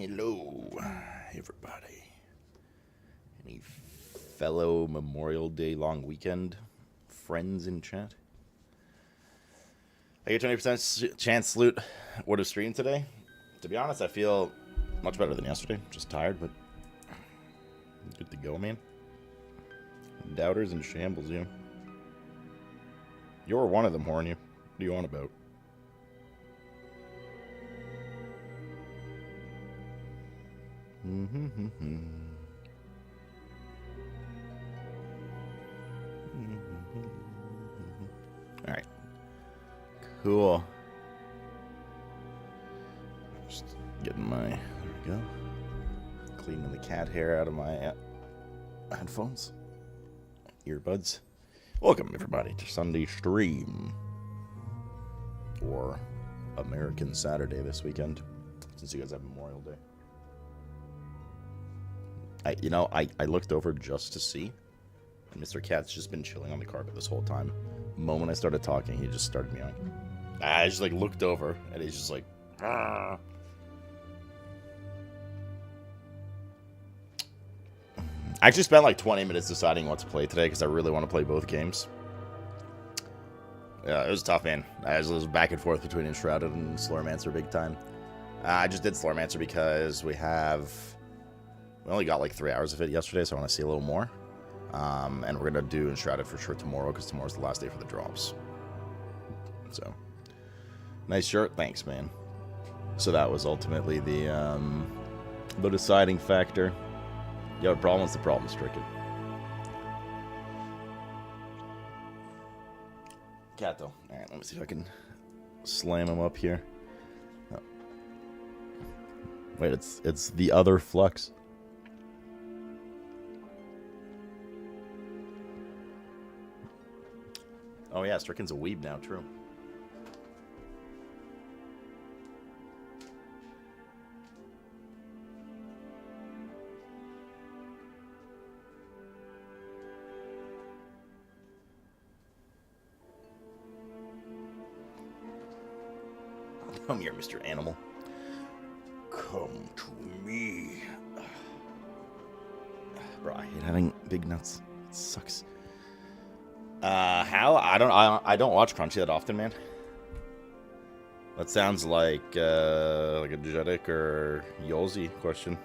Hello, everybody. Any fellow Memorial Day long weekend friends in chat? I get 20% chance loot would have streamed today. To be honest, I feel much better than yesterday. Just tired, but good to go, man. Doubters and shambles, you. You're one of them, Horn. You. What are you on about? All right. Cool. Just getting my, there we go. Cleaning the cat hair out of my headphones. Earbuds. Welcome, everybody, to Sunday Stream. Or American Saturday this weekend, since you guys have Memorial Day. I looked over just to see, and Mr. Cat's just been chilling on the carpet this whole time. The moment I started talking, he just started meowing. I just looked over, and he's just like, ah. I actually spent 20 minutes deciding what to play today because I really want to play both games. Yeah, it was tough, man. I was back and forth between Enshrouded and Slurmancer big time. I just did Slurmancer because we only got 3 hours of it yesterday, so I want to see a little more. And we're going to do Enshrouded for sure tomorrow, because tomorrow's the last day for the drops. So, nice shirt. Thanks, man. So that was ultimately the deciding factor. Yo, the problem is the problem stricken. Cat, though. Alright, let me see if I can slam him up here. Oh. Wait, it's the other Flux. Oh yeah, Stricken's a weeb now, true. Come here, Mr. Animal. Come to me. Bro, I hate having big nuts. It sucks. How? I don't watch Crunchy that often, man. That sounds like a Jeddick or Yolzi question.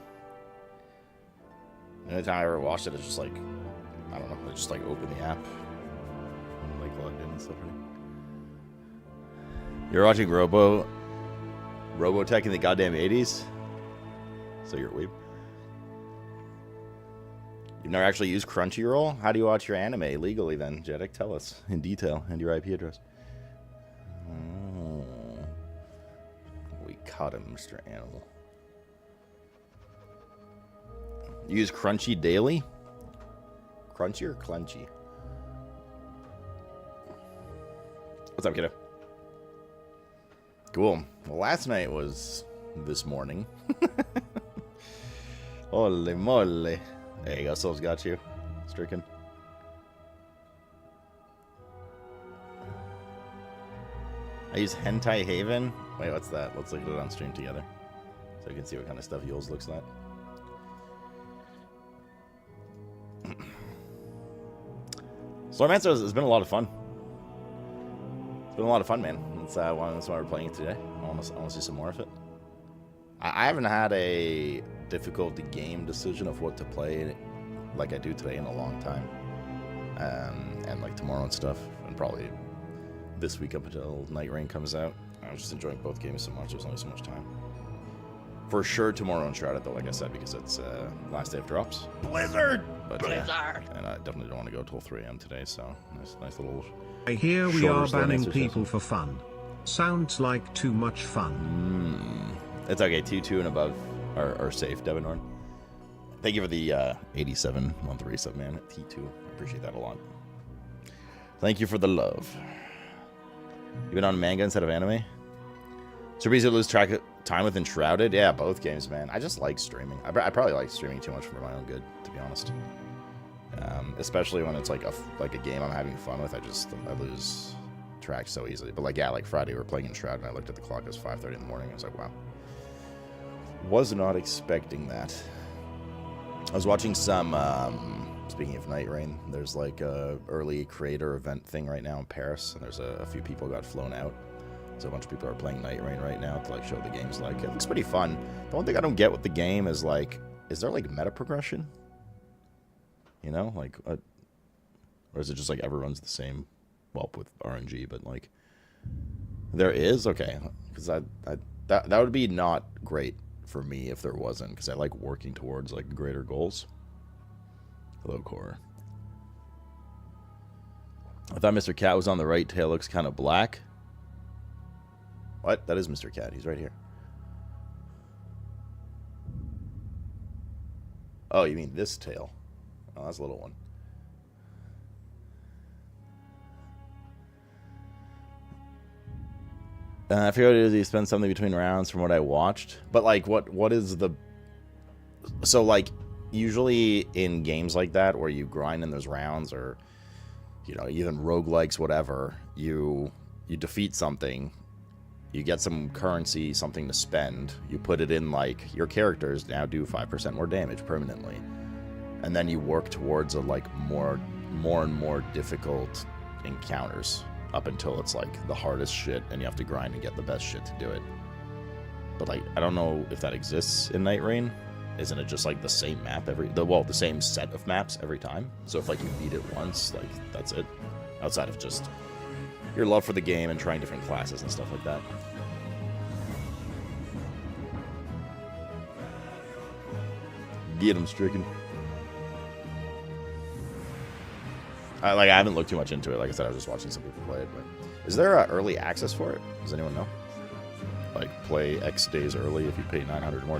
The only time I ever watched it is just I don't know, I just open the app and logged in and stuff. You're watching Robotech in the goddamn 80s? So you're a weeb. You've never actually used Crunchyroll? How do you watch your anime legally then, Jeddick? Tell us in detail, and your IP address. Oh. We caught him, Mr. Animal. You use Crunchy daily? Crunchy or Clunchy? What's up, kiddo? Cool. Well, last night was this morning. Holy moly. There you go, Soul's got you. Stricken. I use Hentai Haven. Wait, what's that? Let's look at it on stream together, so you can see what kind of stuff Yules looks like. Slurmancer has been a lot of fun. It's been a lot of fun, man. That's why we're playing it today. I want to see some more of it. I haven't had a difficult game decision of what to play like I do today in a long time. And tomorrow and stuff. And probably this week up until Night Rain comes out. I was just enjoying both games so much. There's only so much time. For sure tomorrow Enshrouded though, like I said, because it's last day of drops. Blizzard! But, Blizzard! And I definitely don't want to go till 3 a.m. today, so nice little... Here we are banning people for fun. Sounds like too much fun. It's okay, T2 and above are safe, Devin Horn. Thank you for the 87-month resub, man, at T2. I appreciate that a lot. Thank you for the love. You been on manga instead of anime? Super easy to lose track of time with Enshrouded? Yeah, both games, man. I just like streaming. I probably like streaming too much for my own good, to be honest. Especially when it's like a game I'm having fun with. I lose track so easily. But like Friday we were playing Enshrouded and I looked at the clock. It was 5:30 in the morning. I was like, wow. Was not expecting that. I was watching some, speaking of Night Rain, there's like a early creator event thing right now in Paris, and there's a few people got flown out. So a bunch of people are playing Night Rain right now to like show the game's like. It looks pretty fun. The one thing I don't get with the game is like, is there like meta progression? You know, like, or is it just like everyone's the same? Well, with RNG, but like, there is? Okay, because that would be not great for me if there wasn't, because I like working towards like greater goals. Hello, Core. I thought Mr. Cat was on the right. Tail looks kind of black. What? That is Mr. Cat. He's right here. Oh, you mean this tail? Oh, that's a little one. I figured it was you spend something between rounds from what I watched. But, like, what is the... So, like, usually in games like that where you grind in those rounds or, you know, even roguelikes, whatever, you defeat something, you get some currency, something to spend, you put it in, like, your characters now do 5% more damage permanently. And then you work towards a, like, more and more difficult encounters. Up until it's like the hardest shit and you have to grind and get the best shit to do it. But like, I don't know if that exists in Night Rain. Isn't it just like the same map the same set of maps every time? So if like you beat it once, like that's it? Outside of just your love for the game and trying different classes and stuff like that. Get him, Stricken. I haven't looked too much into it. Like I said, I was just watching some people play it. But is there early access for it? Does anyone know? Like, play X days early if you pay $900 more.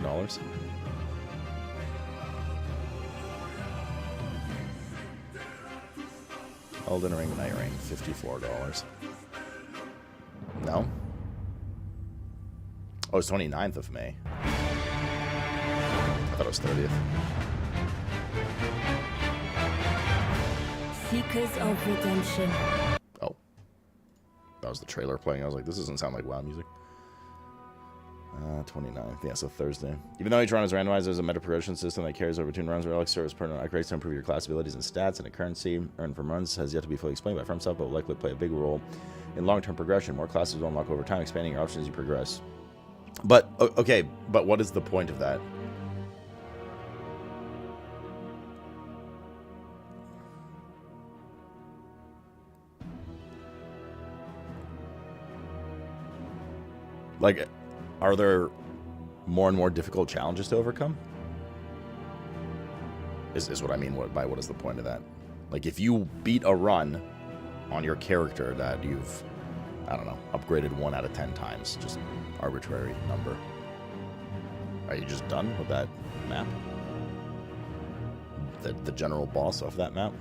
Elden Ring, Night Rain, $54. No? Oh, it's 29th of May. I thought it was 30th. Seekers of Redemption. Oh. That was the trailer playing. I was like, this doesn't sound like WoW music. 29th. Yeah, so Thursday. Even though each run is randomized, there's a meta progression system that carries over between runs. Relic serves permanent upgrades to improve your class abilities and stats, and a currency earned from runs has yet to be fully explained by FromSoft, but will likely play a big role in long-term progression. More classes will unlock over time, expanding your options as you progress. But, okay, but what is the point of that? Like, are there more and more difficult challenges to overcome? Is what I mean by what is the point of that? Like, if you beat a run on your character that you've, I don't know, upgraded 1 out of 10 times, just arbitrary number, are you just done with that map? The general boss of that map?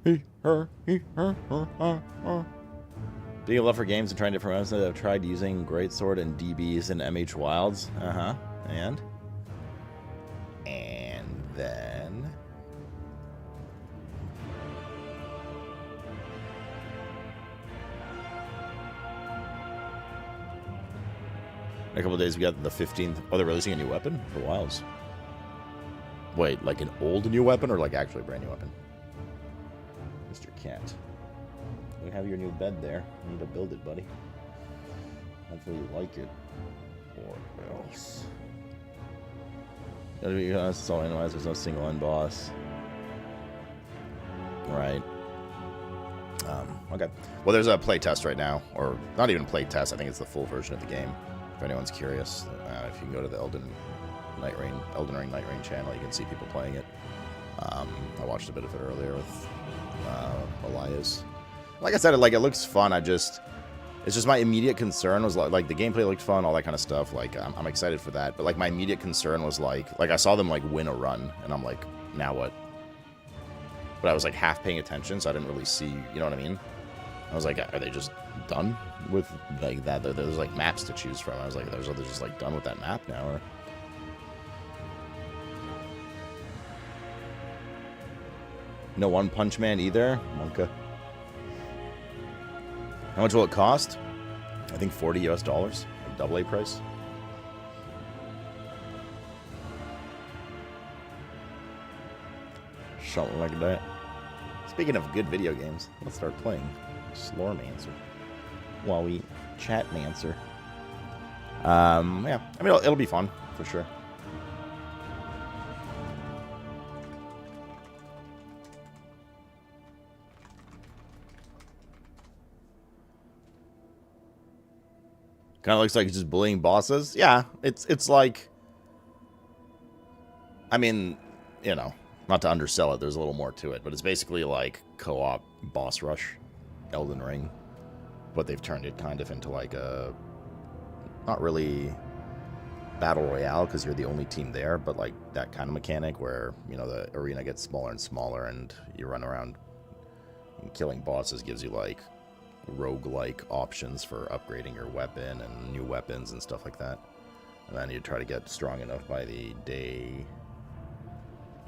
Being a love for games and trying different rounds, I've tried using Greatsword and DBs in MH Wilds. And then in a couple of days we got the 15th. Oh, they're releasing a new weapon for Wilds. Wait, like an old new weapon or like actually a brand new weapon? Mr. Cat. You have your new bed there. You need to build it, buddy. Hopefully you like it. Or else. Gotta be honest, it's all analyzed. There's no single end boss. Right. Okay. Well, there's a play test right now. Or not even play test. I think it's the full version of the game. If anyone's curious. If you can go to the Elden Ring Night Rain channel, you can see people playing it. I watched a bit of it earlier with Elias. Like I said, it looks fun. It's just my immediate concern was like the gameplay looked fun, all that kind of stuff. Like I'm excited for that, but like my immediate concern was like I saw them like win a run, and I'm like, now what? But I was like half paying attention, so I didn't really see. You know what I mean? I was like, are they just done with like that? There's like maps to choose from. I was like, are they just like done with that map now, or? No One Punch Man either, Monka. How much will it cost? I think $40 US, like double A price. Something like that. Speaking of good video games, let's start playing Slormancer while we chatmancer. Yeah, I mean, it'll be fun for sure. Kind of looks like it's just bullying bosses. Yeah, it's like, I mean, you know, not to undersell it, there's a little more to it, but it's basically like co-op boss rush, Elden Ring, but they've turned it kind of into like a, not really battle royale because you're the only team there, but like that kind of mechanic where, you know, the arena gets smaller and smaller and you run around and killing bosses gives you like roguelike options for upgrading your weapon and new weapons and stuff like that. And then you try to get strong enough by the day.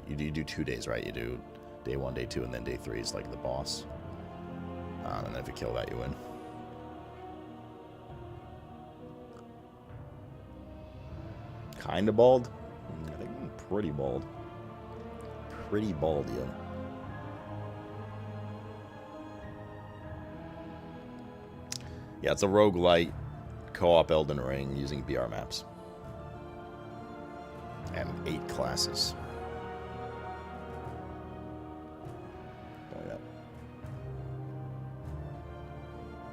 You do 2 days, right? You do day 1, day 2, and then day 3 is like the boss. And then if you kill that, you win. Kinda bald? I think I'm pretty bald. Pretty bald, yeah. Yeah, it's a roguelite co-op Elden Ring using BR maps. And 8 classes. Oh, yeah.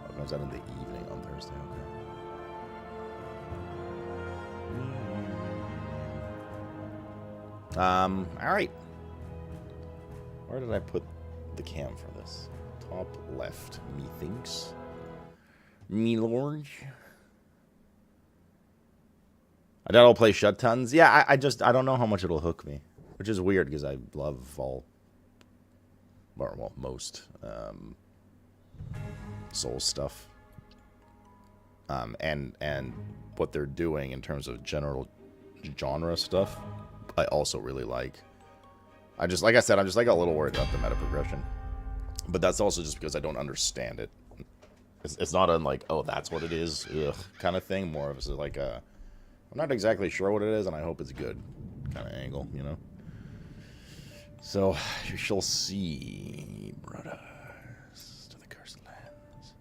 Oh, comes out in the evening on Thursday, okay. Alright. Where did I put the cam for this? Top left, methinks. Me lord. I doubt I'll play shut tons. Yeah, I don't know how much it'll hook me. Which is weird because I love all, or well, most Souls stuff. And what they're doing in terms of general genre stuff, I also really like. Like I said, I'm just like a little worried about the meta progression. But that's also just because I don't understand it. It's not like, oh, that's what it is, ugh, kind of thing. More of it's like a, I'm not exactly sure what it is, and I hope it's good kind of angle, you know? So, you shall see, brothers, to the cursed lands.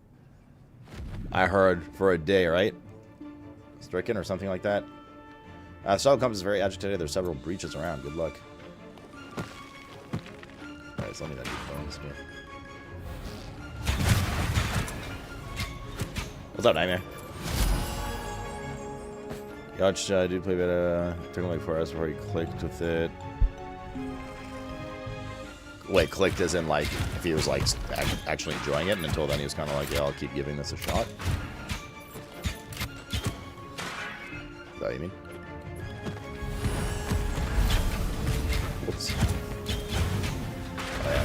I heard for a day, right? Stricken or something like that. Starlight Compass is very agitated. There's several breaches around. Good luck. Alright, so let me that bones here. What's up, Nightmare? Yach, I do play beta. Took him like 4 hours before he clicked with it. Wait, clicked as in like if he was like actually enjoying it, and until then he was kind of like, yeah, I'll keep giving this a shot. Is that what you mean? Whoops. Oh, yeah,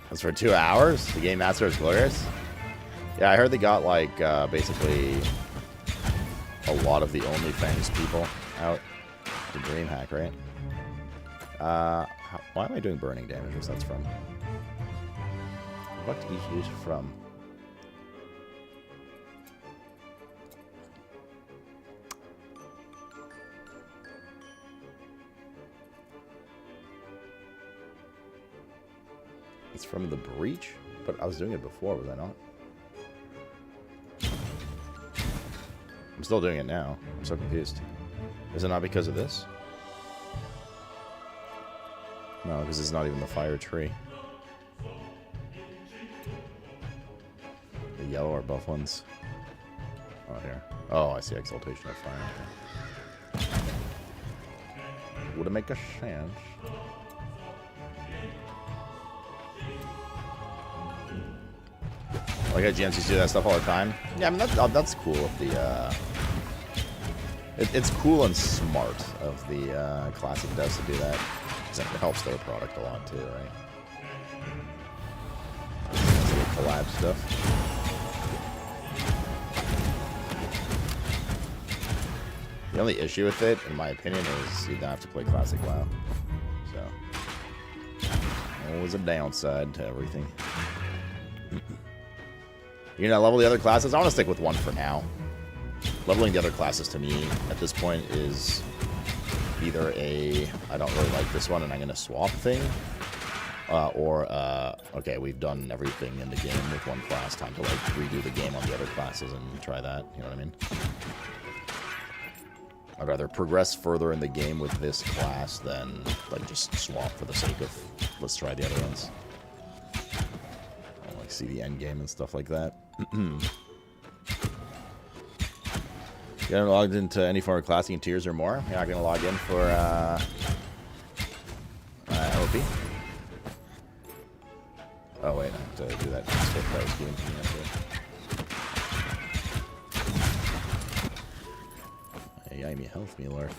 that's for 2 hours? The Game Master is glorious? Yeah, I heard they got like basically a lot of the OnlyFans people out. The DreamHack, right? Why am I doing burning damage? What's that's from? What is it from? It's from the breach? But I was doing it before, was I not? I'm still doing it now. I'm so confused. Is it not because of this? No, because it's not even the fire tree. The yellow or buff ones. Oh, here. Oh, I see. Exaltation of Fire. Okay. Would it make a chance? Like how GMCs do that stuff all the time. Yeah, I mean that's cool. If the it's cool and smart of the classic devs to do that. It helps their product a lot too, right? Collab stuff. The only issue with it, in my opinion, is you don't have to play Classic WoW. So, always a downside to everything. You're gonna level the other classes? I want to stick with one for now. Leveling the other classes to me at this point is either I don't really like this one and I'm gonna swap thing, okay, we've done everything in the game with one class, time to like redo the game on the other classes and try that, you know what I mean? I'd rather progress further in the game with this class than like just swap for the sake of let's try the other ones. I like see the end game and stuff like that. You haven't logged into any form of classic in tiers or more? You're not going to log in for LP? Oh wait, I have to do that script that I was doing to me yesterday. Hey, me health me, Lord.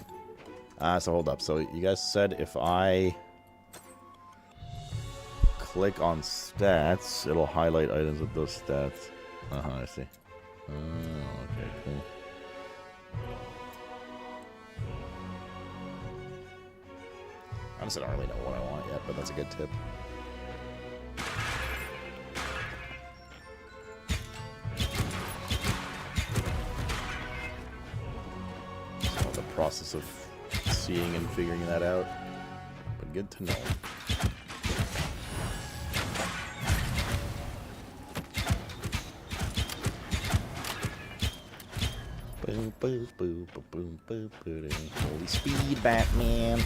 So hold up. So you guys said if I click on stats, it'll highlight items with those stats. I see. Oh, okay, cool. Honestly, I don't really know what I want yet, but that's a good tip. So the process of seeing and figuring that out, but good to know. Boom, boom, boom, boom, boom, boom. Holy speed, Batman.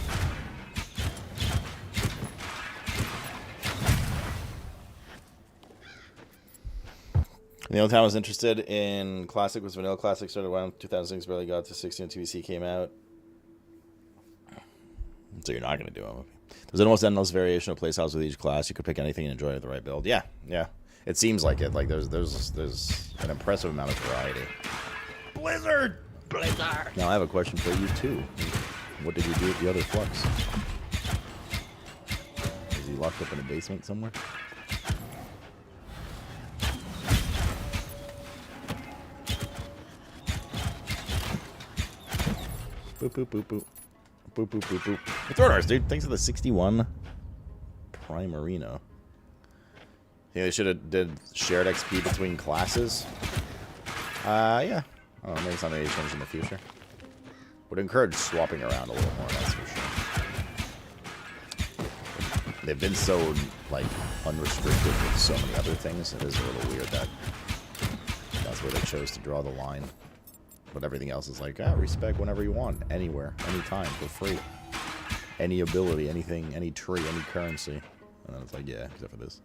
The only time I was interested in Classic was Vanilla Classic. Started around 2006, barely got to 16 when TBC came out. So you're not going to do them. There's an almost endless variation of playstyles with each class. You could pick anything and enjoy it with the right build. Yeah, yeah. It seems like it. Like there's an impressive amount of variety. Blizzard! Now I have a question for you too. What did you do with the other Flux? Is he locked up in a basement somewhere? Boop boop boop boop. Boop boop boop boop. It's orders, dude. Thanks for the 61 Primarino. Think they should have did shared XP between classes? Yeah. Oh, maybe something they change in the future. Would encourage swapping around a little more, that's for sure. They've been so, like, unrestricted with so many other things, it is a little weird that that's where they chose to draw the line. But everything else is like, respec whenever you want, anywhere, anytime, for free. Any ability, anything, any tree, any currency. And then it's like, yeah, except for this.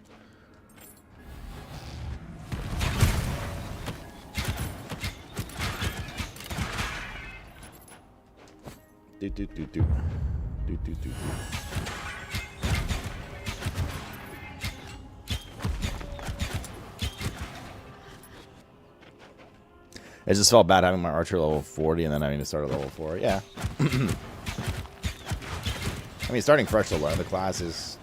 Do do do do. Do do do do. It just felt bad having my archer level 40 and then having to start at level 4. Yeah. I mean, starting fresh to learn the class is,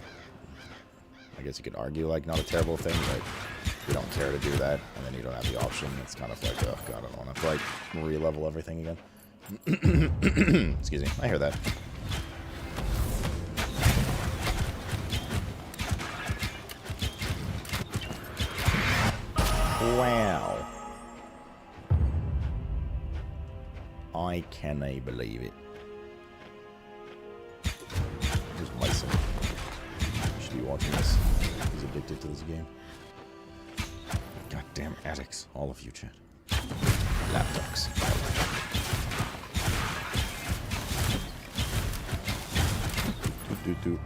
I guess you could argue, like, not a terrible thing, but if you don't care to do that, and then you don't have the option, it's kind of like, oh, God, I don't want to, like, re-level everything again. Excuse me, I hear that. Wow. I cannot believe it. There's Myson. Should be watching this. He's addicted to this game. Goddamn addicts. All of you, chat. Lapdogs. Do.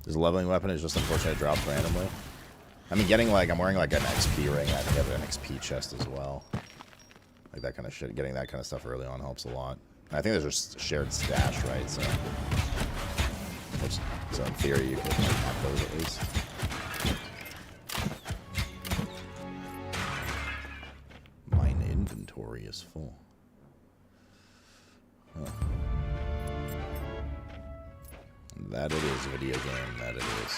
This leveling weapon is just unfortunate it drops randomly. I mean, getting like, I'm wearing like an XP ring. I think I have an XP chest as well. Like that kind of shit. Getting that kind of stuff early on helps a lot. I think there's just shared stash, right? So in theory, you could like, have those at least. My inventory is full. Huh. That it is, video game. That it is.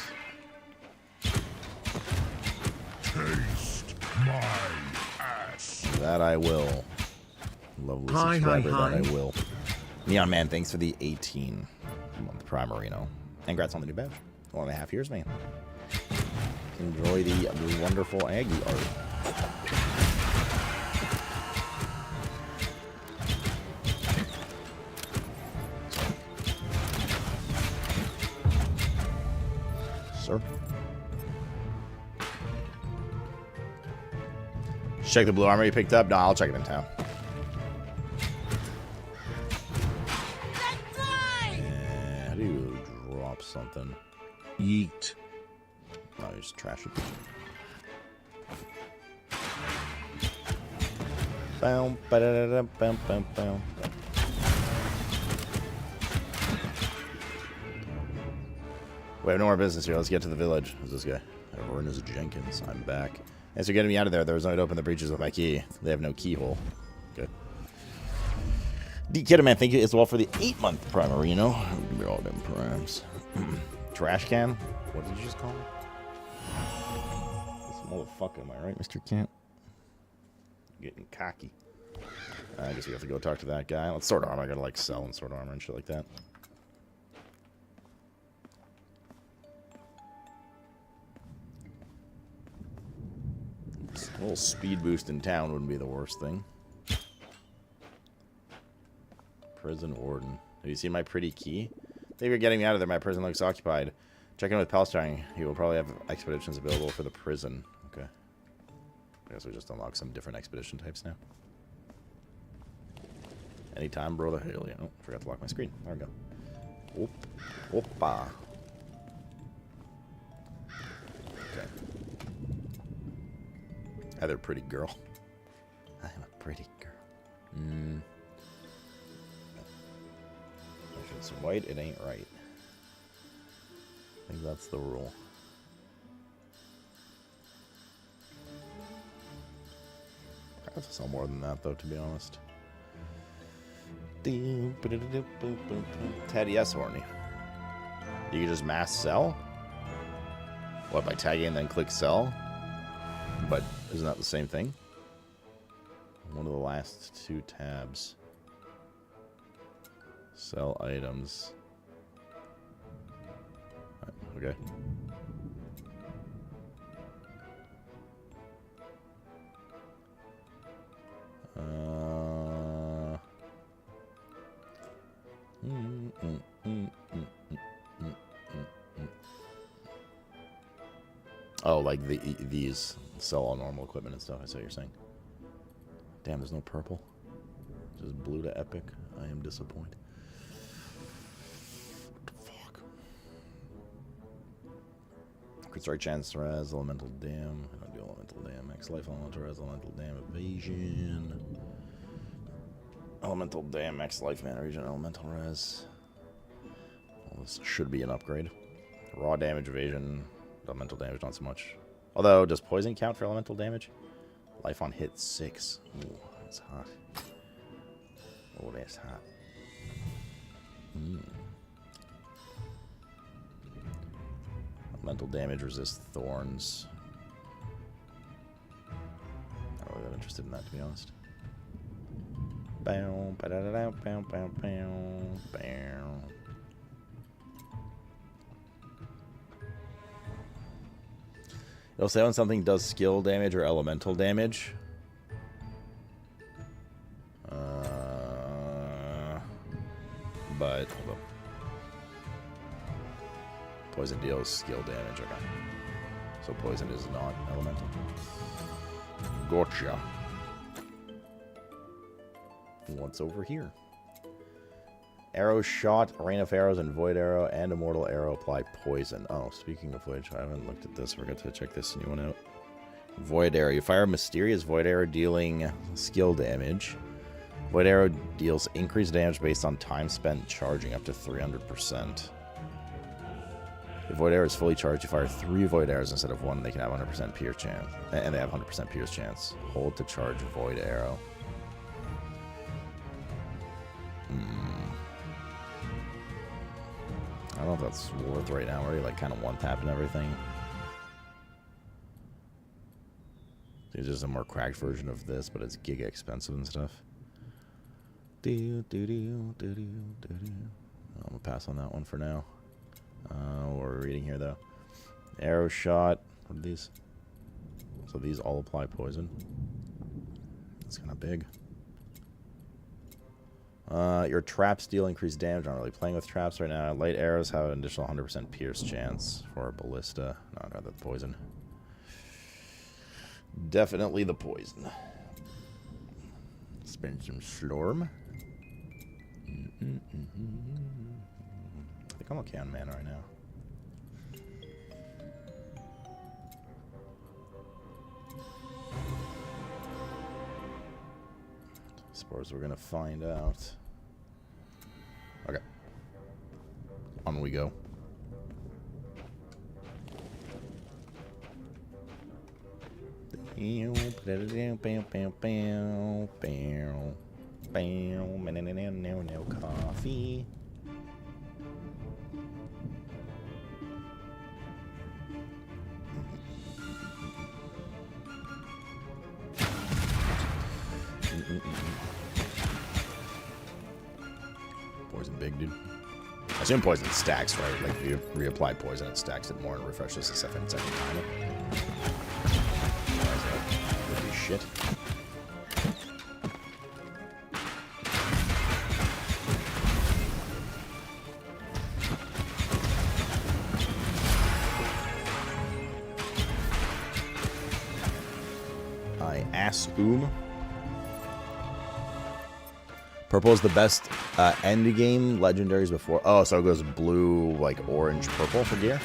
Taste my That I will. Lovely subscriber, that I will. Neon Man, thanks for the 18-month Primarino. And congrats on the new badge. 1.5 years, man. Enjoy the wonderful Aggie art. Sir. Check the blue armor you picked up? No, I'll check it in town. Yeah, how do you drop something? Yeet. No, you just trash it. Bow, ba-da-da-da, bow, bow, bow. We have no more business here. Let's get to the village. Who's this guy? Ernest Jenkins. I'm back. Thanks for getting me out of there. There was no way to open the breaches with my key. They have no keyhole. Good. D-Kidman, thank you as well for the 8-month Primarino. Give me all them primes. Trash can? What did you just call me? This motherfucker, am I right, Mr. Kent? Getting cocky. I guess we have to go talk to that guy. Let's sword armor. I gotta like sell and sword armor and shit like that. A little speed boost in town wouldn't be the worst thing. Prison warden. Have you seen my pretty key? Thank you for getting me out of there. My prison looks occupied. Check in with Palestine. He will probably have expeditions available for the prison. Okay. I guess we just unlock some different expedition types now. Anytime, brother. Hell yeah. Oh, forgot to lock my screen. There we go. Oop. Oppa. Okay. Heather, pretty girl. I'm a pretty girl. If it's white, it ain't right. I think that's the rule. I have to sell more than that, though, to be honest. Ted, yes, horny. You can just mass sell? What, by tagging and then click sell? But isn't that the same thing? One of the last two tabs. Sell items. Okay. Oh, like these sell all normal equipment and stuff. I see what you're saying. Damn, there's no purple. Just blue to epic. I am disappointed. Fuck. Crit strike chance res, elemental dam. I don't do elemental dam. Max life, elemental res, elemental dam, evasion. Elemental dam, max life, mana regen, elemental res. Well, this should be an upgrade. Raw damage, evasion. Elemental damage, not so much. Although, does poison count for elemental damage? Life on hit 6. Ooh, that's hot. Oh, that's hot. Elemental damage resist thorns. I'm not really that interested in that, to be honest. Bow, ba-da-da-dow, bow, bow, bow, bow. It'll say when something does skill damage or elemental damage. But hold up. Poison deals skill damage. Okay. So poison is not elemental. Gotcha. What's over here? Arrow shot, rain of arrows, and void arrow, and immortal arrow apply poison. Oh, speaking of which, I haven't looked at this. We're going to check this new one out. Void arrow. You fire a mysterious void arrow dealing skill damage. Void arrow deals increased damage based on time spent charging up to 300%. If void arrow is fully charged, you fire 3 void arrows instead of 1. They can have 100% pierce chance, and they have 100% pierce chance. Hold to charge void arrow. I don't know if that's worth right now. Already like kind of one tap and everything. It's just a more cracked version of this, but it's giga expensive and stuff. I'm gonna pass on that one for now. What we're reading here though. Arrow shot. What are these? So these all apply poison. That's kind of big. Your traps deal increased damage. Not really playing with traps right now. Light arrows have an additional 100% pierce chance for a ballista. No, I'd rather the poison. Definitely the poison. Spin some slorm. I think I'm okay on mana right now. Suppose we're gonna find out. Okay. On we go. Coffee. Poison big, dude. I assume poison stacks, right? Like if you reapply poison, it stacks it more and refreshes the second time. Would be shit. I assume. Purple is the best end game legendaries before. Oh, so it goes blue, like orange, purple for gear.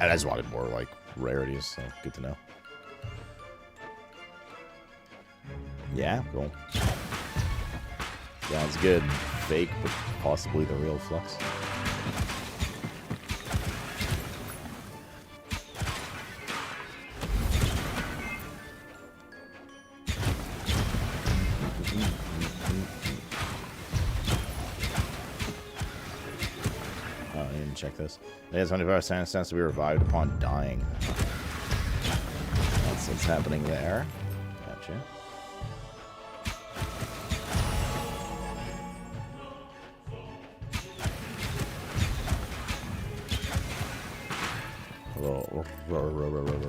I just wanted more like rarities, so good to know. Yeah, cool. Sounds good. Fake, but possibly the real Flux. Check this. It has 25% chance to be revived upon dying. That's what's happening there. Gotcha.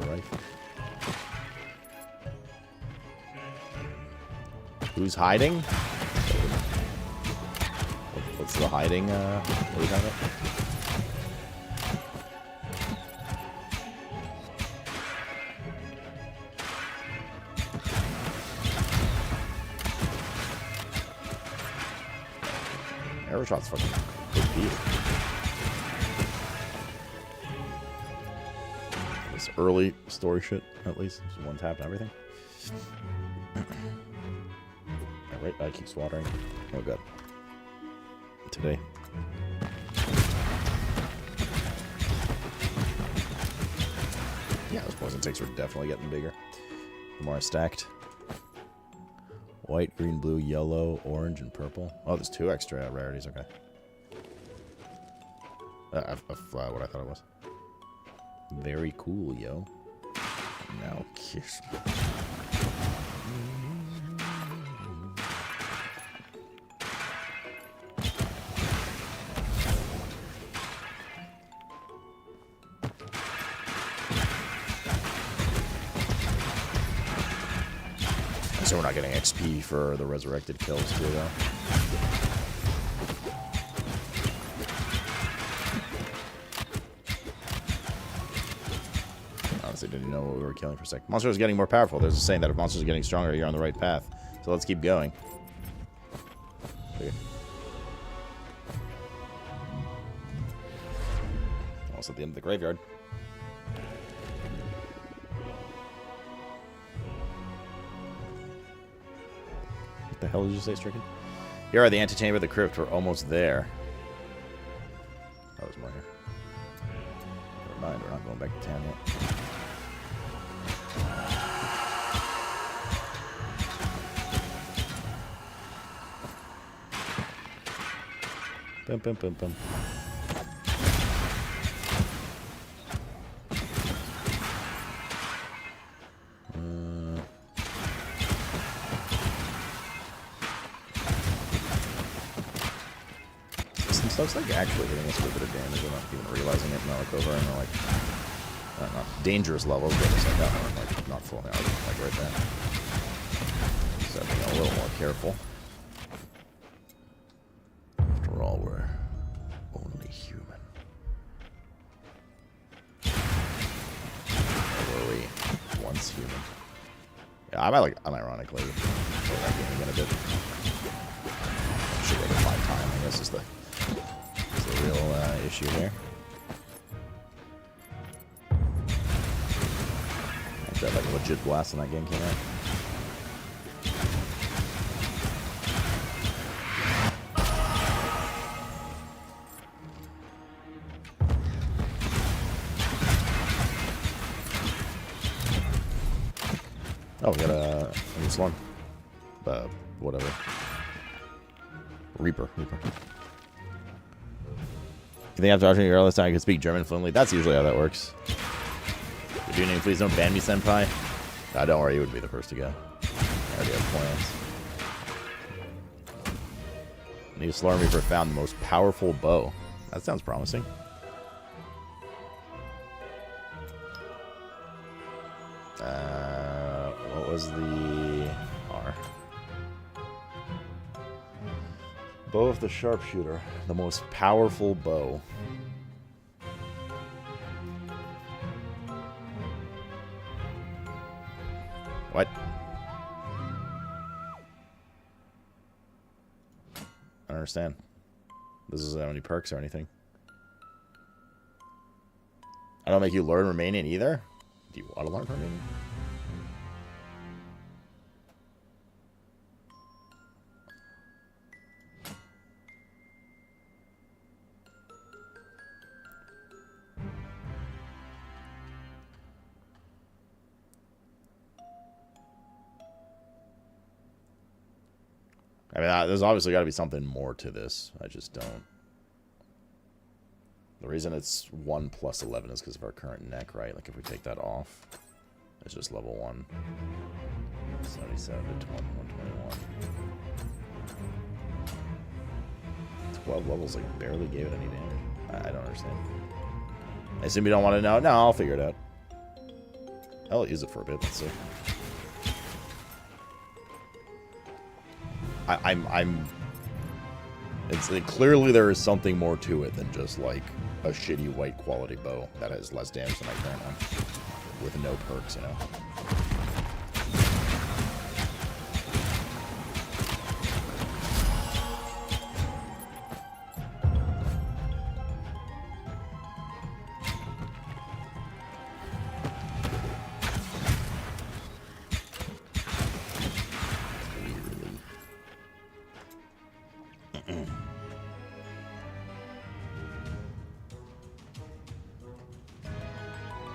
Right. Who's hiding? What's the hiding? What are you talking about? Arrow shot's fucking good beat. This early story shit, at least. Just one tap and everything. Alright, I keep watering. Oh god. Today. Yeah, those poison ticks are definitely getting bigger. The more I stacked. White, green, blue, yellow, orange, and purple. Oh, there's 2 extra rarities. Okay. What I thought it was. Very cool, yo. Now kiss me. So we're not getting XP for the resurrected kills too, though. Honestly, didn't know what we were killing for a sec. Monster is getting more powerful. There's a saying that if monsters are getting stronger, you're on the right path. So let's keep going. Okay. Almost at the end of the graveyard. The hell did you say, Stricken? Here are the antechamber of the crypt. We're almost there. Oh, there's more here. Never mind, we're not going back to town yet. Bum, bum, bum, bum. So it's like actually hitting us with a bit of damage without even realizing it. Not like over and like not dangerous levels, but just like that one, like not full out, like right there. So being a little more careful. After all, we're only human. Or were we once human? Yeah, I'm unironically play that game again a bit. Should be able to find time, I guess, is the real issue here. Actually, I had like a legit blast when that game came out. Oh, we got a this one. Whatever. Reaper. You think after watching your earliest time I could speak German fluently? That's usually how that works. Good evening, please don't ban me, senpai. Nah, don't worry, you wouldn't be the first to go. I already have plans. New Slaughter Reaper found the most powerful bow. That sounds promising. What was the R? Bow of the Sharpshooter. The most powerful bow. What? I don't understand. This doesn't have any perks or anything. I don't make you learn Romanian either? Do you want to learn Romanian? I mean, there's obviously got to be something more to this. I just don't. The reason it's 1 plus 11 is because of our current neck, right? Like, if we take that off, it's just level 1. 77 to 20, 121. 12 levels, like, barely gave it any damage. I don't understand. I assume you don't want to know? No, I'll figure it out. I'll use it for a bit, let's see. It's clearly there is something more to it than just like a shitty white quality bow that has less damage than my current one with no perks, you know.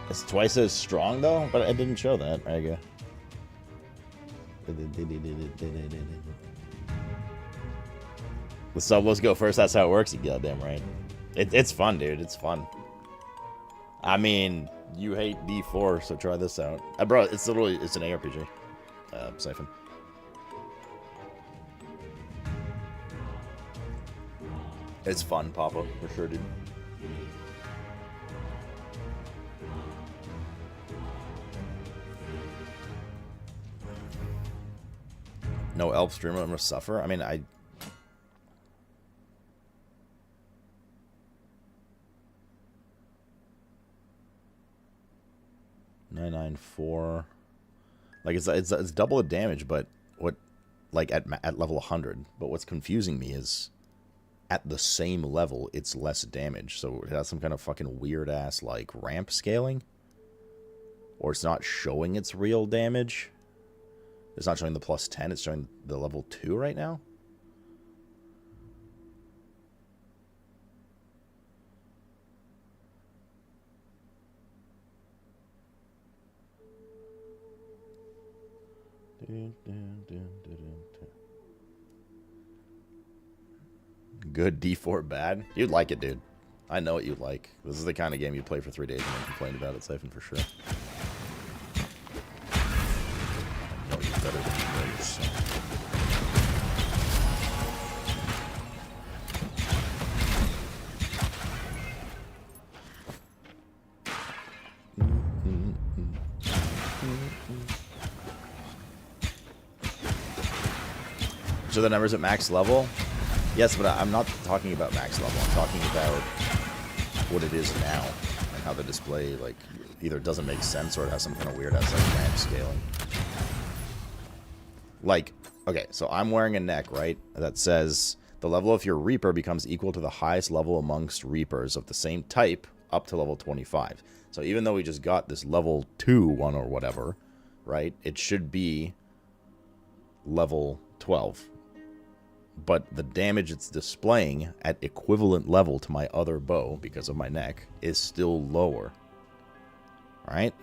It's twice as strong though, but I didn't show that. There you go. The sublos go first. That's how it works. You goddamn right. It's fun, dude. It's fun. I mean, you hate D4, so try this out. Bro, it's literally an ARPG. Siphon. It's fun, Papa, for sure, dude. No elf streamer, I'm gonna suffer. I mean, 994. Like it's double the damage, but what, like at level 100. But what's confusing me is, at the same level, it's less damage. So it has some kind of fucking weird ass like ramp scaling, or it's not showing its real damage. It's not showing the plus 10, it's showing the level 2 right now. Good D4 bad? You'd like it, dude. I know what you'd like. This is the kind of game you play for 3 days and then complain about it, Siphon, for sure. Better than yours. So the numbers at max level? Yes, but I'm not talking about max level. I'm talking about what it is now and how the display, like, either doesn't make sense or it has some kind of weird ass like ramp scaling. Like, okay, so I'm wearing a neck, right, that says the level of your Reaper becomes equal to the highest level amongst Reapers of the same type up to level 25. So even though we just got this level 2 one or whatever, right, it should be level 12. But the damage it's displaying at equivalent level to my other bow, because of my neck, is still lower. Right?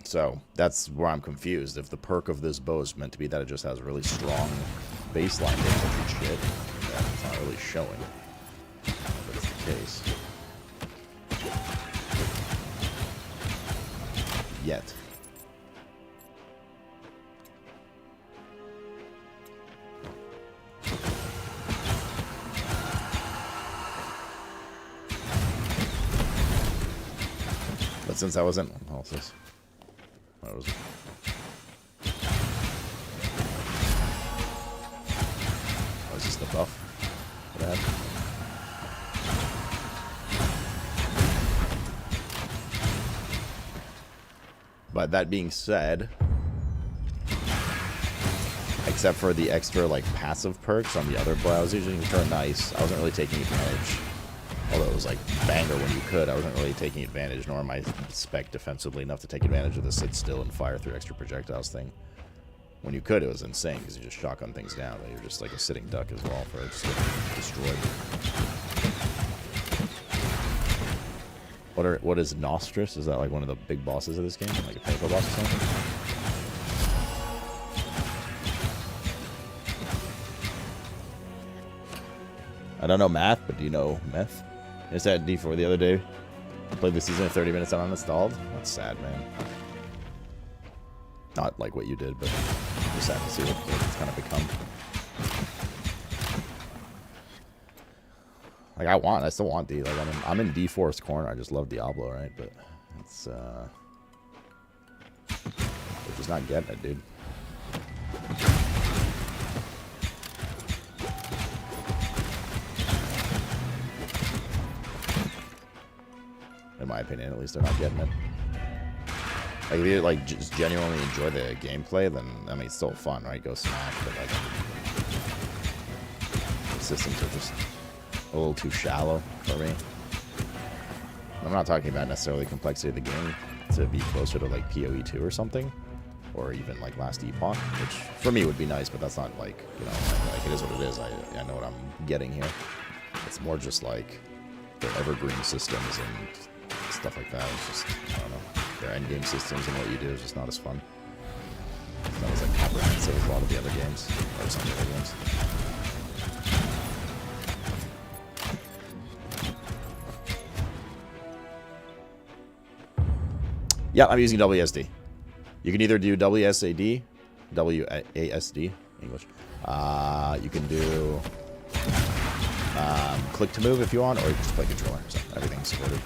So, that's where I'm confused. If the perk of this bow is meant to be that it just has really strong baseline damage and shit, then it's not really showing. But it's the case. Yet. But since I wasn't... What was this? What was it? Oh, is this the buff? What happened? But that being said, except for the extra like passive perks on the other bow I was using, which are nice, I wasn't really taking advantage. Although it was like banger when you could, I wasn't really taking advantage, nor am I spec defensively enough to take advantage of the sit still and fire through extra projectiles thing. When you could, it was insane because you just shotgun things down, but you're just like a sitting duck as well for just getting destroyed. What is Nostrus? Is that like one of the big bosses of this game? Like a pinnacle boss or something? I don't know math, but do you know meth? I just had D4 the other day. I played the season in 30 minutes uninstalled. That's sad, man. Not like what you did, but just sad to see what it's kind of become. Like, I still want D. Like, I'm in D4's corner. I just love Diablo, right? But it's, we're just not getting it, dude. In my opinion, at least, they're not getting it. Like, if you, like, just genuinely enjoy the gameplay, then, I mean, it's still fun, right? Go smash, but, like, the systems are just a little too shallow for me. I'm not talking about necessarily the complexity of the game to be closer to, like, PoE 2 or something, or even, like, Last Epoch, which, for me, would be nice, but that's not, like, you know, like it is what it is. I know what I'm getting here. It's more just, like, the evergreen systems and stuff like that. It's just, I don't know, their endgame systems and what you do is just not as fun. It's not as like comprehensive as a lot of the other games, or some of the other games. Yeah, I'm using WSD. You can either do WSAD, WASD, English. You can do click to move if you want, or you can just play controller. So everything's supported.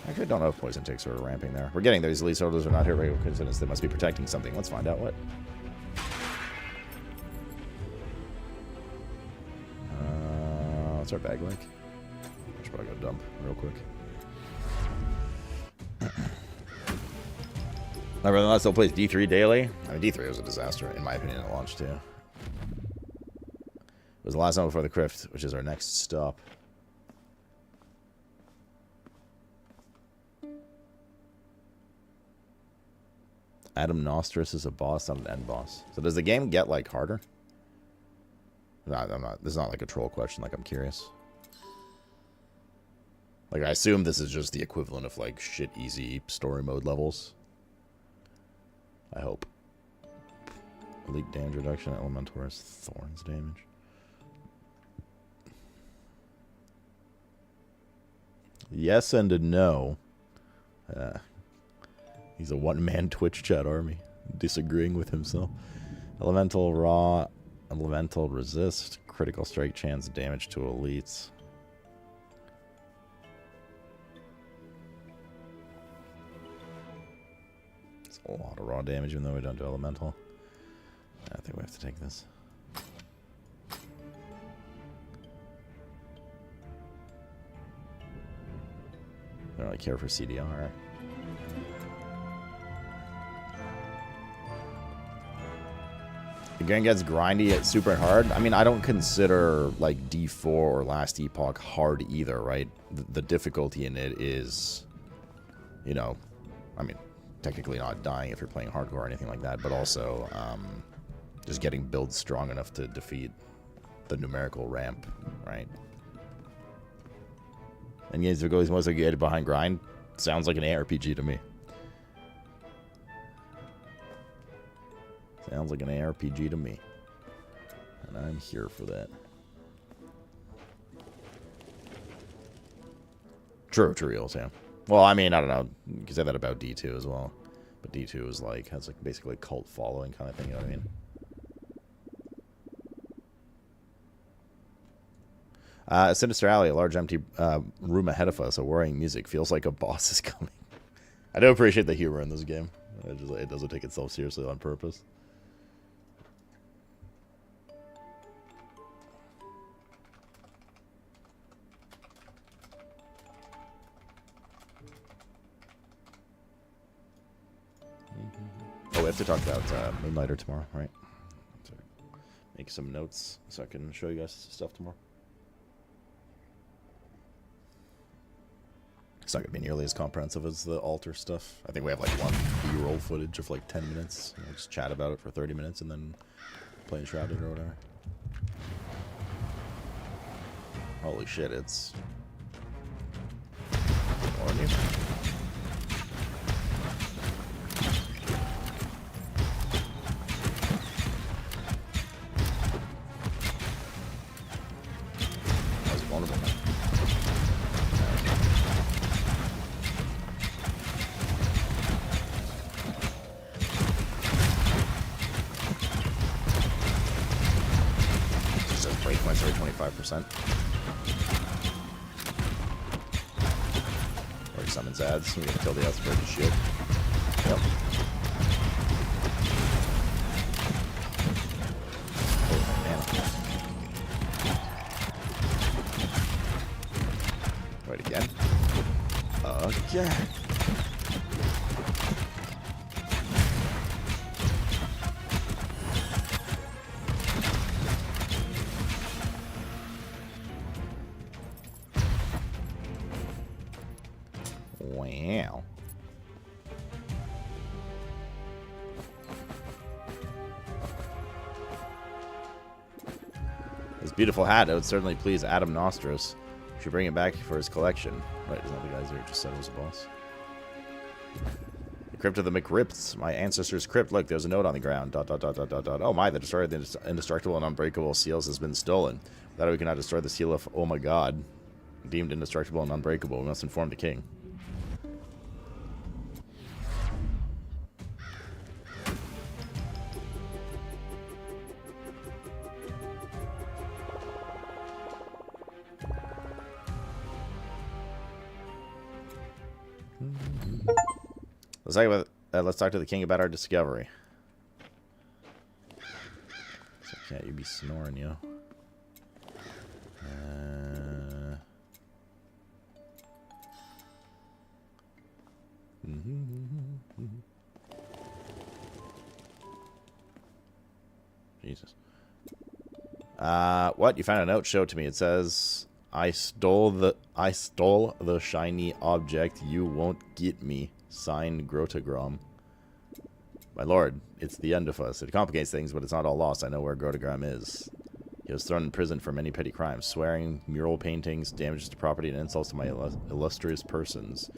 I don't know if poison ticks are ramping there. We're getting these elite orders are not here by coincidence. They must be protecting something. Let's find out what. What's our bag like? I should probably go dump real quick. Nevertheless, still plays D3 daily. I mean, D3 was a disaster, in my opinion, at launch, too. It was the last one before the Crypt, which is our next stop. Adam Nostrus is a boss, not an end boss. So does the game get, like, harder? No, I'm not. This is not, like, a troll question. Like, I'm curious. Like, I assume this is just the equivalent of, like, shit easy story mode levels. I hope. Elite damage reduction, Elementor's Thorns damage. Yes and a no. He's a one-man Twitch chat army, disagreeing with himself. Elemental raw, elemental resist, critical strike chance, damage to elites. It's a lot of raw damage, even though we don't do elemental. I think we have to take this. I don't really care for CDR. The game gets grindy, it's super hard. I mean, I don't consider like D4 or Last Epoch hard either, right? The difficulty in it is, you know, I mean, technically not dying if you're playing hardcore or anything like that, but also just getting builds strong enough to defeat the numerical ramp, right? And games that goes mostly get behind grind sounds like an ARPG to me. Sounds like an ARPG to me. And I'm here for that. True, yeah. Well, I mean, I don't know. You can say that about D2 as well. But D2 is like, has like basically a cult following kind of thing, you know what I mean? Sinister Alley, a large empty room ahead of us, a worrying music. Feels like a boss is coming. I do appreciate the humor in this game. It doesn't take itself seriously on purpose. Oh, we have to talk about Moonlighter tomorrow, right? So make some notes so I can show you guys stuff tomorrow. It's not going to be nearly as comprehensive as the altar stuff. I think we have like one B-roll footage of like 10 minutes. We'll just chat about it for 30 minutes and then play Enshrouded or whatever. Holy shit, it's... Or he summons ads. We're gonna kill the ads for his shield. Yep. Oh man. Wait again. Again. Wow. This beautiful hat, it would certainly please Adam Nostros. Should bring it back for his collection. Right, isn't that the guys that just said it was a boss? The Crypt of the McRipts. My ancestor's crypt. Look, there's a note on the ground. ... Oh my, the destroyer of the indestructible and unbreakable seals has been stolen. That we cannot destroy the seal of oh my god. Deemed indestructible and unbreakable. We must inform the king. Let's talk to the king about our discovery. So can't you be snoring, yo? Jesus. What? You found a note? Show it to me. It says, I stole the shiny object. You won't get me. Signed, Grotagrom. My lord, it's the end of us. It complicates things, but it's not all lost. I know where Grotagrom is. He was thrown in prison for many petty crimes. Swearing, mural paintings, damages to property, and insults to my illustrious persons.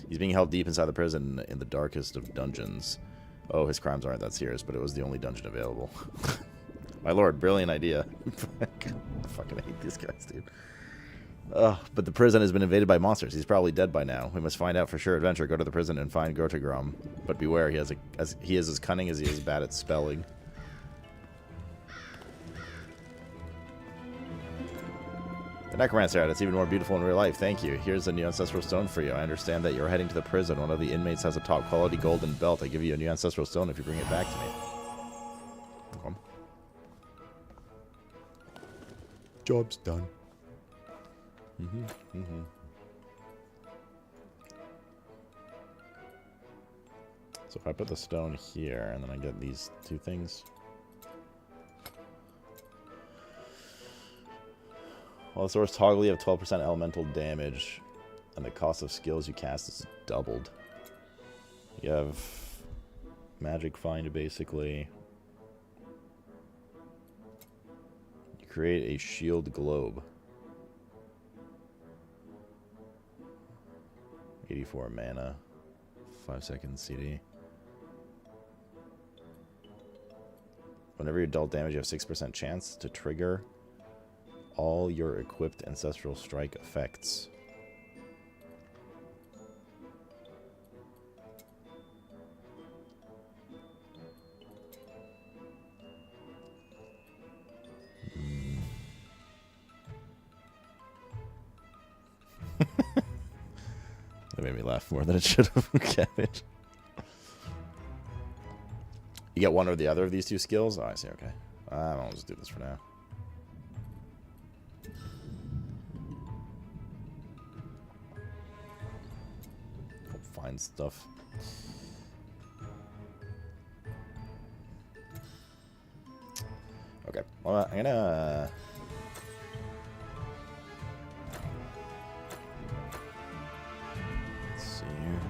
He's being held deep inside the prison in the darkest of dungeons. Oh, his crimes aren't that serious, but it was the only dungeon available. My lord, brilliant idea. I fucking hate these guys, dude. But the prison has been invaded by monsters. He's probably dead by now. We must find out for sure. Adventure, go to the prison and find Grotagrom. But beware, he is as cunning as he is bad at spelling. The Necromancer, it's even more beautiful in real life. Thank you. Here's a new ancestral stone for you. I understand that you're heading to the prison. One of the inmates has a top quality golden belt. I give you a new ancestral stone if you bring it back to me. Okay. Job's done. So if I put the stone here, and then I get these two things. While the source toggle, you have 12% elemental damage, and the cost of skills you cast is doubled. You have magic find, basically. You create a shield globe. 84 mana, 5 seconds CD. Whenever you dealt damage, you have 6% chance to trigger all your equipped ancestral strike effects. That made me laugh more than it should have. Cabbage. You get one or the other of these two skills? Oh, I see, okay. I'll just do this for now. Go find stuff. Okay, well, I'm gonna... Let's see here.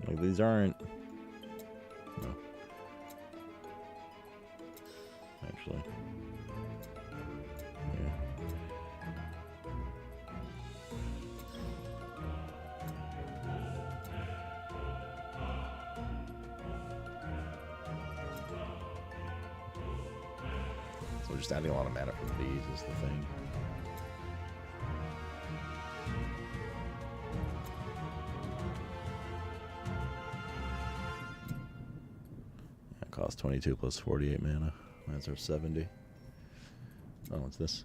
Like, these aren't... No. Actually. Yeah. So we're just adding a lot of mana from these is the thing. Cost 22 plus 48 mana. That's our 70. Oh, what's this?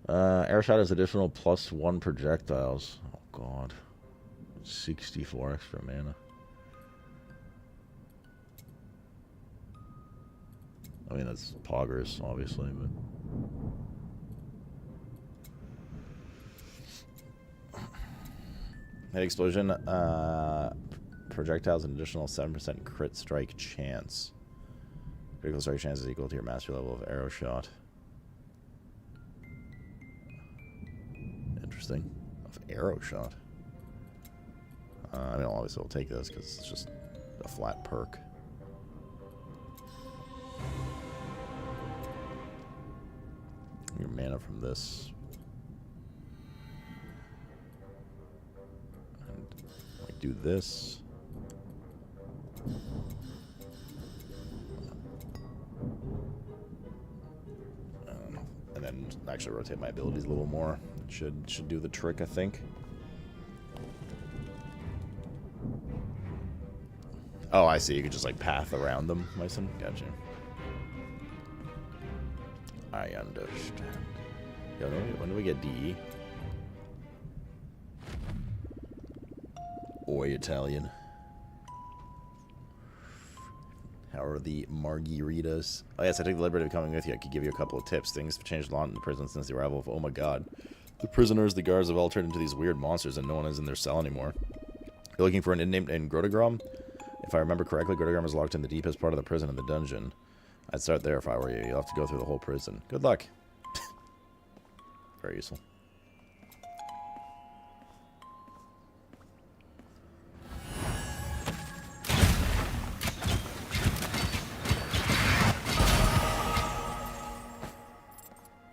Airshot has additional +1 projectiles. Oh, God. 64 extra mana. I mean, that's poggers, obviously, but... Head explosion. Projectiles an additional 7% crit strike chance. Critical strike chance is equal to your master level of arrow shot. Interesting. Of arrow shot. I mean, obviously we'll take this because it's just a flat perk. Your mana from this. And we do this. And then actually rotate my abilities a little more. Should do the trick, I think. Oh, I see. You could just like path around them, Myson. Gotcha. I understand. Yo, when do we get DE? Oi, Italian. How are the margaritas? Oh yes, I take the liberty of coming with you. I could give you a couple of tips. Things have changed a lot in the prison since the arrival of Oh My God. The prisoners, the guards have all turned into these weird monsters and no one is in their cell anymore. You're looking for an inmate named Grotagrom? If I remember correctly, Grotagrom is locked in the deepest part of the prison in the dungeon. I'd start there if I were you. You'll have to go through the whole prison. Good luck. Very useful.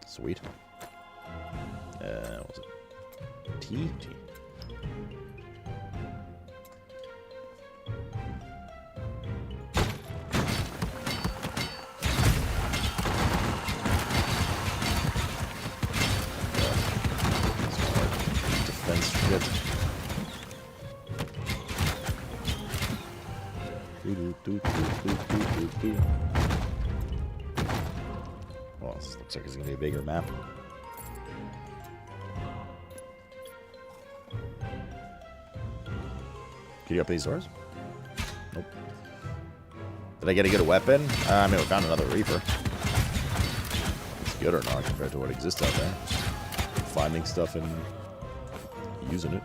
Sweet. What was it? T? T. shit. Well, this looks like it's gonna be a bigger map. Can you open these doors? Nope. Did I get a good weapon? I mean, we found another Reaper. It's good or not compared to what exists out there. Just finding stuff and using it.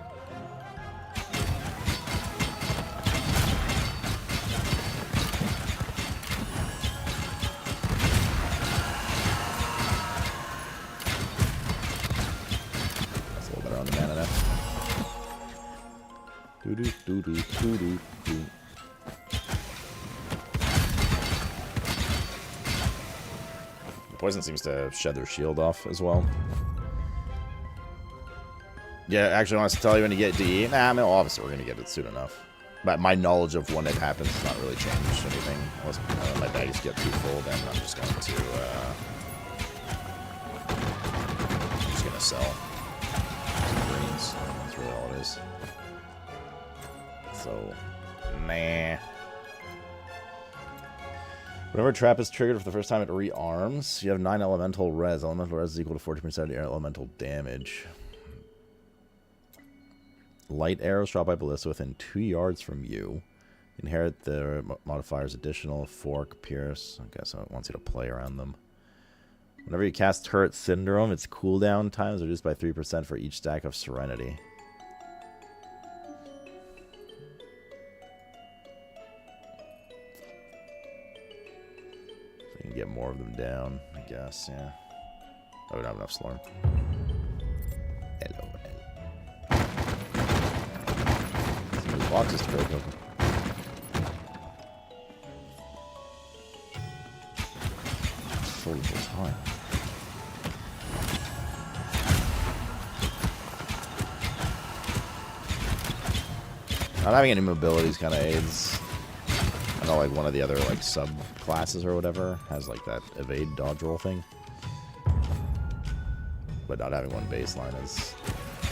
That's a little better on the mana now. Do-do-do-do-do-do-do. The poison seems to shed their shield off as well. Yeah, actually wants to tell you when you get DE. Nah, I mean, obviously we're going to get it soon enough. But my knowledge of when it happens has not really changed anything. Unless my baggies get too full, then I'm just going to sell some greens. That's really all it is. So, nah. Whenever a trap is triggered for the first time, it rearms. You have 9 elemental res. Elemental res is equal to 14% of your elemental damage. Light arrows shot by ballista within 2 yards from you. Inherit the modifiers additional, fork, pierce. Okay, so it wants you to play around them. Whenever you cast Turret Syndrome, its cooldown time is reduced by 3% for each stack of Serenity. So you can get more of them down, I guess, yeah. I don't have enough Slurm. Hello. Boxes to break open. So little time. Not having any mobilities kind of aids. I know like one of the other like sub classes or whatever has like that evade dodge roll thing. But not having one baseline is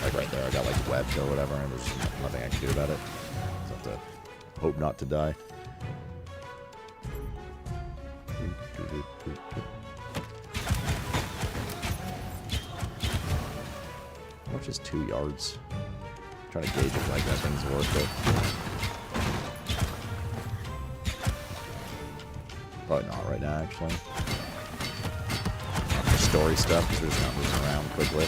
like right there. I got like webbed or whatever and there's nothing I can do about it. To hope not to die. How much is 2 yards? I'm trying to gauge if like that thing's worth it. Probably not right now, actually. Not for story stuff because we're just not moving around quickly.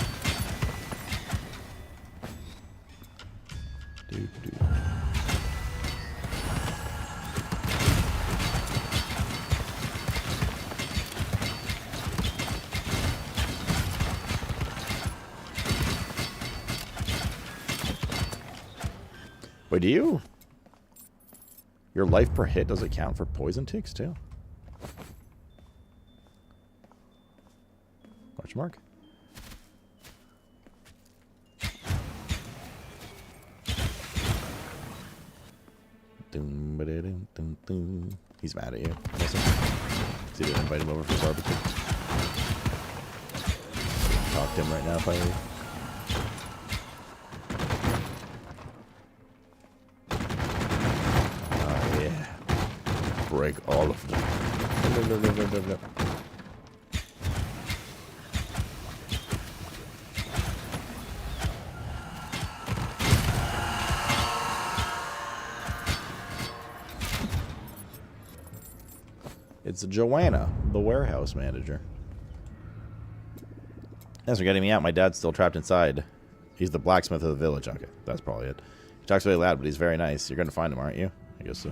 Wait, do you? Your life per hit, does it count for poison ticks too? Question mark? He's mad at you. Also, see, didn't invite him over for barbecue. Talk to him right now if I leave. Break all of them. No. It's Joanna, the warehouse manager. Thanks for getting me out. My dad's still trapped inside. He's the blacksmith of the village. Okay, that's probably it. He talks really loud, but he's very nice. You're going to find him, aren't you? I guess so.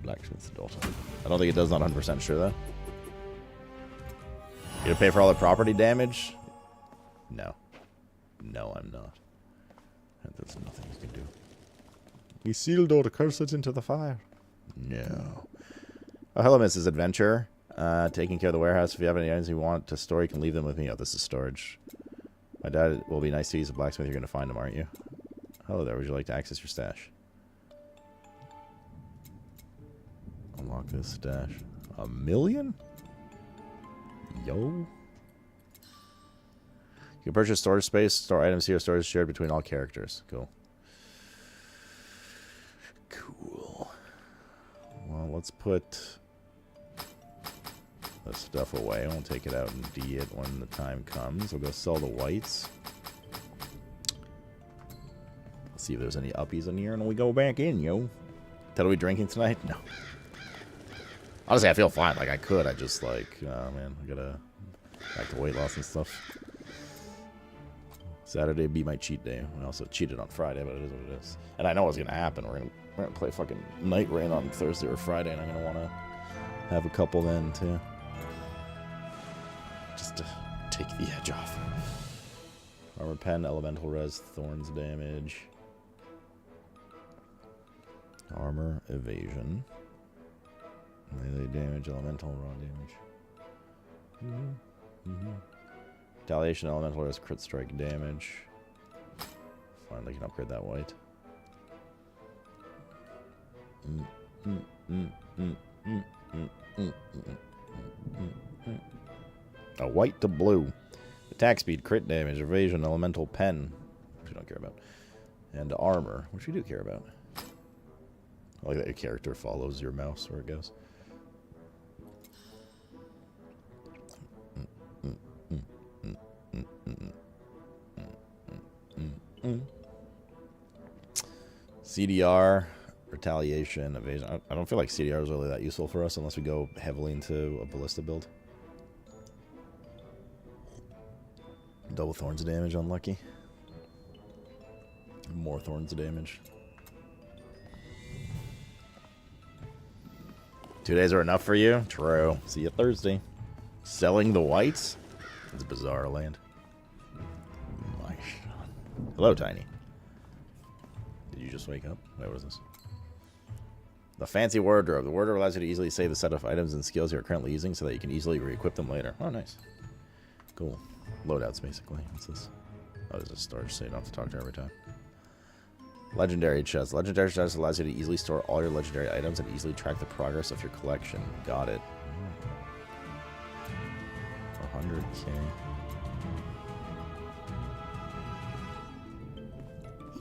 Blacksmith's daughter. I don't think it does, not 100% sure though. You gonna pay for all the property damage? No. No, I'm not. And there's nothing you can do. Isildur, curse it into the fire. No. Oh, hello, Mrs. Adventure. Taking care of the warehouse. If you have any items you want to store, you can leave them with me. Oh, this is storage. My dad will be nice to you. He's a blacksmith. You're gonna find him, aren't you? Hello there. Would you like to access your stash? Unlock this stash. $1 million? Yo. You can purchase storage space. Store items here. Storage shared between all characters. Cool. Cool. Well, let's put this stuff away. We'll take it out and D it when the time comes. We'll go sell the whites. Let's see if there's any uppies in here, and we go back in, yo. Ted, are we drinking tonight? No. Honestly, I feel fine. Like, I could. I just, like, oh, man, I gotta back to weight loss and stuff. Saturday be my cheat day. I also cheated on Friday, but it is what it is. And I know what's gonna happen. We're gonna play fucking Night Rain on Thursday or Friday, and I'm gonna want to have a couple then, too. Just to take the edge off. Armor pen, elemental res, thorns damage. Armor, evasion. Melee damage, elemental, raw damage. Retaliation, elemental res, crit strike damage. Finally can upgrade that white. A white to blue. Attack speed, crit damage, evasion, elemental pen, which we don't care about. And armor, which we do care about. I like that your character follows your mouse where it goes. CDR, retaliation, evasion. I don't feel like CDR is really that useful for us unless we go heavily into a ballista build. Double thorns damage, unlucky. More thorns damage. 2 days are enough for you? True. See you Thursday. Selling the whites? It's bizarre land. My son. Hello, Tiny. Did you just wake up? Wait, what is this? The fancy wardrobe. The wardrobe allows you to easily save the set of items and skills you're currently using so that you can easily re-equip them later. Oh, nice. Cool. Loadouts, basically. What's this? Oh, there's a storage, so you don't have to talk to her every time. Legendary chest. Legendary chest allows you to easily store all your legendary items and easily track the progress of your collection. Got it. 100k.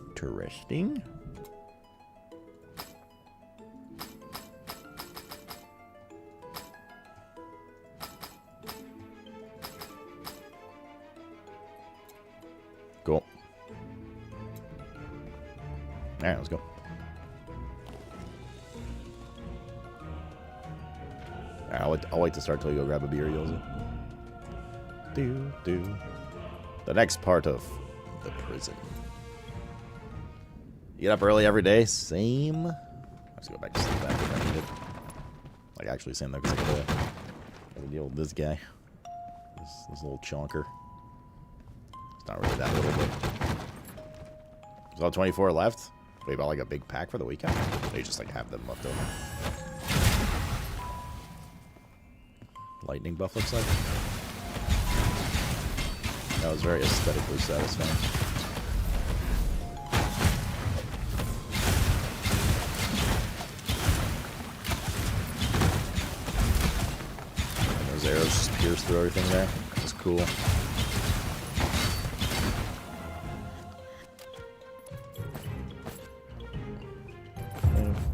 Interesting. Cool. Alright, let's go. Alright, I'll wait to start till you go grab a beer, Yolza. Do. The next part of the prison. You get up early every day? Same. I have to go back to sleep after I need it. Like, actually, same though, because I gotta deal with this guy. This little chonker. It's not really that little, but... There's all 24 left? Wait, about like a big pack for the weekend? Or you just like have them left over? Lightning buff looks like. That was very aesthetically satisfying. And those arrows just pierce through everything there. It's cool.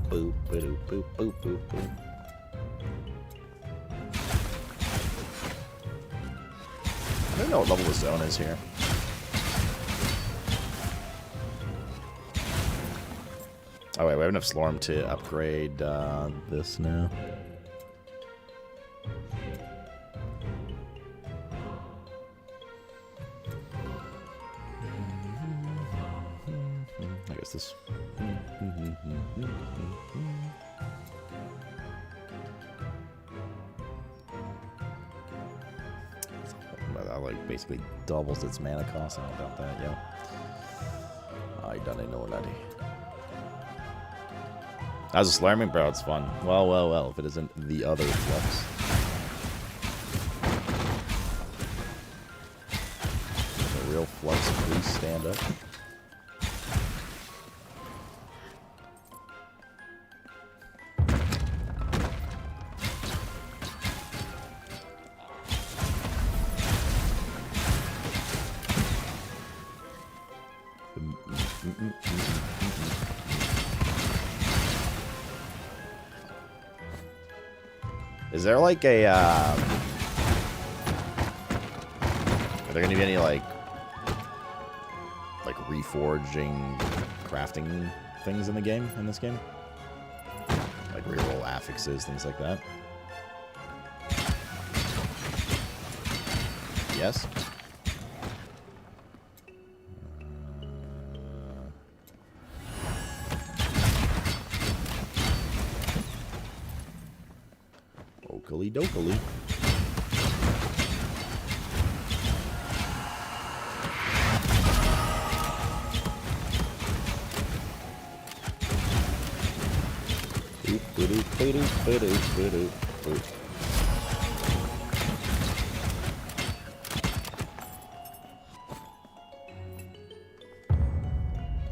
Boop, boop, boop, boop, boop, boop. I don't know what level the zone is here. Oh wait, we have enough Slorm to upgrade this now. I guess this. That like basically doubles its mana cost. I don't know about that, yo. I don't know that. As a Slurming, bro, it's fun. Well, if it isn't the other flux. The real flux, please stand up. Is there like a, are there going to be any, like reforging, crafting things in the game, in this game? Like reroll affixes, things like that? Yes? Okily dokily.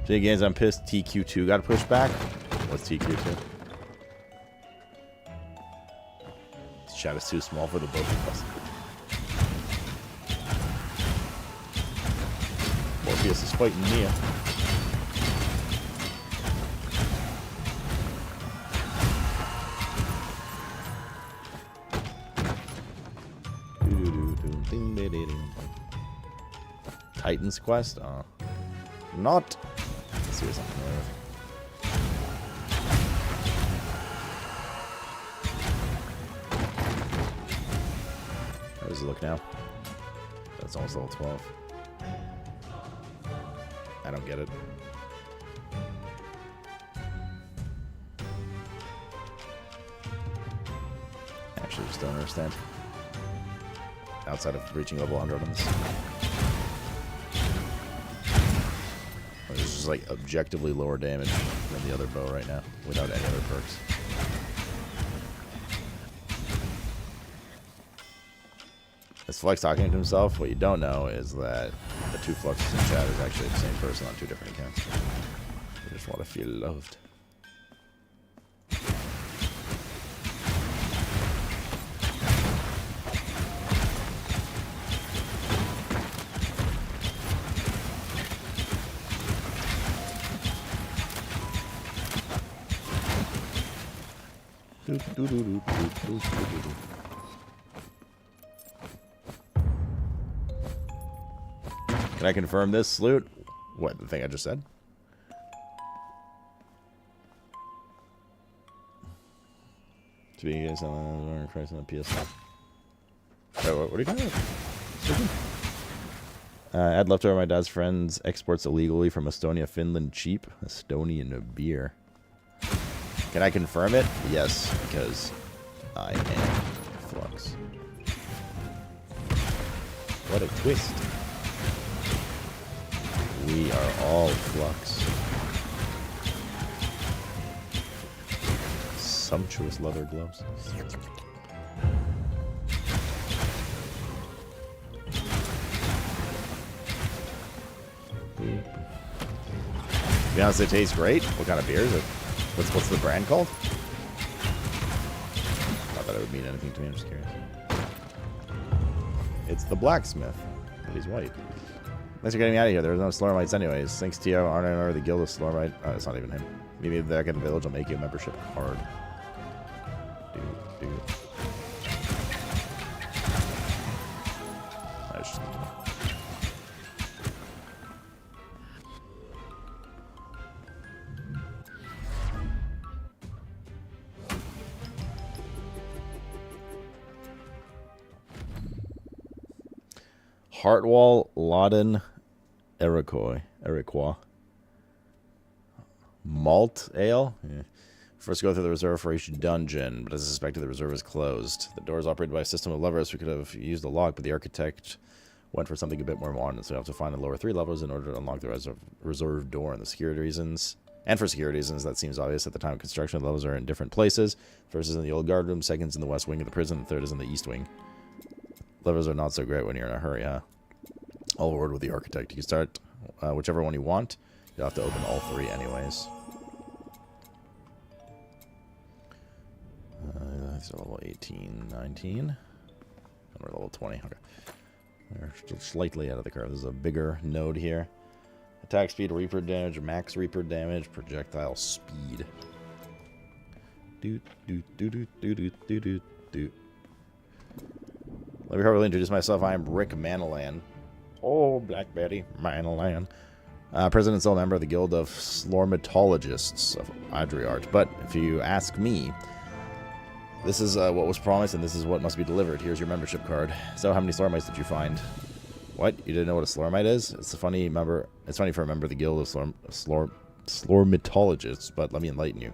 J Games, I'm pissed. TQ2 got pushed back. What's TQ2? This chat is too small for the both of us. Morpheus is fighting Nia. Titan's Quest? Not. Let's see what's on there. How does it look now? That's almost level 12. I don't get it. Actually, just don't understand. Outside of reaching level 100 on this. It's just like objectively lower damage than the other bow right now, without any other perks. Is Flex talking to himself? What you don't know is that the two Fluxes in chat is actually the same person on two different accounts. I just want to feel loved. Can I confirm this, Sloot? What, the thing I just said? To be guys on price on the PS5. What are you talking about? Add leftover my dad's friends exports illegally from Estonia, Finland cheap. Estonian beer. Can I confirm it? Yes, because I am Flux. What a twist. We are all Flux. Sumptuous leather gloves. To be honest, it tastes great. What kind of beer is it? What's the brand called? Not that it would mean anything to me, I'm just curious. It's the blacksmith, but he's white. Thanks for getting me out of here. There's no Slormites anyways. Thanks, Tio. Aren't I or the Guild of Slormite? Oh, it's not even him. Maybe back in the village will make you a membership card. Dude. I just... Heartwall, Loudon, Iroquois. Malt Ale? Yeah. First go through the reserve for each dungeon, but as I suspected, the reserve is closed. The door is operated by a system of levers. We could have used a lock, but the architect went for something a bit more modern, so we have to find the lower 3 levels in order to unlock the reserve door. And the security reasons, and for security reasons, that seems obvious. At the time of construction, the levels are in different places. First is in the old guard room, second is in the west wing of the prison, and third is in the east wing. Levers are not so great when you're in a hurry, huh? I'll word with the architect. You can start whichever one you want. You'll have to open all 3 anyways. These are level 18, 19. And we're level 20. Okay. We're still slightly out of the curve. There's a bigger node here. Attack speed, Reaper damage, max Reaper damage, projectile speed. do. Let me hurriedly introduce myself. I am Rick Manalan. Oh, Blackberry Manalan. President and sole member of the Guild of Slormatologists of Adriart. But if you ask me, this is what was promised and this is what must be delivered. Here's your membership card. So how many Slormites did you find? What? You didn't know what a Slormite is? It's funny for a member of the Guild of Slormatologists, but let me enlighten you.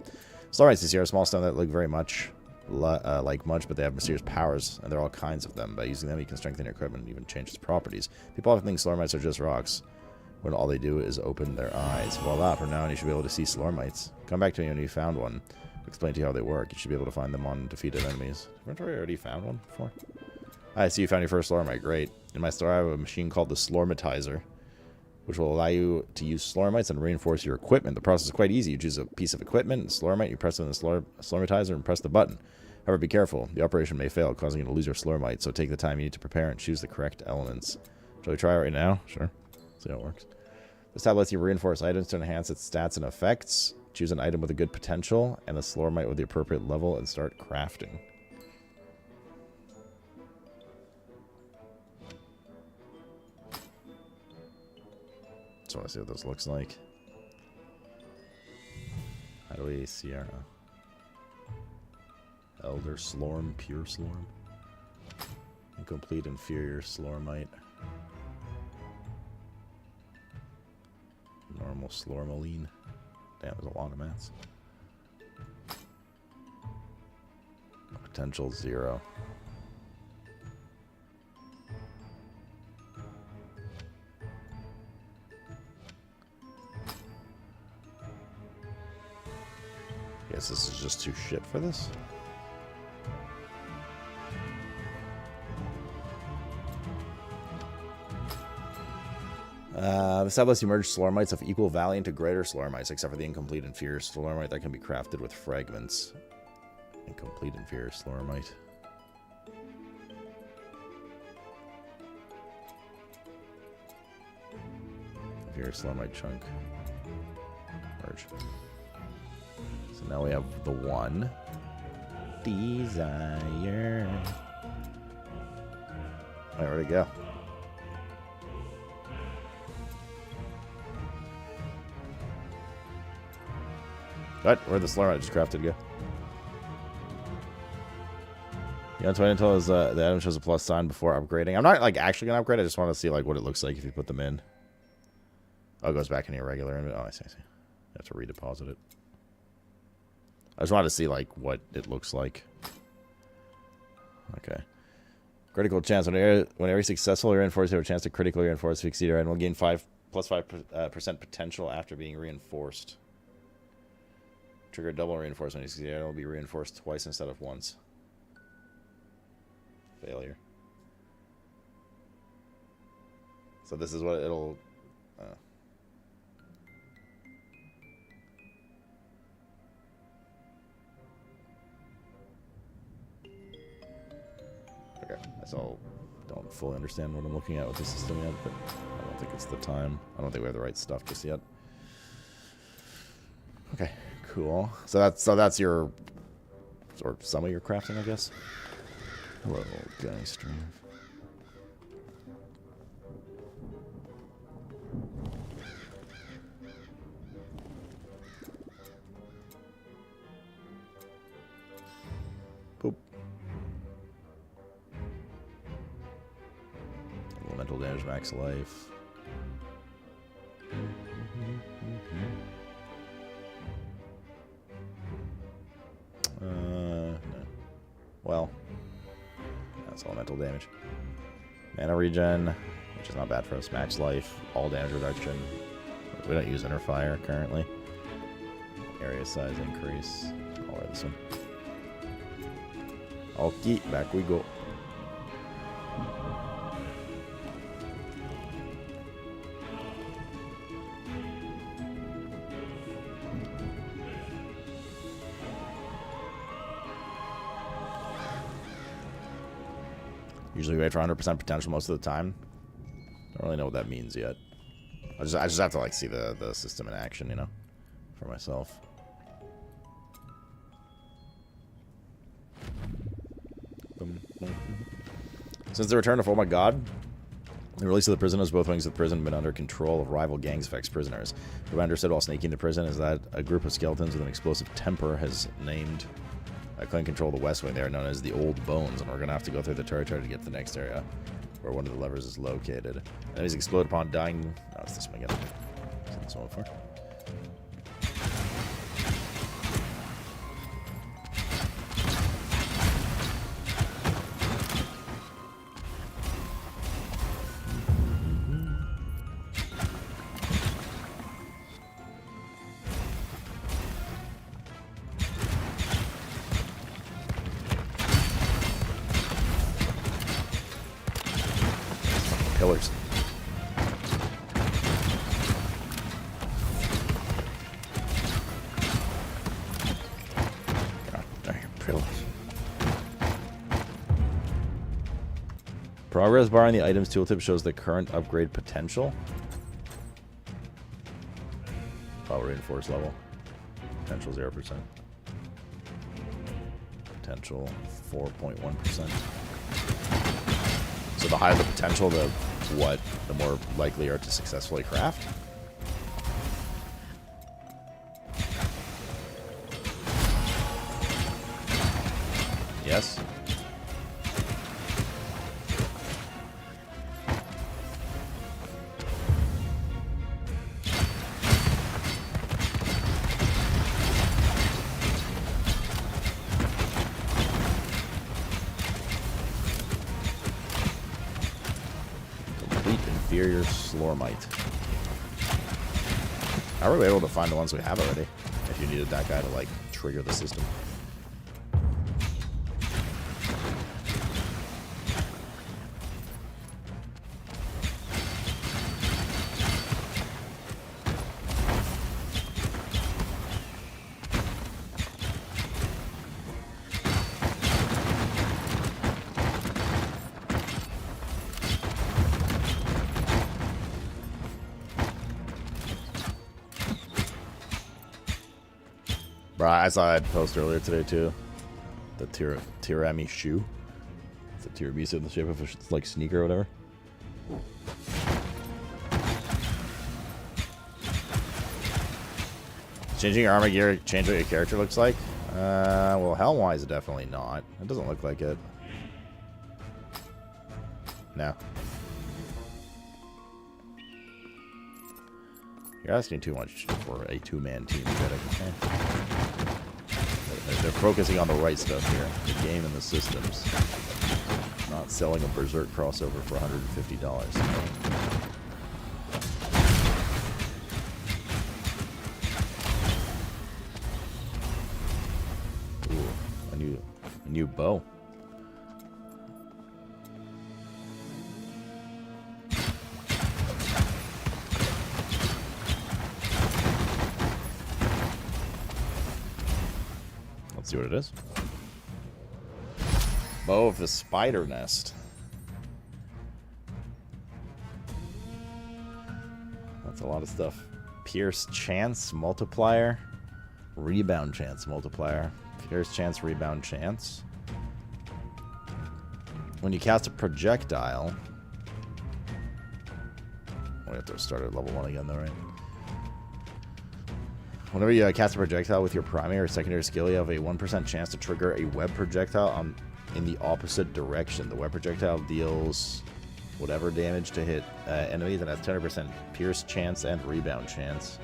Slormites this year are a small stone that look very much like much, but they have mysterious powers, and there are all kinds of them. By using them, you can strengthen your equipment and even change its properties. People often think Slormites are just rocks, when all they do is open their eyes. Voila, from now on you should be able to see Slormites. Come back to me when you found one. I'll explain to you how they work. You should be able to find them on defeated enemies. Haven't I already found one before? I see you found your first Slormite. Great. In my store, I have a machine called the Slormatizer, which will allow you to use Slormites and reinforce your equipment. The process is quite easy. You choose a piece of equipment, a Slormite, you press on the Slormatizer and press the button. However, be careful. The operation may fail, causing you to lose your Slormite, so take the time you need to prepare and choose the correct elements. Shall we try it right now? Sure. See how it works. This tab lets you reinforce items to enhance its stats and effects. Choose an item with a good potential and a Slormite with the appropriate level and start crafting. Just want to see what this looks like. How do we see our Elder Slorm, Pure Slorm, Incomplete Inferior Slormite, Normal Slormaline. Damn, there's a lot of mats. Potential 0. Guess this is just too shit for this. This tab lets you merge Slormites of equal value into greater Slormites, except for the incomplete inferior Slormite that can be crafted with fragments. Incomplete inferior Slormite. Inferior Slormite chunk. Merge. So now we have the one. Desire. Alright, where'd it go? What? Where'd the Slormite I just crafted go? You know, 20 until the item shows a plus sign before upgrading. I'm not like actually gonna upgrade. I just want to see like what it looks like if you put them in. Oh, it goes back in your regular inventory. Oh, I see. You have to redeposit it. I just wanted to see like what it looks like. Okay. Critical chance. Whenever you're successful, you're reinforced. You have a chance to critically reinforce succeed and will gain 5% potential after being reinforced. Trigger double reinforcement. You succeed, it will be reinforced twice instead of once. Failure. So this is what it'll. Okay, so don't fully understand what I'm looking at with the system yet, but I don't think it's the time. I don't think we have the right stuff just yet. Okay, cool. So that's your or some of your crafting, I guess. Hello, guy stream. Boop. Elemental damage, max life. No. Well, that's elemental damage. Mana regen, which is not bad for us. Max life, all damage reduction. We don't use inner fire currently. Area size increase. I'll wear this one. Okay, back we go. Usually wait for 100% potential most of the time. Don't really know what that means yet. I just have to like see the system in action, you know, for myself. Since the return of Oh My God, the release of the prisoners, both wings of the prison have been under control of rival gangs of ex-prisoners. What I understood while sneaking into prison is that a group of skeletons with an explosive temper has named claim control of the west wing. They are known as the Old Bones, and we're going to have to go through the territory to get to the next area where one of the levers is located. Enemies explode upon dying. No, it's this one again. What's this one for? Pillars. God, there you pillars. Progress bar in the items tooltip shows the current upgrade potential. Power reinforced level. Potential 0%. Potential 4.1%. So the higher the potential, the more likely you are to successfully craft. Yes. Inferior Slormite. How are we able to find the ones we have already? If you needed that guy to, like, trigger the system. Bro, I saw a post earlier today too. The tiramisu. It's a tiramisu in the shape of a like sneaker or whatever. Changing your armor gear, change what your character looks like? Well, Helmwise definitely not. It doesn't look like it. No. You're asking too much for a two-man team. They're focusing on the right stuff here. The game and the systems. Not selling a Berserk crossover for $150. Ooh, a new bow. See what it is. Bow of the Spider Nest. That's a lot of stuff. Pierce Chance Multiplier. Rebound Chance Multiplier. Pierce Chance, Rebound Chance. When you cast a projectile... We have to start at level 1 again though, right? Whenever you cast a projectile with your primary or secondary skill, you have a 1% chance to trigger a web projectile in the opposite direction. The web projectile deals whatever damage to hit enemies and has 10% pierce chance and rebound chance.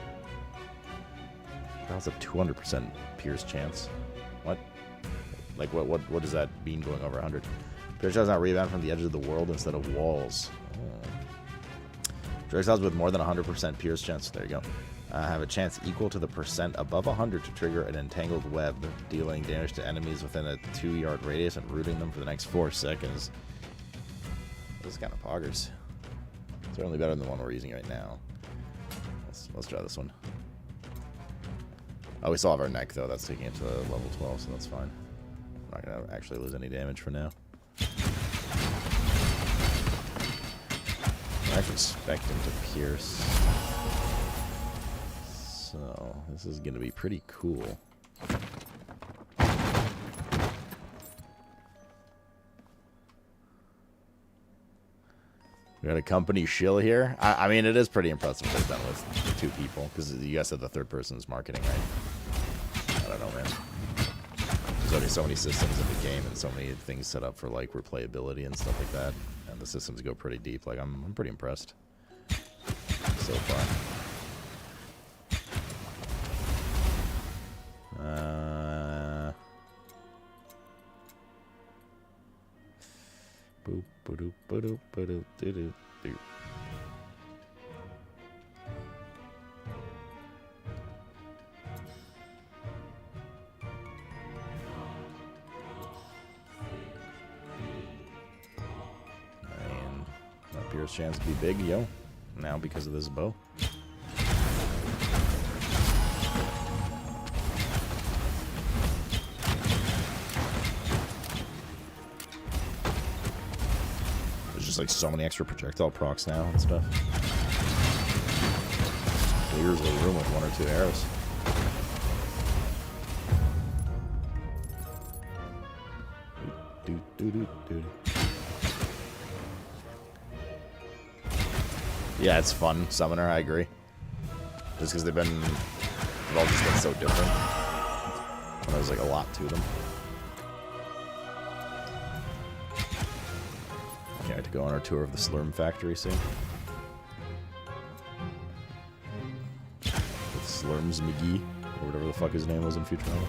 That's a 200% pierce chance. What? Like, what does that mean going over 100? Projectiles not rebound from the edges of the world instead of walls. Oh. Projectiles with more than 100% pierce chance. There you go. Have a chance equal to the percent above 100 to trigger an entangled web, dealing damage to enemies within a 2-yard radius and rooting them for the next 4 seconds. This is kind of poggers. Certainly better than the one we're using right now. Let's try this one. Oh, we still have our neck though. That's taking it to level 12, so that's fine. I'm not gonna actually lose any damage for now. I actually expect him to pierce. So, this is going to be pretty cool. We got a company shill here. I mean, it is pretty impressive what they've done with 2 people, because you guys said the 3rd person is marketing, right? I don't know, man. There's already so many systems in the game and so many things set up for like replayability and stuff like that, and the systems go pretty deep. Like I'm pretty impressed so far. Boop, ba-doop, ba-doop, ba-doop, doo-doo, doo. And that appears chance to be big, yo. Now because of this bow. Like so many extra projectile procs now and stuff. Clears the room with 1 or 2 arrows. Yeah, it's fun, Summoner, I agree. Just because they've all just been so different. And there's like a lot to them. Yeah, to go on our tour of the Slurm factory soon. With Slurms McGee, or whatever the fuck his name was in Futurama.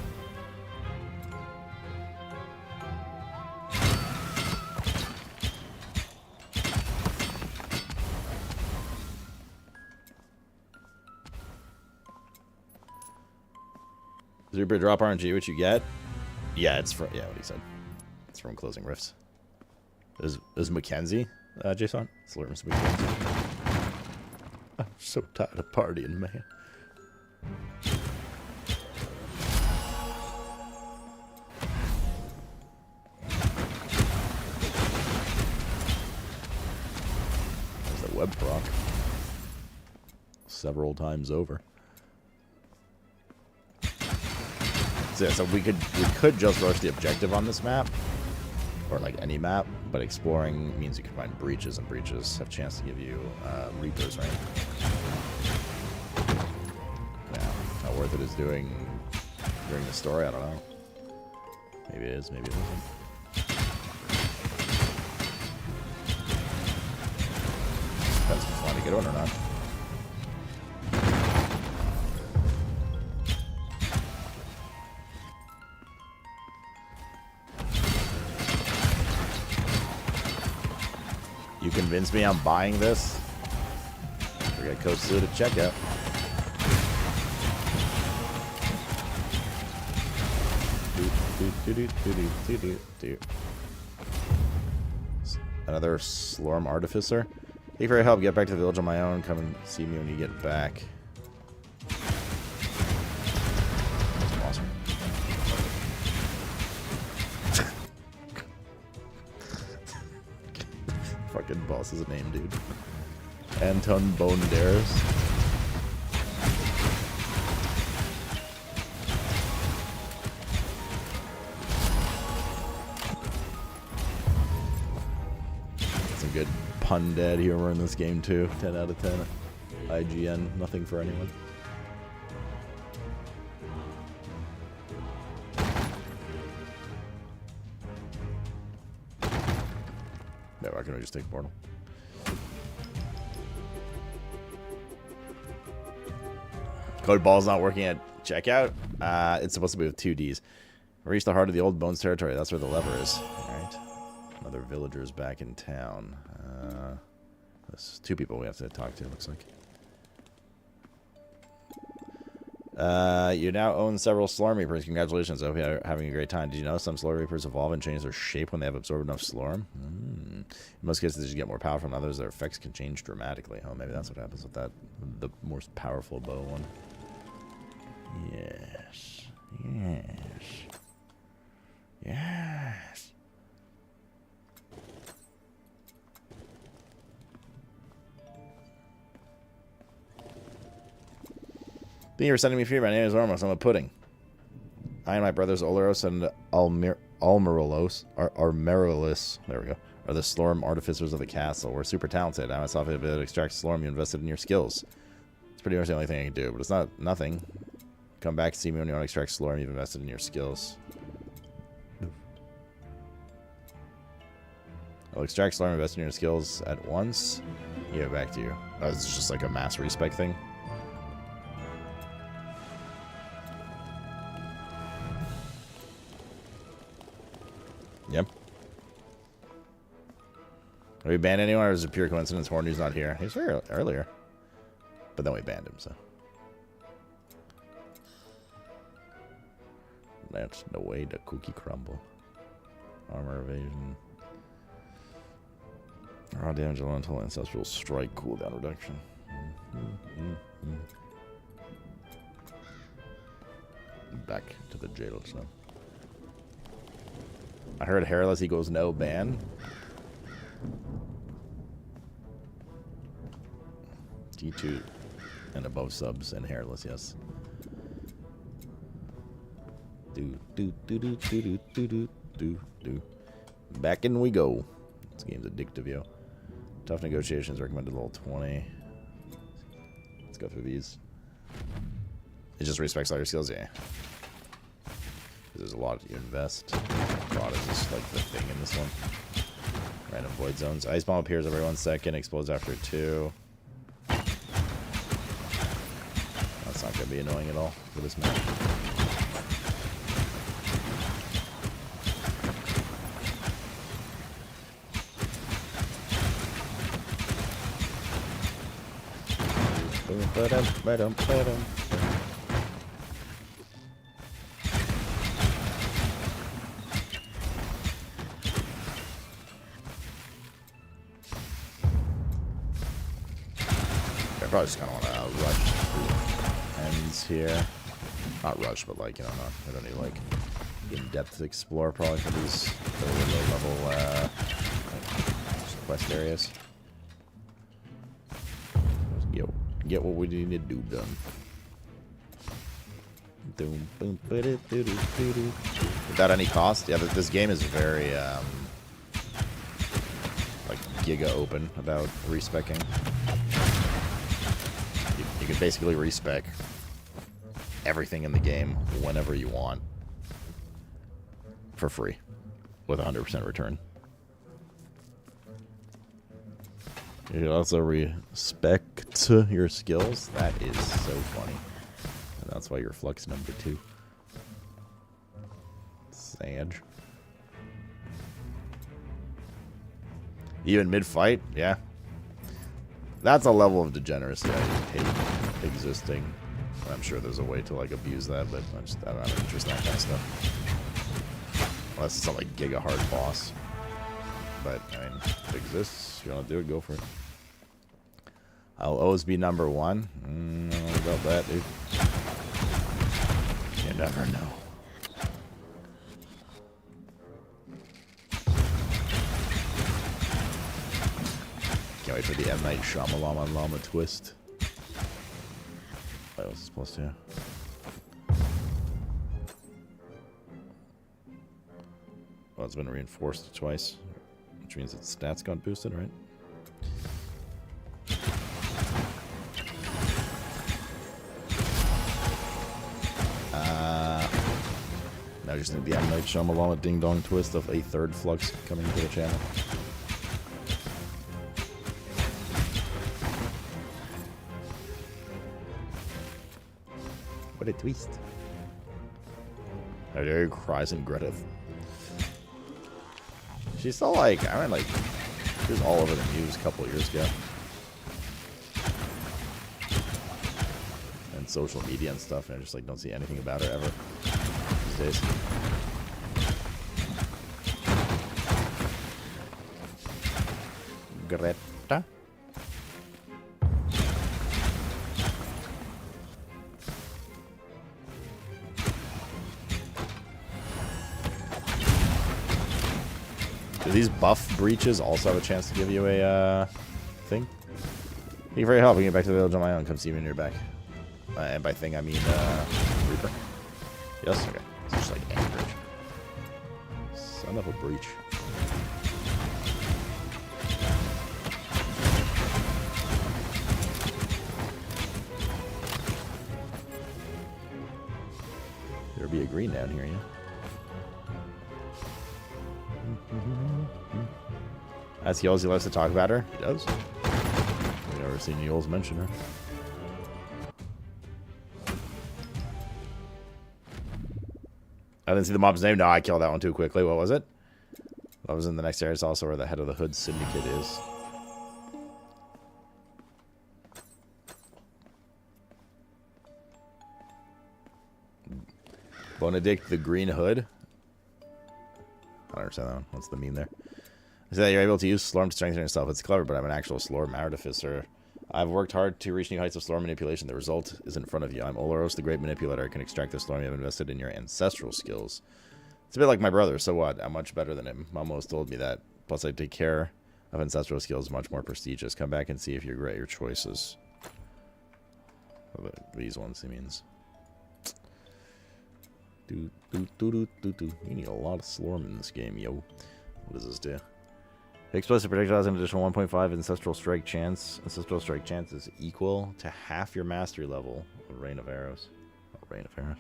Zero drop RNG, what you get? Yeah, it's from, yeah, what he said. It's from Closing Rifts. Is Mackenzie, Jason? Slurms Mackenzie. I'm so tired of partying, man. There's the web proc. Several times over. So, yeah, so we could just rush the objective on this map. Or like any map, but exploring means you can find breaches, and breaches have a chance to give you Reapers, right? Now, how worth it is doing during the story, I don't know. Maybe it is, maybe it isn't. Depends if it's fun to get on or not. You convinced me I'm buying this. We got Code Sue to check out. Another Slorm Artificer. Thank you for your help. Get back to the village on my own. Come and see me when you get back. Awesome. Fucking boss's name, dude. Anton Bondares. Some good pun dead humor in this game too. 10 out of 10. IGN, nothing for anyone. No, why can't I just take Portal? Code Ball's not working at checkout. It's supposed to be with 2 Ds. Reach the heart of the old Bones territory. That's where the lever is. Alright. Another villager's back in town. There's 2 people we have to talk to, it looks like. You now own several Slorm Reapers. Congratulations. I hope you're having a great time. Did you know some Slorm Reapers evolve and change their shape when they have absorbed enough Slorm? In most cases, they just get more powerful. In others, their effects can change dramatically. Oh, maybe that's what happens with that. The most powerful bow one. Yes. Yes. Yes. Thank you for sending me free. My name is Ormos. I'm a pudding. I and my brothers Oleros and Almerolos, there we go, are the Slorm artificers of the castle. We're super talented. I myself have been extract Slorm. You invested in your skills. It's pretty much the only thing I can do, but it's not nothing. Come back to see me when you want to extract Slorm. You've invested in your skills. I'll extract Slorm, invest in your skills at once. Give it back to you. Oh, it's just like a mass respec thing. Yep. Have we banned anyone, or is it pure coincidence Horny's not here? He was here earlier. But then we banned him, so. That's the way the cookie crumble. Armor evasion. Raw damage elemental ancestral strike cooldown reduction. Back to the jail, so. I heard Hairless equals no ban. D2 and above subs and Hairless, yes. Do. Back in we go. This game's addictive, yo. Tough negotiations recommended level 20. Let's go through these. It just respects all your skills, yeah. There's a lot you invest. God is just like the thing in this one. Random void zones. Ice bomb appears every 1 second, explodes after 2. That's not gonna be annoying at all for this map. I probably just kind of want to rush ends here. Not rush, but like, you know, I don't need like in-depth explore probably for these low-level quest areas. Get what we need to do done. Without any cost. Yeah, this game is very like giga open about respecking. You can basically respec everything in the game whenever you want for free with 100% return. You can also respect your skills. That is so funny. And that's why you're Flux number 2. Sage. Even mid-fight? Yeah. That's a level of degeneracy I hate existing. I'm sure there's a way to like abuse that, but I don't have interest in that kind of stuff. Unless it's some like giga hard boss. But I mean, if it exists, if you want to do it, go for it. I'll always be number 1. I don't know about that, dude. You never know. Can't wait for the M. Night Shyamalan Llama twist. What else is plus 2? Well, it's been reinforced twice, which means its stats got boosted, right? Now just need the M. Night Shyamalan ding dong twist of a 3rd Flux coming to the channel. What a twist. How dare you, cries and Greta. She's still like, I mean, like, she was all over the news a couple of years ago. And social media and stuff, and I just like don't see anything about her ever these days. Greta. Do these buff breaches also have a chance to give you a thing? Thank you for your help. We can get back to the village on my own. Come see me when you're back. And by thing, I mean Reaper. Yes? Okay. It's just like Anchorage. Son of a breach. be a green down here, yeah. As Yoles, he loves to talk about her. He does. I've never seen Yoles mention her. I didn't see the mob's name. No, I killed that one too quickly. What was it? That was in the next area. It's also where the head of the Hood Syndicate is. Benedict the Green Hood. I don't understand that one. What's the meme there? I say that you're able to use Slorm to strengthen yourself. It's clever, but I'm an actual Slorm artificer. I've worked hard to reach new heights of Slorm manipulation. The result is in front of you. I'm Olaros, the Great Manipulator. I can extract the Slorm you have invested in your ancestral skills. It's a bit like my brother, so what? I'm much better than him. Mom always told me that. Plus, I take care of ancestral skills, much more prestigious. Come back and see if you regret your choices. These ones, he means. You need a lot of Slorm in this game, yo. What does this do? Explosive projectile has an additional 1.5 ancestral strike chance. Ancestral strike chance is equal to half your mastery level of Rain of Arrows. Oh, Rain of Arrows.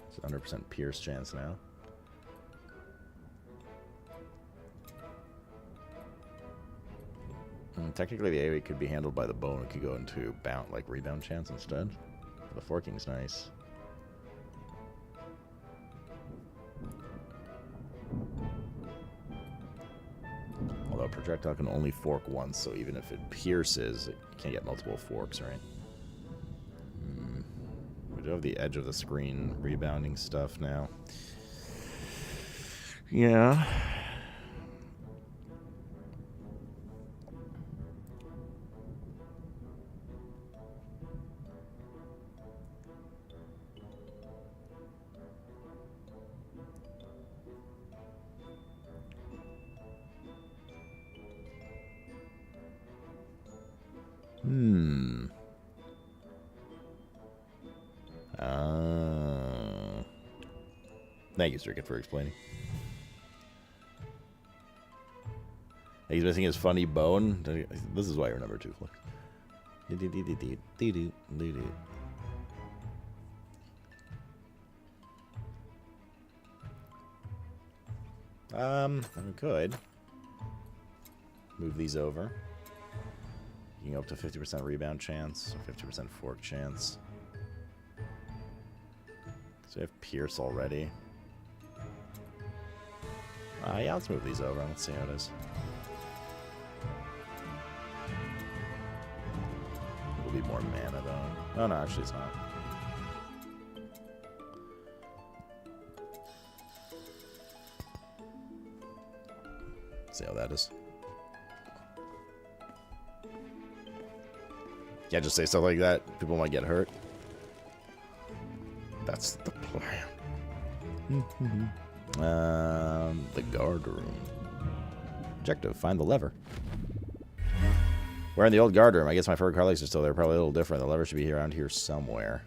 It's 100% Pierce chance now. Technically, the AoE could be handled by the bone. It could go into rebound chance instead. The forking's nice. Although projectile can only fork once, so even if it pierces, it can't get multiple forks, right? We do have the edge of the screen rebounding stuff now. Yeah. Thank you, Circuit, for explaining. He's missing his funny bone. This is why you're number 2, Flex. I could move these over. You can go up to 50% rebound chance, 50% fork chance. So we have Pierce already. Yeah, let's move these over. Let's see how it is. It'll be more mana, though. Oh, no, actually, it's not. Let's see how that is. Yeah, just say stuff like that. People might get hurt. That's the plan. The guard room. Objective, find the lever. We're in the old guard room. I guess my fur colleagues are still there. Probably a little different. The lever should be around here somewhere.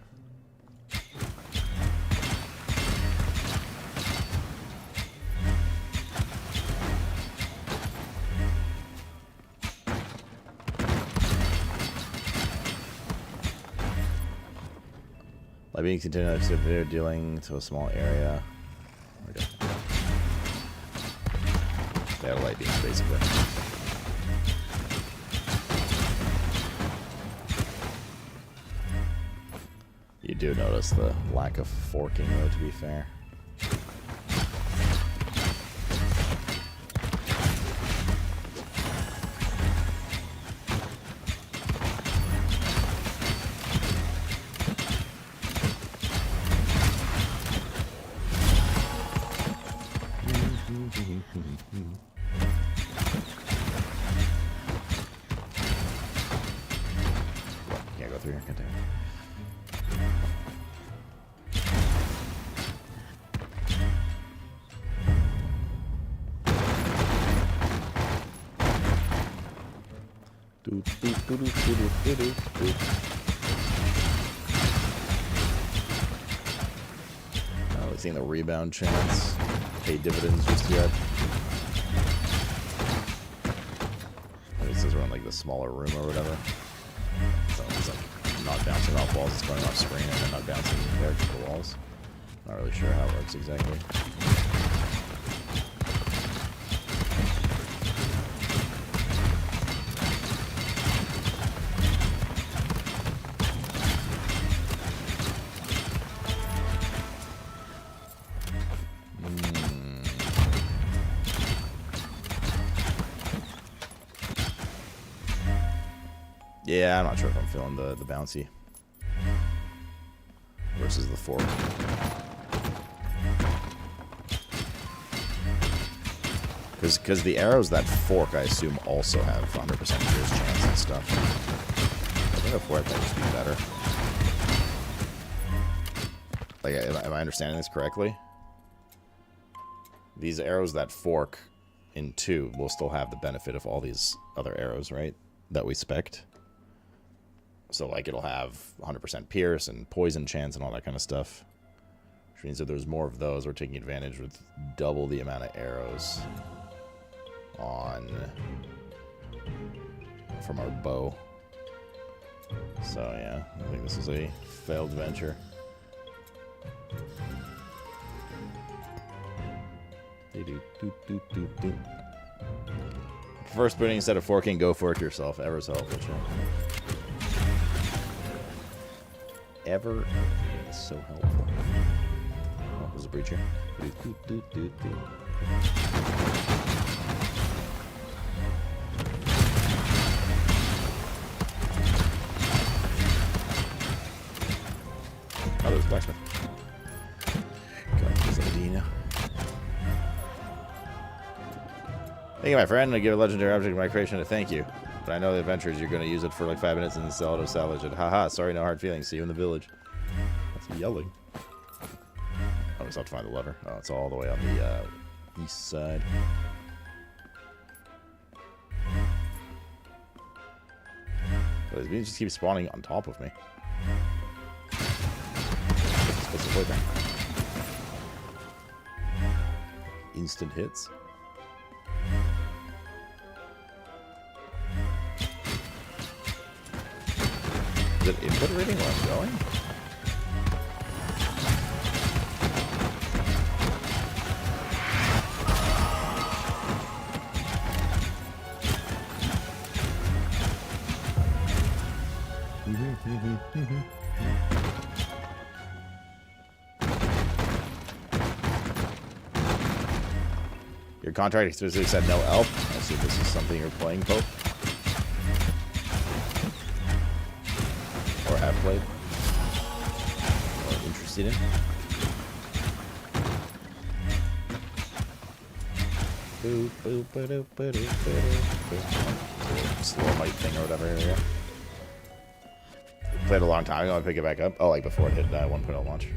Like being continuous video dealing to a small area. Okay. They have light beams, basically. You do notice the lack of forking, though, to be fair. Can't go through here, can't I? Not seeing the rebound chance pay dividends just yet. This is around like the smaller room or whatever. So it's like not bouncing off walls, it's going off screen and then not bouncing there to the walls. Not really sure how it works exactly. Yeah, I'm not sure if I'm feeling the bouncy versus the fork. Because the arrows that fork, I assume, also have 100% pierce chance and stuff. I think a fork might just be better. Like, am I understanding this correctly? These arrows that fork in 2 will still have the benefit of all these other arrows, right? That we spec'd. So, like, it'll have 100% pierce and poison chance and all that kind of stuff. Which means if there's more of those, we're taking advantage with double the amount of arrows from our bow. So, yeah, I think this is a failed venture. First booting instead of forking, go for it yourself. Ever's helpful, chat. Ever is so helpful. Oh, there's a breacher. Oh, there's a blacksmith. Thank you, my friend. I give a legendary object of my creation to thank you. But I know the adventures you're going to use it for like 5 minutes and then sell it or salvage it. Haha, sorry, no hard feelings. See you in the village. That's yelling. Oh, we still have to find the lever. Oh, it's all the way on the east side. But these beans just keep spawning on top of me. What's the point there? Instant hits. Is it input reading while I'm going? Your contract specifically said no elf. I assume this is something you're playing, Pope. Or have played. Or interested in. Slow light thing or whatever. Here we go. Played a long time ago. I pick it back up. Oh, like before it hit 1.0 launch.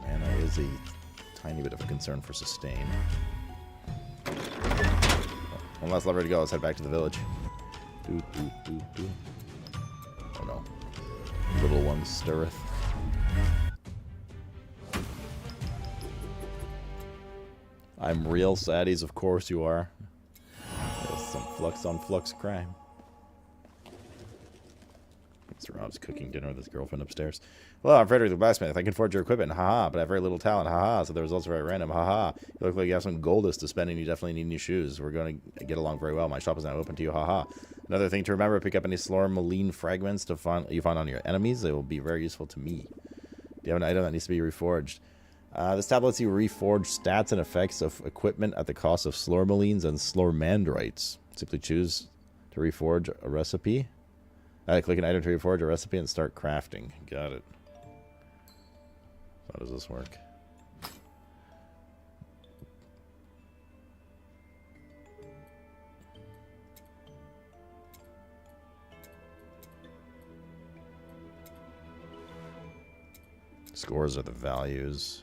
Man, that is a tiny bit of a concern for sustain. One last lever to go. Let's head back to the village. Oh no. Little one stirreth. I'm real, saddies. Of course you are. There's some flux on flux crime. Mr. Rob's cooking dinner with his girlfriend upstairs. Well, I'm Frederick the Blacksmith. I can forge your equipment. Haha, but I have very little talent. Haha, so the results are very random. Haha. You look like you have some goldust to spend and you definitely need new shoes. We're going to get along very well. My shop is now open to you. Haha. Another thing to remember, pick up any Slormaline fragments you find on your enemies. They will be very useful to me. Do you have an item that needs to be reforged? This tab lets you reforge stats and effects of equipment at the cost of Slormalines and Slormandrites. Simply choose to reforge a recipe. Click an item to reforge a recipe and start crafting. Got it. How does this work? scores are the values.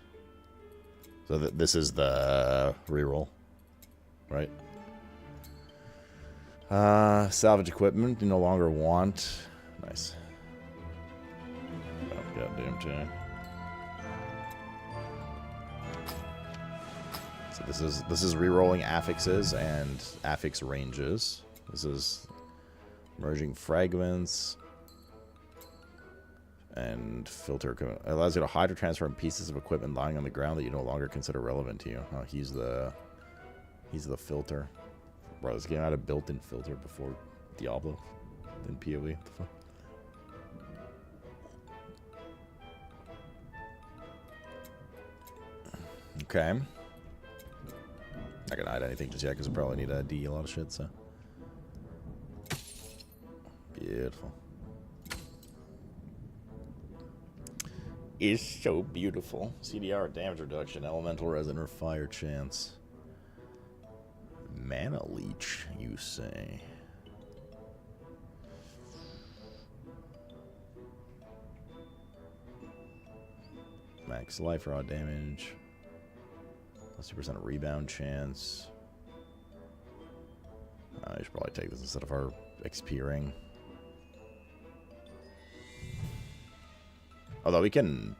So this is the reroll, right? Salvage equipment you no longer want. Nice. Oh, goddamn time. So this is rerolling affixes and affix ranges. This is merging fragments and filter. It allows you to hide or transfer pieces of equipment lying on the ground that you no longer consider relevant to you. Oh, he's the filter. Bro, this game had a built-in filter before Diablo in PoE. Okay. Not gonna hide anything just yet because I probably need to D a lot of shit, so. Beautiful. Is so beautiful. CDR damage reduction, elemental resin or fire chance. Mana leech, you say? Max life raw damage. Plus 2% rebound chance. I should probably take this instead of our XP ring. Although we can...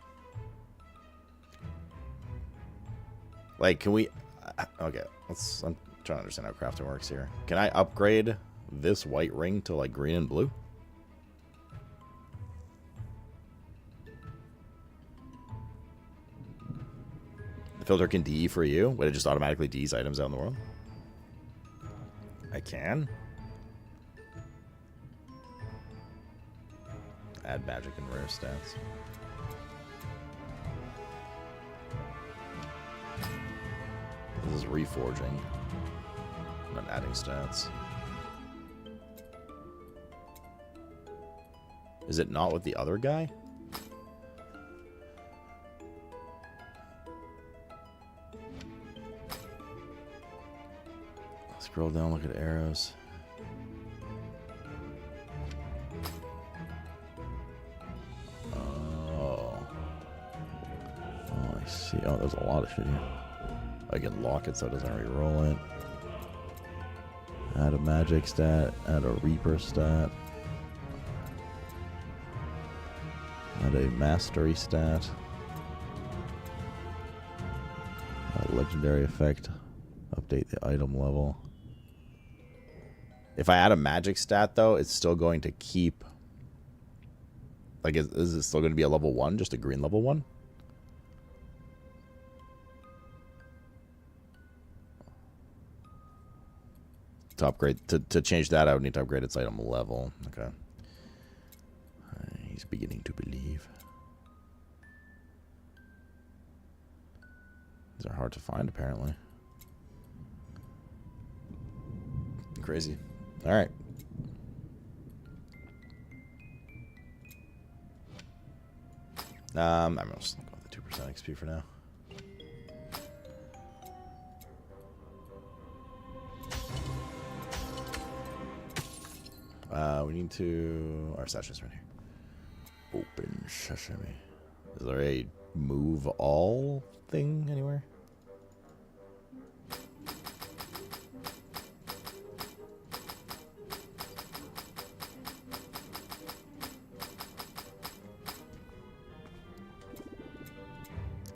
Like, can we... Okay, I'm trying to understand how crafting works here. Can I upgrade this white ring to, like, green and blue? The filter can DE for you? Would it just automatically D's items out in the world? I can. Add magic and rare stats. This is reforging. Not adding stats. Is it not with the other guy? Scroll down, look at arrows. Oh, I see. Oh, there's a lot of shit here. I can lock it so it doesn't re-roll it. Add a magic stat. Add a reaper stat. Add a mastery stat. A legendary effect. Update the item level. If I add a magic stat, though, it's still going to keep... Like, is it still going to be a level 1? Just a green level 1? To upgrade... To change that, I would need to upgrade its item level. Okay. He's beginning to believe. These are hard to find, apparently. Crazy. All right. I'm just going with the 2% XP for now. We need to... Our session's right here. Open sesame. Is there a move all thing anywhere?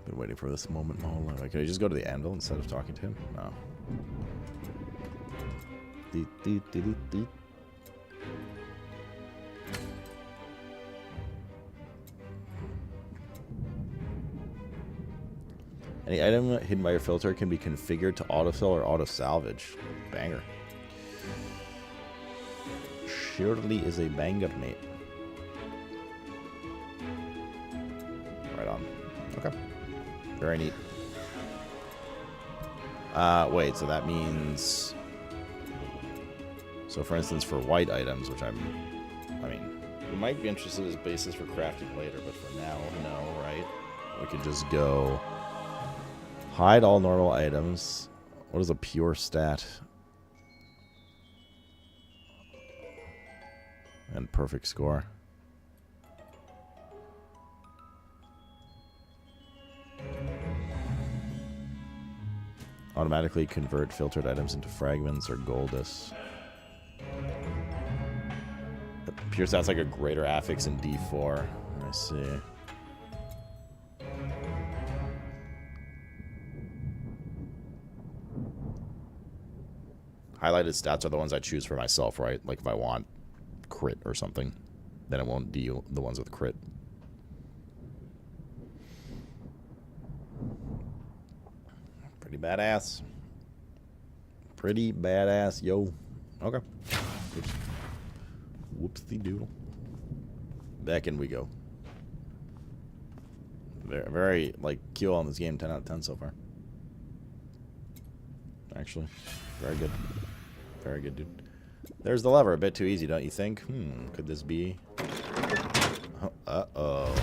Been waiting for this moment my whole life. Can I just go to the anvil instead of talking to him? No. Any item hidden by your filter can be configured to autofill or auto-salvage. Banger. Surely is a banger, mate. Right on. Okay. Very neat. Wait, so that means... So for instance, for white items, which I mean, we might be interested as basis for crafting later, but for now, no, right? We can just go... Hide all normal items. What is a pure stat? And perfect score. Automatically convert filtered items into fragments or Goldus. Pure sounds like a greater affix in D4. I see. Highlighted stats are the ones I choose for myself, right? Like if I want crit or something, then it won't deal the ones with crit. Pretty badass. Pretty badass, yo. Okay. Oops. Whoopsie doodle. Back in we go. Very like, kill on this game, 10 out of 10 so far. Actually, very good. Very good, dude. There's the lever, a bit too easy, don't you think? Could this be? Oh, uh-oh.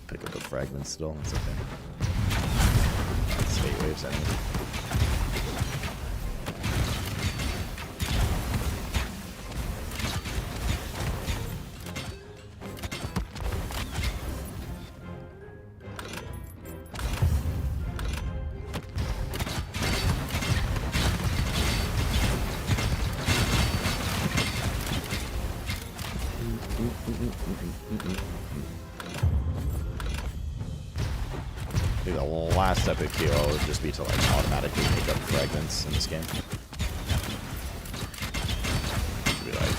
Pick up the fragments still. That's okay. That's fate waves anyway. I think the last epic hero would just be to like automatically pick up fragments in this game. Be like,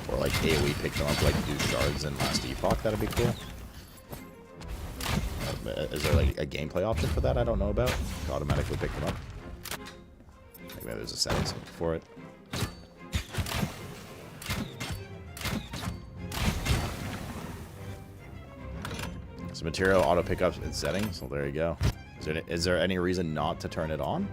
or like AoE pick them up like do shards in Last Epoch. That'd be cool. Is there like a gameplay option for that I don't know about? Automatically pick them up. Maybe there's a settings for it. So material auto pickups in settings. So there you go. Is there any reason not to turn it on?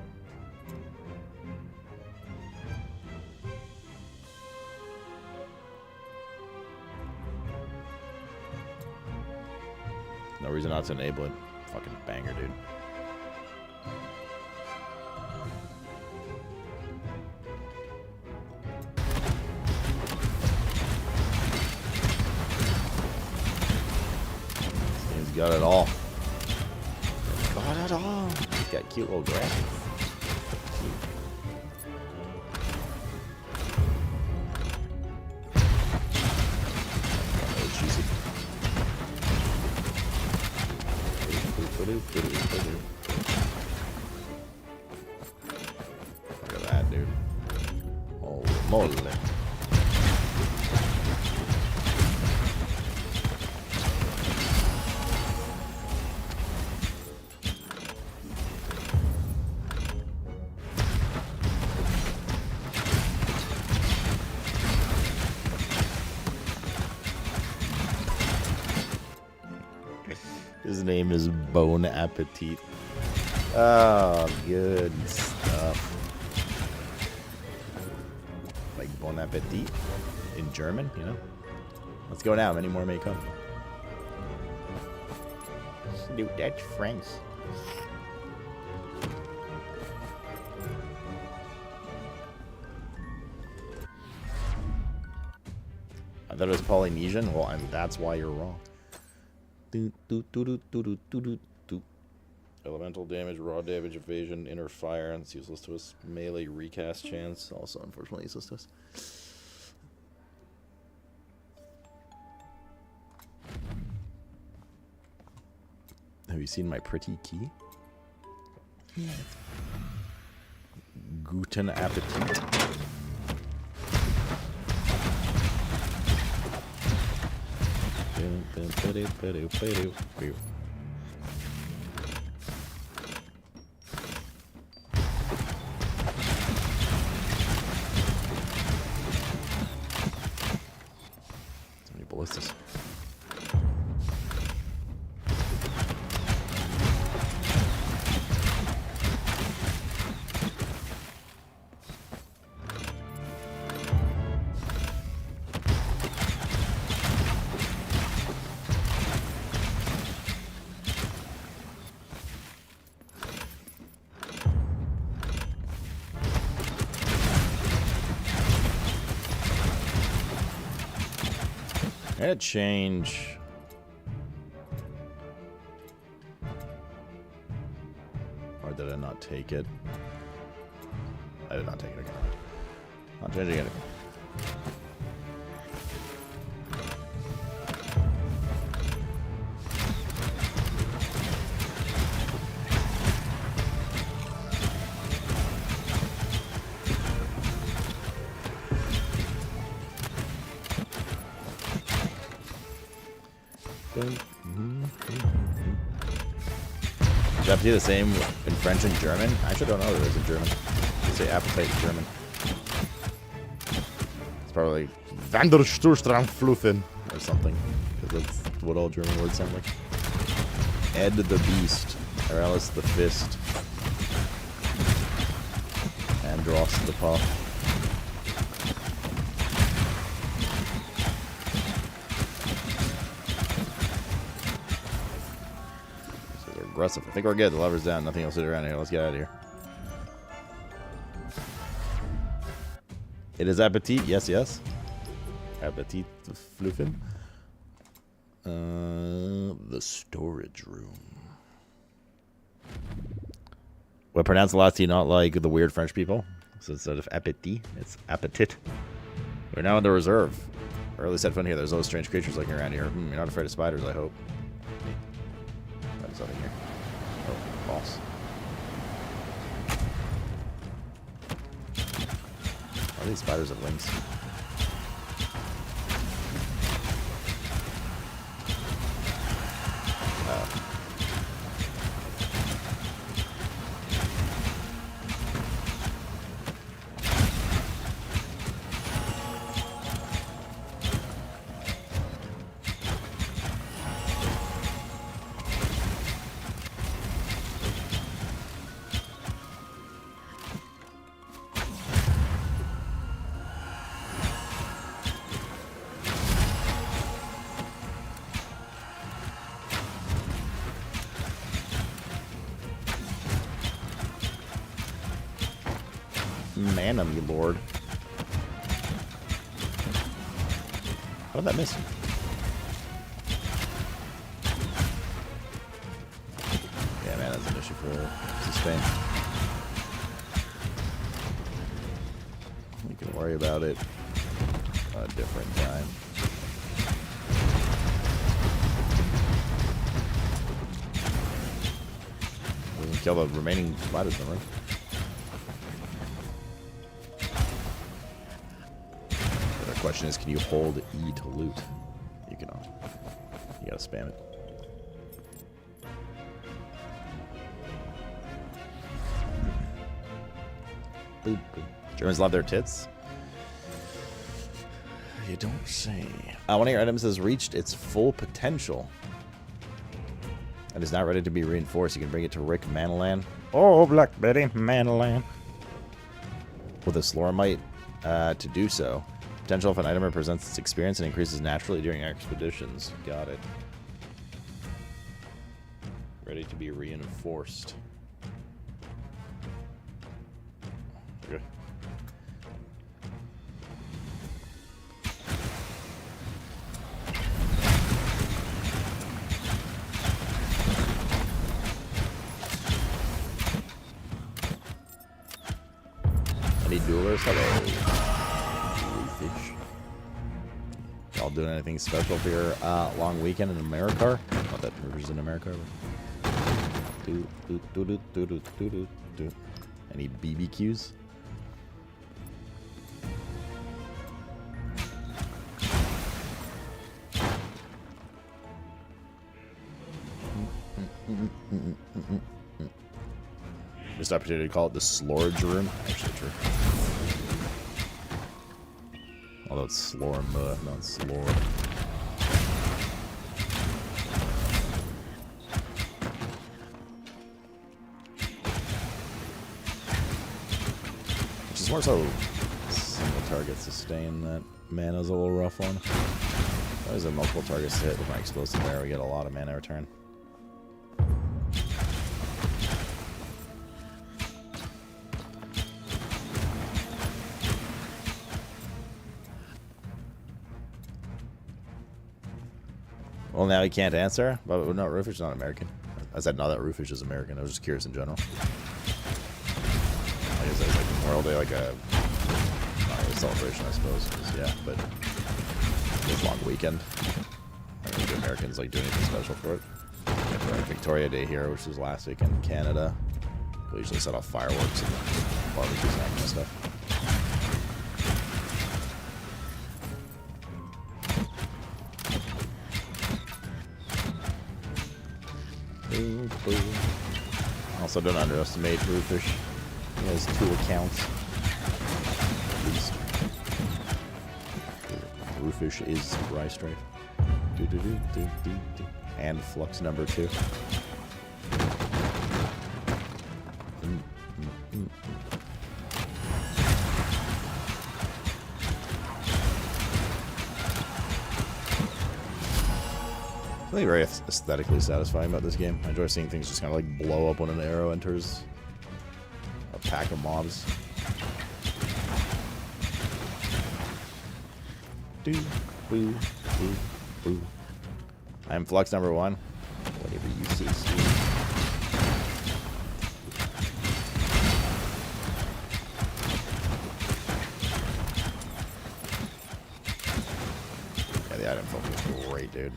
No reason not to enable it. Fucking banger, dude. He's got it all. Got it all. He's got cute little graphics. Look at that, dude. Holy moly. His name is Bon Appetit. Oh, good stuff. Like Bon Appetit in German, you know? Let's go now. Many more may come. Dude, that's French. I thought it was Polynesian. Well, and that's why you're wrong. Elemental damage, raw damage, evasion, inner fire, and it's useless to us. Melee recast chance, also unfortunately useless to us. Have you seen my pretty key? Yeah. Guten Appetit. So many ballistas. I'm gonna change. Or did I not take it? I did not take it again. Not changing it. Is appetite the same in French and German? I actually don't know what it is in German. They say appetite in German. It's probably Wandersturstrandfluffen or something. Because that's what all German words sound like. Ed the Beast. Or Alice the Fist. Andros the Paw. Aggressive. I think we're good. The lever's down. Nothing else to do around here. Let's get out of here. It is appetit. Yes, yes. Appetit fluffen. The storage room. What pronounce the last T not like the weird French people? So instead of appetit, it's appetit. We're now in the reserve. Early set fun here. There's those strange creatures looking around here. You're not afraid of spiders, I hope. What's up in here? Oh, boss. All these spiders have wings. Mana, me lord. How did that miss? Yeah, man, that's an issue for sustain. We can worry about it a different time. We can kill the remaining spiders, remember? Question is, can you hold E to loot? You cannot. You gotta spam it. Boop, boop. Germans love their tits. You don't say. One of your items has reached its full potential and is now ready to be reinforced. You can bring it to Rick Manalan. Oh, Black Betty Manalan. With a Sloramite to do so. Potential if an item represents its experience and increases naturally during expeditions. Got it. Ready to be reinforced. Okay. Any duelers? Hello. Y'all doing anything special for your long weekend in America? Not that Rivers in America. Any BBQs? Missed opportunity to call it the Slorage Room. Actually true. Although it's Slorm, not Slor. Which is more so single target sustain. That mana's a little rough on. Always have multiple targets to hit with my explosive arrow. We get a lot of mana return. Well, now he can't answer. But no, Roofish is not American. I said no, that Roofish is American. I was just curious in general. I guess it's like Memorial Day, like a celebration, I suppose. Yeah, but it's a long weekend. I don't think the Americans like do anything special for it. Yeah, like Victoria Day here, which was last week in Canada. We usually set off fireworks and barbecues and that kind of stuff. Also, don't underestimate Roofish. He has 2 accounts. At least. Roofish is Rystrife. And Flux number 2. Something very aesthetically satisfying about this game. I enjoy seeing things just kind of like blow up when an arrow enters a pack of mobs. Doo, boo, boo, boo. I'm Flux number 1. Whatever you see. Yeah, the item focus is great, dude.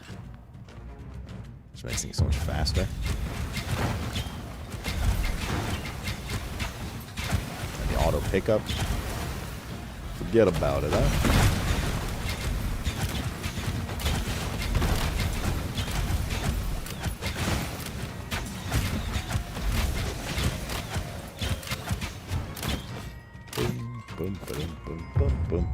Just makes things so much faster. And the auto pickup. Forget about it, huh? Boom, boom, boom, boom, boom.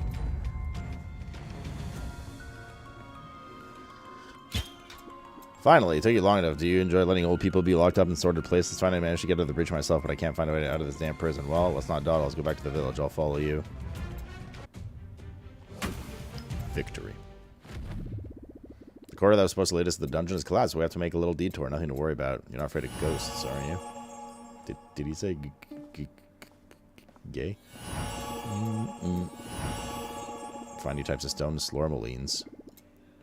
Finally, it took you long enough. Do you enjoy letting old people be locked up in sordid places? Finally, I managed to get out of the breach myself, but I can't find a way out of this damn prison. Well, let's not dawdle. Let's go back to the village. I'll follow you. Victory. The quarter that was supposed to lead us to the dungeon is collapsed. We have to make a little detour. Nothing to worry about. You're not afraid of ghosts, are you? Did he say gay? Find new types of stone, slormolines.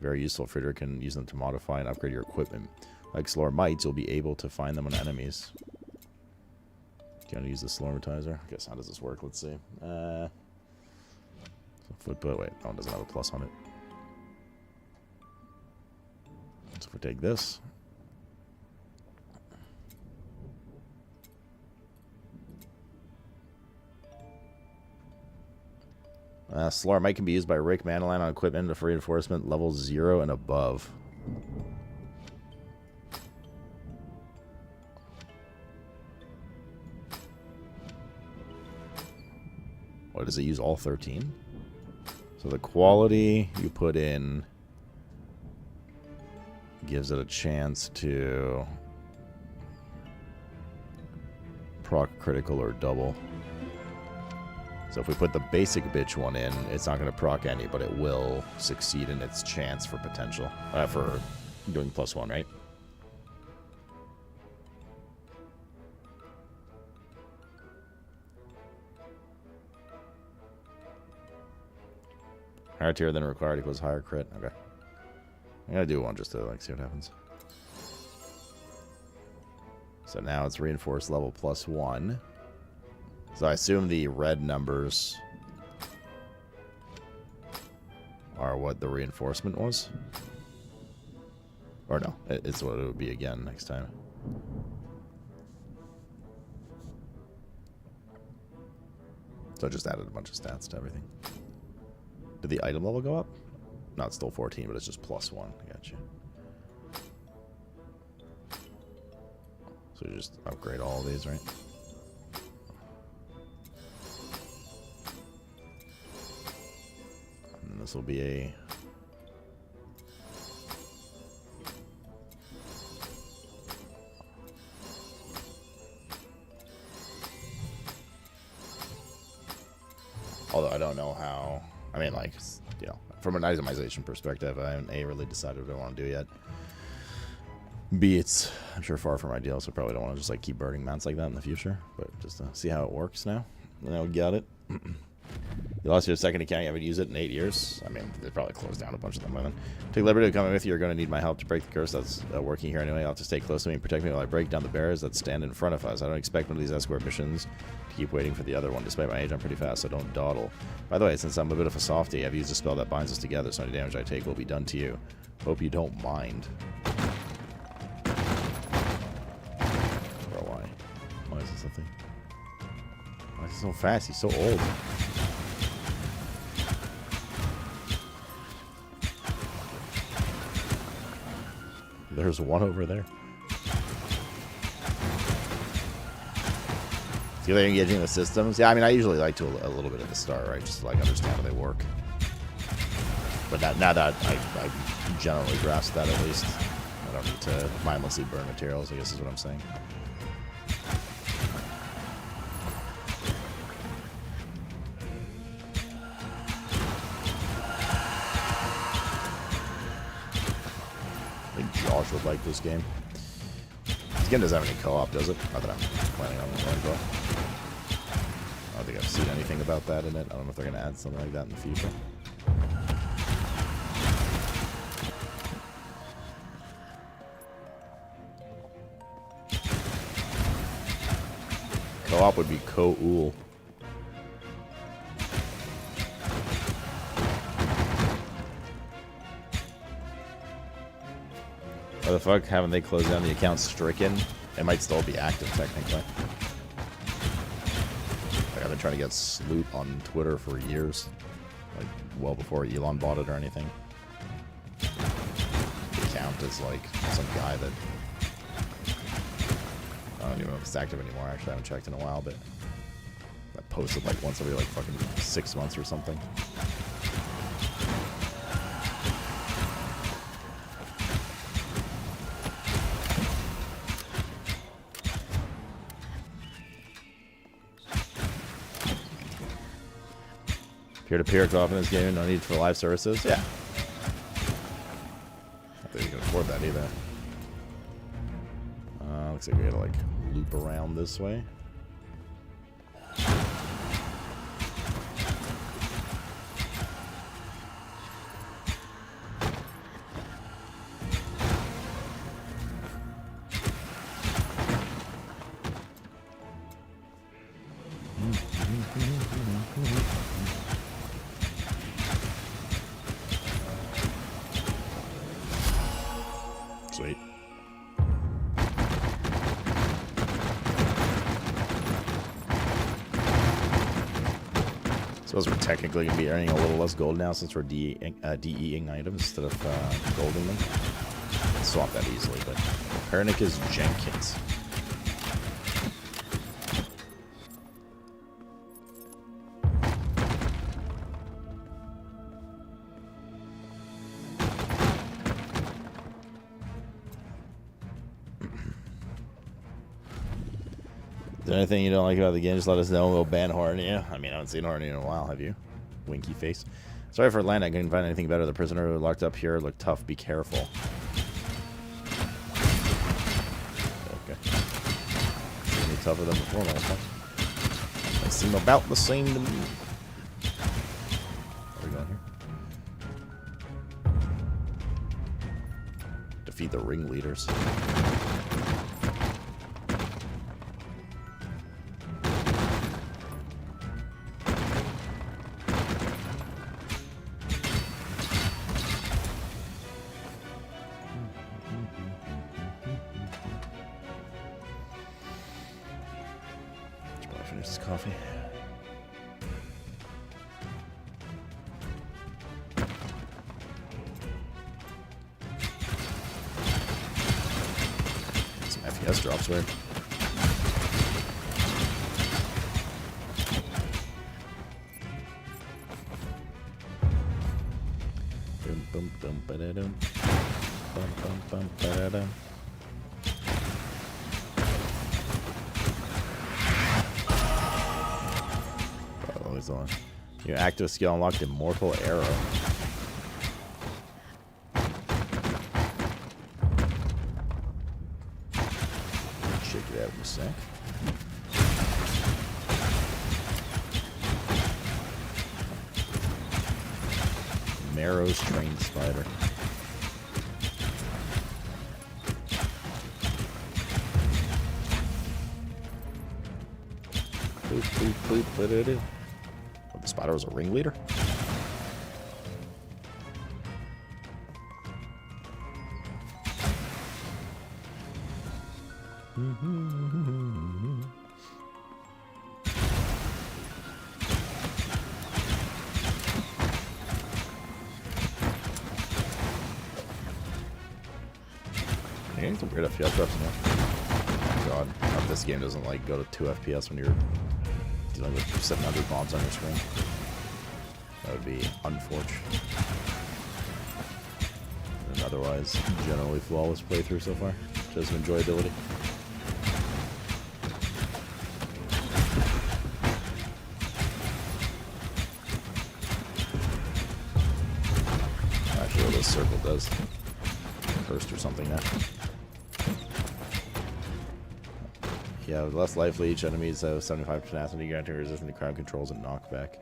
Very useful. Fritter can use them to modify and upgrade your equipment. Like slormites, you'll be able to find them on enemies. Can I use the slormatizer? I guess how does this work? Let's see. Footboot. Wait, no, it doesn't have a plus on it. So if we take this. Slormite can be used by Rick Mandeline on equipment of reinforcement level 0 and above. What, does it use all 13? So the quality you put in gives it a chance to proc critical or double. So if we put the basic bitch one in, it's not going to proc any, but it will succeed in its chance for potential. For doing +1, right? Higher tier than required equals higher crit. Okay. I'm going to do one just to like see what happens. So now it's reinforced level +1. So I assume the red numbers are what the reinforcement was? Or no, it's what it would be again next time. So I just added a bunch of stats to everything. Did the item level go up? No, it's still 14, but it's just +1. I got you. So you just upgrade all of these, right? And this will be a... Although I don't know how... I mean, like, you know, from an itemization perspective, I haven't A, really decided what I want to do yet. B, it's, I'm sure, far from ideal, so I probably don't want to just, like, keep burning mounts like that in the future. But just to see how it works now. Now we got it. You lost your second account, you haven't used it in 8 years? I mean, they probably closed down a bunch of them by then. Take liberty of coming with you, you're going to need my help to break the curse that's working here anyway. I'll have to stay close to me and protect me while I break down the barriers that stand in front of us. I don't expect one of these escort missions to keep waiting for the other one. Despite my age, I'm pretty fast, so don't dawdle. By the way, since I'm a bit of a softie, I've used a spell that binds us together, so any damage I take will be done to you. Hope you don't mind. Bro, why? Why is this a thing? Why is he so fast? He's so old. There's one over there. See how they're engaging the systems? Yeah, I mean, I usually like to a little bit at the start, right? Just to like understand how they work. But now that I generally grasp that at least, I don't need to mindlessly burn materials, I guess is what I'm saying. I think Josh would like this game. This game doesn't have any co-op, does it? Not that I'm planning on going co-op. I don't think I've seen anything about that in it. I don't know if they're going to add something like that in the future. Co-op would be co-ool. Why the fuck haven't they closed down the account Stricken? It might still be active technically. Like, I've been trying to get Sloot on Twitter for years. Like, well before Elon bought it or anything. The account is like some guy that... I don't even know if it's active anymore, actually. I haven't checked in a while, but... I posted like once every like fucking 6 months or something. Peer-to-peer co-op in this game, no need for live services. Yeah. I don't think you can afford that either. Looks like we gotta like loop around this way. Sweet. Suppose we're technically going to be earning a little less gold now since we're DEing items instead of golding them. I'll swap that easily, but Copernicus Jenkins. Is there anything you don't like about the game? Just let us know. We'll ban Horny. I mean, I haven't seen Horny in a while, have you? Winky face. Sorry for Atlanta. I couldn't find anything better. The prisoner locked up here looked tough. Be careful. Okay. Any tougher than before, motherfucker. They seem about the same to me. What are we going here? Defeat the ringleaders. Finish this coffee. Some FPS drops, right? Bum bum bum ba-da-dum. Bum bum bum ba-da-dum. On. Your active skill unlocked Immortal Arrow. Check it out in a sec. arrows trained spider. Oh, the spider was a ringleader? Getting some weird FPS drops now. Oh god, I hope this game doesn't like go to 2 FPS when you're dealing with 700 mobs on your screen. That would be unfortunate. An otherwise generally flawless playthrough so far. Just some enjoyability. Actually, what this circle does. Burst or something now. Yeah, less lively each enemies have 75 tenacity, guaranteed resistance to crowd controls and knockback.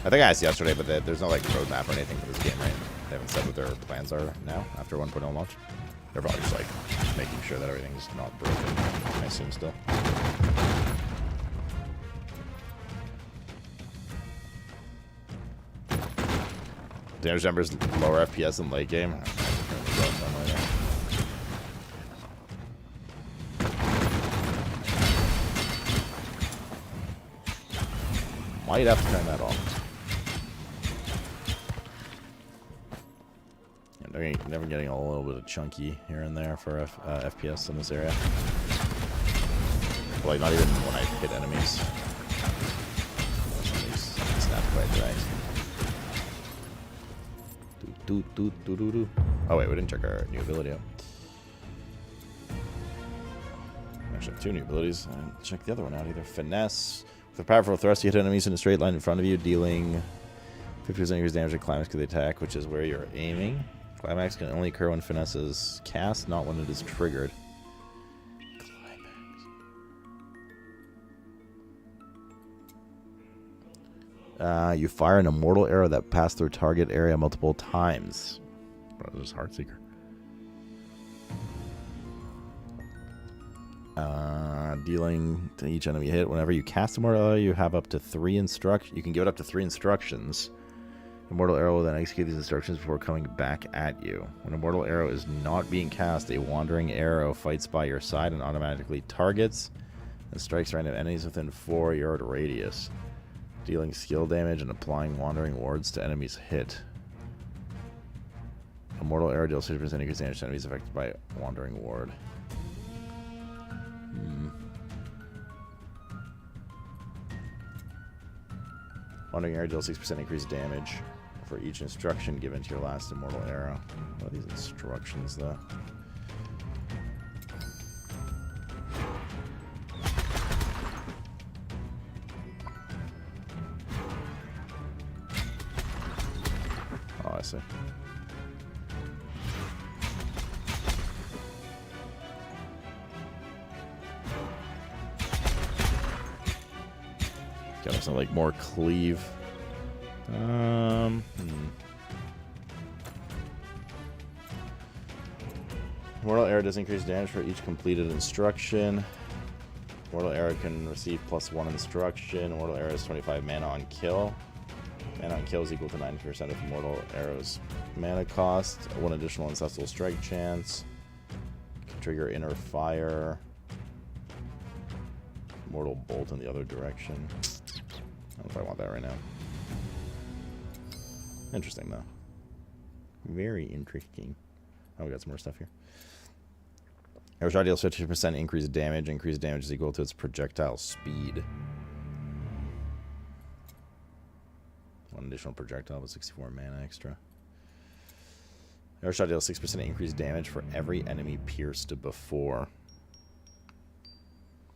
I think I asked yesterday, but there's no like roadmap or anything for this game, right? They haven't said what their plans are now after 1.0 launch. They're probably just like making sure that everything's not broken, I assume still. Damage numbers lower FPS in late game. Might have to turn that off. Never getting a little bit of chunky here and there for FPS in this area. Like not even when I hit enemies. Snap quite right. Oh wait, we didn't check our new ability out. We actually have 2 new abilities. I didn't check the other one out either. Finesse. With a powerful thrust, you hit enemies in a straight line in front of you, dealing 50% increased damage to climax of the attack, which is where you're aiming. Climax can only occur when finesse is cast, not when it is triggered. Climax. You fire an immortal arrow that passed through target area multiple times. Bro, this is Heartseeker. Dealing to each enemy hit. Whenever you cast a mortal arrow, you have up to 3 instructions. You can give it up to 3 instructions. The mortal arrow will then execute these instructions before coming back at you. When a mortal arrow is not being cast, a wandering arrow fights by your side and automatically targets and strikes random enemies within 4-yard radius, dealing skill damage and applying wandering wards to enemies hit. A mortal arrow deals 50% increased damage to enemies affected by wandering ward. Wandering arrow deals 6% increased damage for each instruction given to your last immortal arrow. What are these instructions, though? Oh, I see. Got something like more cleave. Mortal arrow does increase damage for each completed instruction. Mortal arrow can receive +1 instruction. Mortal arrow is 25 mana on kill. Mana on kill is equal to 90% of mortal arrow's mana cost. 1 additional ancestral strike chance. Can trigger inner fire. Mortal bolt in the other direction. I don't know if I want that right now. Interesting, though. Very interesting. Oh, we got some more stuff here. Arrow shot deals 50% increased damage. Increased damage is equal to its projectile speed. 1 additional projectile with 64 mana extra. Arrow shot deals 6% increased damage for every enemy pierced before.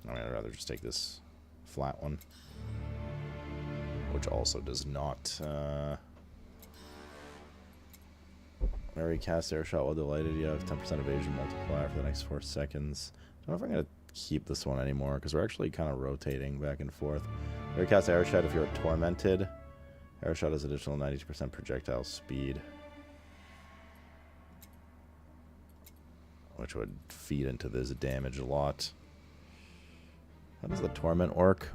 I mean, I'd rather just take this flat one. Which also does not... Whenever you cast air shot while delighted, you have 10% evasion multiplier for the next 4 seconds. I don't know if I'm going to keep this one anymore, because we're actually kind of rotating back and forth. Whenever you cast air shot, if you're tormented, air shot has additional 90% projectile speed. Which would feed into this damage a lot. How does the torment work?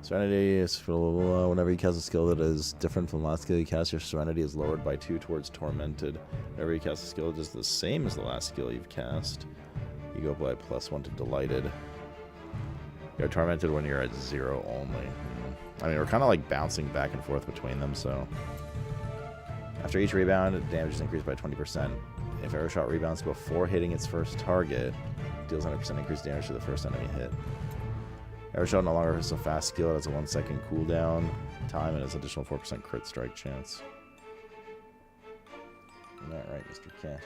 Serenity is whenever you cast a skill that is different from the last skill you cast, your serenity is lowered by 2 towards tormented. Whenever you cast a skill that is the same as the last skill you've cast, you go by +1 to delighted. You're tormented when you're at 0 only. I mean, we're kind of like bouncing back and forth between them, so... After each rebound, damage is increased by 20%. If arrow shot rebounds before hitting its first target, it deals 100% increased damage to the first enemy hit. Arrow shot no longer has a fast skill, it has a 1-second cooldown time and has additional 4% crit strike chance. Alright, Mr. Cat.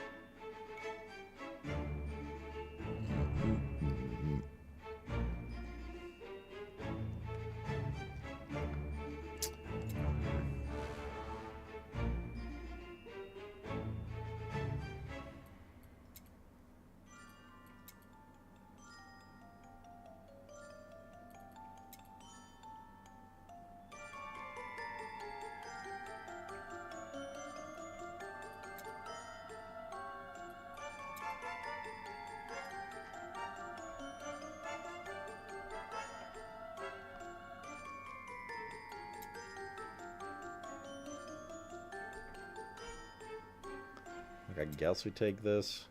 I guess we take this.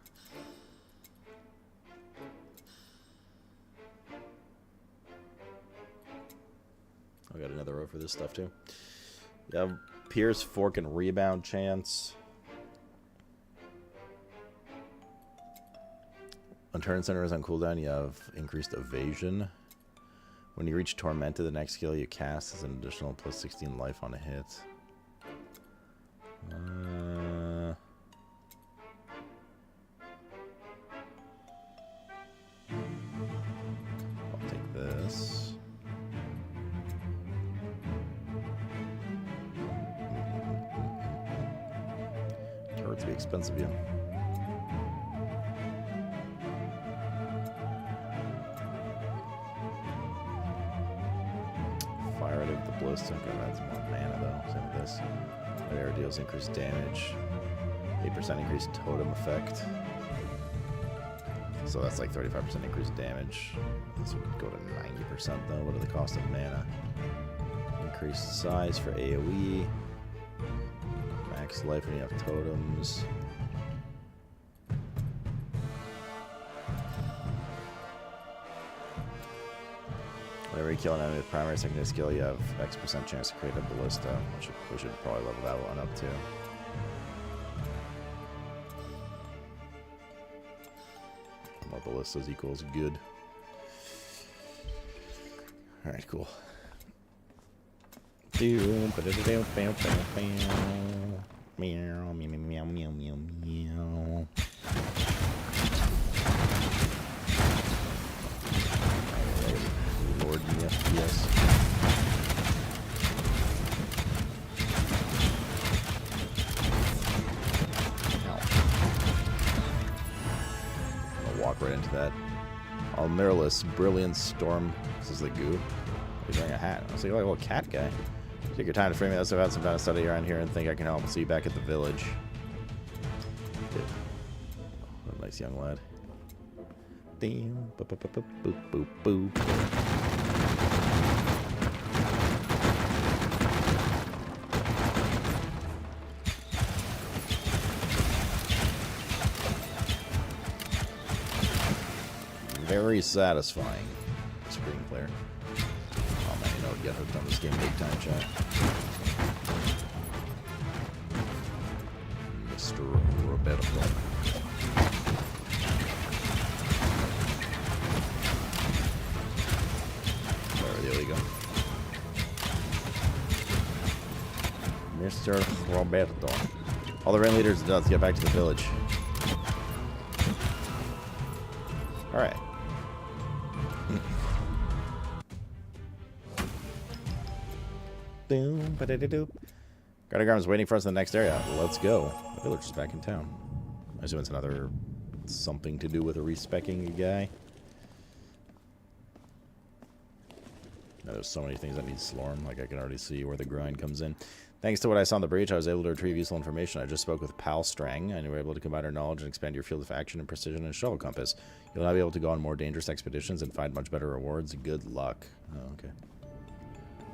I got another row for this stuff too. You have Pierce, Fork, and Rebound chance. When Turn Center is on cooldown, you have increased evasion. When you reach Tormented, the next skill you cast is an additional +16 life on a hit. I'll take this. Turrets be expensive, yeah. Fire out of the ballistic. Okay, that's more mana though. Same with this. That arrow deals increased damage. 8% increased totem effect. So that's like 35% increased damage. This would go to 90% though. What are the cost of mana? Increased size for AoE. Max life when you have totems. Whenever you kill an enemy with primary and secondary skill, you have X% chance to create a ballista, which we should probably level that one up too. More ballistas equals good. Alright, cool. Meow, meow, meow, meow, meow, meow. Lord, yes. I'll walk right into that. Almiralus, Brilliant Storm. This is the goo. He's wearing a hat. I was like a little cat guy. Take your time to frame me. I've had some time to study around here and think I can help. See you back at the village. Good. What a nice young lad. Boop, boop, boop, boop, boop, boop. Very satisfying. Screen clear. Oh man, you know what? Get hooked on this game big time, chat. Mr. Roberto. There we go. Mr. Roberto. All the ringleaders let's get back to the village. Alright. Gardagram is waiting for us in the next area. Let's go. The village is back in town. I assume it's another something to do with a respecking guy. Now, there's so many things that need Slorm. Like, I can already see where the grind comes in. Thanks to what I saw in the breach, I was able to retrieve useful information. I just spoke with Palstrang, and you were able to combine our knowledge and expand your field of action and precision and shuttle compass. You'll now be able to go on more dangerous expeditions and find much better rewards. Good luck. Oh, okay.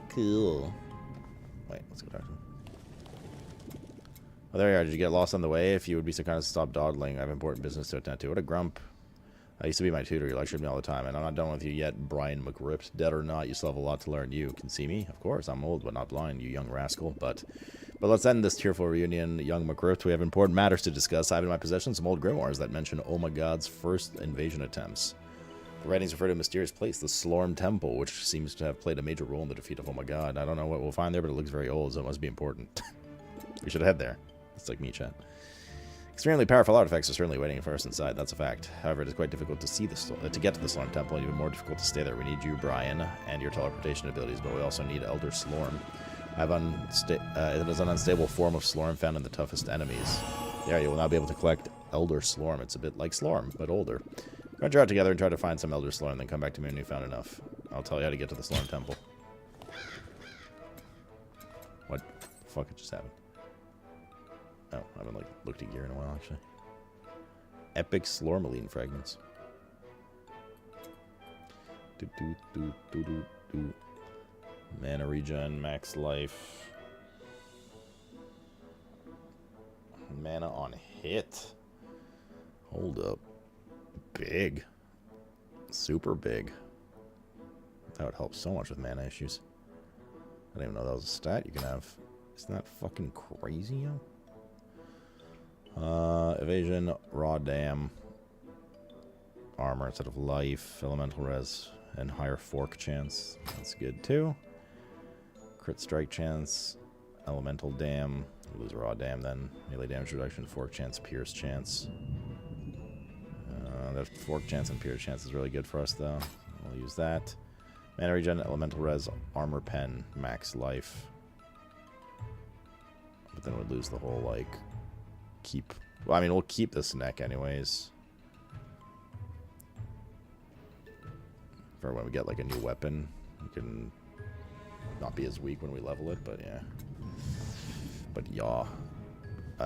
Cool. Wait, let's go talk to him. Oh, there you are. Did you get lost on the way? If you would be so kind as to stop dawdling, I have important business to attend to. What a grump. I used to be my tutor. You lectured me all the time, and I'm not done with you yet, Brian McRipped. Dead or not, you still have a lot to learn. You can see me? Of course, I'm old but not blind, you young rascal. But let's end this tearful reunion, young McRipped. We have important matters to discuss. I have in my possession some old grimoires that mention Oh My God's first invasion attempts. The writings refer to a mysterious place, the Slorm Temple, which seems to have played a major role in the defeat of Oh My God. I don't know what we'll find there, but it looks very old, so it must be important. We should head there. It's like me, chat. Extremely powerful artifacts are certainly waiting for us inside, that's a fact. However, it is quite difficult to see to get to the Slorm Temple, and even more difficult to stay there. We need you, Brian, and your teleportation abilities, but we also need Elder Slorm. It is an unstable form of Slorm found in the toughest enemies. Yeah, you will now be able to collect Elder Slorm. It's a bit like Slorm, but older. Venture out together and try to find some Elder Slorm, then come back to me when you've found enough. I'll tell you how to get to the Slorm Temple. What the fuck just happened? Oh, I haven't looked at gear in a while, actually. Epic Slormaline fragments. Mana regen, max life. Mana on hit. Hold up. Big. Super big. That would help so much with mana issues. I didn't even know that was a stat you can have. Isn't that fucking crazy, yo? Evasion, raw dam, armor instead of life, elemental res, and higher fork chance. That's good too. Crit strike chance, elemental dam, lose raw dam then. Melee damage reduction, fork chance, pierce chance. That fork chance and pierce chance is really good for us though. We'll use that. Mana regen, elemental res, armor pen, max life. But then we'd lose the whole like well, I mean, we'll keep this neck anyways. For when we get like a new weapon, we can not be as weak when we level it, but yeah. But yeah.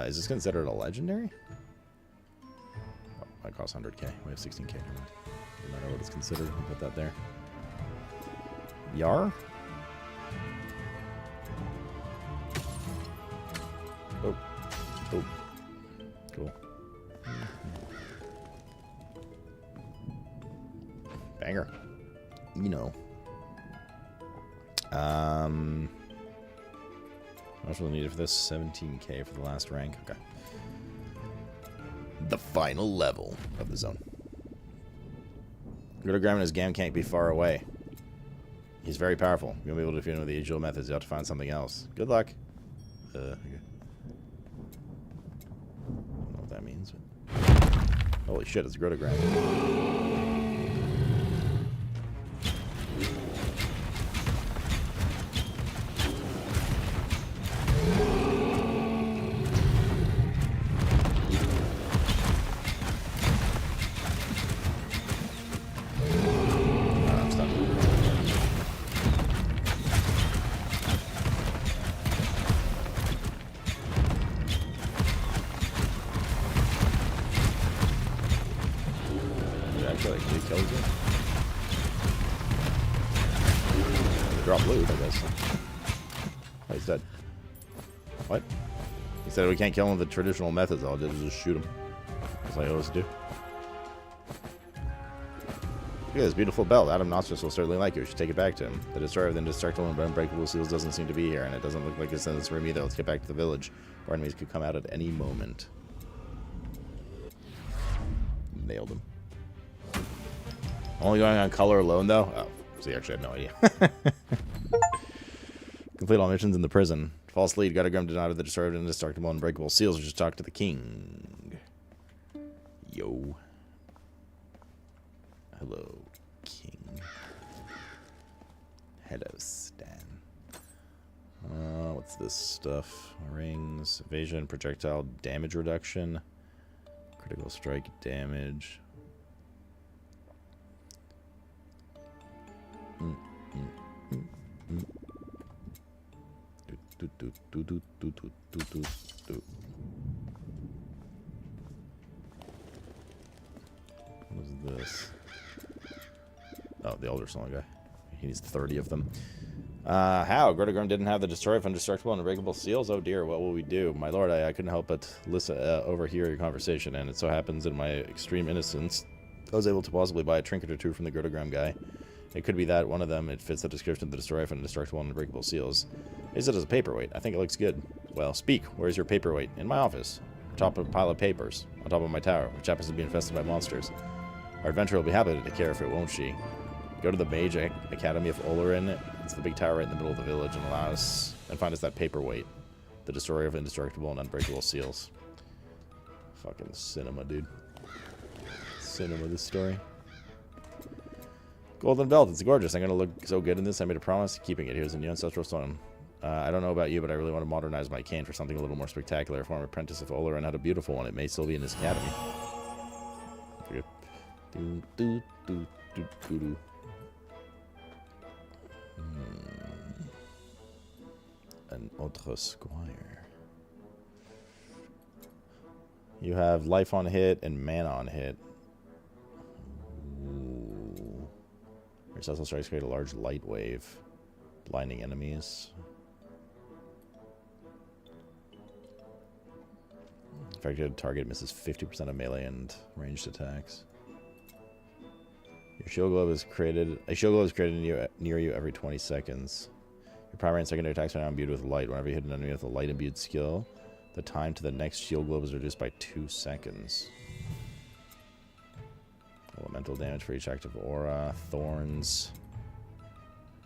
Is this considered a legendary? Oh, that costs 100k. We have 16k. Doesn't matter what it's considered. I'll put that there. Yar? Oh. Oh. Cool. Banger. You know. How much will we need for this? 17k for the last rank. Okay. The final level of the zone. Gardagram and his Gam can't be far away. He's very powerful. You'll be able to defeat him with the usual methods. You'll have to find something else. Good luck. Okay. That means. Holy shit, it's Grotogram. I'm stuck. Kills you. Drop loot, I guess. Oh, he's dead. What? He said we can't kill him with the traditional methods. All I did was just shoot him. That's what I always do. Look at this beautiful belt. Adam Nostris will certainly like it. We should take it back to him. The destroyer of the indestructible and unbreakable seals doesn't seem to be here, and it doesn't look like it's in this room either. Let's get back to the village. Our enemies could come out at any moment. Nailed him. Only going on color alone, though? Oh, so you actually had no idea. Complete all missions in the prison. False lead. Gardagram did not have the destroyer of indestructible and unbreakable seals. We should talk to the king. Yo. Hello, king. Hello, Stan. this stuff. Rings, evasion, projectile damage reduction, critical strike damage. What is this? Oh, the Elder Soul guy. He needs 30 of them. How? Grotogrim didn't have the Destroy of Indestructible and Unbreakable Seals? Oh dear, what will we do? My lord, I couldn't help but listen, overhear your conversation, and it so happens in my extreme innocence, I was able to possibly buy a trinket or two from the Grotogrim guy. It could be that one of them, it fits the description of the Destroy of Indestructible and Unbreakable Seals. Is it as a paperweight? I think it looks good. Well, speak. Where's your paperweight? In my office. On top of a pile of papers. On top of my tower, which happens to be infested by monsters. Our adventurer will be happy to take care of it, won't she? Go to the Mage Academy of Olorin. It's the big tower right in the middle of the village, and find us that paperweight. The Destroyer of Indestructible and Unbreakable Seals. Fucking cinema, dude. Cinema, this story. Golden Belt, it's gorgeous. I'm gonna look so good in this. I made a promise. Keeping it. Here's a new ancestral stone. I don't know about you, but I really want to modernize my cane for something a little more spectacular. A former apprentice of Olorin had a beautiful one. It may still be in his academy. An autre squire. You have life on hit and mana on hit. Ooh. Your Cecil strikes create a large light wave, blinding enemies. Affected target misses 50% of melee and ranged attacks. Your shield globe is created. A shield globe is created near you every 20 seconds. Your primary and secondary attacks are now imbued with light. Whenever you hit an enemy with a light imbued skill, the time to the next shield globe is reduced by 2 seconds. Elemental damage for each active aura. Thorns.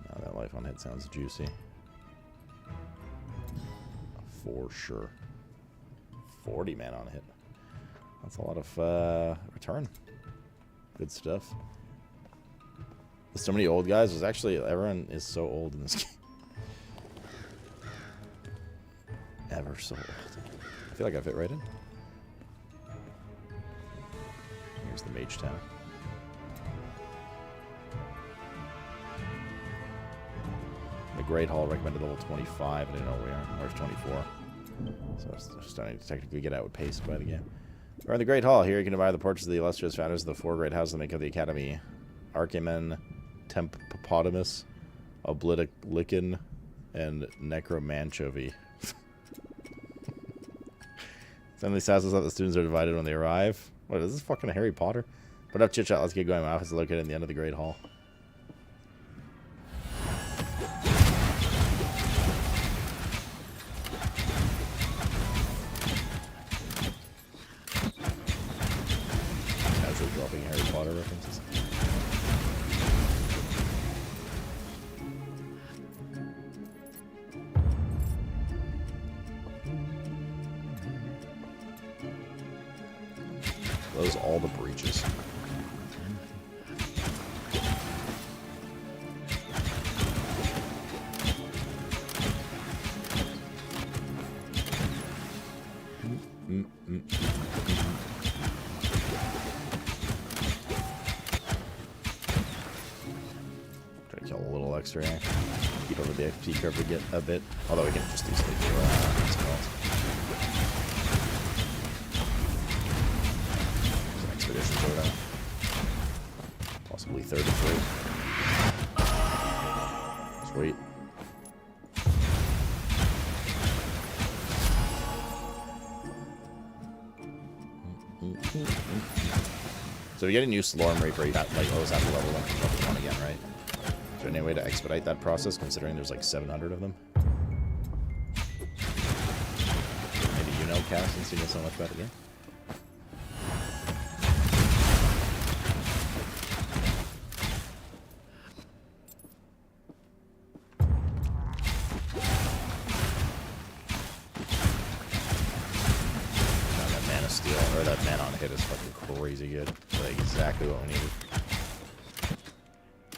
Now that life on hit sounds juicy. For sure. 40 man on hit. That's a lot of return. Good stuff. There's so many old guys. There's actually, everyone is so old in this game. Ever so old. I feel like I fit right in. Here's the Mage Town. The Great Hall recommended level 25. I didn't know where we are. Where's 24? So it's starting to technically get outpaced by the game. We're in the Great Hall. Here you can admire the portraits of the illustrious founders of the 4 great houses that make up the Academy. Archimen, Tempopotamus, Oblitilicon, and Necromanchovy. Some of these houses that the students are divided when they arrive. What, is this fucking Harry Potter? Put up chit chat, let's get going. My office is located in the end of the Great Hall. Casually dropping Harry Potter references. Close all the breaches. Try to kill a little extra here. Keep over the XP curve to get a bit. Although we can just easily do spells. Possibly 33. Sweet. So if you get a new Slorm Reaper, you always have to level 1 again, right? Is there any way to expedite that process, considering there's like 700 of them? Maybe you know, Cass, since you know so much about the game? That man on hit is fucking crazy good. Like exactly what we needed.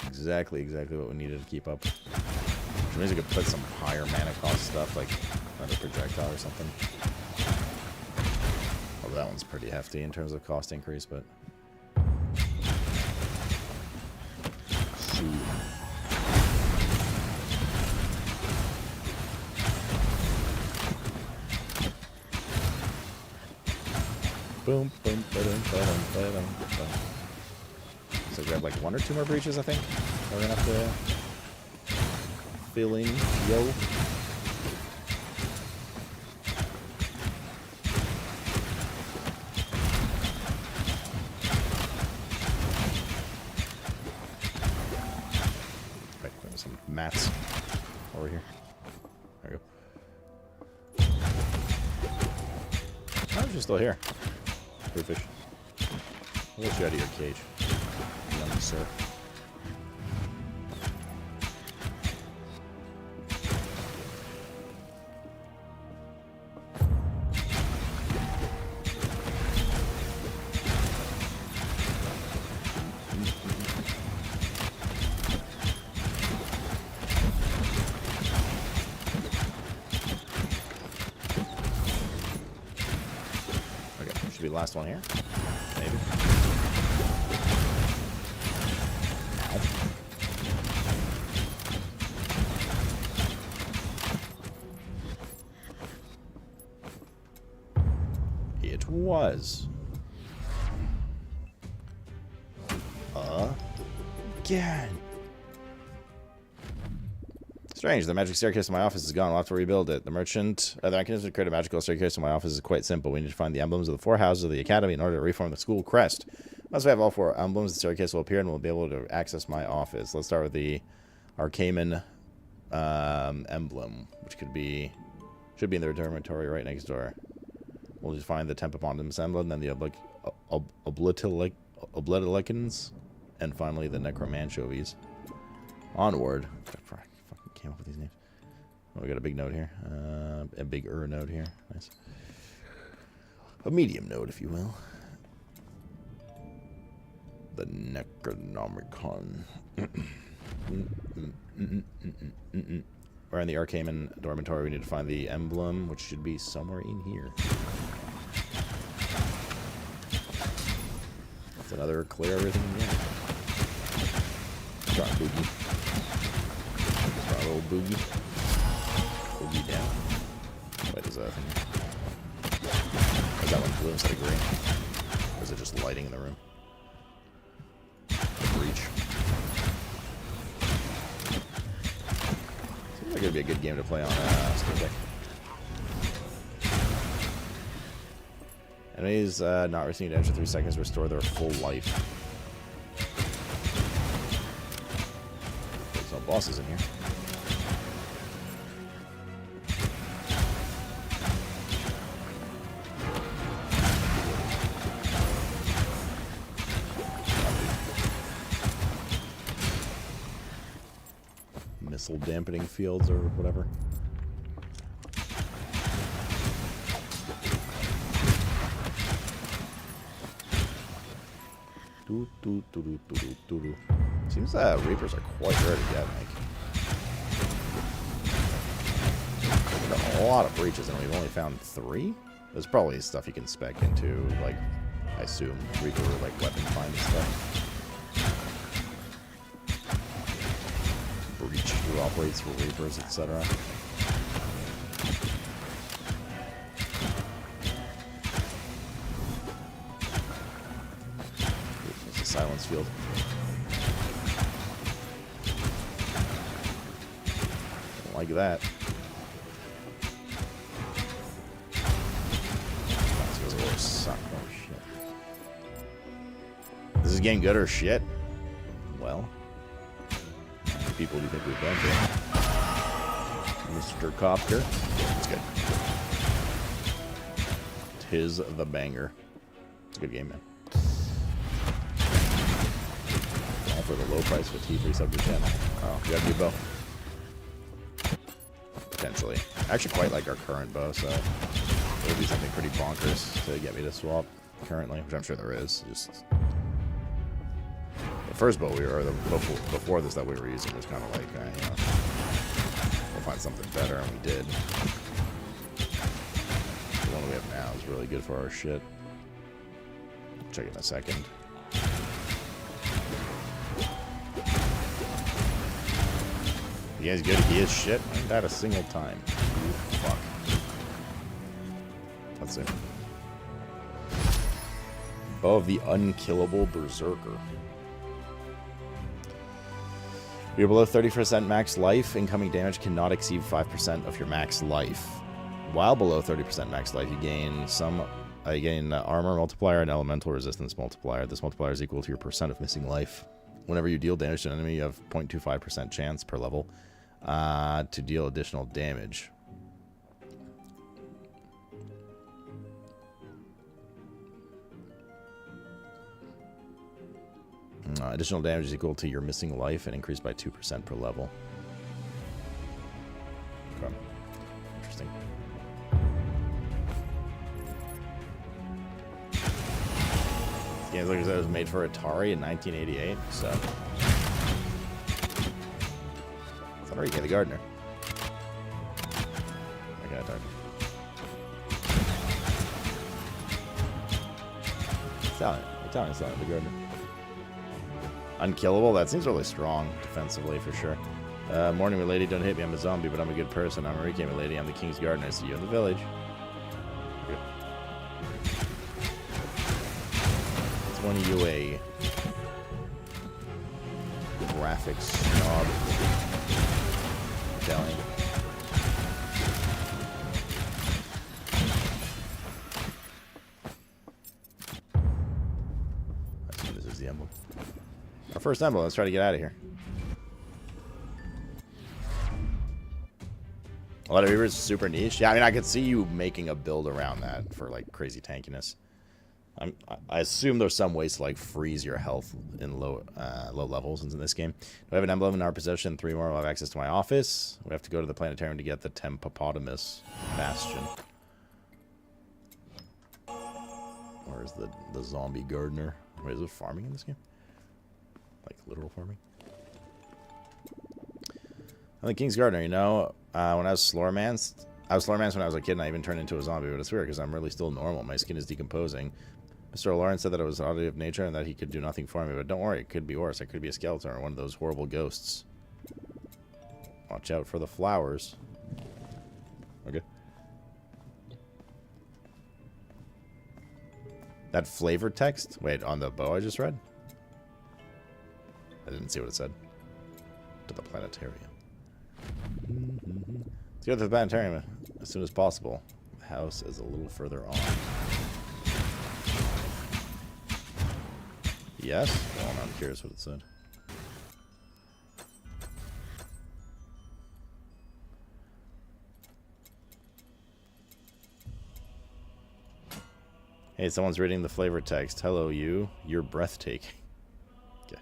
Exactly what we needed to keep up. Which means we could put some higher mana cost stuff like Another projectile or something. Oh, that one's pretty hefty in terms of cost increase, but... Shoot. Boom, boom, ba-dum, ba-dum, ba-dum, ba-dum. So grab like 1 or 2 more breaches, I think. We're gonna have to fill in, yo. Right, there's some mats over here. There we go. How is you still here? Fish. I'll let you out of your cage, young sir. Should be the last one here. Maybe. Ow. It was. Again. Strange, the magic staircase in my office is gone. I'll have to rebuild it. The merchant, the mechanism to create a magical staircase in my office is quite simple. We need to find the emblems of the 4 houses of the academy in order to reform the school crest. Once we have all 4 emblems, the staircase will appear and we'll be able to access my office. Let's start with the Arcamen emblem, which should be in the dormitory right next door. We'll just find the Tempopondus emblem, then the Oblitelicans, and finally the Necromanchovies. Onward. Came up with these names. Oh, we got a big note here. A bigger note here. Nice. A medium note, if you will. The Necronomicon. We're in the Arcamen dormitory. We need to find the emblem, which should be somewhere in here. That's another clear everything in here. Try boogie. Try a little boogie. Boogie down. What is that thing? Is that one blue instead of green? Or is it just lighting in the room? The breach. Seems like it'd be a good game to play on Steam Deck. Enemies not receiving damage for 3 seconds restore their full life. There's no bosses in here. Missile dampening fields or whatever. Seems that Reapers are quite rare to get, Mike. We've got a lot of breaches and we've only found 3? There's probably stuff you can spec into, like, I assume, Reaper, like, weapon find and stuff. Breach who operates for Reapers, etc. There's a silence field. Don't like that. Oh shit. Is this game good or shit? Well. People do you think we've been to? Mr. Copter. It's good. Tis the banger. It's a good game, man. All for the low price of a T3 sub to channel. Oh, you gotta do both. Potentially. I actually quite like our current bow, so it would be something pretty bonkers to get me to swap currently, which I'm sure there is. Just the first bow we were, before this that we were using was kind of like, you know, we'll find something better, and we did. one that we have now is really good for our shit. Check it in a second. He is good. He is shit. I haven't died a single time. Fuck. Let's see. Bow of the Unkillable Berserker. You're below 30% max life. Incoming damage cannot exceed 5% of your max life. While below 30% max life, you gain armor multiplier and elemental resistance multiplier. This multiplier is equal to your percent of missing life. Whenever you deal damage to an enemy, you have 0.25% chance per level to deal additional damage. Additional damage is equal to your missing life and increased by 2% per level. Okay. Interesting. This game, like I said, was made for Atari in 1988, so... It's not Enrique the Gardener. Okay, darn. Italian Stallion the Gardener. Unkillable? That seems really strong defensively for sure. Morning, milady. Don't hit me. I'm a zombie, but I'm a good person. I'm Enrique, milady. I'm the King's Gardener. I see you in the village. Good. It's one of you a graphics snob. Italian. I assume this is the emblem. Our first emblem. Let's try to get out of here. A lot of Reavers super niche. Yeah, I mean, I could see you making a build around that for like crazy tankiness. I assume there's some ways to like freeze your health in low levels in this game. We have an emblem in our possession. 3 more will have access to my office. We have to go to the planetarium to get the Tempopotamus Bastion. Where's the zombie gardener? Wait, is it farming in this game? Like literal farming? I'm the King's Gardener, you know. When I was Slormance, when I was a kid, and I even turned into a zombie, but it's weird because I'm really still normal. My skin is decomposing. Mr. Lawrence said that it was an oddity of nature and that he could do nothing for me, but don't worry, it could be worse. I could be a skeleton or one of those horrible ghosts. Watch out for the flowers. Okay. That flavor text? Wait, on the bow I just read? I didn't see what it said. To the planetarium. Let's go to the planetarium as soon as possible. The house is a little further on. Yes? Well, I'm curious what it said. Hey, someone's reading the flavor text. Hello, you. You're breathtaking. Okay.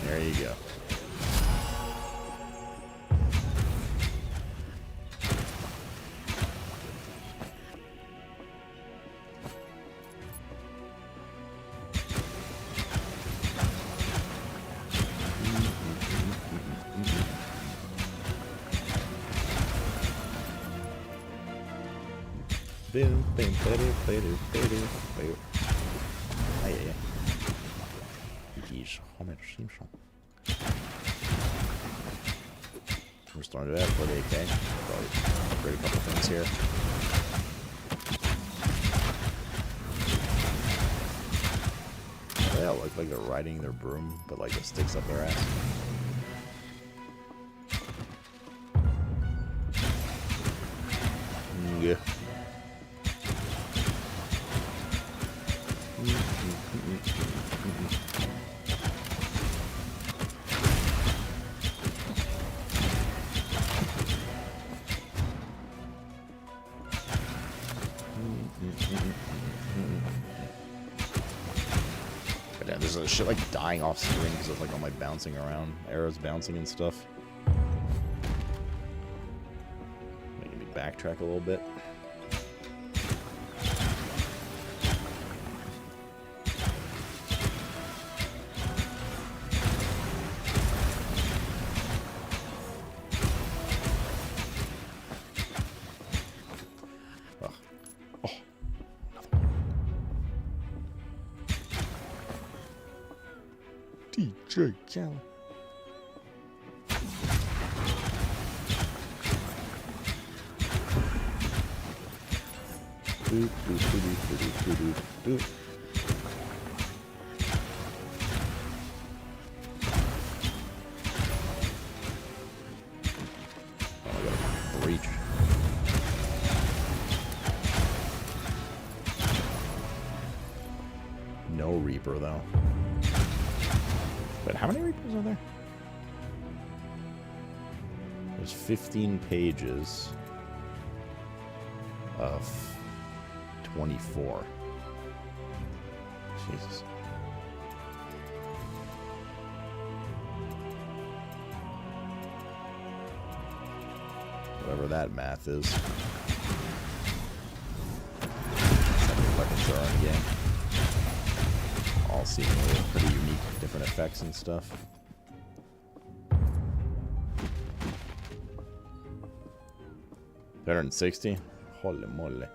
There you go. We're starting to have 48k. Probably upgrade a couple things here. They all look like they're riding their broom, but like it sticks up their ass. Yeah. There's a shit like dying off screen because of like all my bouncing around, arrows bouncing and stuff. Making me backtrack a little bit. DJ Khaled. Doop, doop, doop, doop, doop, doop, doop. Oh, I got a breach. No Reaper, though. But how many Reapers are there? There's 15 pages of 24. Jesus. Whatever that math is. Second weapons are in the game. All seemingly pretty unique, different effects and stuff. Better than 60? Holy moly.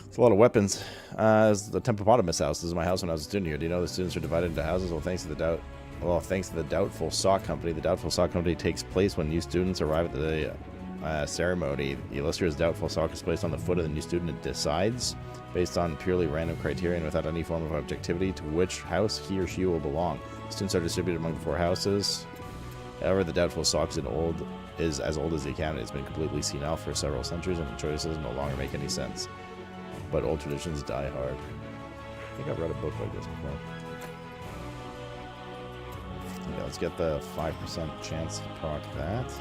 It's a lot of weapons. This is the Tempopotamus house. This is my house when I was a student here. Do you know the students are divided into houses? Well, thanks to the Doubtful Sock Company. The Doubtful Sock Company takes place when new students arrive at the ceremony. The illustrious Doubtful Sock is placed on the foot of the new student and decides, based on purely random criterion without any form of objectivity, to which house he or she will belong. Students are distributed among the 4 houses. However, the Doubtful Sock is as old as the canon. It's been completely senile for several centuries, and the choices no longer make any sense. But old traditions die hard. I think I've read a book like this before. Yeah, let's get the 5% chance to proc that.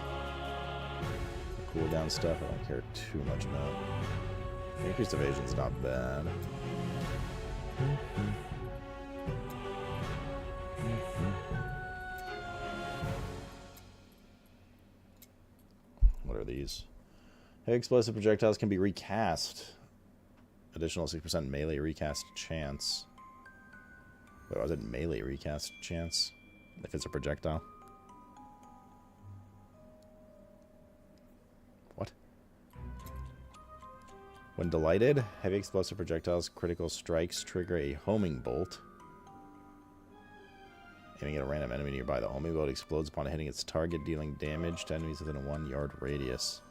Cooldown stuff, I don't care too much about. Increased evasion's not bad. What are these? Heavy explosive projectiles can be recast. Additional 6% melee recast chance. Wait, was it melee recast chance? If it's a projectile? What? When delighted, heavy explosive projectiles critical strikes trigger a homing bolt. Aiming at a random enemy nearby, the homing bolt explodes upon hitting its target, dealing damage to enemies within a 1-yard radius.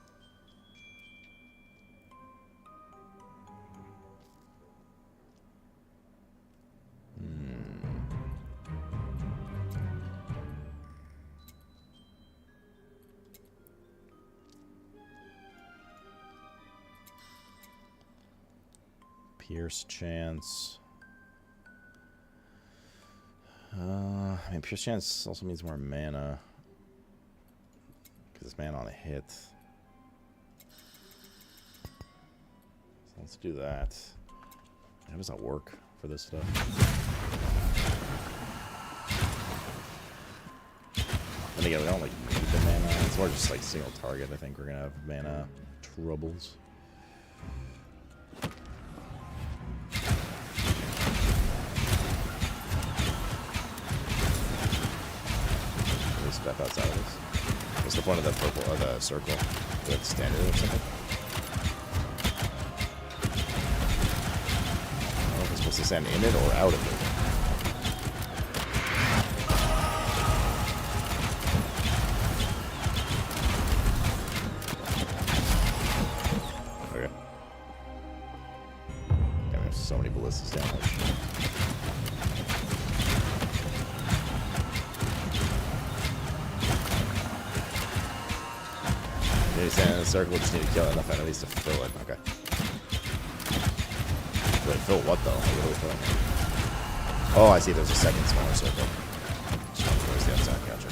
Pierce chance. I mean, Pierce chance also means more mana. Because it's mana on a hit. So let's do that. How does that work for this stuff? And again, we don't like need the mana. It's more just like single target. I think we're gonna have mana troubles. Step outside of this. What's the point of the purple or the circle? Do it standard or something? I don't know if it's supposed to stand in it or out of it. Okay. Damn, there's so many ballistas down there. You stand in a circle, just need to kill enough enemies to fill it. Okay. Wait, fill what though? What are we filling? Oh, I see. There's a second smaller circle. Where's the outside? Gotcha.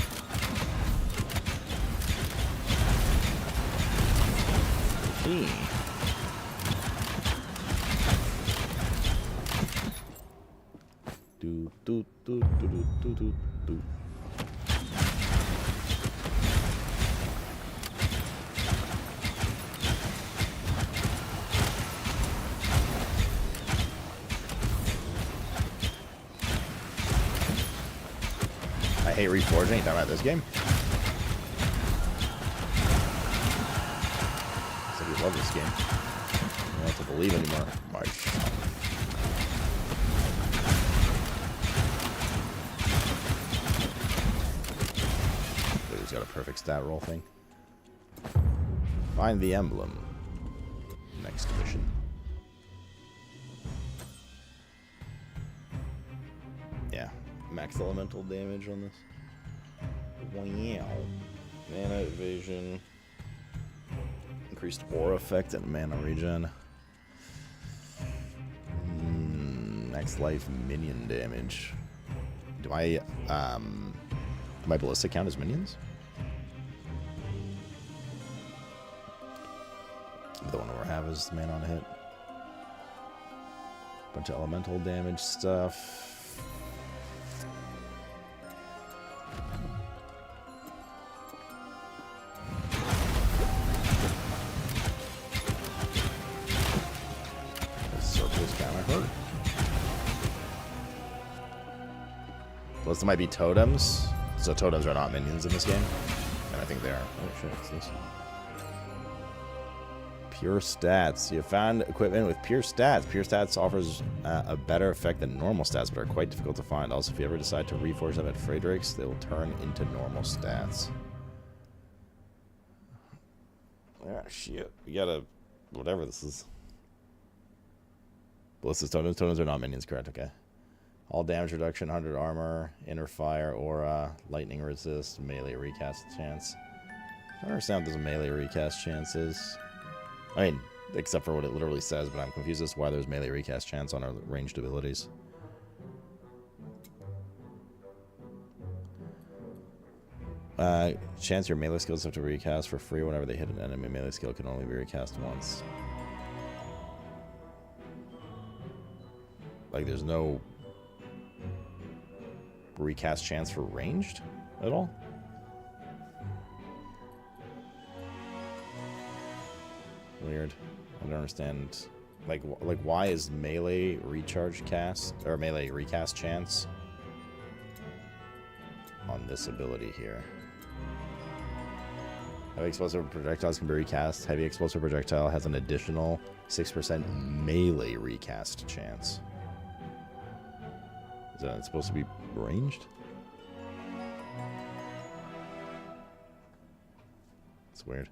Do do do do do do do do. I hate reforging. You talking about this game? I said we love this game. I don't have to believe anymore. March. He's got a perfect stat roll thing. Find the emblem. Next mission. Yeah, max elemental damage on this. Wow. Mana evasion. Increased aura effect and mana regen. Max life minion damage. Do my ballista count as minions? The one where I have is mana on a hit. Bunch of elemental damage stuff. Those might be totems. So totems are not minions in this game. And I think they are. Oh shit, what's this? Pure stats. You have found equipment with pure stats. Pure stats offers a better effect than normal stats, but are quite difficult to find. Also, if you ever decide to reforge them at Frederick's, they will turn into normal stats. Ah, shit. We gotta... Whatever this is. Ballista's totems. Totems are not minions, correct? Okay. All damage reduction, 100 armor, inner fire, aura, lightning resist, melee recast chance. I don't understand what this melee recast chance is. I mean, except for what it literally says, but I'm confused as to why there's melee recast chance on our ranged abilities. Chance your melee skills have to recast for free whenever they hit an enemy. Melee skill can only be recast once. Like, there's no recast chance for ranged at all? Weird. I don't understand. Like why is melee recharge cast or melee recast chance on this ability here? Heavy explosive projectiles can be recast. Heavy explosive projectile has an additional 6% melee recast chance. Is that supposed to be ranged? It's weird.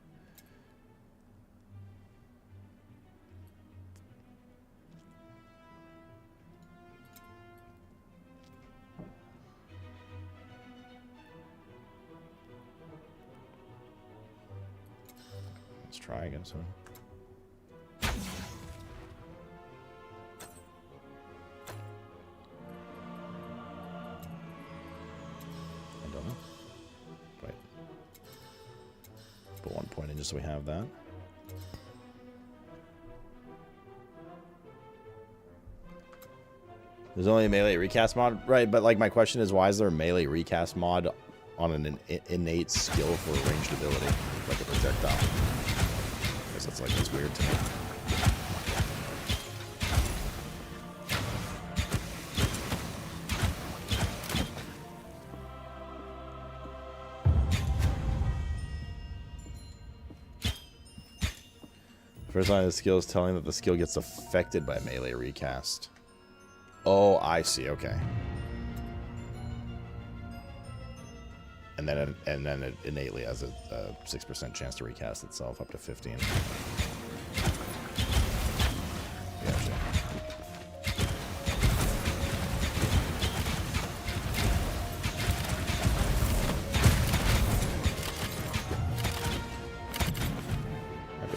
Let's try again soon. Put 1 point in just so we have that. There's only a melee recast mod, right? But like my question is, why is there a melee recast mod on an innate skill for a ranged ability, like a projectile? I guess that's like just weird to me. First line of the skill is telling that the skill gets affected by melee recast. Oh, I see. Okay. And then it innately has a 6% chance to recast itself up to 15. Gotcha.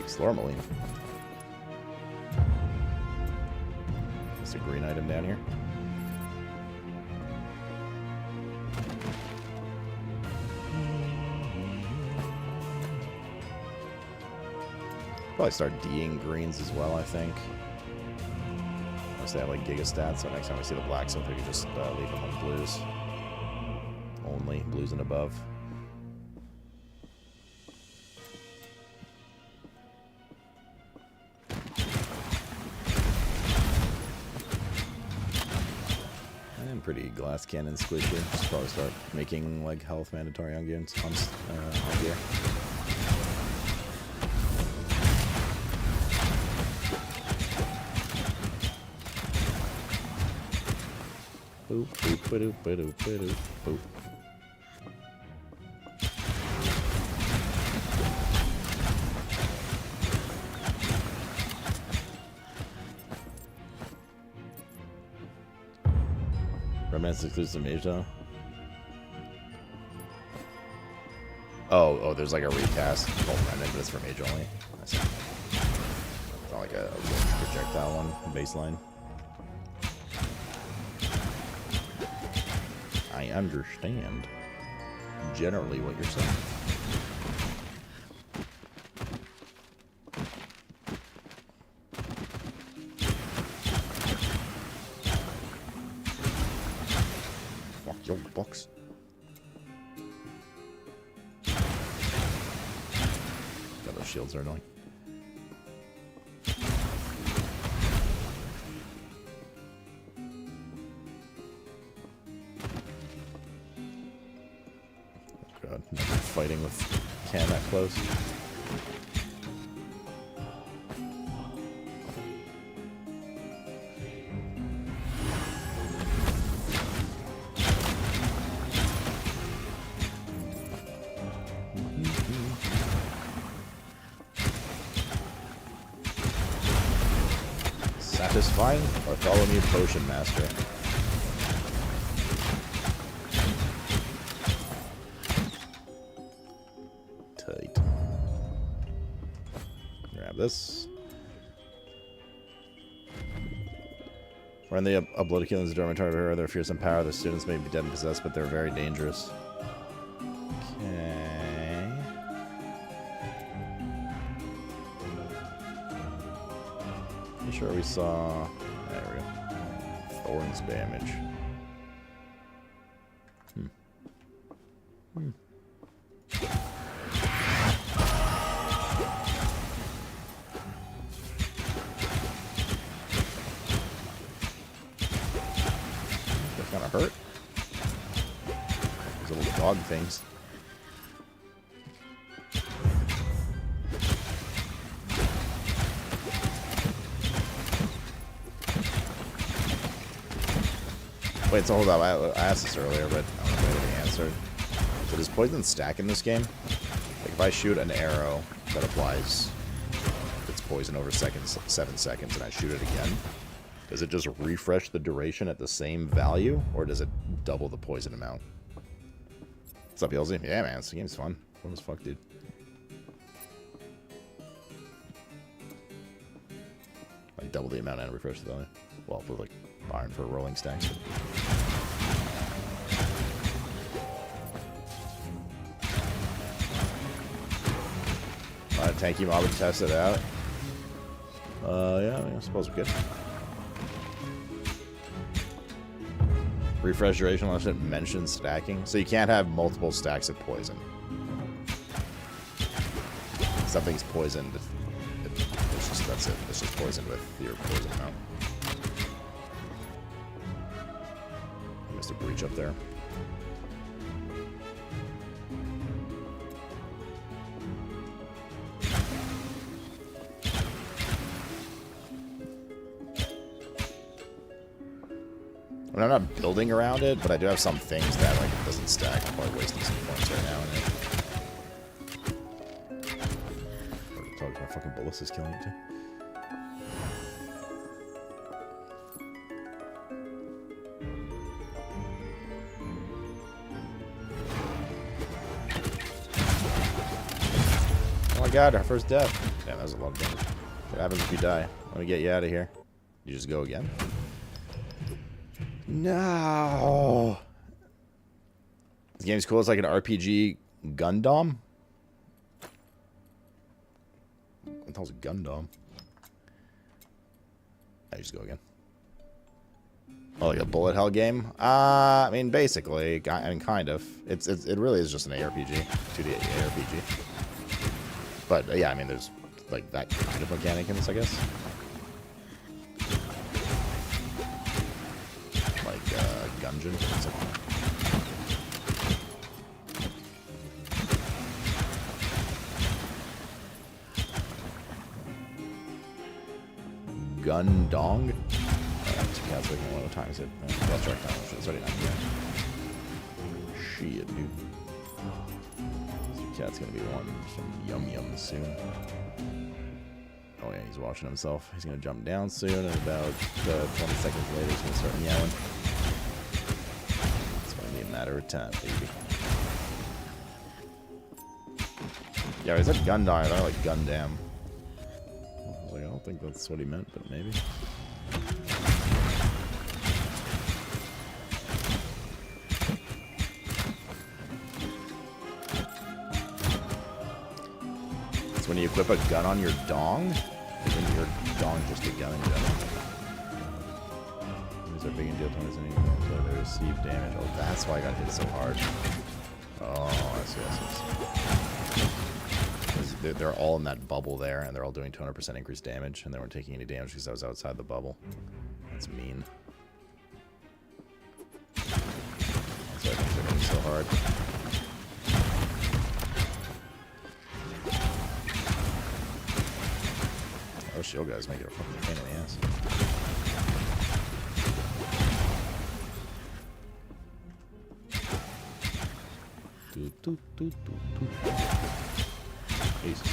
Slormaline. There's a green item down here. Probably start D'ing greens as well, I think. Unless they have like giga stats, so next time we see the black stuff, we can just leave them on blues. Only blues and above. Pretty glass cannon squishy. Just probably start making like health mandatory on gear. On gear. Boop boop boop boop boop boop. Romance exclusive mage though. Oh, there's like a recast called Remnant, but it's for mage only. I see. It's not like a projectile one, baseline. I understand generally what you're saying. Fuck your box. God, those shields are annoying. God, never fighting with Cam that close. Satisfying Bartholomew Potion Master. Tight. Grab this. When they upload killings of dormitory hero, their fearsome power, the students may be dead and possessed, but they're very dangerous. Okay. Pretty sure we saw. There we go. Thorns damage. Kind of hurt. Those little dog things. Wait, so hold up. I asked this earlier, but I don't know if anybody answered. So does poison stack in this game? Like if I shoot an arrow that applies its poison over 7 seconds and I shoot it again, does it just refresh the duration at the same value, or does it double the poison amount? What's up, Yelzy? Yeah, man, this game's fun. Fun as fuck, dude. Like double the amount and refresh the value. Well, with like iron for rolling stacks. Tanky mob and test it out. Yeah, I suppose we could. Refresh duration unless it mentions stacking. So you can't have multiple stacks of poison. If something's poisoned, that's it. It's just poisoned with your poison amount. I missed a breach up there. I mean, I'm not building around it, but I do have some things that like it doesn't stack. I'm probably wasting some points right now in it. Talk about fucking bullets is killing it too. Oh my god, our first death. Damn, that was a lot of damage. What happens if you die? Let me get you out of here. You just go again? No. This game's cool. It's like an RPG Gundam. What the hell's a Gundam? I just go again. Oh, like a bullet hell game? I mean, basically. I mean, kind of. It really is just an ARPG. 2D ARPG. But, yeah, I mean, there's, like, that kind of mechanic in this, I guess. Gungeon. Gundong? Yeah, it's like one of the times it. That's right now. It's already not here. Shit, dude. This cat's gonna be wanting some yum yum soon. Oh yeah, he's watching himself. He's gonna jump down soon, and about 20 seconds later, he's gonna start meowing. matter of time, baby. Yeah, he said Gundam. I thought like Gundam. I was like, I don't think that's what he meant, but maybe. It's when you equip a gun on your dong? When your dong just a gun in general. These are big and deal times and so they receive damage. Oh, that's why I got hit so hard. Oh, I see. They're all in that bubble there, and they're all doing 200% increased damage, and they weren't taking any damage because I was outside the bubble. That's mean. That's why I think they're hitting so hard. Oh, shield guys make it a fucking pain in the ass. Jesus.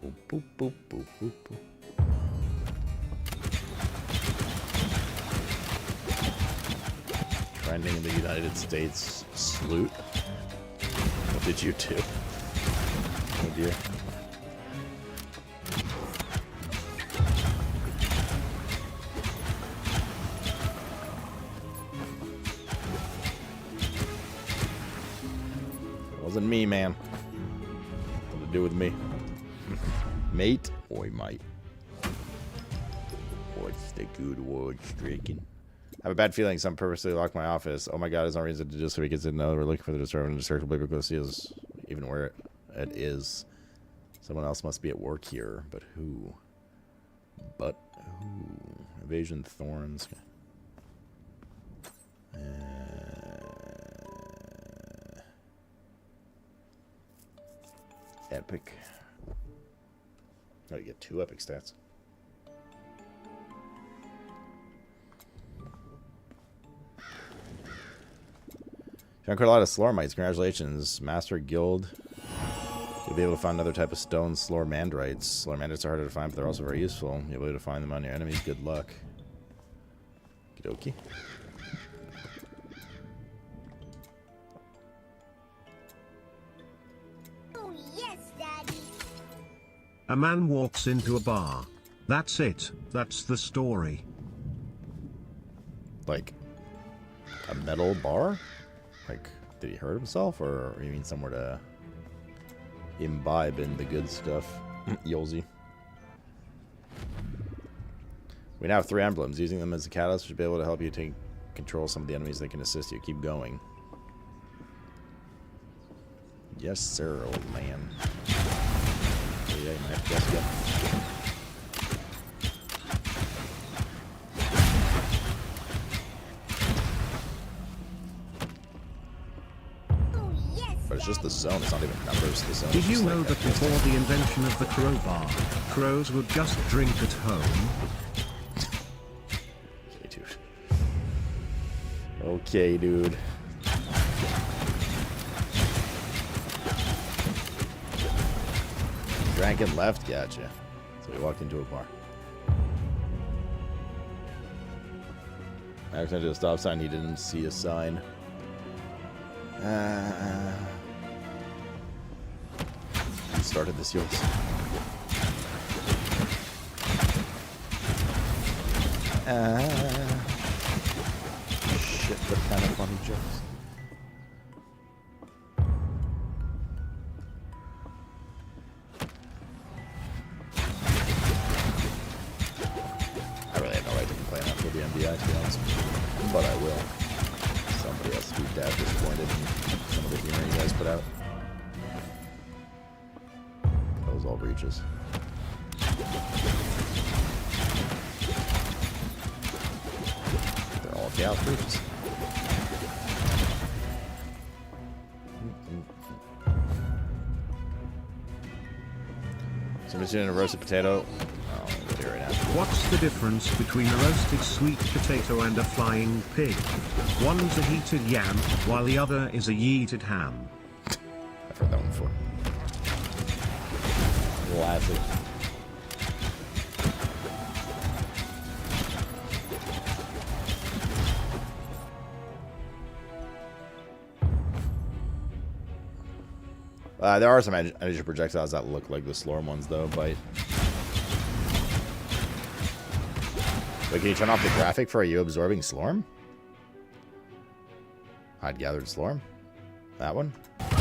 Boop, boop, boop, boop, boop. Trending in the United States, Sloot. What did you do? Oh dear. It wasn't me, man. Nothing to do with me. Mate? Oi, mate. What's the good word, stricken? I have a bad feeling some purposely locked my office. Oh my god, there's no reason to do so he gets to know we're looking for the disturber and disturber baby because he is even where it is. Someone else must be at work here, but who? But who? Evasion Thorns. Epic. Oh, you get 2 epic stats. Found quite a lot of Slormites. Congratulations. Master Guild. You'll be able to find another type of stone, Slormandrites. Slormandrites are harder to find, but they're also very useful. You'll be able to find them on your enemies. Good luck. Okie dokie. Oh, yes, Daddy. A man walks into a bar. That's it. That's the story. Like, a metal bar? Like, did he hurt himself, or you mean somewhere to imbibe in the good stuff? Yolzy. We now have 3 emblems. Using them as a catalyst should be able to help you take control of some of the enemies that can assist you. Keep going. Yes, sir, old man. Oh, yeah, you might have to guess again. But it's just the zone, it's not even numbers. The zone. Did you know that before the invention of the crowbar, crows would just drink at home? Okay, dude. Okay, dude. Drank and left? Gotcha. So we walked into a bar. I accidentally did a stop sign, he didn't see a sign. Who started this, yours? Shit, what kind of funny jokes? I really have no right to complain after the MDI, to be honest. But I will. Somebody else to be dead disappointed in some of the humor you guys put out. That was all breaches. They're all chaos breaches. So I'm just doing a roasted potato. Oh, I'll do it right now. What's the difference between a roasted sweet potato and a flying pig? One's a heated yam, while the other is a yeeted ham. I've heard that one before. Classic. There are some energy projectiles that look like the Slorm ones, though. Bite. Wait, can you turn off the graphic for you absorbing Slorm? Hide gathered Slorm. That one. That'll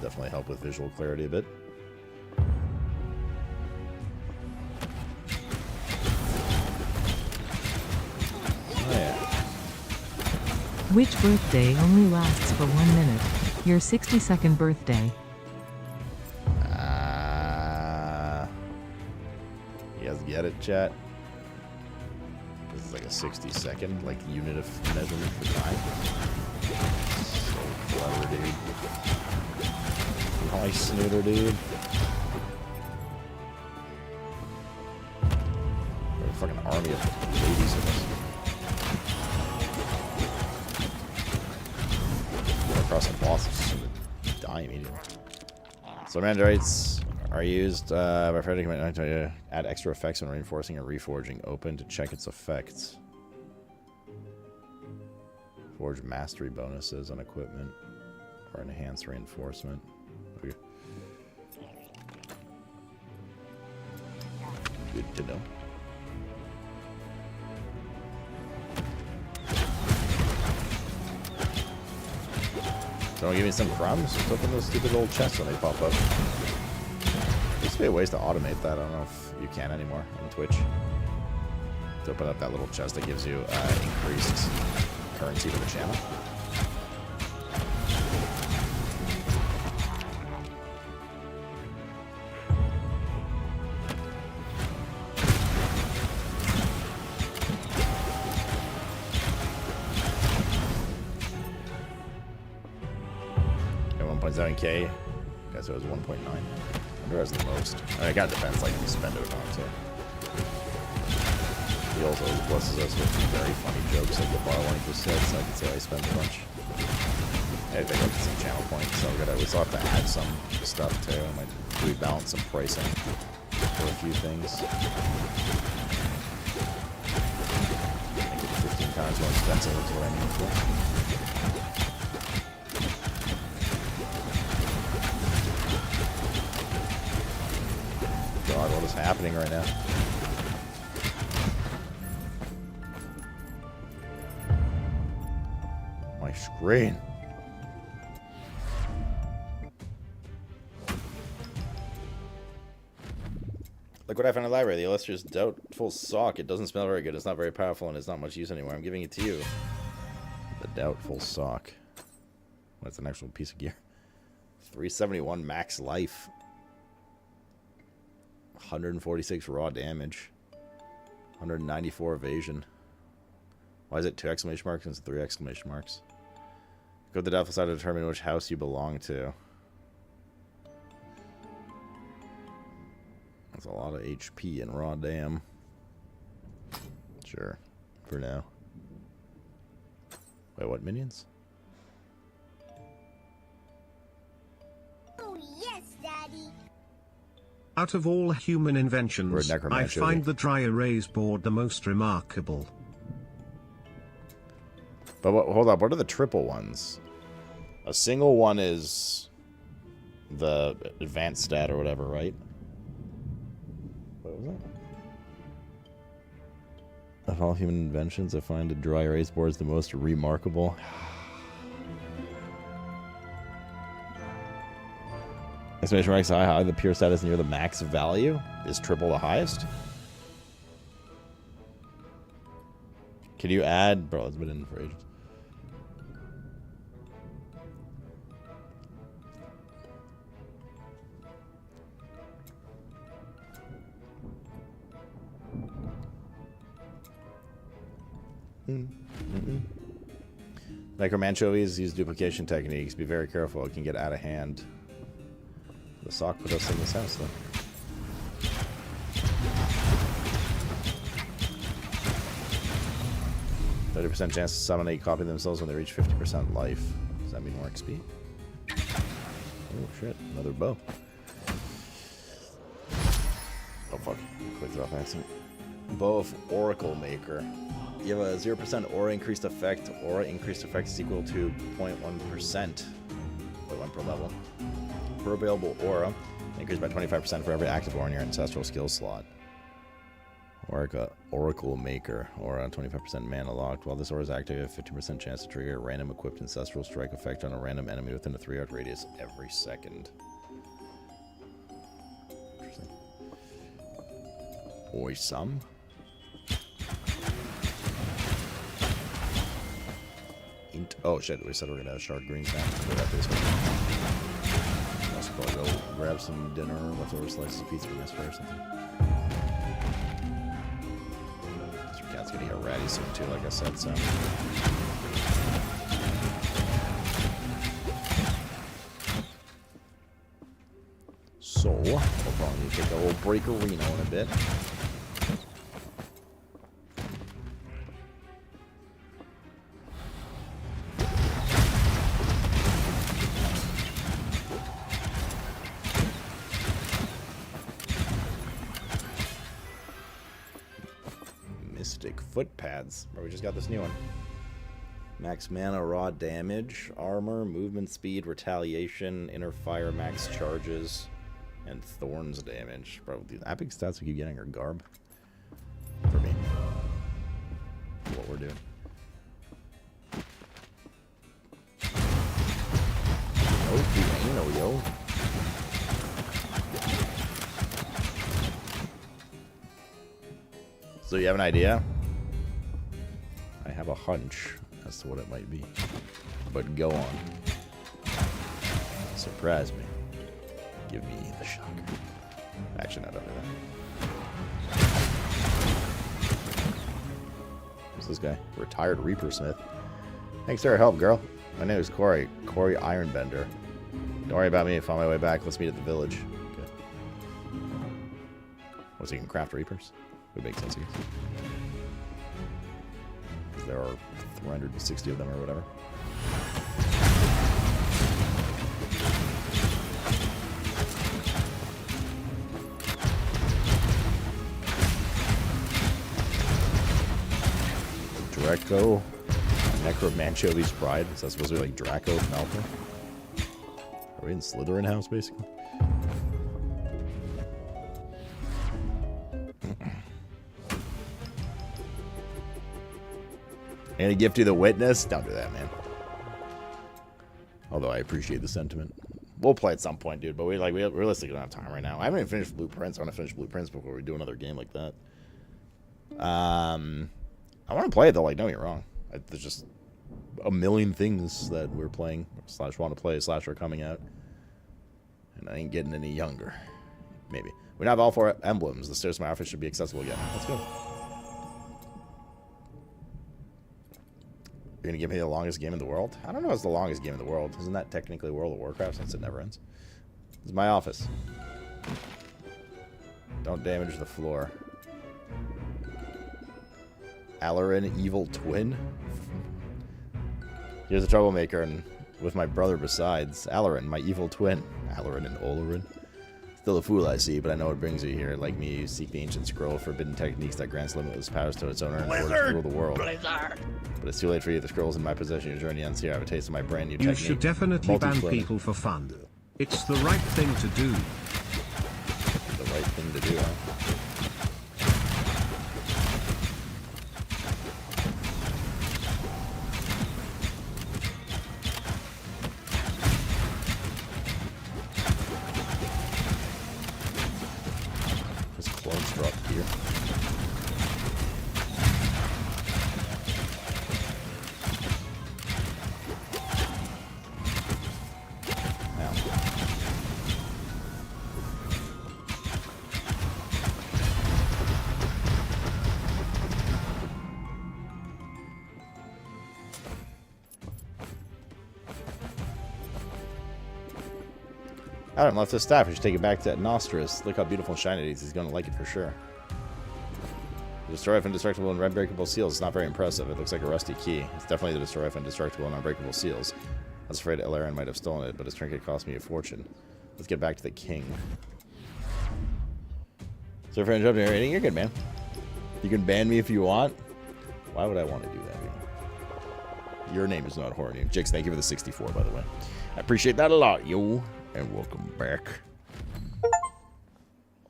definitely help with visual clarity a bit. Oh yeah. Which birthday only lasts for 1 minute? Your 62nd birthday. You guys get it, chat? This is like a 60-second, like, unit of measurement for time. So clever, dude. Nice snooter, dude. There's a fucking army of ladies in this. Across the boss, just die immediately. So mandrakes are used by Freddy to add extra effects when reinforcing and reforging. Open to check its effects. Forge mastery bonuses on equipment or enhance reinforcement. Okay. Good to know. So give me some crumbs. Just open those stupid little chests when they pop up. There used to be ways to automate that. I don't know if you can anymore on Twitch. To open up that little chest that gives you increased currency for the channel. At 1.7k. Guess it was 1.9. I wonder as the most. I got depends like if you spend it or not too. He also blesses us with very funny jokes like the bar one just said, so I can say I spend a bunch. I think I get some channel points, so we still have to add some stuff too. I might rebalance some pricing for a few things. Make it 15 times more expensive is what I mean for. God, what is happening right now? My screen. Look what I found in the library. The illustrious doubtful sock. It doesn't smell very good. It's not very powerful, and it's not much use anymore. I'm giving it to you. The doubtful sock. That's an actual piece of gear. 371 max life. 146 raw damage. 194 evasion. Why is it 2 exclamation marks instead of 3 exclamation marks? Go to the doubtful side to determine which house you belong to. That's a lot of HP and raw damn. Sure. For now. Wait, what minions? Oh, yes, Daddy. Out of all human inventions, I find the dry erase board the most remarkable. But hold up, what are the triple ones? A single one is the advanced stat or whatever, right? What was that? Of all human inventions, I find the dry erase board is the most remarkable. Exclamation marks high, the pure stat is near the max value. Is triple the highest? Can you add... Bro, it's been in for ages. Necromanchovies use duplication techniques. Be very careful. It can get out of hand. The sock put us in this house, though. %30 chance to summon a copy of themselves when they reach 50% life. Does that mean more XP? Oh shit, another bow. Oh fuck, clicked it off accident. Bow of Oracle Maker. You have a 0% aura increased effect. Aura increased effect is equal to 0.1%. 0.1 per level. Per available aura, increased by 25% for every active aura in your ancestral skill slot. Oracle Maker. Aura, 25% mana locked. While this aura is active, you have a 50% chance to trigger a random equipped ancestral strike effect on a random enemy within a 3-yard radius every second. Interesting. Awesome. Oh shit, we said we are gonna have Shard Greens now. Let's probably go grab some dinner, leftover slices of pizza from yesterday or something. This cat's gonna get ratty soon too, like I said, so. So, we'll probably need to take a little breakerino in a bit. Foot pads. Or we just got this new one. Max mana, raw damage, armor, movement speed, retaliation, inner fire, max charges, and thorns damage. Bro, the epic stats we keep getting are garb. For me. What we're doing. Oh, yo. So you have an idea? I have a hunch as to what it might be. But go on. Surprise me. Give me the shocker. Actually, not under that. Who's this guy? Retired Reaper Smith. Thanks for your help, girl. My name is Corey. Corey Ironbender. Don't worry about me. If I'm on my way back, let's meet at the village. Okay. Was he can craft Reapers? Would make sense, I guess. There are 360 of them or whatever. Draco. Necromanchovy's Pride. Is that supposed to be like Draco Malfoy? Are we in Slytherin house, basically? And a gift to the witness? Don't do that, man. Although I appreciate the sentiment. We'll play at some point, dude, but we realistically don't have time right now. I haven't even finished Blueprints. I want to finish Blueprints before we do another game like that. I want to play it, though, like, don't get me wrong. There's just a million things that we're playing, / want to play, / are coming out. And I ain't getting any younger. Maybe. We now have all 4 emblems. The stairs to my office should be accessible again. Let's go. You're gonna give me the longest game in the world? I don't know if it's the longest game in the world. Isn't that technically World of Warcraft since it never ends? This is my office. Don't damage the floor. Alarin, evil twin? Here's a troublemaker, and with my brother besides. Alarin, my evil twin. Alarin and Olarin. Still a fool, I see, but I know what brings you here. Like me, you seek the ancient scroll, forbidden techniques that grants limitless powers to its owner in order to rule the world. Blizzard. But it's too late for you. The scroll's in my possession. Your journey ends here. I have a taste of my brand new technique. You should definitely ban people for fun. It's the right thing to do. The right thing to do, huh? Adam left his staff. We should take it back to Nostris. Look how beautiful and shiny it is. He's going to like it for sure. Destroy indestructible and unbreakable seals. It's not very impressive. It looks like a rusty key. It's definitely the destroy indestructible and unbreakable seals. I was afraid Elaren might have stolen it, but his trinket cost me a fortune. Let's get back to the king. So if you're interrupting narrating, you're good, man. You can ban me if you want. Why would I want to do that? Man? Your name is not horny. Jix, thank you for the 64, by the way. I appreciate that a lot, yo. And welcome back.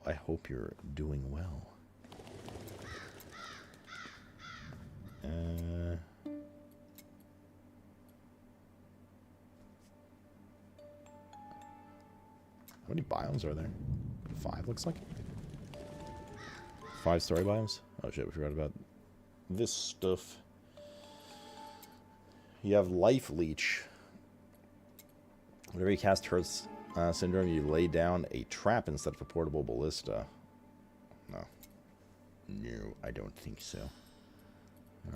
I hope you're doing well. How many biomes are there? 5 looks like. 5 story biomes? Oh shit, we forgot about this stuff. You have Life Leech. Whenever you cast Hurt's Syndrome, you lay down a trap instead of a portable ballista. No. No, I don't think so.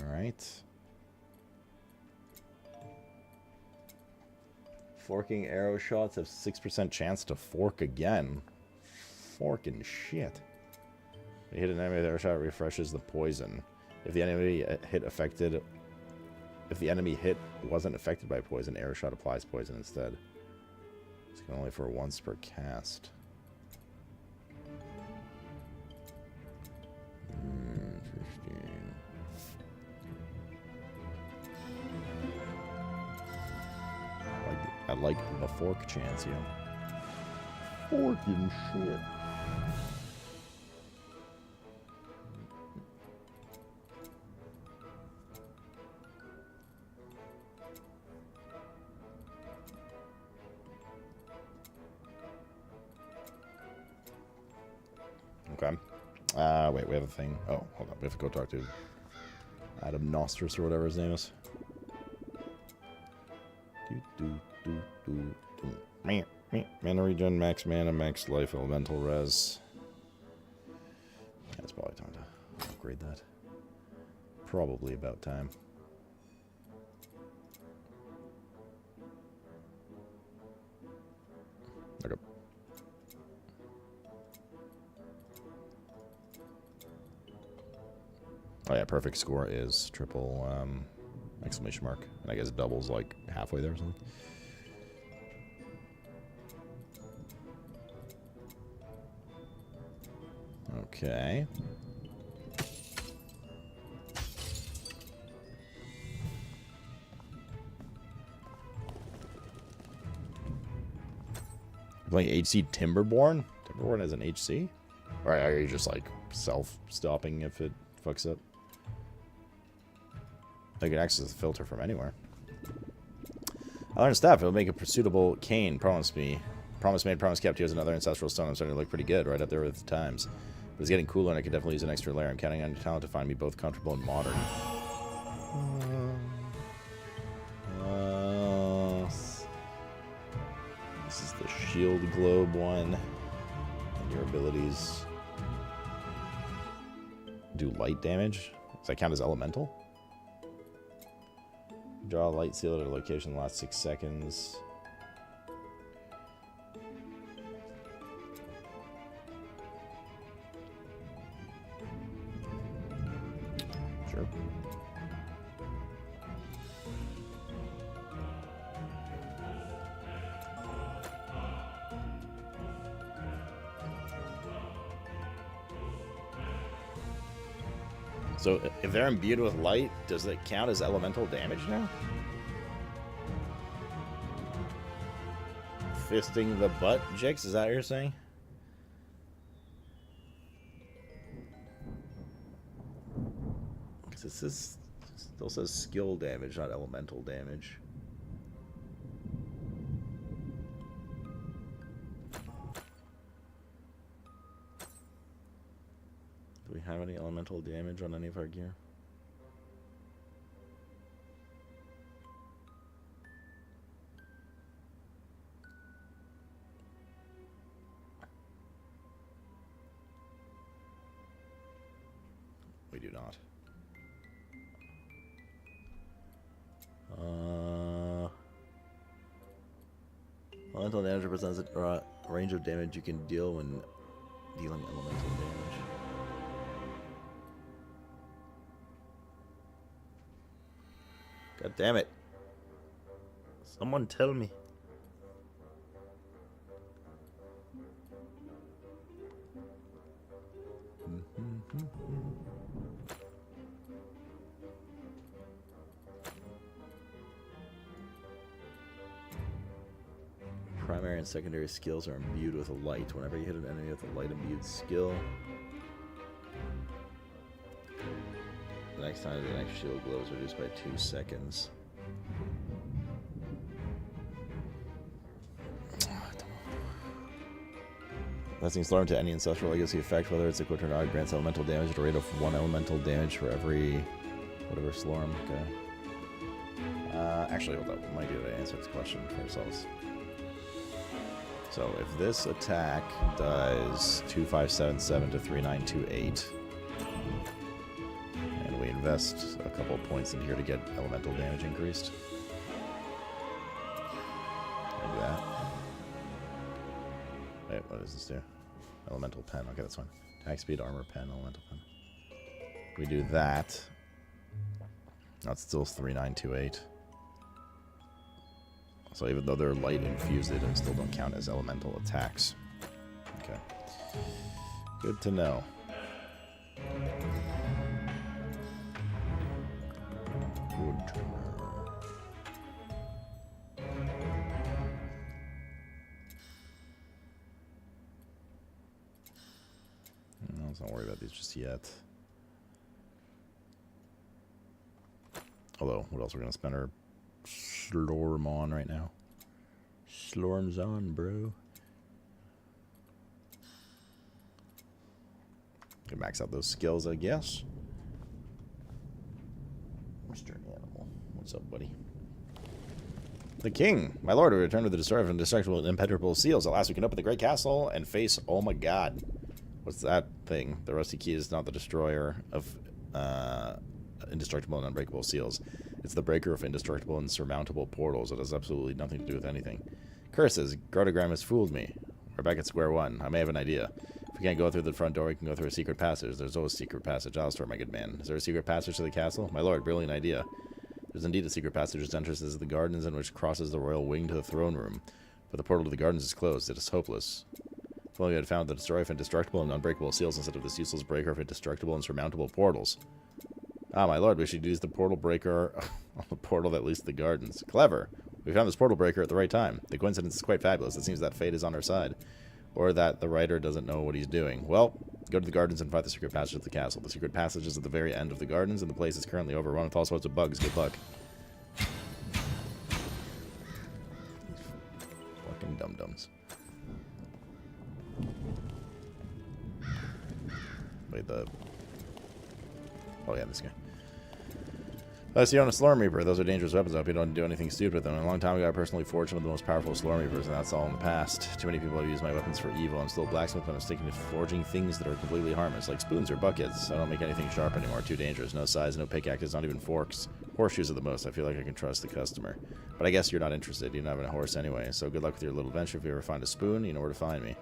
Alright. Forking arrow shots have 6% chance to fork again. Forking shit. You hit an enemy with arrow shot, refreshes the poison. If the enemy hit wasn't affected by poison, arrow shot applies poison instead. It's only for once per cast. I like the fork chance, yo. Forking shit. Okay. Wait, we have a thing. Oh, hold on. We have to go talk to Adam Nostris or whatever his name is. Mana regen, max mana, max life, elemental res. Yeah, it's probably time to upgrade that. Probably about time. Okay. Oh yeah, perfect score is triple exclamation mark. And I guess doubles like halfway there or something. Okay. Playing HC Timberborn? Timberborn as an HC? Or are you just like self-stopping if it fucks up? I can access the filter from anywhere. I learned staff. It'll make a suitable cane. Promise me. Promise made, promise kept. Here's another ancestral stone. I'm starting to look pretty good, right up there with the times. But it's getting cooler, and I could definitely use an extra layer. I'm counting on your talent to find me both comfortable and modern. This is the shield globe one. And your abilities do light damage. Does that count as elemental? Draw a light seal at a location in the last 6 seconds. Sure. So if they're imbued with light, does it count as elemental damage now? Fisting the butt, Jix? Is that what you're saying? Because it still says skill damage, not elemental damage. Do we have any elemental damage on any of our gear? We do not. Elemental damage represents Range of damage you can deal when dealing elemental damage. God damn it. Someone tell me. Primary and secondary skills are imbued with a light. Whenever you hit an enemy with a light imbued skill, the next time the next shield glow is reduced by 2 seconds. Blessing Storm to any Ancestral Legacy effect, whether it's equipped or not, grants elemental damage at a rate of 1 elemental damage for every whatever Slorm. Okay. Actually, hold up. We might be able to answer this question for ourselves. So if this attack does 2577 to 3928, and we invest a couple of points in here to get elemental damage increased, like that. Wait, what does this do? Elemental pen. Okay, that's fine. Attack speed, armor pen, elemental pen. We do that. That's still 3928. So even though they're light infused, they still don't count as elemental attacks. Okay. Good to know. Good to know. No, let's not worry about these just yet. Although, what else we're going to spend our Slorm on right now? Slorm's on, bro. Can max out those skills, I guess. Mr. Animal. What's up, buddy? The king, my lord, we return to the destroyer of indestructible and impenetrable seals. At last we can open the great castle and face, oh my god. What's that thing? The rusty key is not the destroyer of indestructible and unbreakable seals. It's the breaker of indestructible and surmountable portals. It has absolutely nothing to do with anything. Curses, Gardagram has fooled me. We're back at square one. I may have an idea. If we can't go through the front door, we can go through a secret passage. There's always a secret passage. Alistair, my good man. Is there a secret passage to the castle? My lord, brilliant idea. There's indeed a secret passage which enters the gardens and which crosses the royal wing to the throne room. But the portal to the gardens is closed. It is hopeless. If only we had found the destroyer of indestructible and unbreakable seals instead of this useless breaker of indestructible and surmountable portals. Ah, my lord, we should use the portal breaker on the portal that leads to the gardens. Clever. We found this portal breaker at the right time. The coincidence is quite fabulous. It seems that fate is on our side. Or that the writer doesn't know what he's doing. Well, go to the gardens and find the secret passage to the castle. The secret passage is at the very end of the gardens, and the place is currently overrun with all sorts of bugs. Good luck. Fucking dum-dums. Wait, oh yeah, this guy. So you own a Slorm Reaper. Those are dangerous weapons. I hope you don't do anything stupid with them. A long time ago, I personally forged one of the most powerful Slorm Reapers, and that's all in the past. Too many people have used my weapons for evil. I'm still a blacksmith, but I'm sticking to forging things that are completely harmless, like spoons or buckets. I don't make anything sharp anymore. Too dangerous. No size, no pickaxes, not even forks. Horseshoes are the most. I feel like I can trust the customer. But I guess you're not interested. You don't have a horse anyway, so good luck with your little venture. If you ever find a spoon, you know where to find me.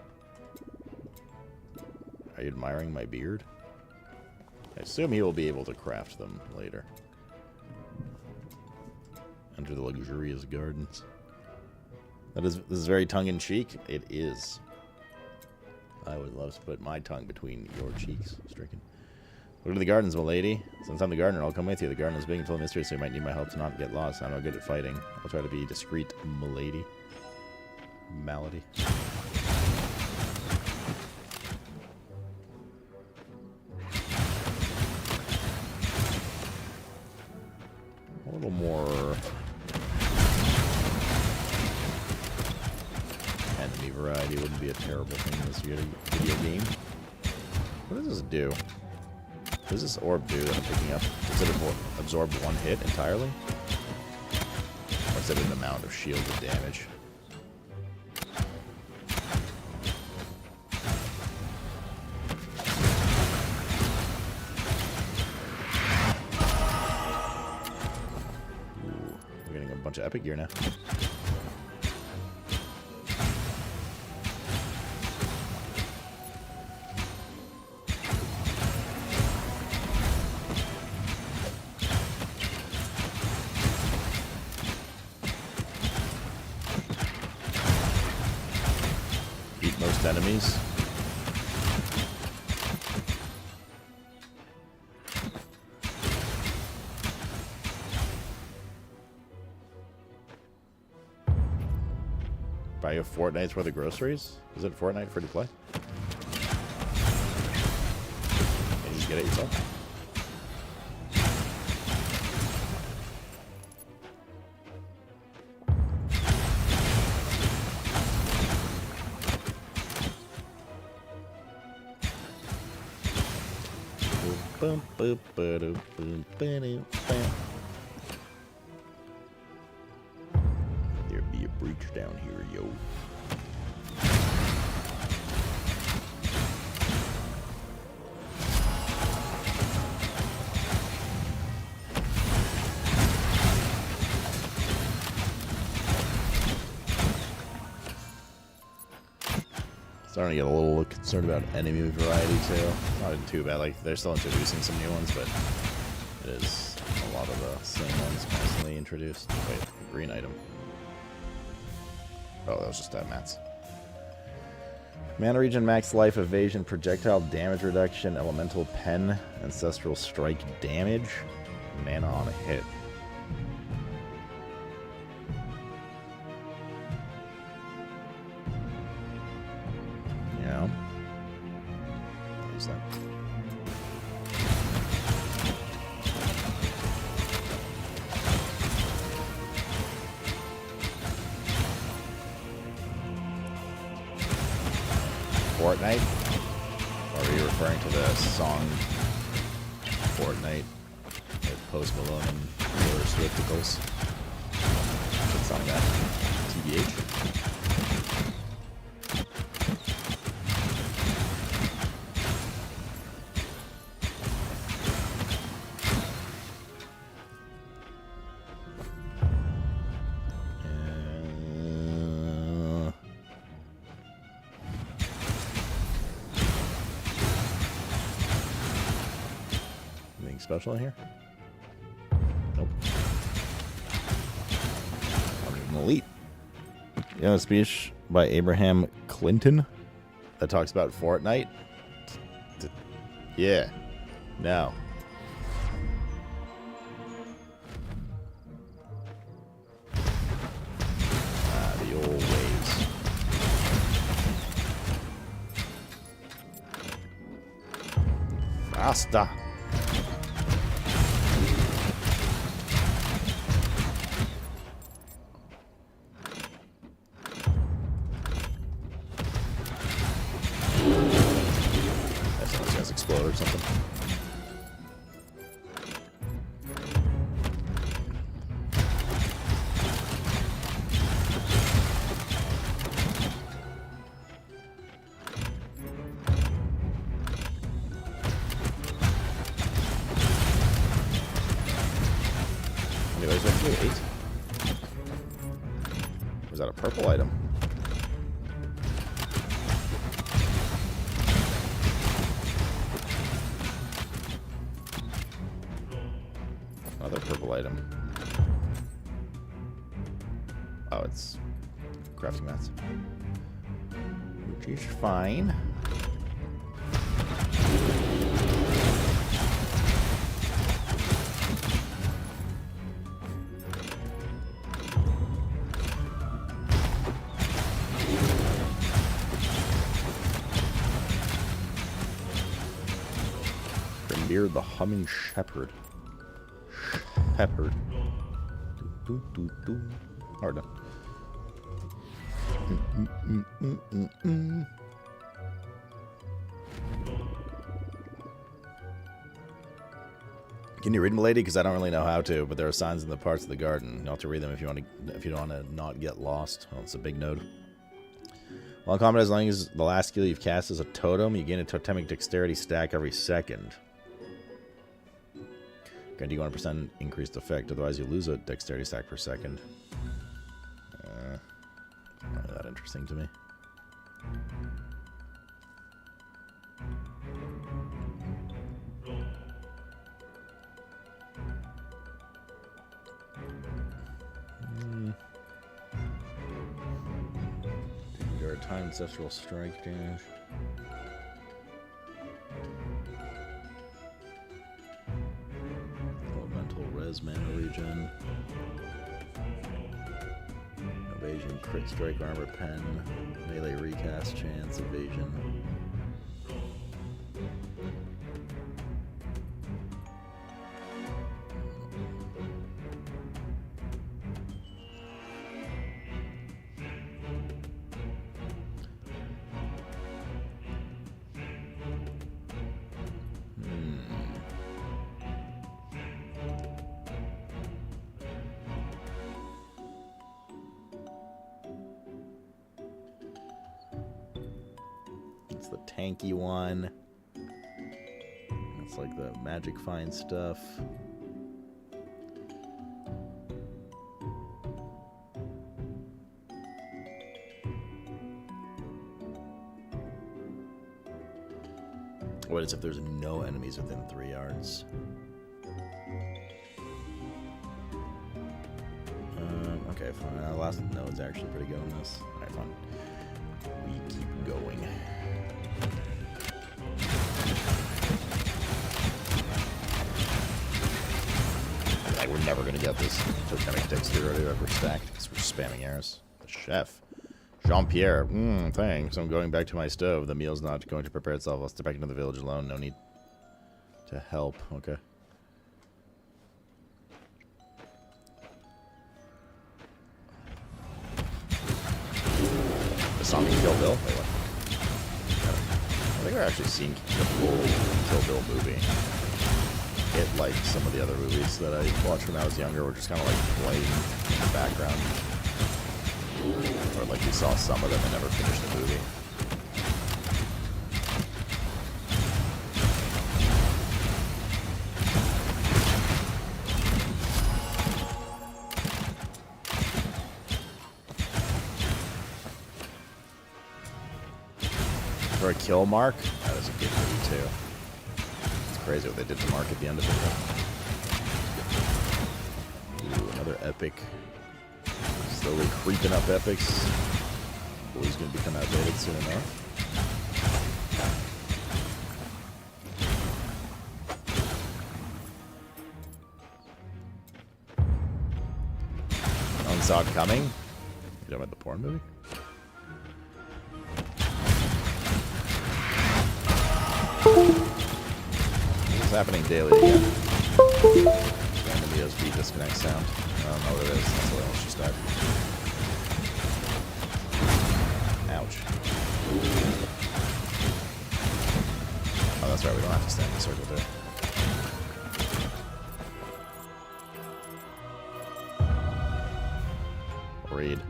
Are you admiring my beard? I assume he will be able to craft them later. Enter the luxurious gardens. This is very tongue-in-cheek. It is. I would love to put my tongue between your cheeks, Stricken. Look to the gardens, milady. Since I'm the gardener, I'll come with you. The garden is big and full of mystery, so you might need my help to not get lost. I'm not good at fighting. I'll try to be discreet, milady. Malady. A little more enemy variety wouldn't be a terrible thing in this video game. What does this do? What does this orb do that I'm picking up? Does it absorb one hit entirely? Or is it an amount of shielded damage? Bunch of epic gear now. enemies. Buy you Fortnite's worth of groceries? Is it Fortnite free to play? Can you just get it yourself? There be a breach down here, yo. Starting to get a little concerned about enemy variety too. Not too bad. Like they're still introducing some new ones, but it is a lot of the same ones constantly introduced. Wait, green item. Oh, that was just mats. Mana regen, max life, evasion, projectile damage reduction, elemental pen, ancestral strike damage, mana on a hit. Yeah. Use that. Fortnite? Or are you referring to the song Fortnite with Post Malone and Taylor Swifticals? Good song that. TBH. Special in here? Nope. I'm an elite. You know a speech by Abraham Clinton that talks about Fortnite? Yeah. No. The old ways. Faster. Or something. Anyways, let's do 8. Was that a purple item? Another purple item. Oh, it's crafting mats. Which is fine. Grimbeard the Humming Shepherd. Peppered. Hard done. Can you read them, lady? Because I don't really know how to, but there are signs in the parts of the garden. You'll have to read them if you want to. If you don't want to not get lost. Well, it's a big node. While combat, as long as the last skill you've cast is a totem, you gain a totemic dexterity stack every second. Guarantee 1% increased effect, otherwise you lose a dexterity stack per second. Not really that interesting to me. Good. Start time ancestral strike dash. Elemental res mana regen. Evasion, crit strike, armor pen, melee recast chance, evasion. It's the tanky one. It's like the magic find stuff. What is if there's no enemies within 3 yards? Okay, fine. Last node's actually pretty good on this. Alright, fine. We keep going. Like, we're never gonna get this. Totemic dexterity ever stacked because we're spamming arrows. The chef. Jean-Pierre. Thanks. I'm going back to my stove. The meal's not going to prepare itself. I'll step back into the village alone. No need to help. Okay. The zombie Kill Bill? Wait, what? I think we're actually seeing the full Kill Bill movie. It, like some of the other movies that I watched when I was younger, were just kind of like playing in the background. Or like we saw some of them and never finished the movie. For a kill Mark, that is a good movie too. It's crazy what they did to Mark at the end of it. Ooh, another epic. Slowly creeping up epics. Boy's gonna become outdated soon enough. No one saw it coming. You know about the porn movie? It's happening daily again. Random USB disconnect sound. I don't know what it is. That's what else just died. Ouch. Oh, that's right. We don't have to stand in the circle there. Read.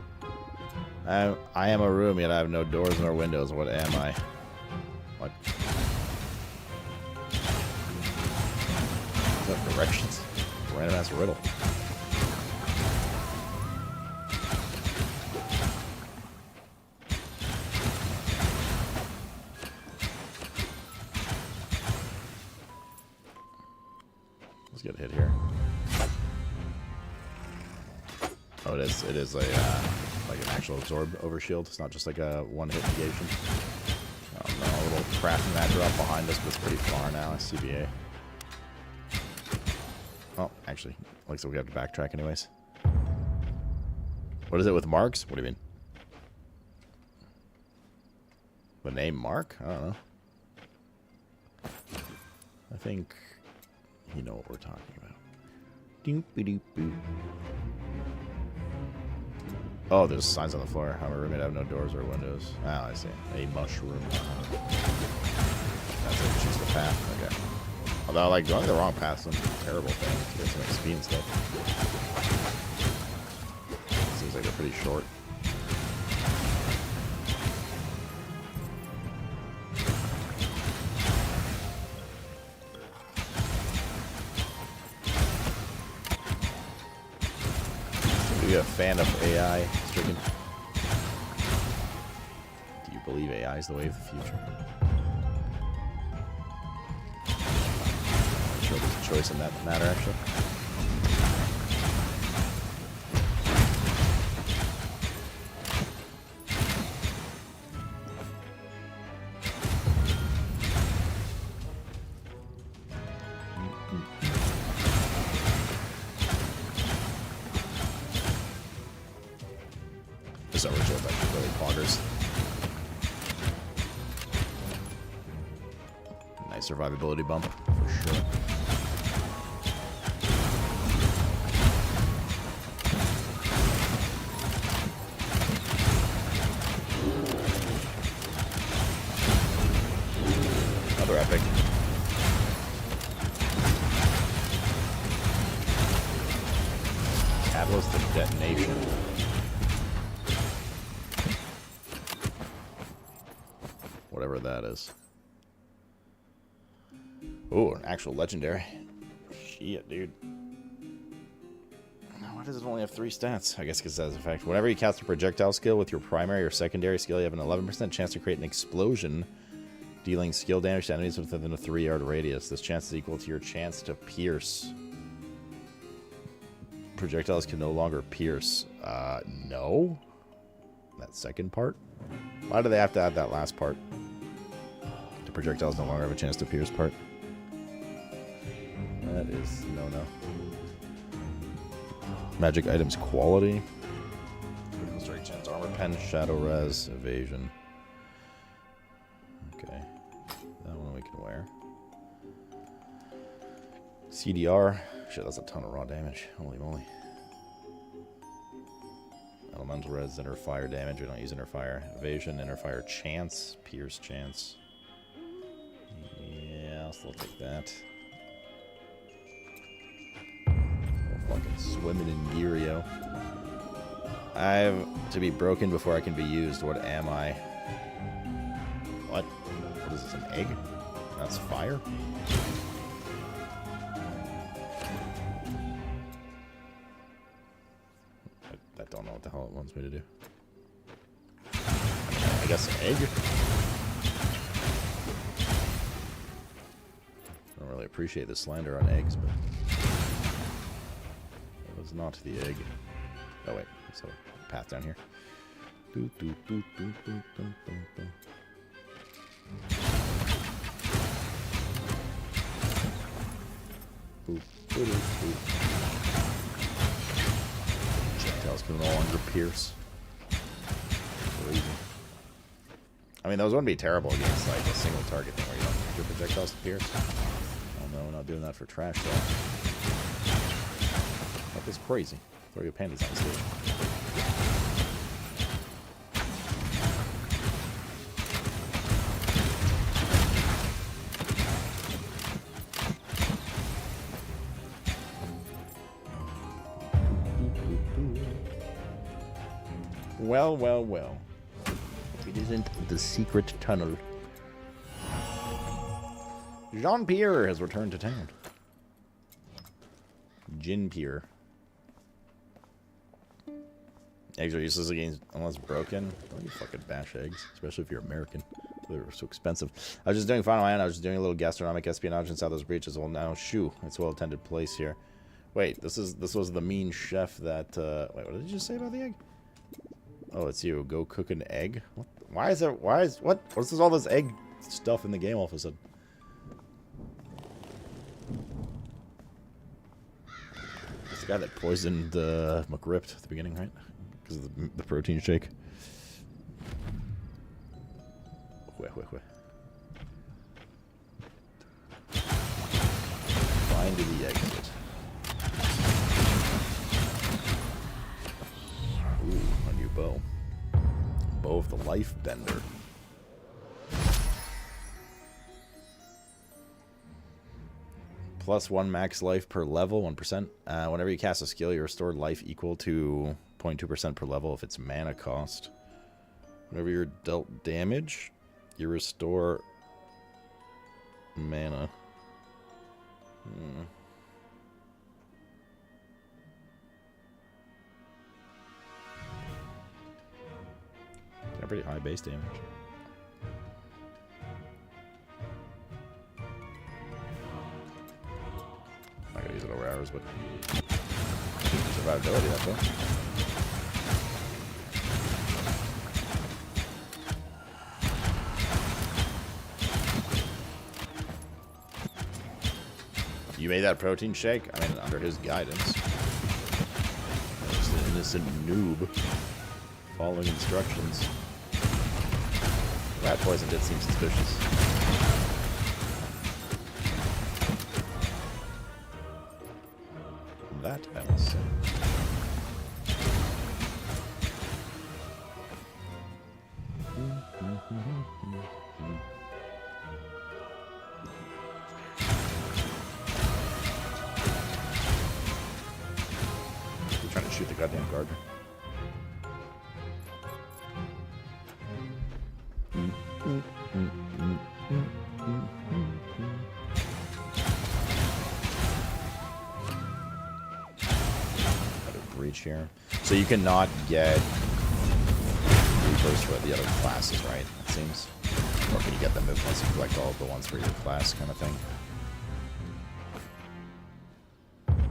I am a room, yet I have no doors nor windows. What am I? What? Is that directions? Random ass riddle. Let's get hit here. Oh, it is a like an actual absorb overshield. It's not just like a one-hit negation. Oh no, a little crafting that drop behind us, but it's pretty far now. CBA. Oh, actually, looks like we have to backtrack anyways. What is it with Marks? What do you mean? The name Mark? I don't know. I think you know what we're talking about. Doop-a-doop-boop. Oh, there's signs on the floor. I'm a roommate. I have no doors or windows. Oh, I see. A mushroom. That's it. Choose the path. Okay. Although, like, going the wrong path is some terrible thing. To get some XP and stuff. Seems like they're pretty short. Are you a fan of AI, Stricken? Do you believe AI is the way of the future? I'm sure there's a choice in that matter, actually. This overkill is actually really poggers. Nice survivability bump, for sure. Another epic. Catalyst of detonation. Whatever that is. Oh, an actual legendary. Shit, dude. Why does it only have 3 stats? I guess because it has effect. Whenever you cast a projectile skill with your primary or secondary skill, you have an 11% chance to create an explosion, dealing skill damage to enemies within a 3-yard radius. This chance is equal to your chance to pierce. Projectiles can no longer pierce. No? That second part? Why do they have to add that last part? The projectiles no longer have a chance to pierce part. That is no-no. Magic items quality. Critical strike chance, armor pen, shadow res, evasion. Okay. That one we can wear. CDR. Shit, that's a ton of raw damage. Holy moly. Elemental res, inner fire damage. We don't use inner fire. Evasion, inner fire chance, pierce chance. Yeah, I'll still take that. Fucking swimming in Girio. I have to be broken before I can be used. What am I? What? What is this, an egg? That's fire? I don't know what the hell it wants me to do. I guess an egg? I don't really appreciate the slander on eggs, but... was not the egg. Oh wait, so path down here. Projectiles can no longer pierce. Crazy. I mean, those wouldn't be terrible against like a single target thing where you don't need your projectiles to pierce. Oh no, we're not doing that for trash though. That is crazy. Throw your panties on stage. Well, well, well. It isn't the secret tunnel. Jean-Pierre has returned to town. Jean-Pierre. Eggs are useless against unless broken. Don't you fucking bash eggs, especially if you're American. They're so expensive. I was just doing Final Hand. I was just doing a little gastronomic espionage inside those breaches. Well, now, shoo, it's a well-attended place here. Wait, this was the mean chef that. Wait, what did you just say about the egg? Oh, it's you. Go cook an egg. What? Why is there? Why is what? What's this, all this egg stuff in the game all of a sudden? It's the guy that poisoned McRipped at the beginning, right? Because of the protein shake. Find the exit. Ooh, a new bow. Bow of the Life Bender. Plus 1 max life per level, 1%. Whenever you cast a skill, you restore life equal to 0.2% per level if it's mana cost. Whenever you're dealt damage, you restore mana. Got pretty high base damage. Not gonna use it over hours, but survivability, that's all. You made that protein shake? I mean, under his guidance. I'm just an innocent noob. following instructions. Rat poison did seem suspicious. That I will say. You're trying to shoot the goddamn gardener. Breach here. So you cannot get Reapers for the other classes, right? It seems. Or can you get them once you collect all of the ones for your class kind of thing?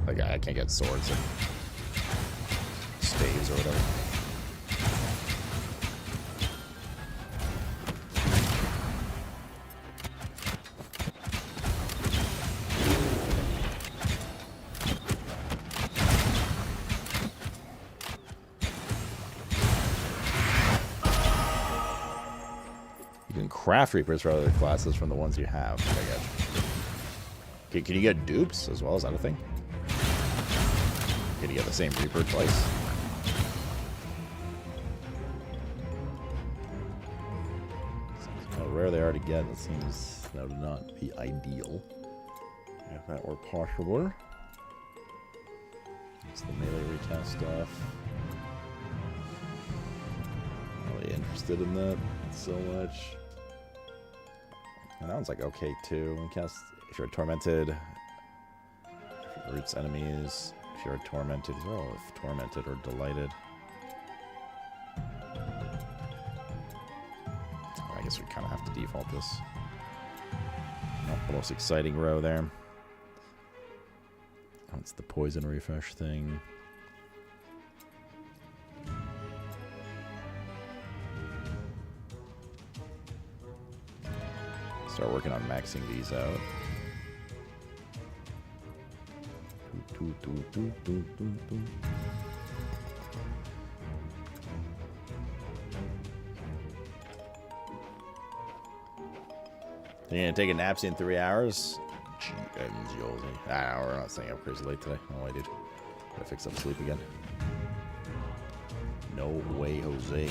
Like I can't get swords and staves or whatever. Craft Reapers for other classes from the ones you have. I guess. Can you get dupes as well? Is that a thing? Can you get the same Reaper twice? How rare they are to get. It seems that would not be ideal. If that were possible. It's the melee recast stuff. Not really interested in that so much. And that one's like okay too. We cast if you're tormented, if it roots enemies, if you're tormented, these are all if tormented or delighted. I guess we kind of have to default this. Not the most exciting row there. Oh, it's the poison refresh thing. Start working on maxing these out. You're gonna take a nap in 3 hours? Gee, we're not staying up crazy late today. No way, dude. Gotta fix up sleep again. No way, Jose.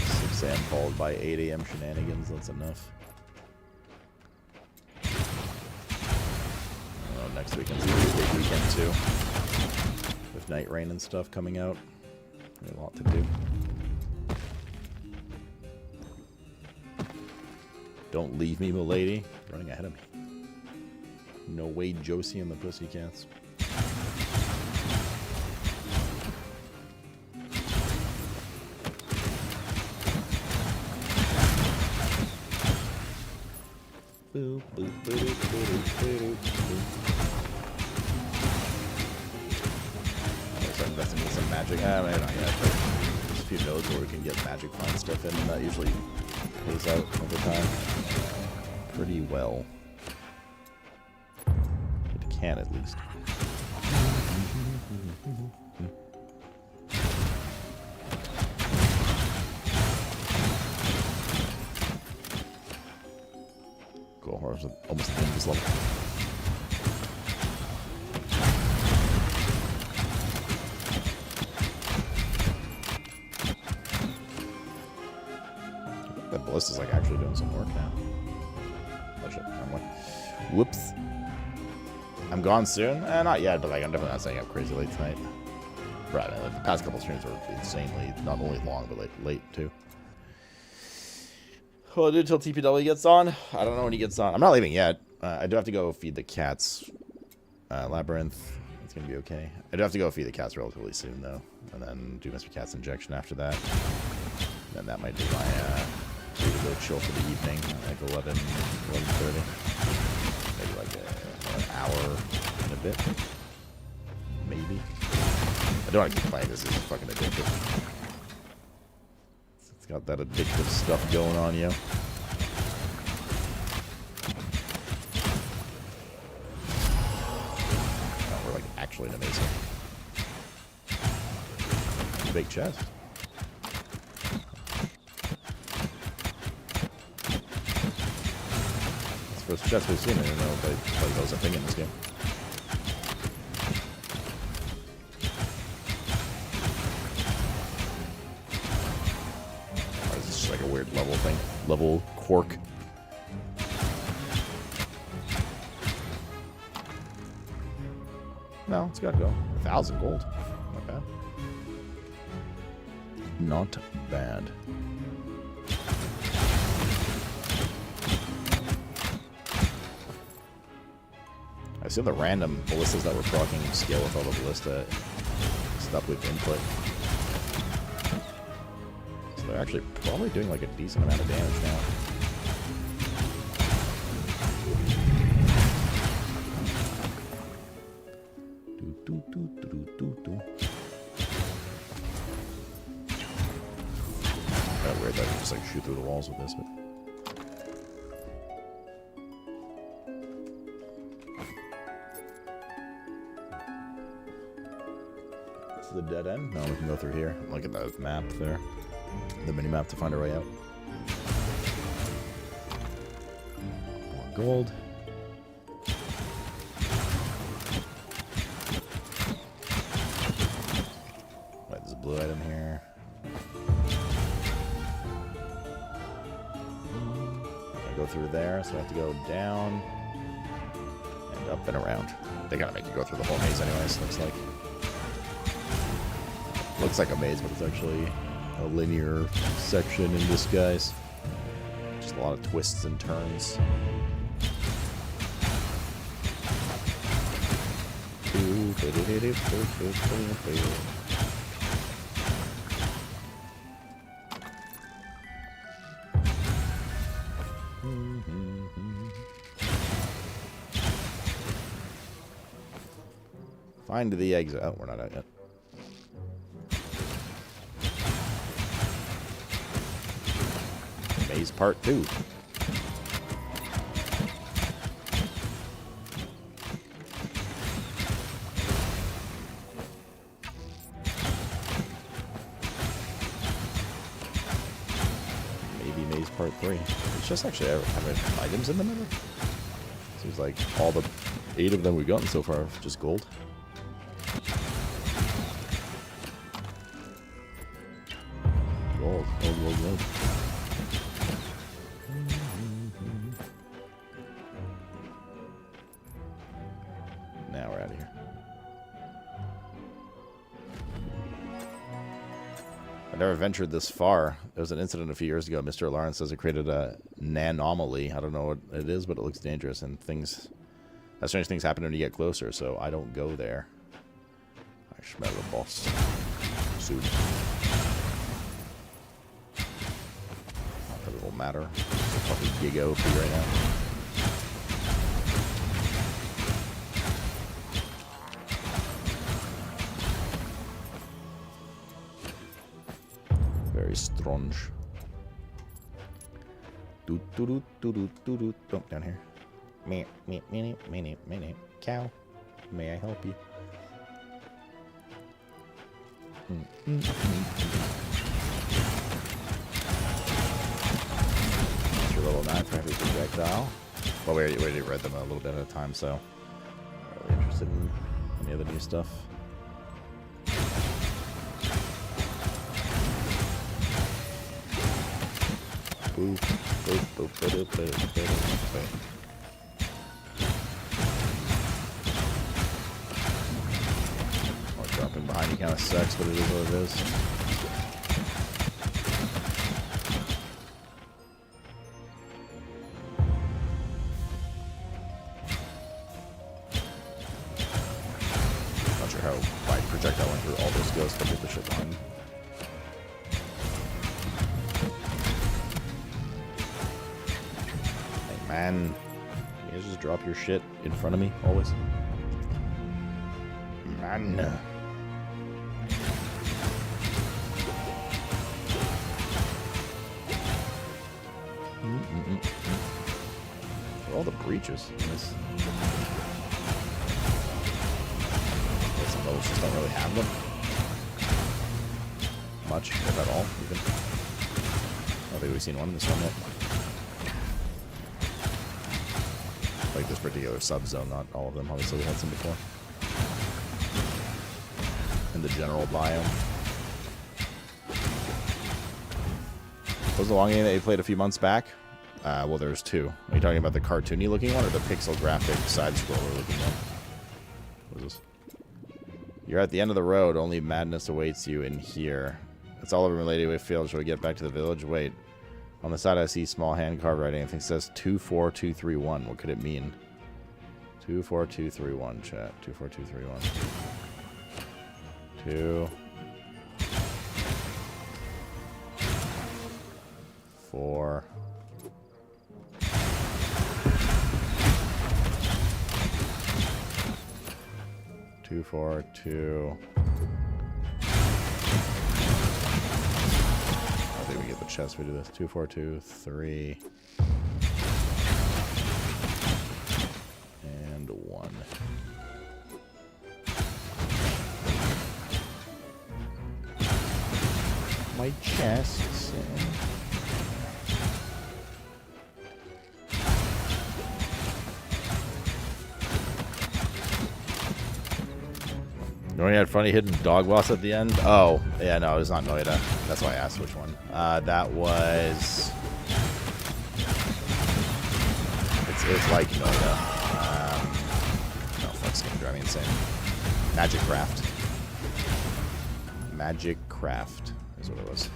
6 a.m. followed by 8 a.m. shenanigans. That's enough. Oh, next weekend's gonna be a big weekend too. With Night Rain and stuff coming out. A lot to do. Don't leave me, milady. Running ahead of me. No way, Josie and the Pussycats. Boop, boop, boop, boop, boop, boop. I'm investing in some magic. Maybe not yet, but there's a few nodes where we can get magic find stuff in, and that usually pays out over time pretty well. It can, at least. Cool, horse almost at the end of this level. That ballista's like actually doing some work now. Oh shit, wrong way. Whoops. I'm gone soon? Not yet, but like I'm definitely not staying up crazy late tonight. Right, the past couple streams were insanely, not only long, but late too. What I'll do till TPW gets on? I don't know when he gets on. I'm not leaving yet. I do have to go feed the cats. Labyrinth. It's going to be okay. I do have to go feed the cats relatively soon, though. And then do Mr. Cat's injection after that. Then that might be my way to go chill for the evening. Like 11:30. Maybe like an hour and a bit. Maybe. I don't want to keep playing this. This is fucking addictive. It's got that addictive stuff going on, yo. big chest. It's the first chest we've seen. I don't know if that was a thing in this game. Or is this just like a weird level thing? Level quirk. No, it's gotta go. 1,000 gold. Not bad. Not bad. I see the random ballistas that we're proccing scale with all the ballista stuff with input. So they're actually probably doing like a decent amount of damage now. Kind of weird that I can just like shoot through the walls with this, but. It's the dead end. No, we can go through here. Look at the map there, the mini map to find our way out. More gold. Blue item here. I go through there, so I have to go down and up and around. They gotta make you go through the whole maze anyways, looks like. Looks like a maze, but it's actually a linear section in disguise. Just a lot of twists and turns. Find the exit. Oh, we're not out yet. Maze part 2. Maybe maze part 3. It's just actually having items in the middle. Seems like all the 8 of them we've gotten so far are just gold. Gold. Now we're out of here. I never ventured this far. There was an incident a few years ago. Mr. Lawrence says it created a nanomaly. I don't know what it is, but it looks dangerous, and strange things happen when you get closer, so I don't go there. I smell the boss. Soon. Not that it'll matter. It's a fucking gig OP right now. Very strange. Do do do do do do do. Oh, down here. Me. Cow. May I help you? Your level 9 for heavy projectile. Well, we already read them a little bit at a time, so are we interested in any other new stuff? Boop, boop, boop, boop, boop, boop, boop. Dropping behind you kind of sucks, but it is what it is. Not sure how my projectile went through all those ghosts, but get the shit behind me. Hey man, you guys just drop your shit in front of me always? Man. All the breaches in this. Guess most just don't really have them. much, if at all, even. I don't think we've seen one in this one yet. Like this particular sub-zone, not all of them. Obviously, we had some before. In the general biome. What was the long game that you played a few months back? Well, there's two. Are you talking about the cartoony looking one or the pixel graphic side-scroller looking one? What is this? You're at the end of the road. Only madness awaits you in here. It's all over related with field. Shall we get back to the village? Wait. On the side I see small hand carved writing. I think it says 24231. What could it mean? 24231, chat. 24231. 2 4 2 4 2. I think we get the chest. We do this. 2 4 2 3 and 1. My chest. You had funny hidden dog boss at the end? Oh, yeah, no, it was not Noida. That's why I asked which one. That was... It's like Noida. No, fuck, it's gonna drive me insane. Magic Craft. Magic Craft is what it was.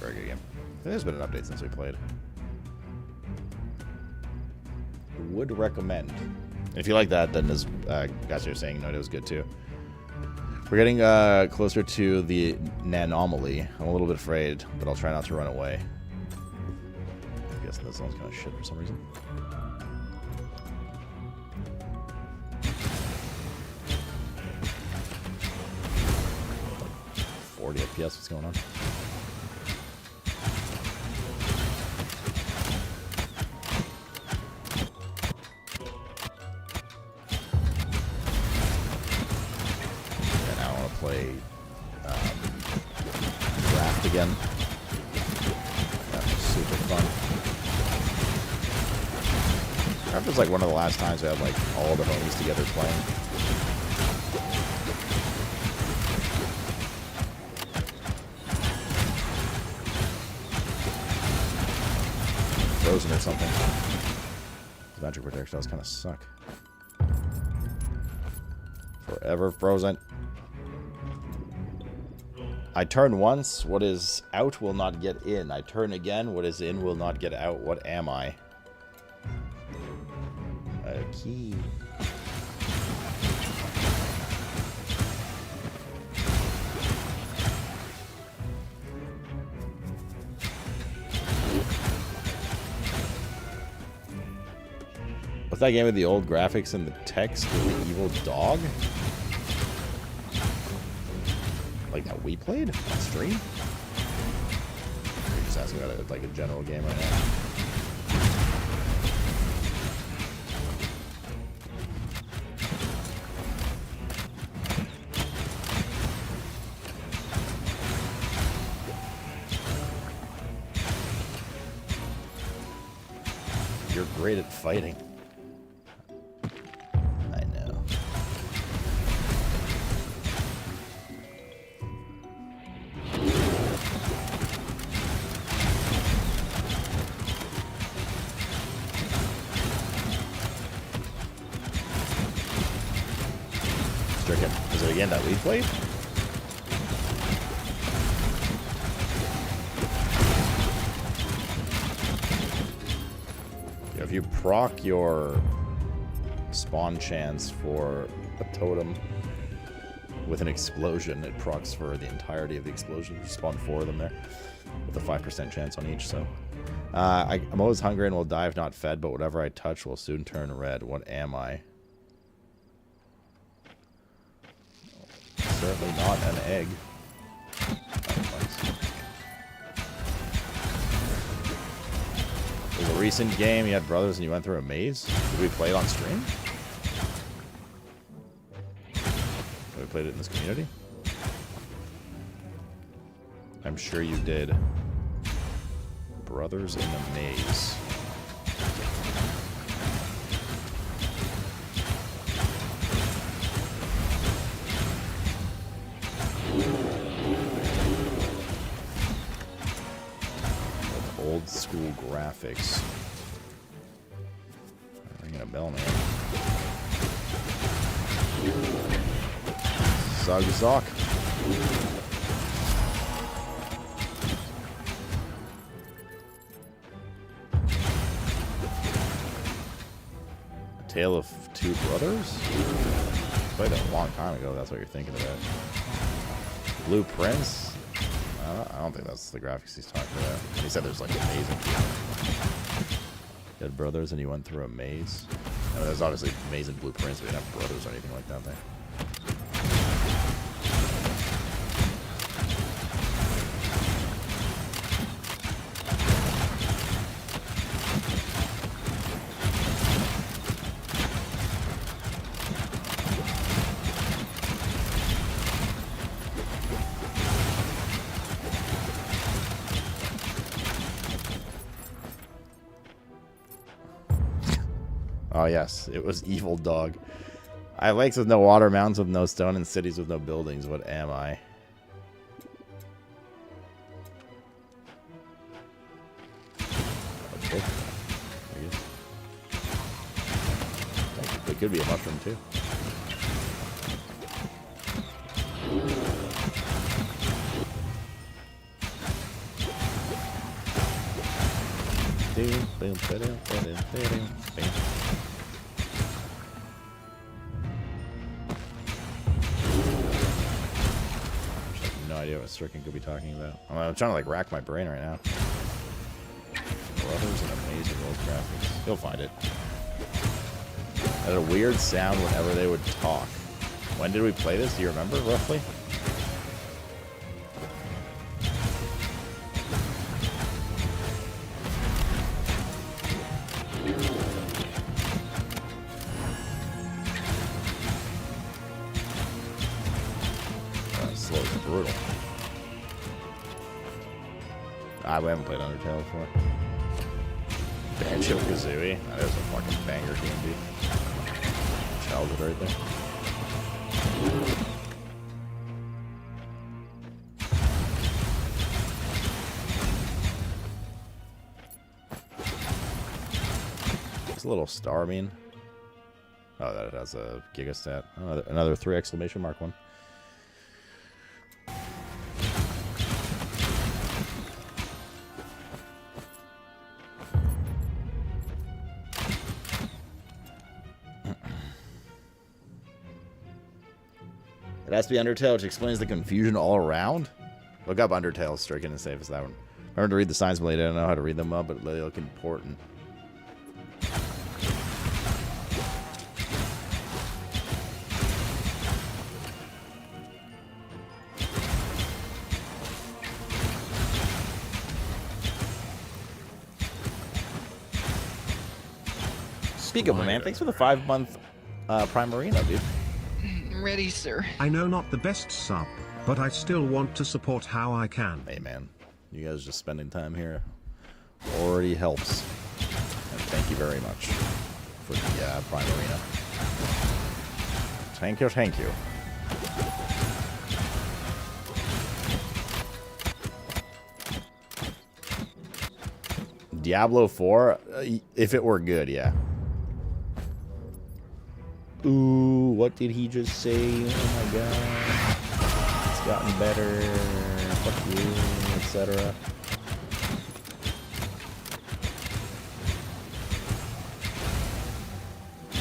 Very good game. I think there's been an update since we played. Would recommend. If you like that, then as guys are saying, Noida was good too. We're getting closer to the Nanomaly. I'm a little bit afraid, but I'll try not to run away. I'm guessing this one's kind of shit for some reason. Like 40 FPS, what's going on? Play draft again. That was super fun. Draft was like one of the last times we had like all the homies together playing. Frozen or something. The magic projectiles kind of suck. Forever frozen. I turn once, what is out will not get in. I turn again, what is in will not get out. What am I? A key. What's that game with the old graphics and the text with the evil dog? Like that we played on stream? You're just asking about like a general game right now. You're great at fighting. I know. Is it again that we played? If you proc your spawn chance for a totem with an explosion, it procs for the entirety of the explosion. You spawn 4 of them there with a 5% chance on each. So I'm always hungry and will die if not fed, but whatever I touch will soon turn red. What am I? Certainly not an egg. It was a recent game. You had brothers and you went through a maze. Did we play it on stream? Have we played it in this community? I'm sure you did. Brothers in a Maze. Old school graphics. Ringing a bell, man. Soggy sock. A Tale of Two Brothers? Played that a long time ago, that's what you're thinking about. Blue Prince? I don't think that's the graphics he's talking about. He said there's like amazing. You had brothers and you went through a maze. I mean, there's obviously amazing blueprints. We didn't have brothers or anything like that there. Oh yes, it was Evil Dog. I have lakes with no water, mountains with no stone, and cities with no buildings. What am I? A book? I guess. It could be a mushroom too. No idea what Stricken could be talking about. I'm trying to like rack my brain right now. Brothers and amazing old graphics. You'll find it. Had a weird sound whenever they would talk. When did we play this? Do you remember roughly? Brutal. We haven't played Undertale before. Banjo-Kazooie. That is a fucking banger game, dude. Childhood right there. What's a little star mean? Oh, that has a gigastat. Oh, another 3 exclamation mark one. It has to be Undertale, which explains the confusion all around. Look up Undertale, Stricken, and save us that one. Remember to read the signs, but I don't know how to read them up, but they look important. Speak of it, man. Thanks for the 5-month Prime Arena, dude. Ready, sir. I know not the best sub, but I still want to support how I can. Hey, man. You guys just spending time here already helps. And thank you very much for the Prime Arena. Thank you, thank you. Diablo 4, if it were good, yeah. Ooh, what did he just say? Oh my god. It's gotten better. Fuck you, etc.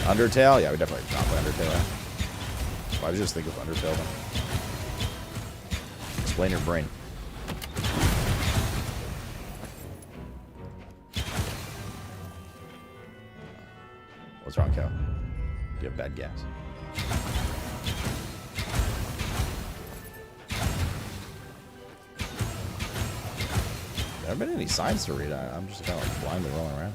Undertale? Yeah, we definitely not play Undertale. Why did you just think of Undertale then? Explain your brain. What's wrong, Cal? You have bad gas. There haven't been any signs to read. I'm just kind of like blindly rolling around.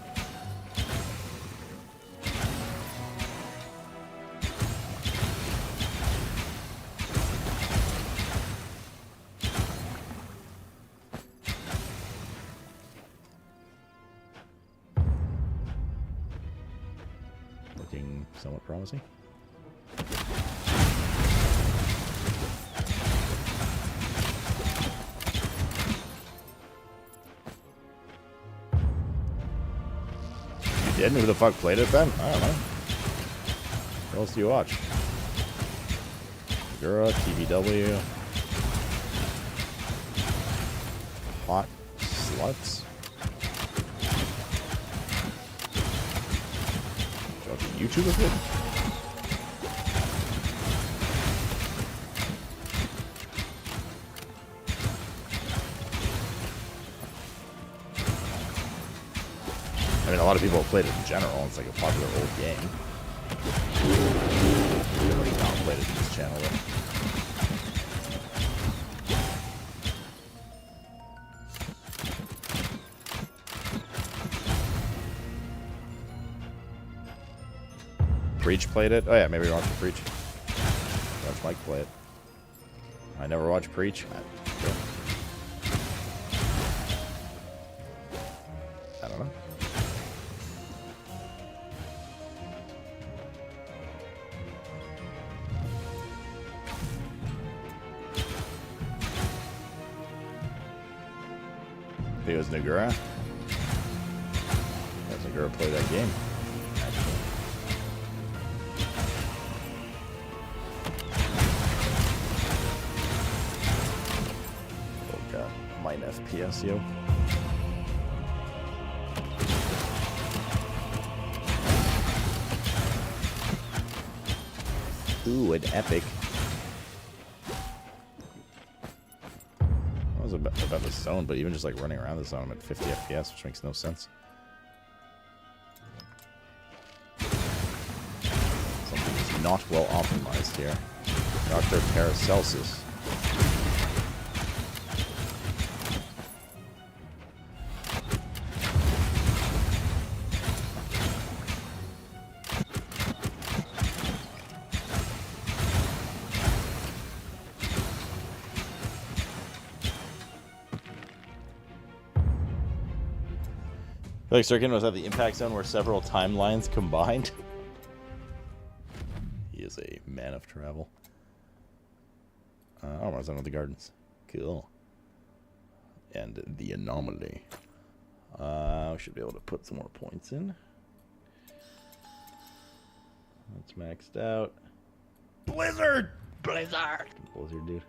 somewhat promising. You didn't? Who the fuck played it then? I don't know. What else do you watch? Gura, TBW. Hot sluts. YouTube of it? I mean, a lot of people have played it in general. It's like a popular old game. I've already downplayed it in this channel, though. Preach played it? Oh yeah, maybe watch Preach. Watch Mike play it. I never watched Preach. I don't know. I think it was Nagura. Nagura played that game. PSU. Ooh, an epic. I was about the zone, but even just like running around the zone, I'm at 50 FPS, which makes no sense. Something is not well optimized here. Dr. Paracelsus. Like Sirkin was at the impact zone where several timelines combined. He is a man of travel. Oh, Zone of the Gardens. Cool. And the anomaly. We should be able to put some more points in. That's maxed out. Blizzard! Blizzard! Blizzard, dude.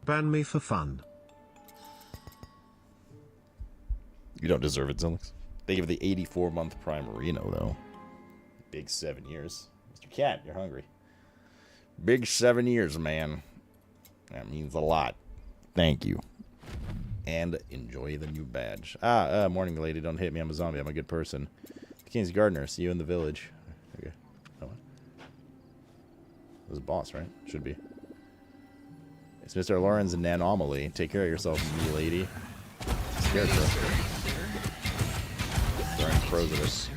Ban me for fun. You don't deserve it, Zilix. They give the 84-month Prime Reno, though. Big 7 years. Mr. Cat, you're hungry. Big 7 years, man. That means a lot. Thank you. And enjoy the new badge. Morning, lady. Don't hit me. I'm a zombie. I'm a good person. The King's Gardener. See you in the village. Okay. Oh, what? This is a boss, right? Should be. It's Mr. Lawrence and Anomaly. Take care of yourself, me lady. Scarecrow. Throwing crows at us.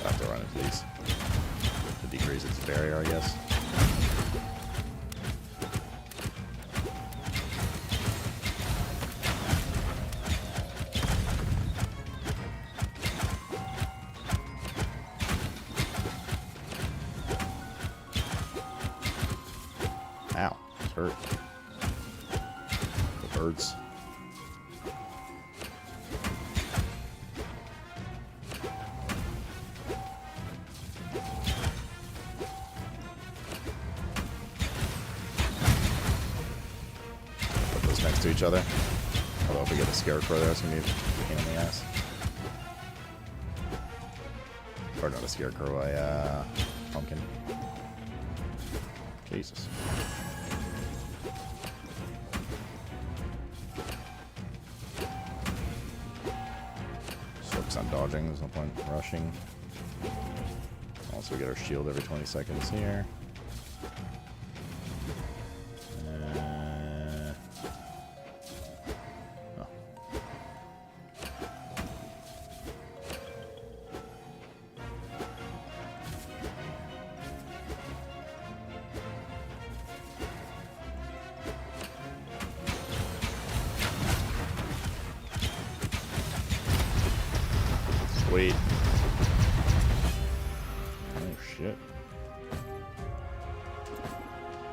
I have to run into these to decrease its barrier, I guess. Ow, it's hurt. The birds. Put those next to each other. Although if we get a scarecrow there, it's gonna be a pain in the ass. Or not a scarecrow, a pumpkin. Jesus. Focus on dodging, there's no point rushing. Also get our shield every 20 seconds here. Oh. Sweet. Oh, shit.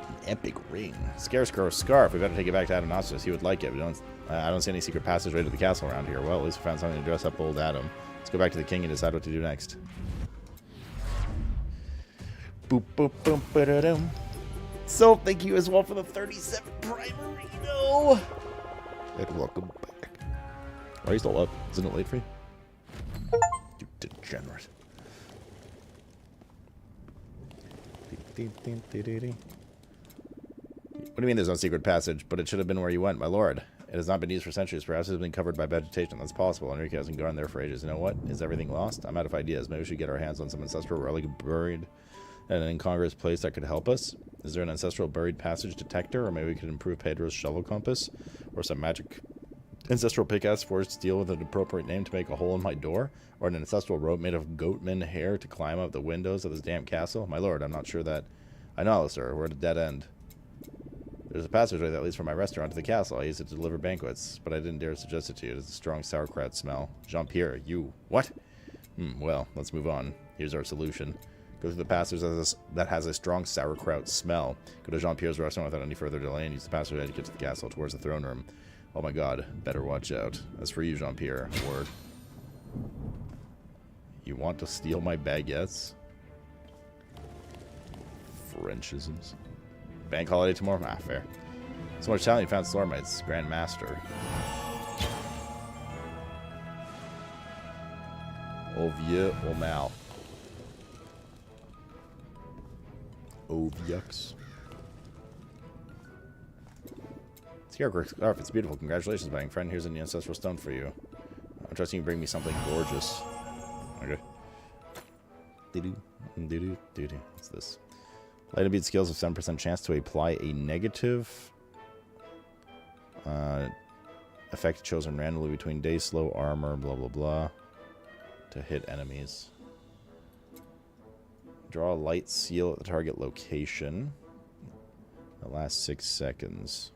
An epic ring. Scarecrow scarf. We better take it back to Adamnossus. He would like it. I don't see any secret passageway to the castle around here. Well, at least we found something to dress up old Adam. Let's go back to the king and decide what to do next. Boop, boop, boop, ba-da-dum. So, thank you as well for the 37 Primarino. And welcome back. Why are you still up? Isn't it late for you? You degenerate. What do you mean there's no secret passage? But it should have been where you went, my lord. It has not been used for centuries. Perhaps it has been covered by vegetation. That's possible. Enrique hasn't gone there for ages. You know what? Is everything lost? I'm out of ideas. Maybe we should get our hands on some ancestral relic buried in an incongruous place that could help us. Is there an ancestral buried passage detector? Or maybe we could improve Pedro's shovel compass? Or some magic ancestral pickaxe forged steel with an appropriate name to make a hole in my door? Or an ancestral rope made of goatman hair to climb up the windows of this damn castle? My lord, I'm not sure that... I know, sir. We're at a dead end. There's a passageway that leads from my restaurant to the castle. I use it to deliver banquets, but I didn't dare suggest it to you. It's a strong sauerkraut smell. Jean-Pierre, you... What? Well, let's move on. Here's our solution. Go through the passage that has a strong sauerkraut smell. Go to Jean-Pierre's restaurant without any further delay and use the passageway to get to the castle towards the throne room. Oh my god, better watch out. As for you, Jean-Pierre, word. You want to steal my baguettes? Frenchisms. Bank holiday tomorrow? Ah, fair. So much talent you found Slormites, Grand Master. Au vieux, au mal. Oh, yucks. Scarecrow scarf, it's beautiful. Congratulations, my young friend. Here's an ancestral stone for you. I'm trusting you bring me something gorgeous. Okay. What's this? Light beat skills of 7% chance to apply a negative effect chosen randomly between day, slow, armor, blah blah blah, to hit enemies. Draw a light seal at the target location. The last 6 seconds.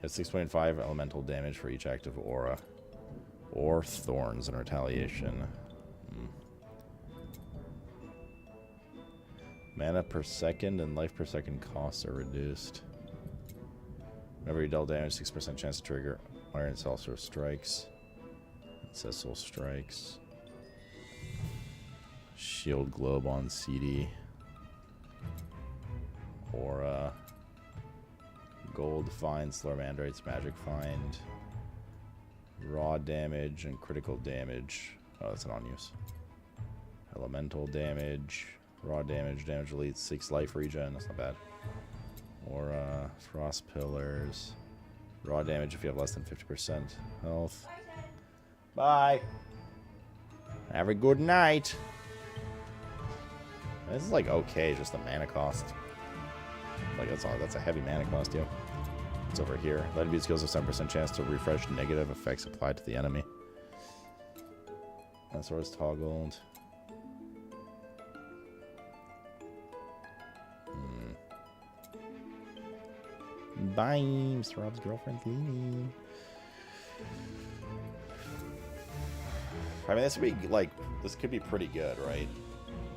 Has 6.5 elemental damage for each active aura. Or thorns in retaliation. Mana per second and life per second costs are reduced. Whenever you deal damage, 6% chance to trigger Iron Sorcerer Strikes. Ancestral Strikes. Shield Globe on CD. Aura. Gold Find, Slormandrite's Magic Find. Raw damage and critical damage. Oh, that's an on-use. Elemental damage. Raw damage. Damage elite. 6 life regen. That's not bad. Aura. Frost Pillars. Raw damage if you have less than 50% health. Bye. Have a good night. This is like okay, just the mana cost. Like that's a heavy mana cost, yo. It's over here. Light beat skills have 7% chance to refresh negative effects applied to the enemy. That's where it's toggled. Bye, Mr. Rob's girlfriend's leaving. I mean, this would be like, this could be pretty good, right?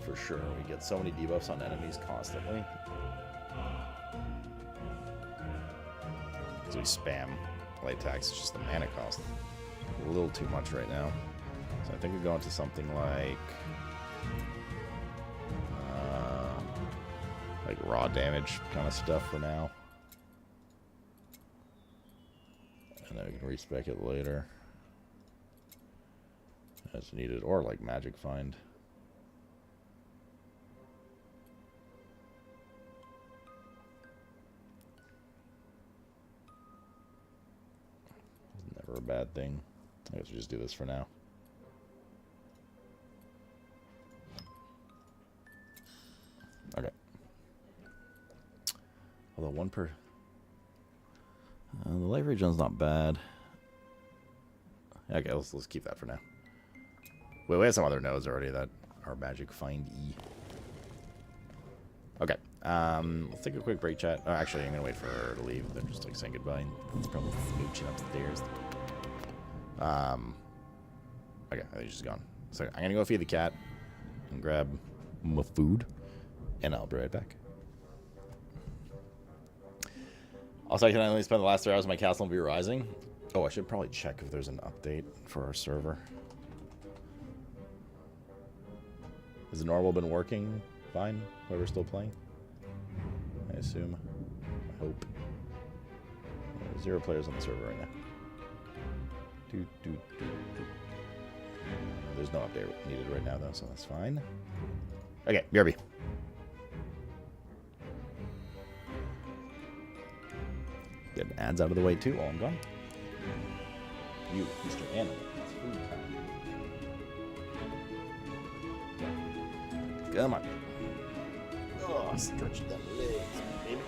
For sure. We get so many debuffs on enemies constantly. We spam light attacks. It's just the mana cost a little too much right now. So I think we go into something like raw damage kind of stuff for now, and then we can respec it later as needed, or like Magic Find. A bad thing. I guess we just do this for now. Okay. Although one per... the life regen's not bad. Okay, let's keep that for now. Wait, we have some other nodes already that are Magic Find E. Okay. Let's take a quick break, chat. Oh, actually, I'm gonna wait for her to leave. They're just like saying goodbye. It's probably smooching upstairs. Okay, I think she's gone. So I'm gonna go feed the cat and grab my food, and I'll be right back. Also, I can only spend the last 3 hours of my castle and be rising. Oh, I should probably check if there's an update for our server. Has the normal been working fine? Whoever's still playing? I assume. I hope. There's 0 players on the server right now. There's no update needed right now, though, so that's fine. Okay, BRB. Get ads out of the way, too, while I'm gone. You, Mr. Animal. It's food time. Come on. Oh, stretch them legs, baby.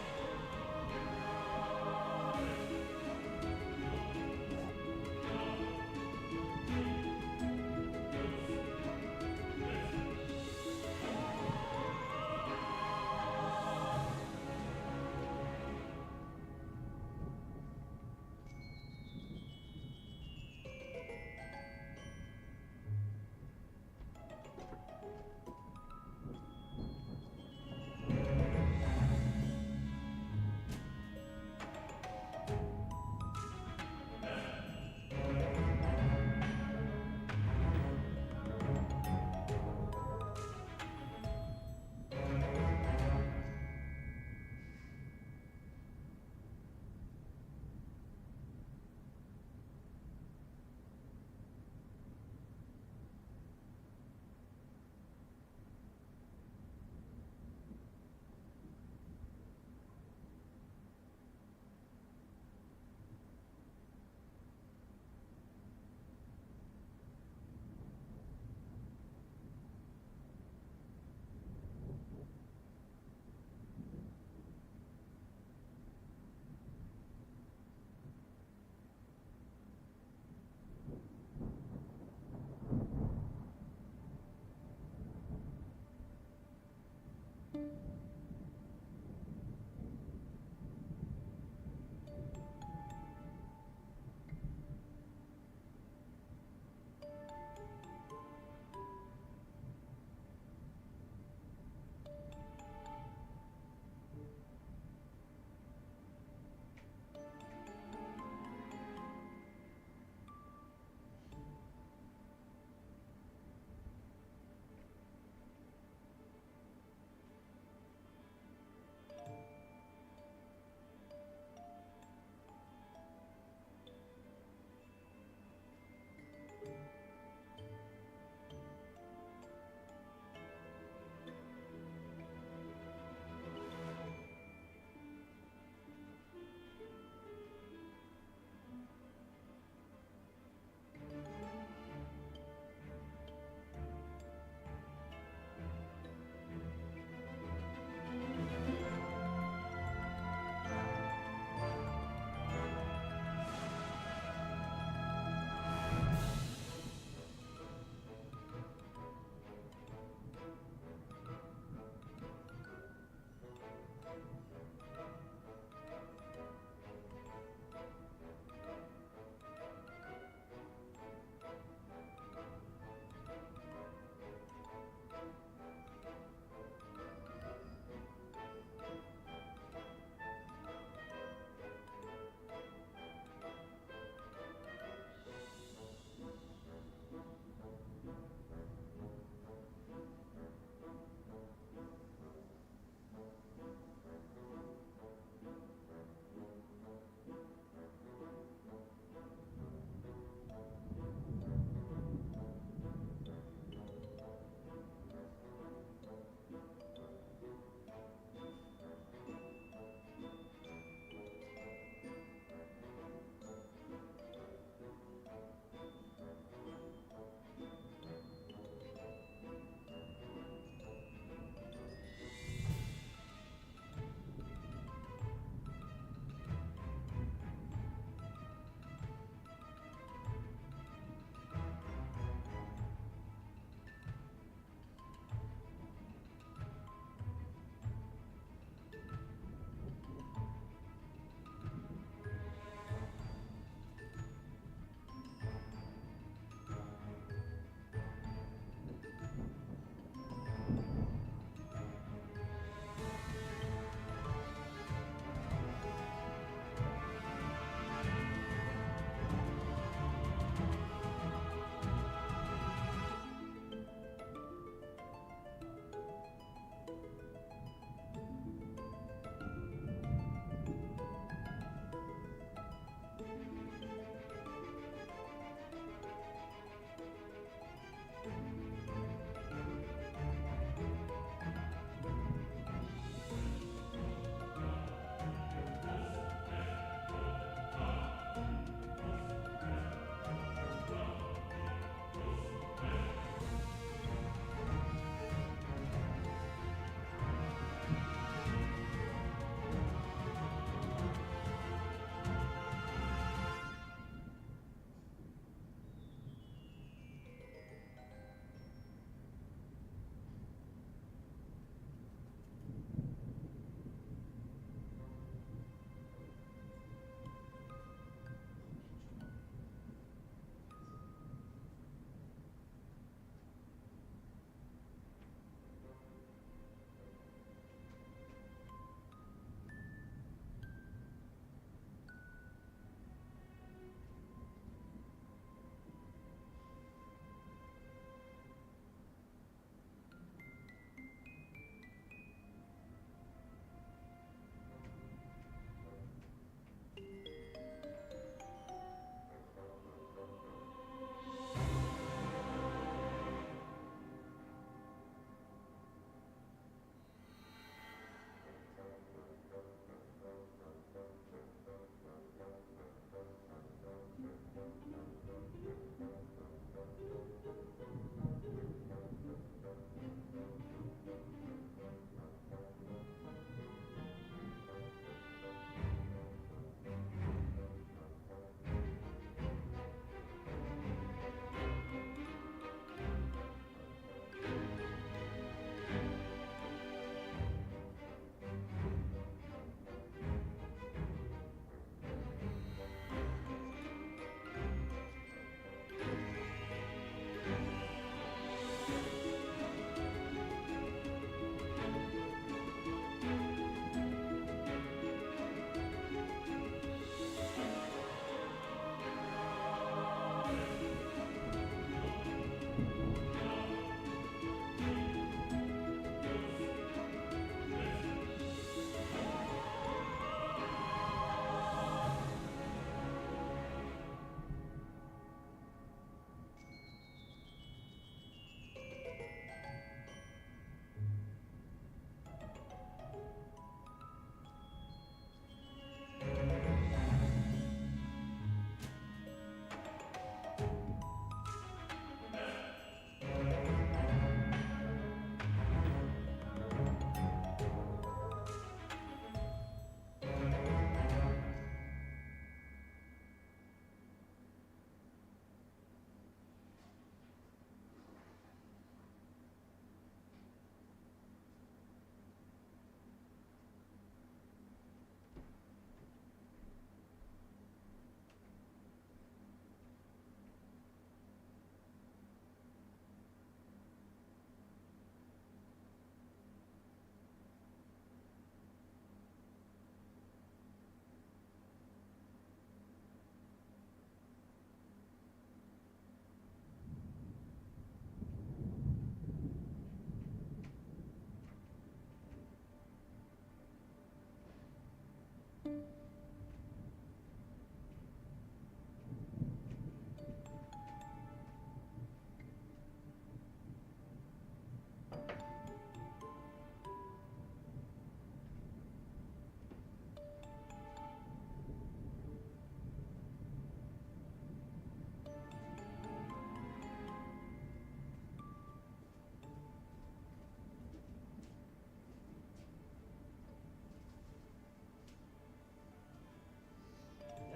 Yeah,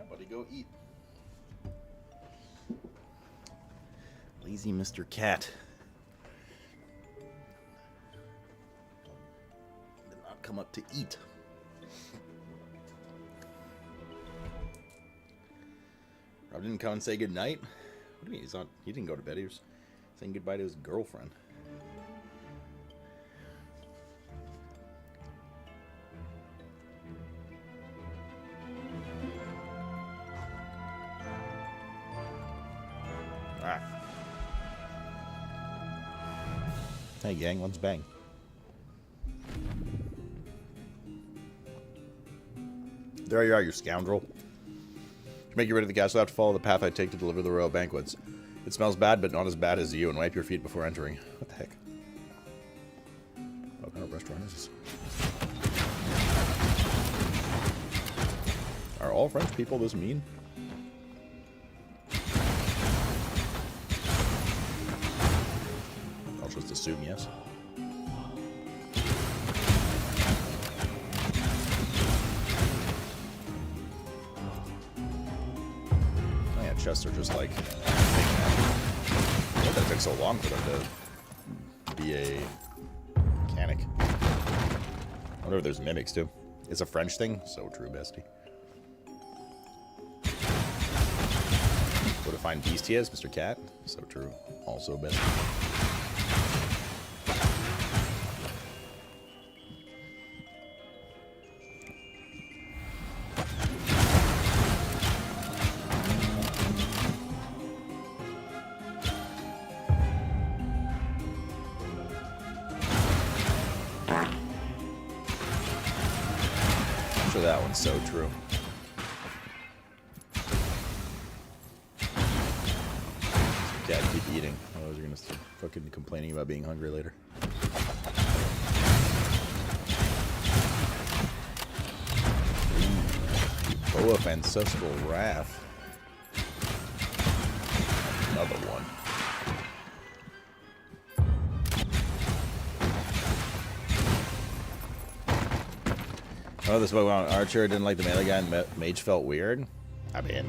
buddy, go eat. Lazy Mr. Cat. Did not come up to eat. Rob didn't come and say goodnight? What do you mean? He's not, he didn't go to bed. He was saying goodbye to his girlfriend. Alright. Hey gang, let's bang. There you are, you scoundrel. To make you rid of the gas, you'll have to follow the path I take to deliver the royal banquets. It smells bad, but not as bad as you, and wipe your feet before entering. What the heck? What kind of restaurant is this? Are all French people this mean? I'll just assume yes. Chests are just like why that took so long for them to be a mechanic. I wonder if there's mimics too. It's a French thing. So true, bestie. What a fine beast he is, Mr. Cat. So true. Also bestie. That one's so true. Cat, keep eating. Otherwise you're gonna start fucking complaining about being hungry later. Boa of Ancestral Wrath. Another one. Oh, this Pokemon Archer didn't like the melee guy and Mage felt weird. I mean,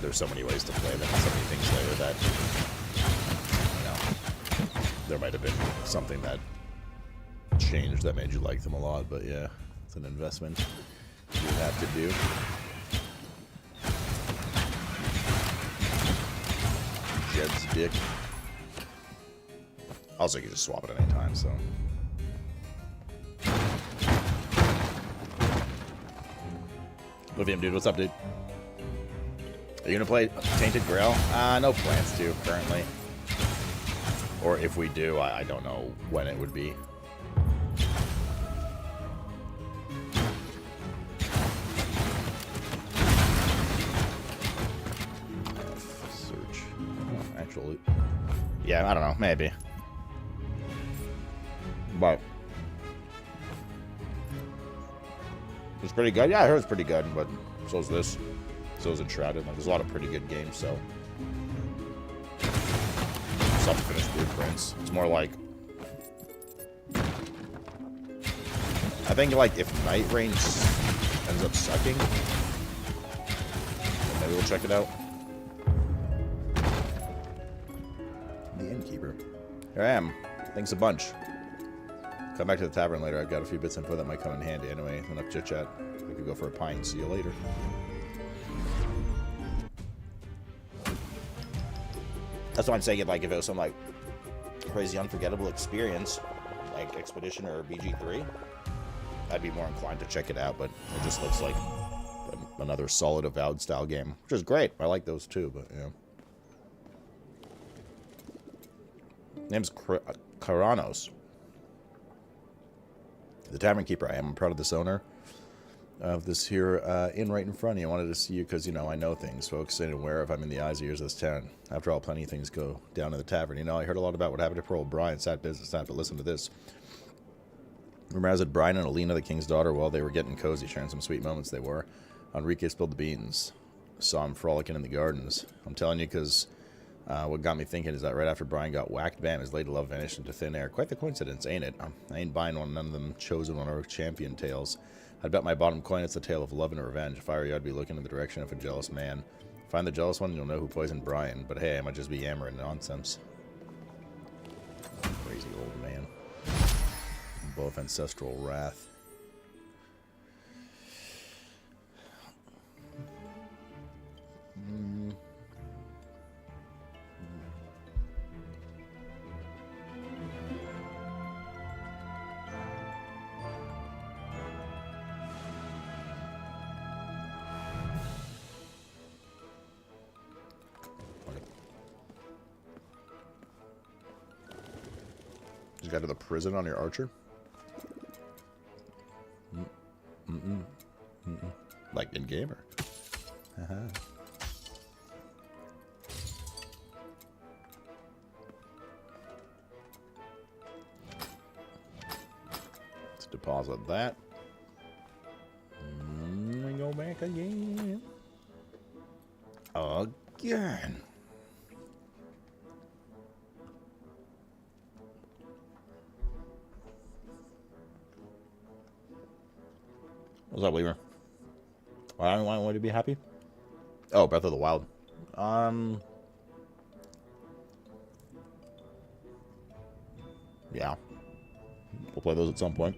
there's so many ways to play them, so many things later that, you know, there might have been something that changed that made you like them a lot, but yeah, it's an investment you have to do. Jed's dick. Also, you can just swap it at any time, so. Livium, dude, what's up, dude? Are you gonna play Tainted Grail? No plans to, currently. Or if we do, I don't know when it would be. Search. Oh, actually. Yeah, I don't know, maybe. But it's pretty good. Yeah, I heard it's pretty good, but so is this. So is Enshrouded. Like, there's a lot of pretty good games, so. Self-finished blueprints. It's more like. I think, like, if Night Range ends up sucking, maybe we'll check it out. The Innkeeper. Here I am. Thanks a bunch. Come back to the tavern later. I've got a few bits of info that might come in handy. Anyway, enough chit-chat. We could go for a pint. See you later. That's why I'm saying it, like, if it was some, like, crazy unforgettable experience, like Expedition or BG3, I'd be more inclined to check it out, but it just looks like another solid Avowed style game, which is great. I like those too, but, yeah. Name's Karanos. The Tavern Keeper I am. I'm proud of this owner. of this here inn right in front of you. I wanted to see you because, you know, I know things, folks, and aware if I'm in the eyes and ears of this town. After all, plenty of things go down in the tavern. You know, I heard a lot about what happened to poor old Brian. Sad business, that, but listen to this. Remember, I was at Brian and Alina, the king's daughter, while they were getting cozy, sharing some sweet moments they were. Enrique spilled the beans. Saw him frolicking in the gardens. I'm telling you because what got me thinking is that right after Brian got whacked, bam, his lady love vanished into thin air. Quite the coincidence, ain't it? I ain't buying none of them chosen one or champion tales. I'd bet my bottom coin it's a tale of love and revenge. If I were you, I'd be looking in the direction of a jealous man. Find the jealous one, you'll know who poisoned Brian. But hey, I might just be yammering nonsense. Crazy old man. Both ancestral wrath. Just got to the prison on your archer? Like in game or? Let's deposit that. And go back again. Again. What's up, Weaver? Why do I want to be happy? Oh, Breath of the Wild. Yeah. We'll play those at some point.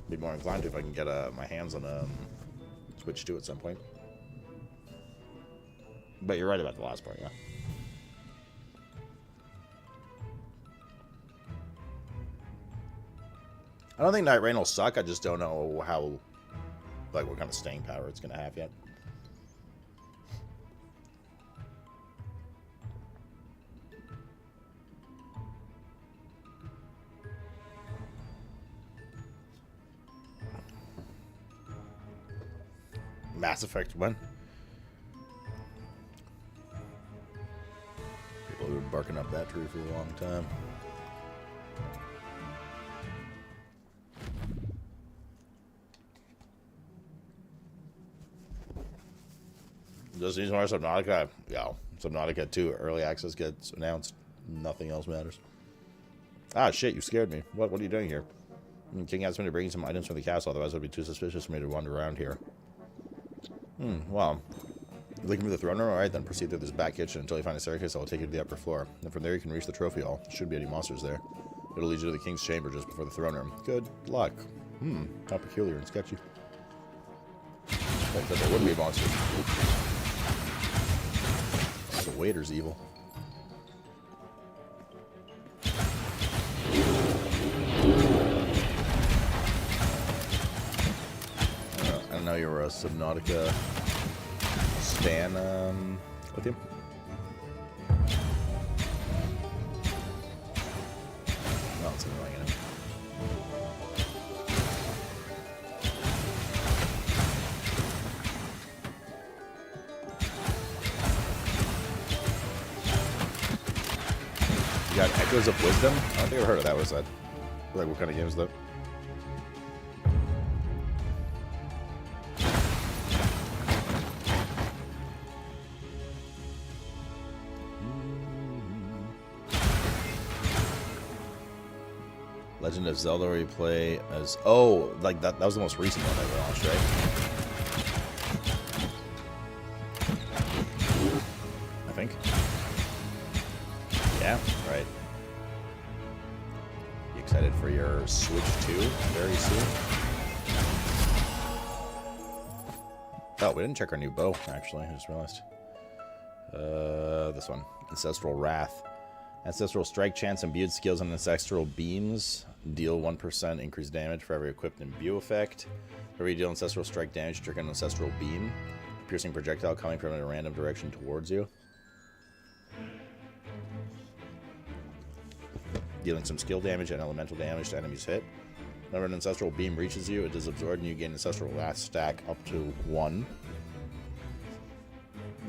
Be more inclined to if I can get my hands on Switch 2 at some point. But you're right about the last part, yeah. I don't think Night Rain will suck. I just don't know how, like, what kind of staying power it's going to have yet. Mass Effect when? People have been barking up that tree for a long time. Just need more Subnautica. Yeah, Subnautica 2 early access gets announced. Nothing else matters. Ah, shit! You scared me. What are you doing here? King asked me to bring some items from the castle. Otherwise, it would be too suspicious for me to wander around here. Well, you're looking for the throne room. All right, then proceed through this back kitchen until you find a staircase. I will take you to the upper floor. And from there, you can reach the trophy hall. Shouldn't be any monsters there. It'll lead you to the king's chamber just before the throne room. Good luck. How peculiar and sketchy. Like that there wouldn't be monsters. The waiter's evil. I know you were a Subnautica stan with him. No, it's annoying him. You got Echoes of Wisdom? I don't think I've heard of that. What's that? Like, what kind of game is that? Legend of Zelda where you play as... Oh, like that was the most recent one they launched, right? I think. Yeah, right. You excited for your Switch 2 very soon? Oh, we didn't check our new bow, actually. I just realized. This one. Ancestral Wrath. Ancestral Strike Chance imbued skills on Ancestral Beams. Deal 1% increased damage for every equipped imbue effect. Whenever you deal Ancestral Strike damage, trigger an Ancestral Beam. Piercing projectile coming from a random direction towards you. Dealing some skill damage and elemental damage to enemies hit. Whenever an Ancestral Beam reaches you, it is absorbed and you gain Ancestral Wrath stack up to 1.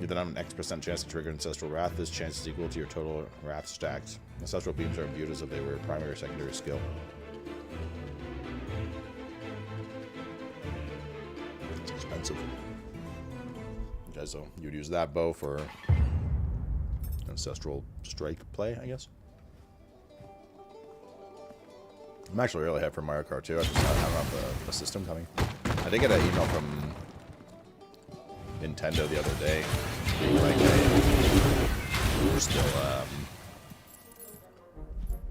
You then have an X% chance to trigger Ancestral Wrath. This chance is equal to your total Wrath stacks. Ancestral Beams are viewed as if they were a primary or secondary skill. It's expensive. Okay, so you'd use that bow for Ancestral Strike play, I guess. I'm actually really hyped for Mario Kart 2. I don't have the system coming. I did get an email from Nintendo the other day being like, hey, you're still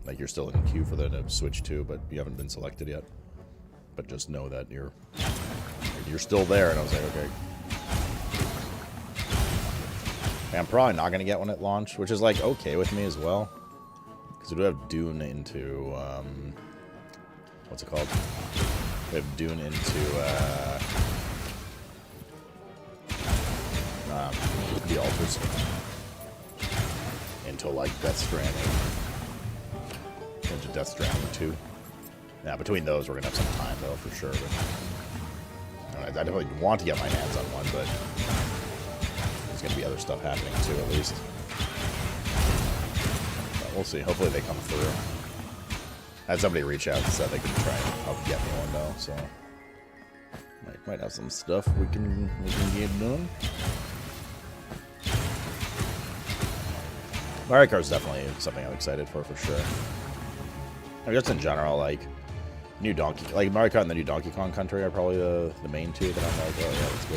like you're still in queue for the Switch 2, but you haven't been selected yet. But just know that you're still there. And I was like, okay. And I'm probably not gonna get one at launch, which is like okay with me as well, because we do have Dune into what's it called? We have Dune into the altars into like Death Stranding, into Death Stranding 2. Yeah, between those we're gonna have some time though for sure. But I definitely want to get my hands on one, but there's gonna be other stuff happening too at least. But we'll see. Hopefully they come through. I had somebody reach out and said they could try and help get me one though, so might have some stuff we can get done. Mario Kart is definitely something I'm excited for sure. I mean, just in general, like Mario Kart and the new Donkey Kong Country are probably the main two that I'm like, oh yeah, let's go.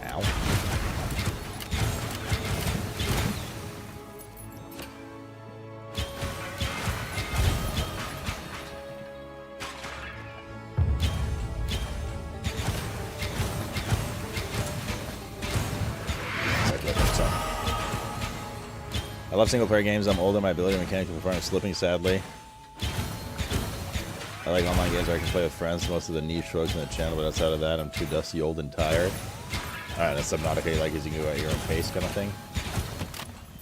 Ow. I love single-player games. I'm older. My ability and mechanical performance slipping, sadly. I like online games where I can play with friends. Most of the niche folks in the channel, but outside of that, I'm too dusty, old, and tired. Alright, that's Subnautica. You like is you can go at your own pace kind of thing.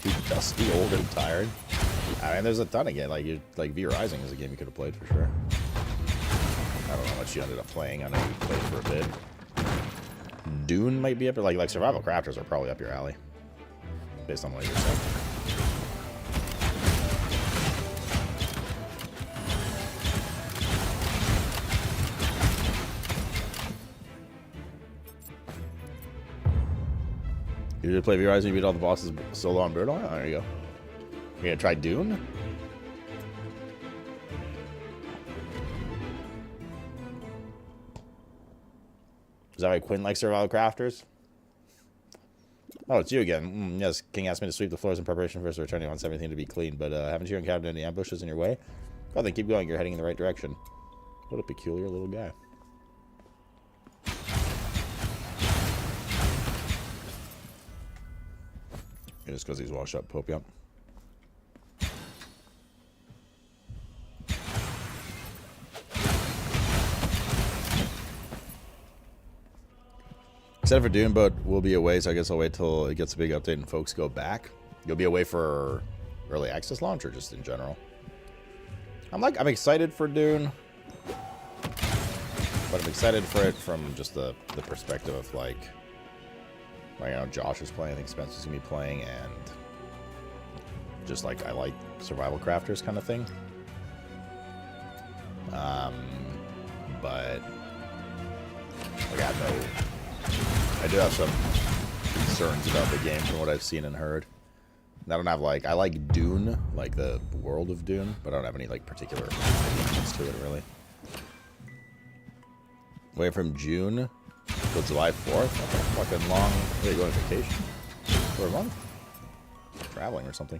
Too dusty, old, and tired. I mean, there's a ton of games. Like V Rising is a game you could have played for sure. I don't know how much you ended up playing. I know you played for a bit. Dune might be up there. Like Survival Crafters are probably up your alley, based on what you're saying. You did play V-Rise and you beat all the bosses solo on Brutal? Oh, there you go. You gonna try Dune? Is that why Quinn likes Survival Crafters? Oh, it's you again. Yes, King asked me to sweep the floors in preparation for his return. He wants everything to be clean, but haven't you encountered any ambushes in your way? Oh, then keep going. You're heading in the right direction. What a peculiar little guy. Just because he's washed up Pope, yep. Except for Dune, but we'll be away, so I guess I'll wait till it gets a big update and folks go back. You'll be away for early access launch or just in general? I'm excited for Dune, but I'm excited for it from just the perspective of like, you know, Josh is playing, I think Spencer's gonna be playing, and just like I like Survival Crafters kind of thing. But like I do have some concerns about the game from what I've seen and heard. I don't have like, I like Dune, like the world of Dune, but I don't have any like particular opinions to it really. Away from June till July 4th? That's a fucking long... Are you going on vacation? For a month? Traveling or something.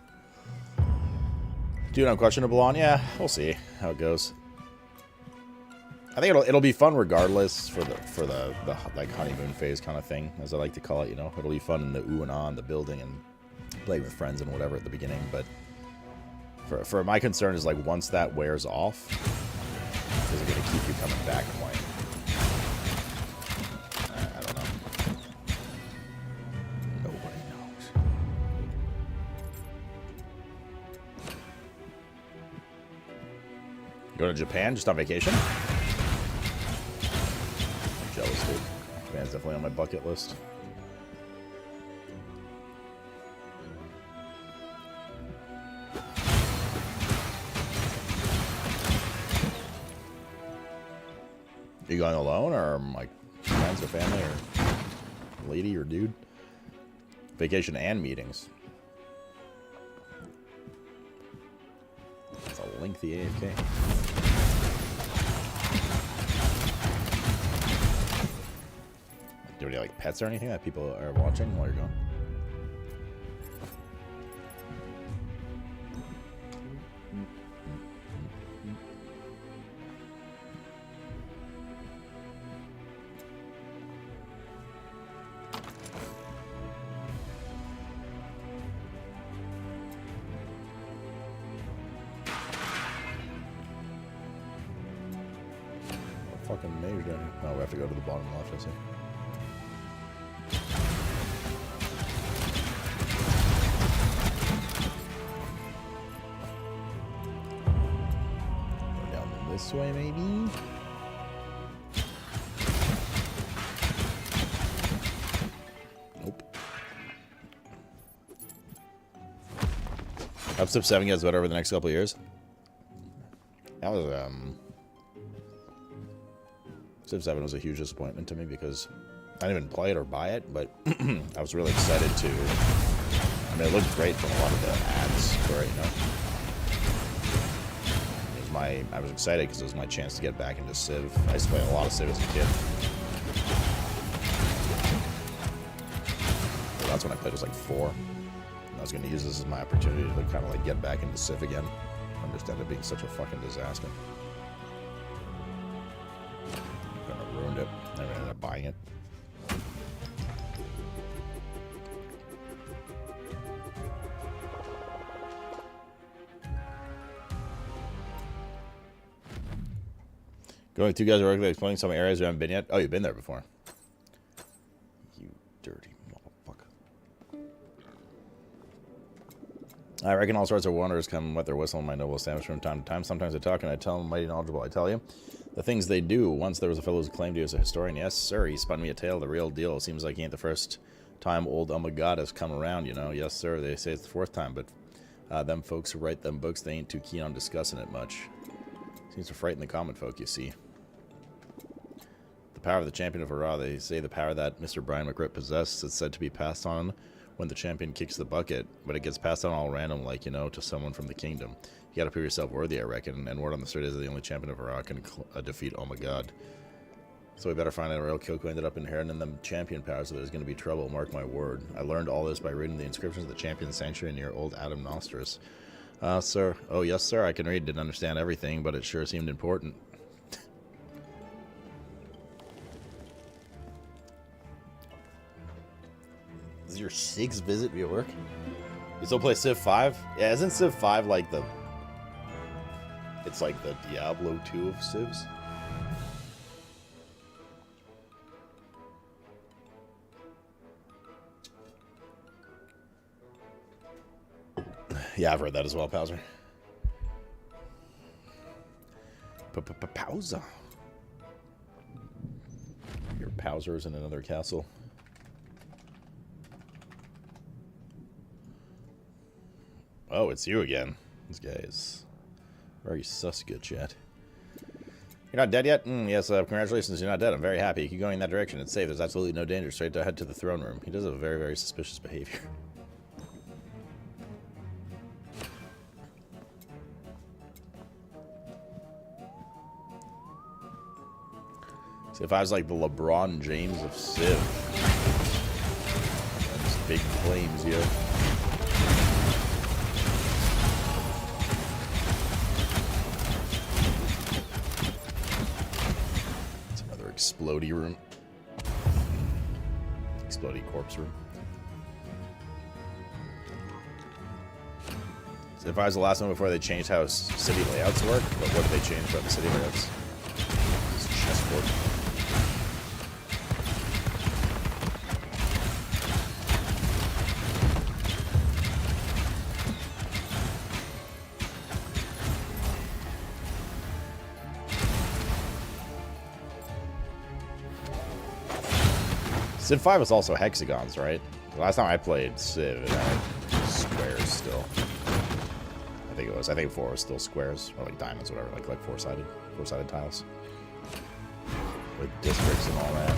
Dude, I'm questionable on? Yeah, we'll see how it goes. I think it'll be fun regardless for the like honeymoon phase kind of thing, as I like to call it, you know. It'll be fun in the ooh and ah, in the building and playing with friends and whatever at the beginning, but for my concern is like once that wears off, is it going to keep you coming back and playing? I don't know. Nobody knows. Go to Japan just on vacation? I'm jealous, dude. Japan's definitely on my bucket list. You going alone, or like friends or family, or lady or dude? Vacation and meetings. It's a lengthy AFK. Do any like pets or anything that people are watching while you're gone? Fucking mage down here. No, we have to go to the bottom left, I see. Go down this way, maybe? Nope. Up Civ 7 gets better over the next couple of years. That was, Civ 7 was a huge disappointment to me because I didn't even play it or buy it, but I was really excited to. I mean, it looked great from a lot of the ads for it, you know. It was I was excited because it was my chance to get back into Civ. I used to play a lot of Civ as a kid. So that's when I played, was like 4. And I was going to use this as my opportunity to kind of like get back into Civ again. I understand it being such a fucking disaster. Ruined it. Never ended up buying it. Going with 2 guys regularly exploring some areas you haven't been yet. Oh, you've been there before. You dirty motherfucker. I reckon all sorts of wanderers come wet their whistle in my noble establishment from time to time. Sometimes I talk and I tell them mighty knowledgeable. I tell you. The things they do. Once there was a fellow who claimed he was a historian. Yes, sir, he spun me a tale, the real deal. Seems like he ain't the first time old Umagad has come around, you know. Yes, sir, they say it's the 4th time, but them folks who write them books, they ain't too keen on discussing it much. Seems to frighten the common folk, you see. The power of the champion of Hurrah, they say the power that Mr. Brian McRip possessed is said to be passed on when the champion kicks the bucket, but it gets passed on all random, like, you know, to someone from the kingdom. You gotta prove yourself worthy, I reckon, and word on the street is that the only champion of Iraq can defeat Oh My God. So we better find out a real kill who ended up inheriting them champion powers, so there's gonna be trouble, mark my word. I learned all this by reading the inscriptions of the champion sanctuary near old Adam Nostris. Sir. Oh, yes, sir, I can read, didn't understand everything, but it sure seemed important. This is your 6th visit via work? You still play Civ 5? Yeah, isn't Civ 5 like the... It's like the Diablo 2 of Civs? Yeah, I've read that as well, Pauser. Pauser. Your Pauser's in another castle. Oh, it's you again. This guy is very sus good, chat. You're not dead yet? Yes, congratulations, you're not dead. I'm very happy. Keep going in that direction. It's safe. There's absolutely no danger. Straight ahead to the throne room. He does have very, very suspicious behavior. See, if I was like the LeBron James of Civ. That's big claims, yo. Explodey room. Explodey corpse room. So if I was the last one before they changed how city layouts work, but what did they change about the city layouts? It's chessboard. Civ 5 was also hexagons, right? The last time I played Civ, it had squares still. I think it was. I think 4 was still squares, or like diamonds, whatever, like four-sided tiles with districts and all that.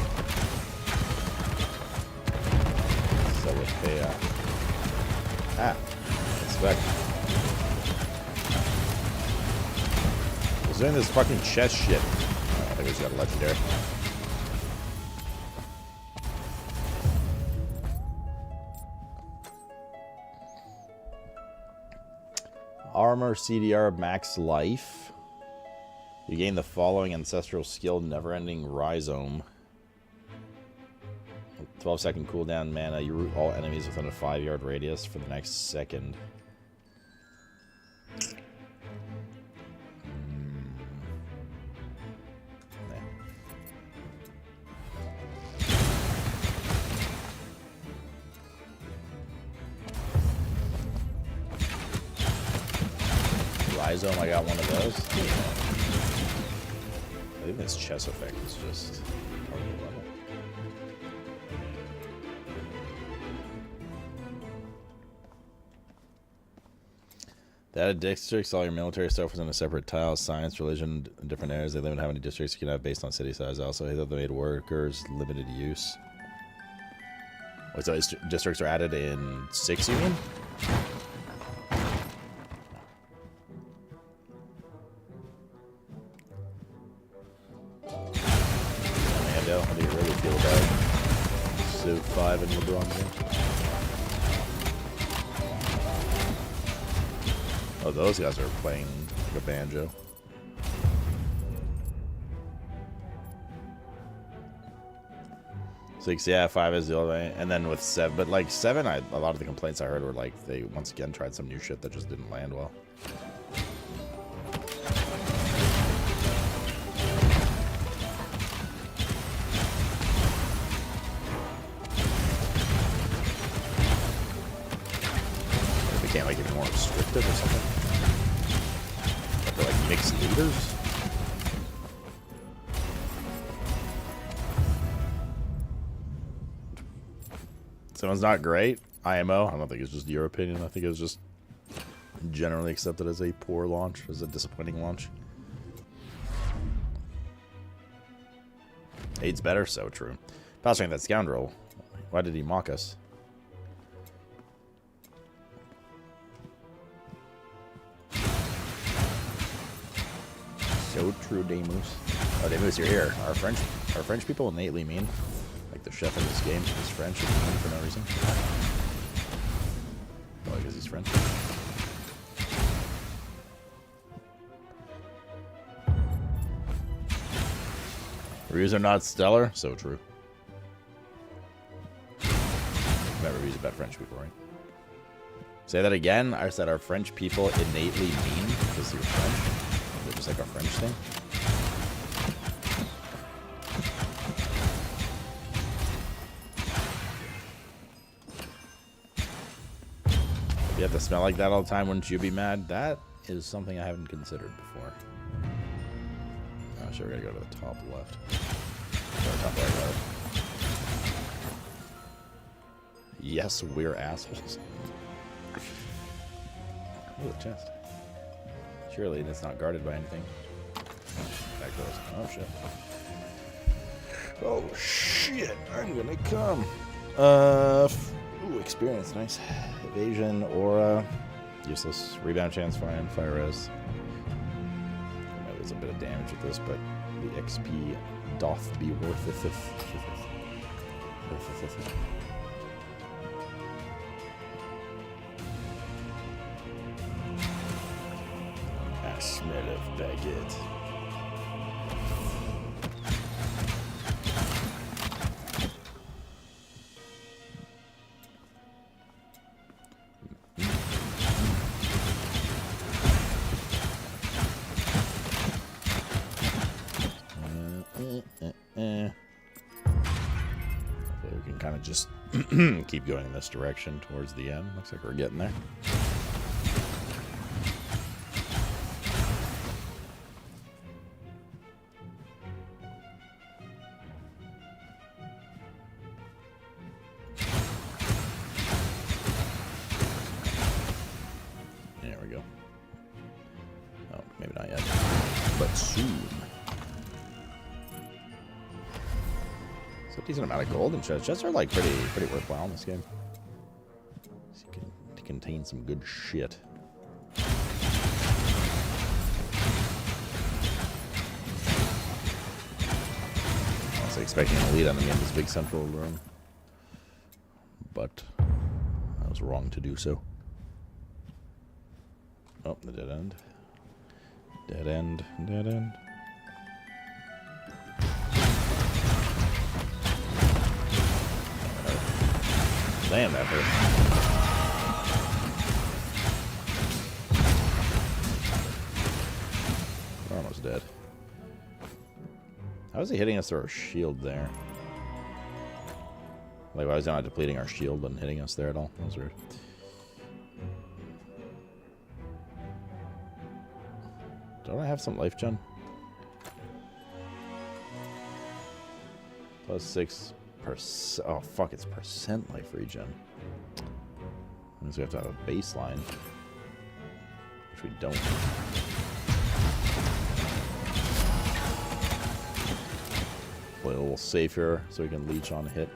So with the expect. I was doing this fucking chest shit. I think we just got a legendary. Armor CDR max life. You gain the following ancestral skill: Never-ending Rhizome. 12-second cooldown mana. You root all enemies within a 5-yard radius for the next second. Rhizome, I got one of those. I think this chest effect is just part of the level. The added districts, all your military stuff was in a separate tile. Science, religion, in different areas. They limit how many districts you can have based on city size. Also, they made workers limited use. Wait, so districts are added in 6, you mean? Amanda, how do you really feel about Civ 5 and LeBron James? Oh, those guys are playing like a banjo. Six, yeah, 5 is the other way. And then with 7, but like 7, a lot of the complaints I heard were like they once again tried some new shit that just didn't land well. Can't like get more restrictive or something. Or like mixed leaders. Someone's not great. IMO. I don't think it's just your opinion. I think it was just generally accepted as a poor launch, as a disappointing launch. 8's better, so true. Passing that scoundrel. Why did he mock us? So true, Demus. Oh, Demus, you're here. Are French people innately mean? Like the chef in this game is French and mean for no reason? Probably because he's French. Reviews are not stellar. So true. That reviews about French people, right? Say that again. I said, are French people innately mean because you're French? Is it just like a French thing? If you have to smell like that all the time, wouldn't you be mad? That is something I haven't considered before. Oh, sure, we gotta go to the top left. Or top right, rather. Yes, we're assholes. Oh, the chest. Surely it's not guarded by anything. Back doors. Oh, shit. Oh, shit. I'm gonna come. Ooh, experience. Nice. Evasion, aura. Useless. Rebound chance, fine. Fire res. I know there's a bit of damage with this, but the XP doth be worth it. I smell of baguette. Okay, we can kind of just keep going in this direction towards the end. Looks like we're getting there. soon. It's a decent amount of gold in chests. Chests are like pretty worthwhile in this game. So you can contain some good shit. I was expecting an elite enemy in this big central room, but I was wrong to do so. Oh, the dead end. Dead end. Dead end. Damn, that hurt. We're almost dead. How is he hitting us through our shield there? Like, why was he not depleting our shield and hitting us there at all? That was weird. Don't I have some life gen? Plus 6%. Oh, fuck, it's percent life regen. Means we have to have a baseline, which we don't. Play a little safer so we can leech on a hit.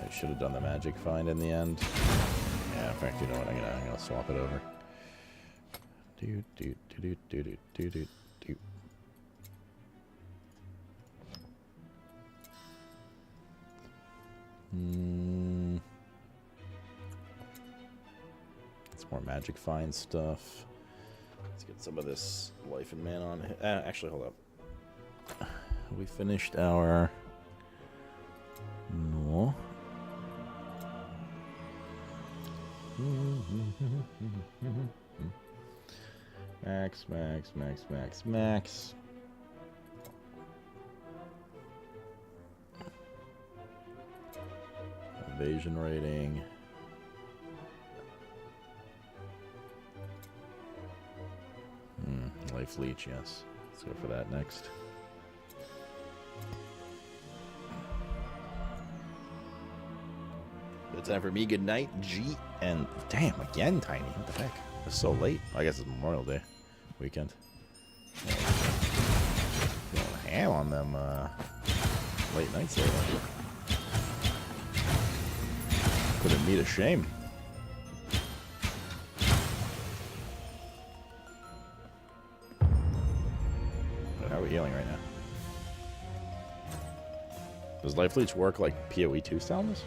I should have done the magic find in the end. Yeah, in fact, you know what? I'm gonna swap it over. Do. It's more magic find stuff. Let's get some of this life and mana on. Actually, hold up. We finished our. No. Max. Evasion rating. Life leech, yes. Let's go for that next. It's time for me. Good night, G. And damn, again, Tiny. What the heck? It's so late. I guess it's Memorial Day weekend. Going ham on them late nights there. Couldn't meet a shame. But how are we healing right now? Does Life Leech work like PoE 2 stylness?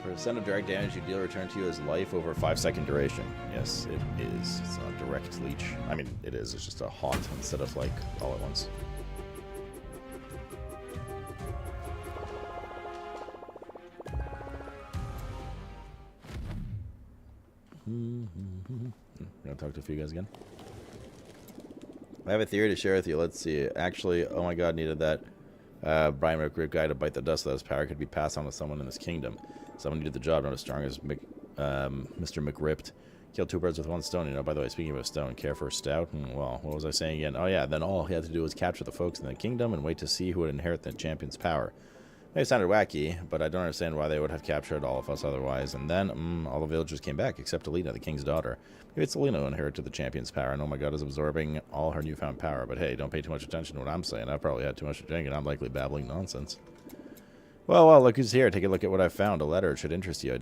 Percent of direct damage you deal return to you as life over a 5-second duration. Yes, it is. It's not direct leech. I mean, it is. It's just a haunt instead of like all at once. Gonna talk to a few guys again. I have a theory to share with you. Let's see. Actually, oh my god, needed that Brian McRib guy to bite the dust so that his power could be passed on to someone in this kingdom. Someone who did the job, not as strong as Mr. McRipped. Killed 2 birds with 1 stone. You know, by the way, speaking of a stone, care for a stout? Well, what was I saying again? Oh yeah, then all he had to do was capture the folks in the kingdom and wait to see who would inherit the champion's power. It sounded wacky, but I don't understand why they would have captured all of us otherwise. And then, all the villagers came back, except Alina, the king's daughter. Maybe it's Alina who inherited the champion's power, and oh my god, is absorbing all her newfound power. But hey, don't pay too much attention to what I'm saying. I probably had too much to drink, and I'm likely babbling nonsense. Well, look who's here. Take a look at what I found. A letter. It should interest you.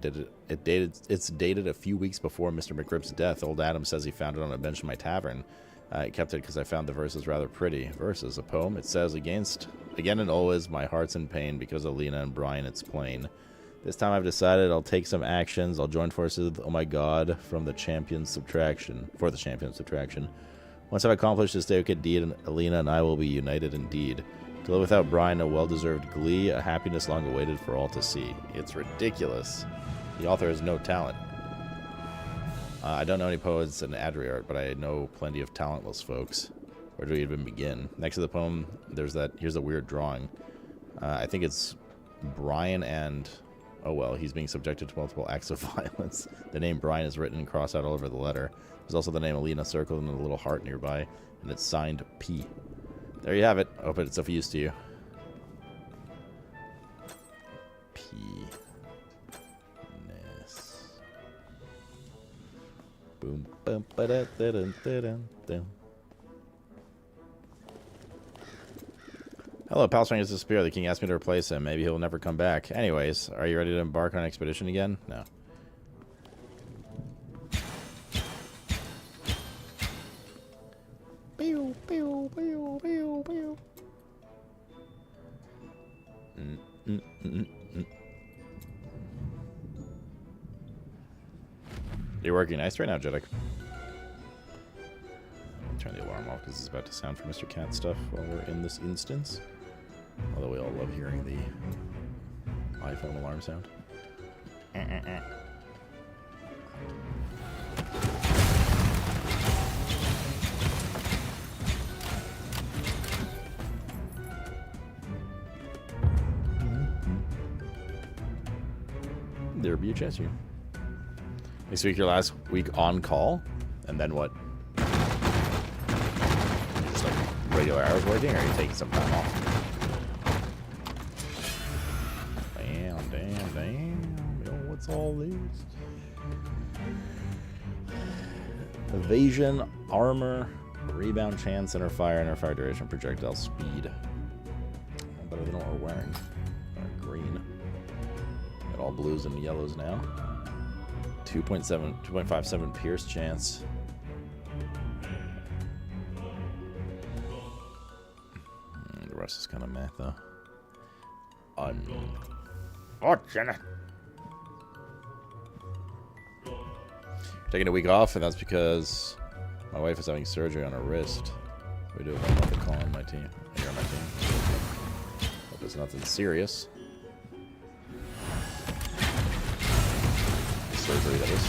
It's dated a few weeks before Mr. McRib's death. Old Adam says he found it on a bench in my tavern. I kept it because I found the verses rather pretty. Verses, a poem. It says, again and always, my heart's in pain because of Lena and Brian, it's plain. This time I've decided I'll take some actions. I'll join forces with, oh my god, for the champion's subtraction. Once I've accomplished this delicate deed, Alina and I will be united indeed. To live without Brian, a well-deserved glee, a happiness long awaited for all to see. It's ridiculous. The author has no talent. I don't know any poets in Adriart, but I know plenty of talentless folks. Where do we even begin? Next to the poem, here's a weird drawing. I think it's Brian and, oh well, he's being subjected to multiple acts of violence. The name Brian is written and crossed out all over the letter. There's also the name Alina circled in a little heart nearby, and it's signed P. There you have it. I hope it's of use to you. Ness. Boom, bum, ba da da dun da dun dun. Hello, Palstring has disappeared. The king asked me to replace him. Maybe he'll never come back. Anyways, are you ready to embark on an expedition again? No. Pew, pew, pew, pew, pew. You're working nice right now, Jeddick. Turn the alarm off because it's about to sound for Mr. Cat stuff while we're in this instance. Although we all love hearing the iPhone alarm sound. There be a chance here. Next week, your last week on call, and then what? Just like regular hours working, or are you taking some time off? Damn. Yo, what's all this? Evasion, armor, rebound chance, center fire duration, projectile speed. Better than what we're wearing. Green. Got all blues and yellows now. 2.57 pierce chance. The rest is kind of meh, though. Unfortunate. Taking a week off, and that's because my wife is having surgery on her wrist. We do have another call on my team. You're on my team. Hope it's nothing serious. Surgery, that is.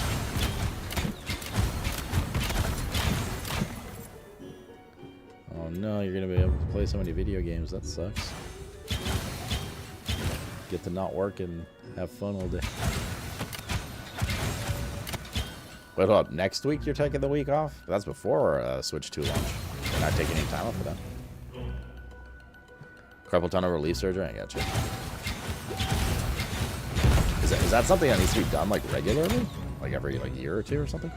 Oh no, you're gonna be able to play so many video games. That sucks. Get to not work and have fun all day. Wait, hold up. Next week you're taking the week off? That's before Switch 2 launch. You're not taking any time off for that. Carpal tunnel relief surgery? I gotcha. Is that something that needs to be done like regularly? Like every year or two or something?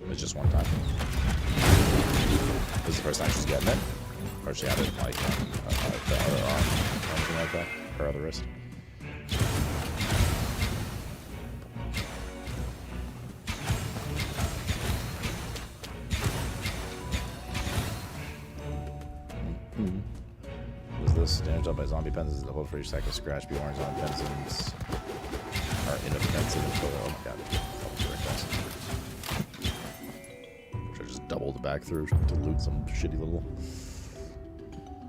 It's just one time. This is the first time she's getting it? Or she had it like the other arm or anything like that? Her other wrist? Was this damage done by zombie pens? Is the hold for each cycle scratch be orange zombie pens are inoffensive until oh my god, should I just double the back through to loot some shitty little.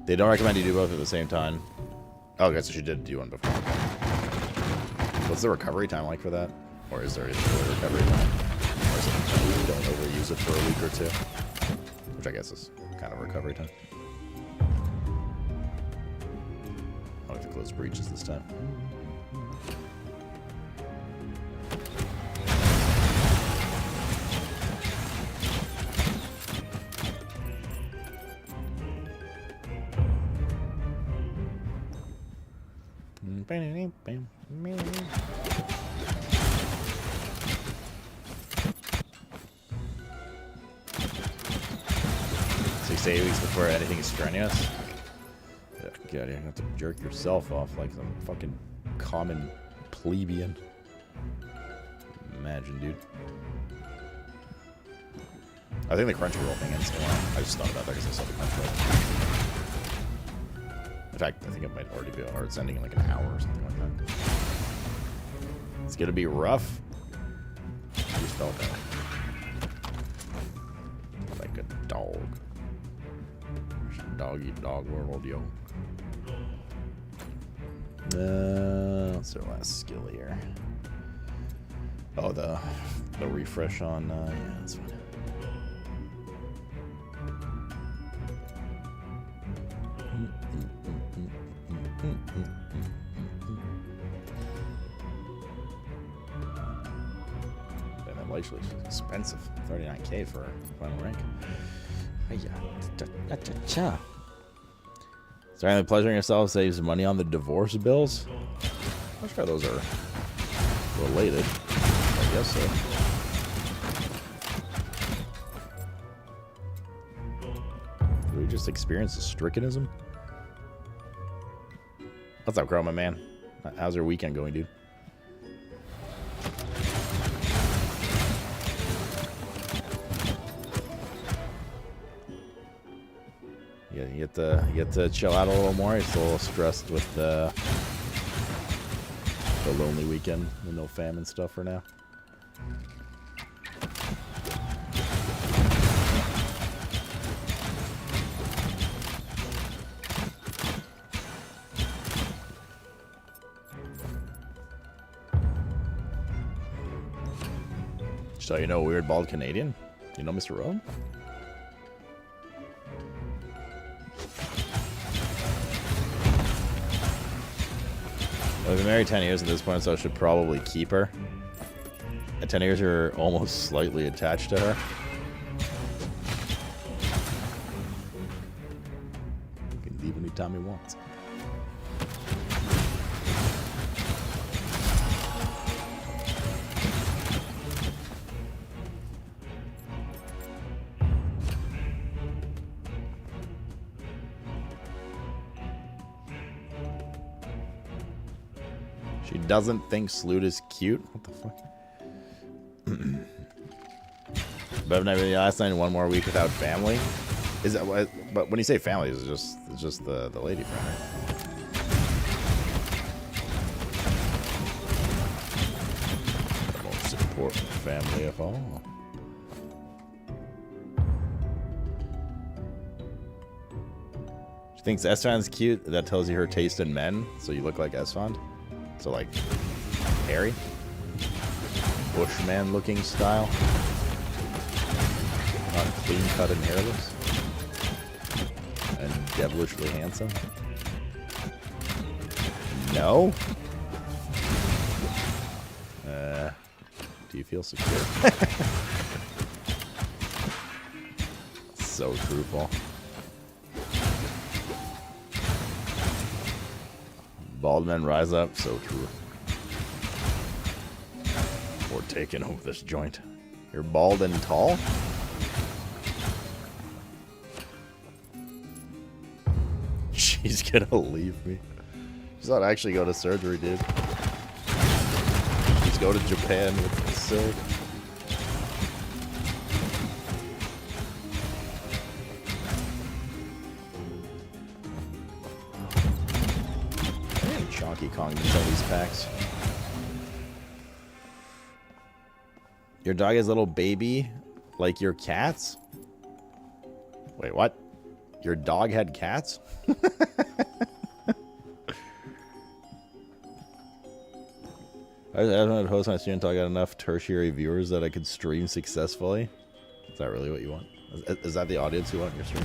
They don't recommend you do both at the same time. Oh, okay, so she did do one before. What's the recovery time like for that? Or is there a recovery time? Or is it you don't overuse it for a week or two? Which I guess is kind of recovery time. I'll have to close breaches this time. Six to 8 weeks before anything is strenuous. Yeah, God, you're gonna have to jerk yourself off like some fucking common plebeian. Imagine, dude. I think the Crunchyroll thing ends tomorrow. I just thought about that because I saw the Crunchyroll. In fact, I think it might already be, or it's ending in like an hour or something like that. It's gonna be rough. You spelled that. Like a dog. Dog eat dog world, yo. What's our last skill here? Oh, the refresh on, yeah, that's fine. And then Lashley's expensive. 39K for final rank. Is there any pleasuring yourself saves money on the divorce bills? I'm sure those are related. I guess so. Did we just experience a strickganism? What's up, Chroma man? How's your weekend going, dude? Yeah, you get to chill out a little more. You're still a little stressed with the lonely weekend with no fam and stuff for now. So you know a weird bald Canadian? You know Mr. Rome? I've been married 10 years at this point, so I should probably keep her. At 10 years, you're almost slightly attached to her. You can leave anytime he wants. She doesn't think Sloot is cute? What the fuck? But I've never last night in one more week without family. Is that what? But when you say family, it's just the lady friend, right? I won't support family at all. She thinks Esfand's cute. That tells you her taste in men, so you look like Esfand. So like hairy, Bushman looking style, not clean cut and hairless, and devilishly handsome. No? Do you feel secure? So truthful. Bald men rise up, so true. We're taking over this joint. You're bald and tall? She's gonna leave me. She's not actually go to surgery, dude. She's go to Japan with the silk. Donkey Kong needs all these packs. Your dog is a little baby like your cats? Wait, what? Your dog had cats? I don't host my stream until I got enough tertiary viewers that I could stream successfully. Is that really what you want? Is that the audience you want in your stream?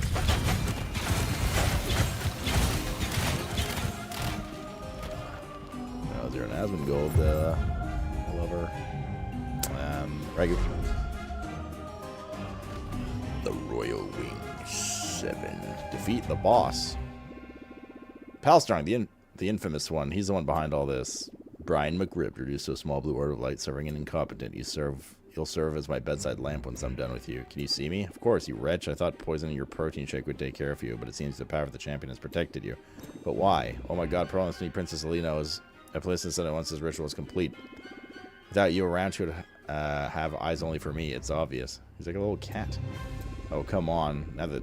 You're an Asmongold lover. Regular. The Royal Wing 7. Defeat the boss. Palstrong, the infamous one. He's the one behind all this. Brian McRib, reduced to a small blue order of light, serving an incompetent. You'll serve as my bedside lamp once I'm done with you. Can you see me? Of course, you wretch. I thought poisoning your protein shake would take care of you, but it seems the power of the champion has protected you. But why? Oh my god, promise me Princess Alina is a place that said it once this ritual is complete. Without you around, she would have eyes only for me. It's obvious. He's like a little cat. Oh, come on. Now that the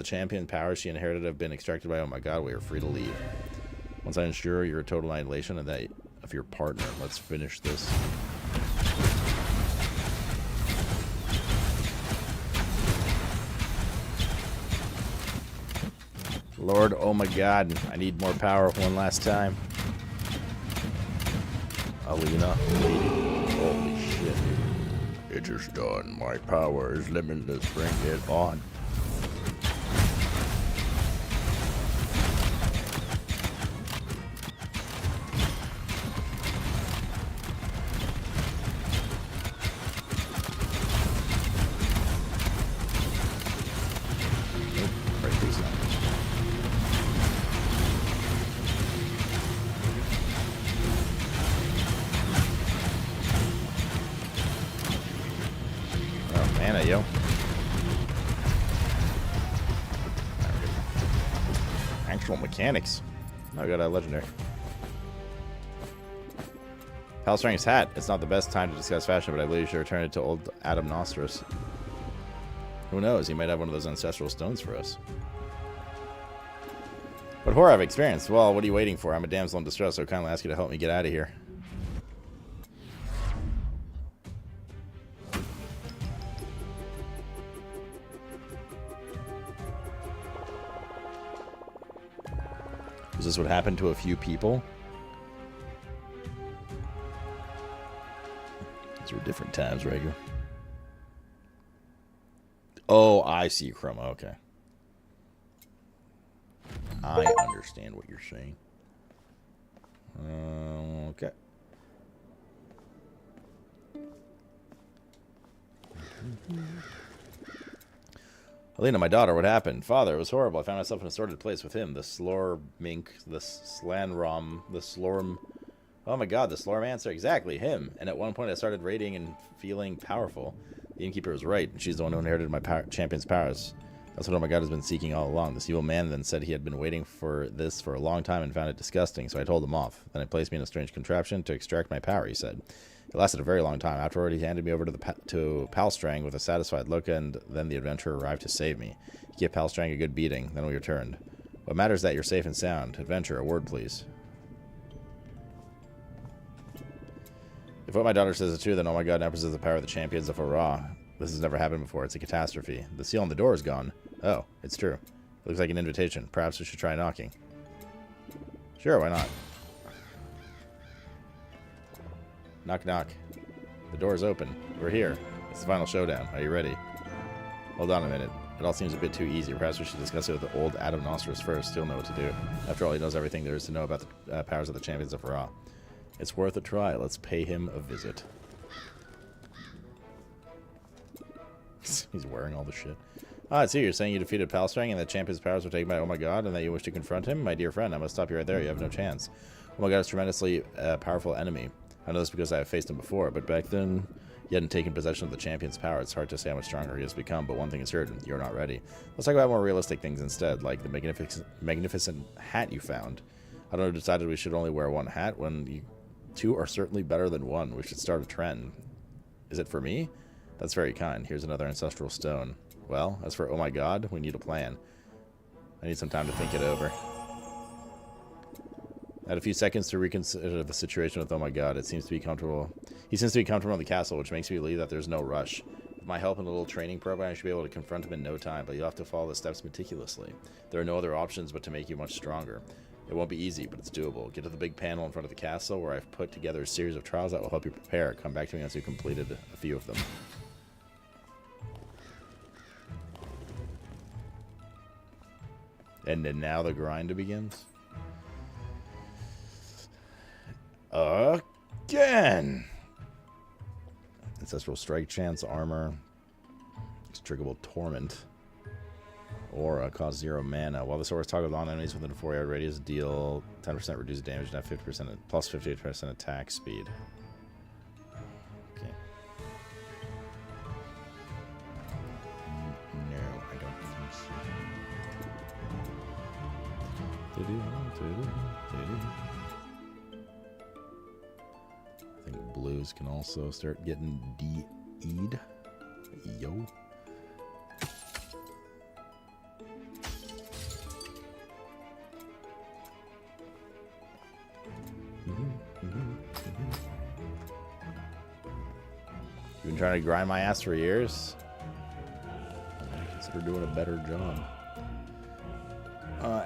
champion powers she inherited have been extracted by, oh my god, we are free to leave. Once I ensure your total annihilation of that of your partner, let's finish this. Lord, oh my god, I need more power one last time. Alina, lady. Holy shit. It is done. My power is limitless. Bring it on. Actual mechanics. Oh, I got a legendary. Palstrang's hat. It's not the best time to discuss fashion, but I believe you should return it to old Adam Nostros. Who knows? He might have one of those ancestral stones for us. What horror I've experienced. Well, what are you waiting for? I'm a damsel in distress, so I kindly ask you to help me get out of here. Is this what happened to a few people? These were different times, Rager. Oh, I see, Chroma. Okay. I understand what you're saying. Okay. Alina, my daughter, what happened? Father, it was horrible. I found myself in a sordid place with him. The Slormink, the Slanrom, the Slorm... Oh my god, the Slormancer. Exactly, him. And at one point I started radiating and feeling powerful. The innkeeper was right. She's the one who inherited my champion's powers. That's what Oh My God has been seeking all along. This evil man then said he had been waiting for this for a long time and found it disgusting, so I told him off. Then he placed me in a strange contraption to extract my power, he said. It lasted a very long time. Afterward, he handed me over to Palstrang with a satisfied look, and then the adventurer arrived to save me. He gave Palstrang a good beating, then we returned. What matters is that you're safe and sound. Adventurer, a word, please. If what my daughter says is true, then Oh My God now possesses the power of the champions of Ra. This has never happened before. It's a catastrophe. The seal on the door is gone. Oh, it's true. It looks like an invitation. Perhaps we should try knocking. Sure, why not? Knock, knock. The door's open. We're here. It's the final showdown. Are you ready? Hold on a minute. It all seems a bit too easy. Perhaps we should discuss it with the old Adam Nostros first. He'll know what to do. After all, he knows everything there is to know about the powers of the champions of Ra. It's worth a try. Let's pay him a visit. He's wearing all the shit. Ah, it's you. You're saying you defeated Palstrang and that champion's powers were taken by Oh My God and that you wish to confront him? My dear friend, I must stop you right there. You have no chance. Oh My God is a tremendously powerful enemy. I know this because I have faced him before, but back then he hadn't taken possession of the champion's power. It's hard to say how much stronger he has become, but one thing is certain. You're not ready. Let's talk about more realistic things instead, like the magnificent hat you found. I don't know, decided we should only wear one hat when two are certainly better than one. We should start a trend. Is it for me? That's very kind. Here's another ancestral stone. Well, as for Oh My God, we need a plan. I need some time to think it over. I had a few seconds to reconsider the situation with Oh My God. It seems to be comfortable. He seems to be comfortable in the castle, which makes me believe that there's no rush. With my help in a little training program, I should be able to confront him in no time, but you'll have to follow the steps meticulously. There are no other options but to make you much stronger. It won't be easy, but it's doable. Get to the big panel in front of the castle where I've put together a series of trials that will help you prepare. Come back to me once you've completed a few of them. And then now the grind begins. Again! Ancestral Strike Chance, Armor, Extricable Torment, Aura, cost 0 mana. While this aura is targeted on enemies within a 4-yard radius, deal 10% reduced damage and have 50% plus 58% attack speed. Okay. No, I don't think so. I think blues can also start getting DE'd. Yo. You've been trying to grind my ass for years. I consider doing a better job.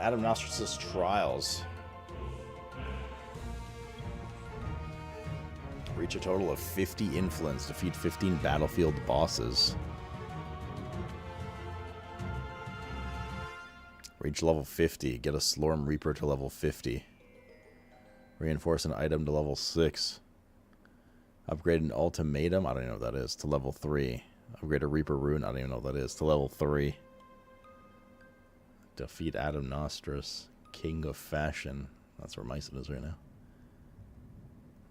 Adam Nostros' Trials. Reach a total of 50 influence. Defeat 15 battlefield bosses. Reach level 50. Get a Slorm Reaper to level 50. Reinforce an item to level 6. Upgrade an Ultimatum, I don't even know what that is, to level 3. Upgrade a Reaper Rune, I don't even know what that is, to level 3. Defeat Adam Nostros, King of Fashion. That's where Mycen is right now.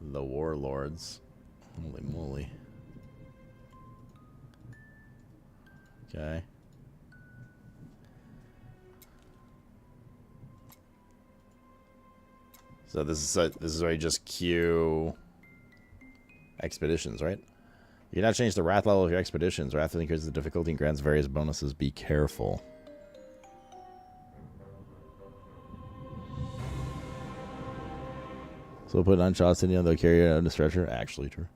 The Warlords. Holy moly. Okay. So this is where you just queue expeditions, right? You cannot change the wrath level of your expeditions. Wrath increases the difficulty and grants various bonuses. Be careful. So we'll put unshots in you, they'll carry it on the stretcher. Actually true.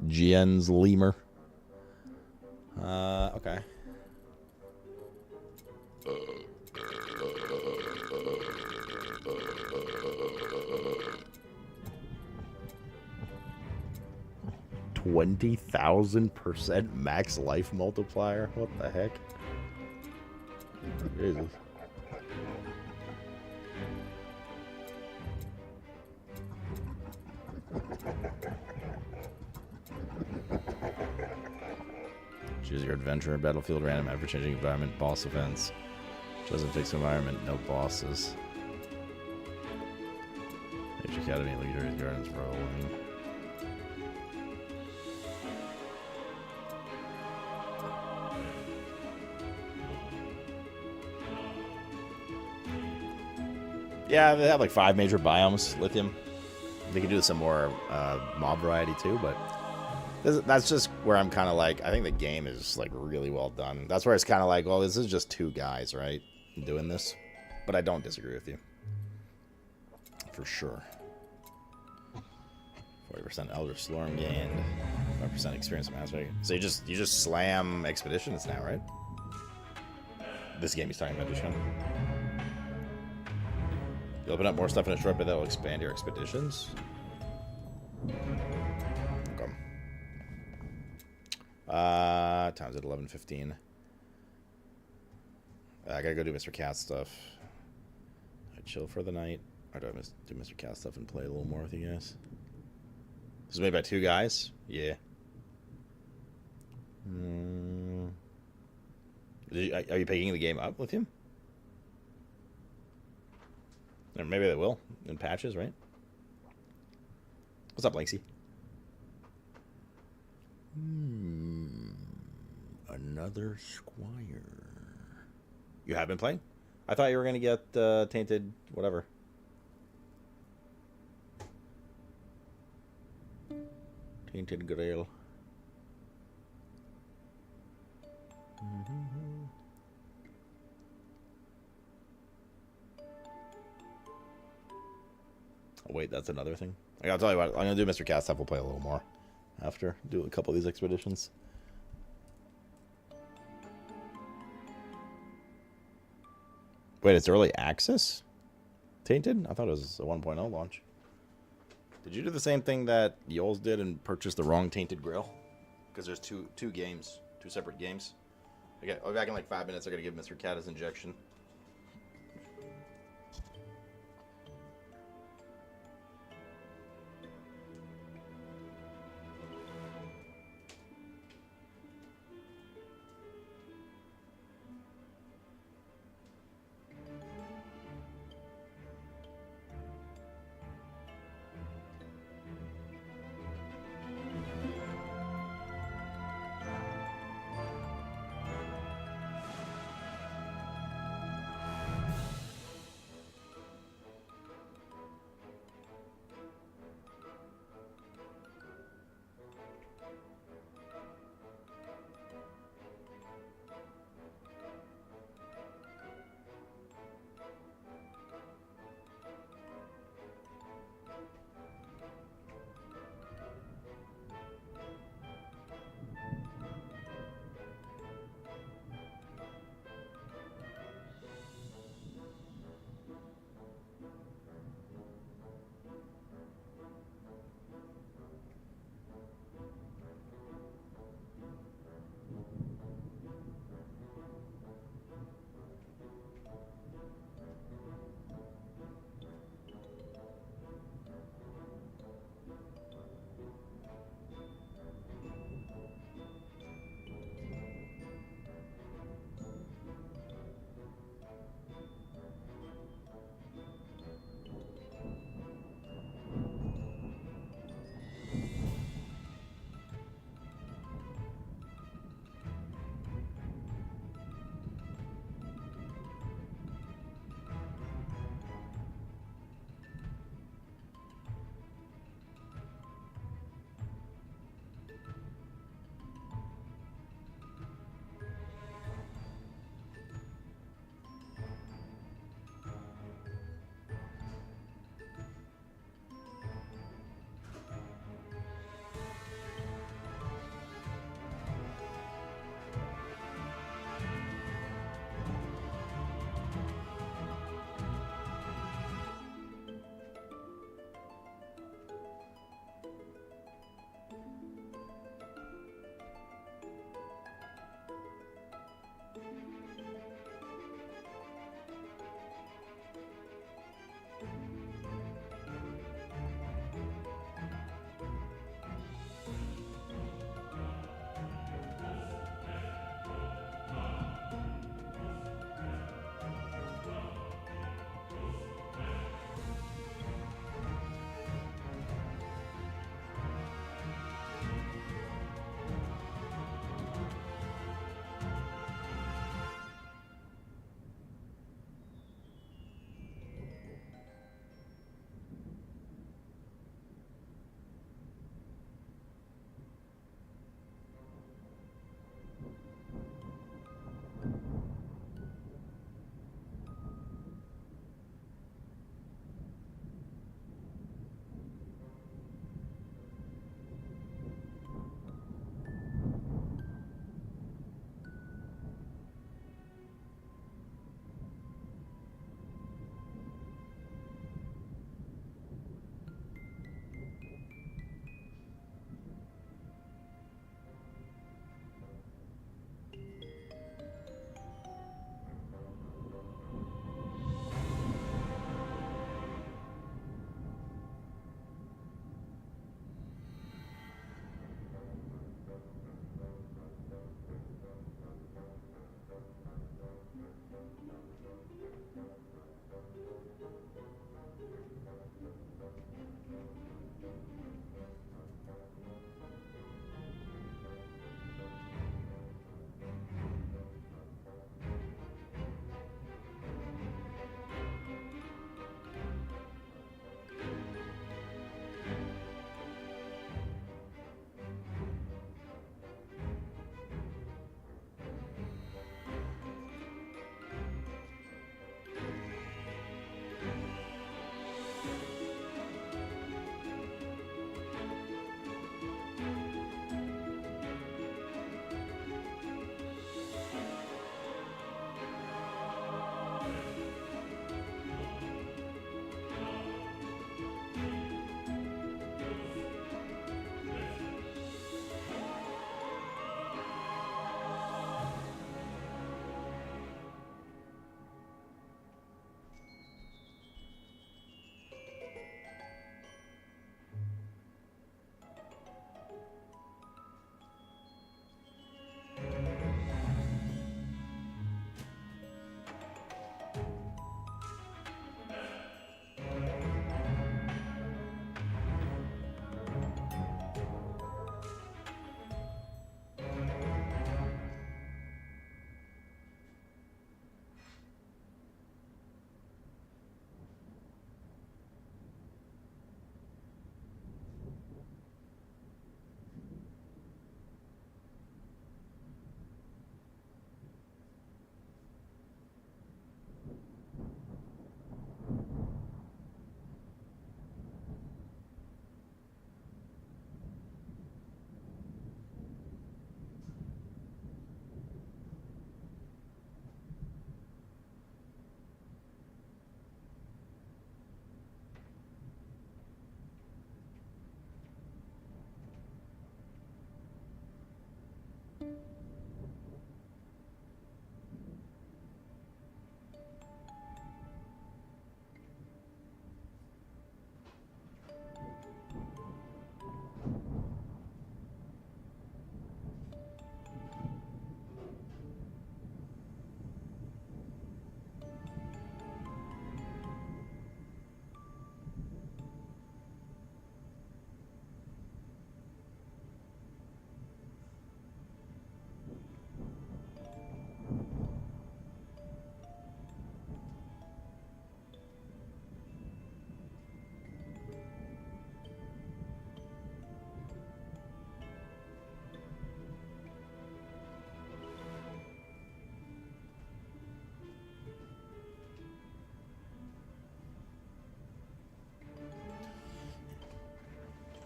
Jens Lemur. Okay. $20,000% max life multiplier. What the heck? Jesus. Choose your adventure, battlefield, random, ever-changing environment, boss events. Doesn't fix environment, no bosses. Age Academy, Luxurious Gardens, rolling. Yeah, they have like 5 major biomes, lithium. They could do some more mob variety too, but that's just where I'm kind of like, I think the game is like really well done. That's where it's kind of like, well, this is just 2 guys, right, doing this. But I don't disagree with you. For sure. 40% Elder Storm gained. 5% experience mastery. So you just slam expeditions now, right? This game he's talking about, Dushkan. You open up more stuff in a short bit that will expand your expeditions. Okay. Time's at 11:15. I gotta go do Mr. Cat stuff. I chill for the night. Or do I do Mr. Cat stuff and play a little more with you guys? This is made by 2 guys? Yeah. Are you picking the game up with him? Or maybe they will in patches, right? What's up, Lanksy? Another Squire. You have been playing? I thought you were going to get Tainted whatever. Tainted Grail. Oh, wait, that's another thing. I'll tell you what, I'm going to do Mr. Cat stuff. We'll play a little more after. Do a couple of these expeditions. Wait, it's early access? Tainted? I thought it was a 1.0 launch. Did you do the same thing that Yoles did and purchase the wrong Tainted Grail? Because there's two games. 2 separate games. Okay, I'll be back in like 5 minutes. I gotta give Mr. Cat his injection.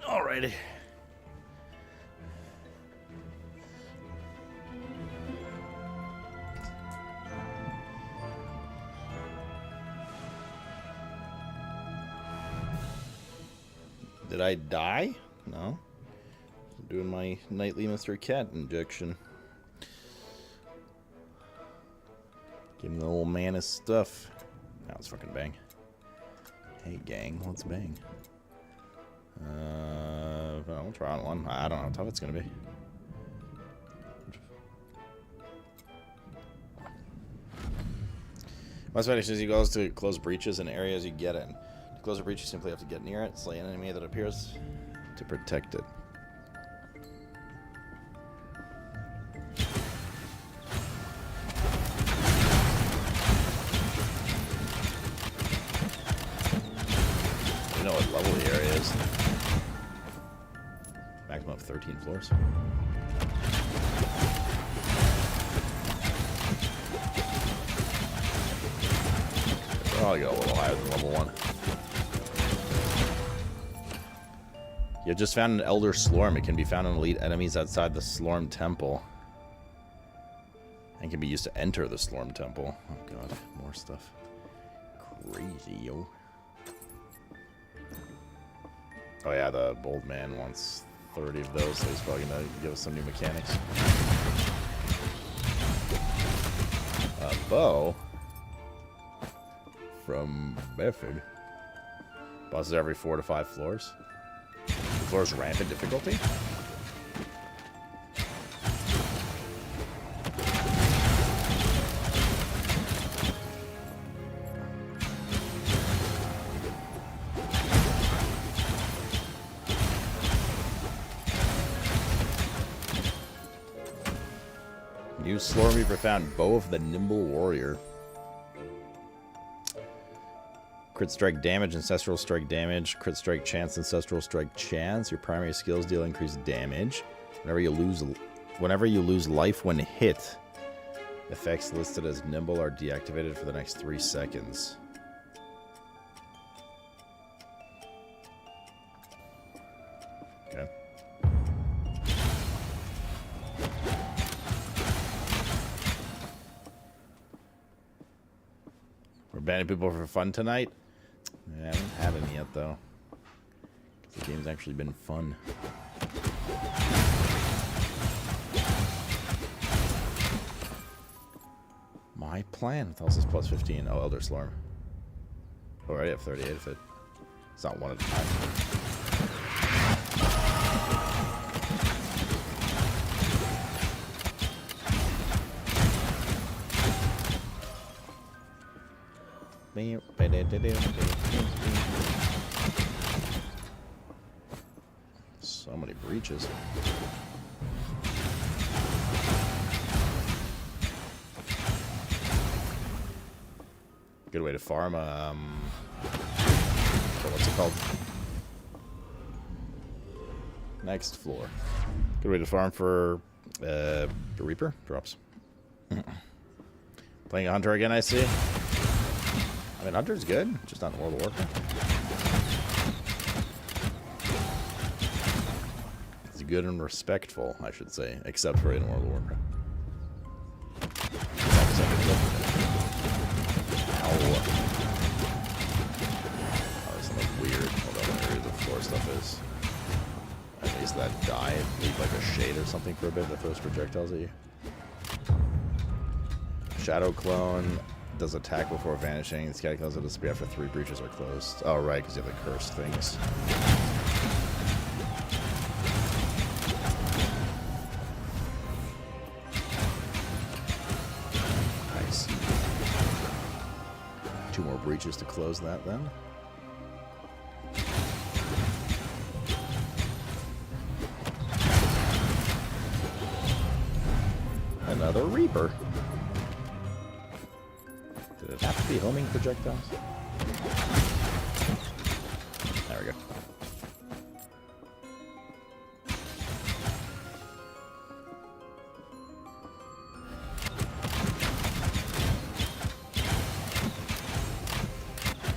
Alrighty. Did I die? No. I'm doing my nightly Mr. Cat injection. Give him the old man his stuff. Now let's fucking bang. Hey gang, let's bang. I'll try on one. I don't know how tough it's gonna be. My expectation is he goes to close breaches in areas you get in. To close a breach, you simply have to get near it, slay an enemy that appears to protect it. You know what level the area is. Maximum of 13 floors. Probably go a little higher than level 1. You just found an Elder Slorm. It can be found in elite enemies outside the Slorm Temple. And can be used to enter the Slorm Temple. Oh god, more stuff. Crazy, yo. Oh yeah, the Bold Man wants 30 of those, so he's probably gonna give us some new mechanics. A bow from Befig. Bosses every 4 to 5 floors. The floors rampant difficulty. Slorm Reaper found Bow of the Nimble Warrior. Crit strike damage, ancestral strike damage, crit strike chance, ancestral strike chance. Your primary skills deal increased damage. Whenever you lose life when hit, effects listed as nimble are deactivated for the next 3 seconds. Okay. We're banning people for fun tonight. I haven't had any yet, though. The game's actually been fun. My plan. What else is plus 15? Oh, Elder Slorm. Oh, I already have 38 if it's not one at a time. So many breaches. Good way to farm. What's it called? Next floor. Good way to farm for the Reaper drops. Playing a Hunter again, I see. I mean, Hunter's good, just not in World of Warcraft. It's good and respectful, I should say, except for in World of Warcraft. Ow. Oh, there's something weird. Hold on, what area the floor stuff is. At least that die, leave like a shade or something for a bit that throws projectiles at you. Shadow Clone does attack before vanishing. This guy closes to disappear after 3 breaches are closed. Oh, right, because you have the cursed things. Nice. 2 more breaches to close that then. Another Reaper. Did it have to be homing projectiles? There we go.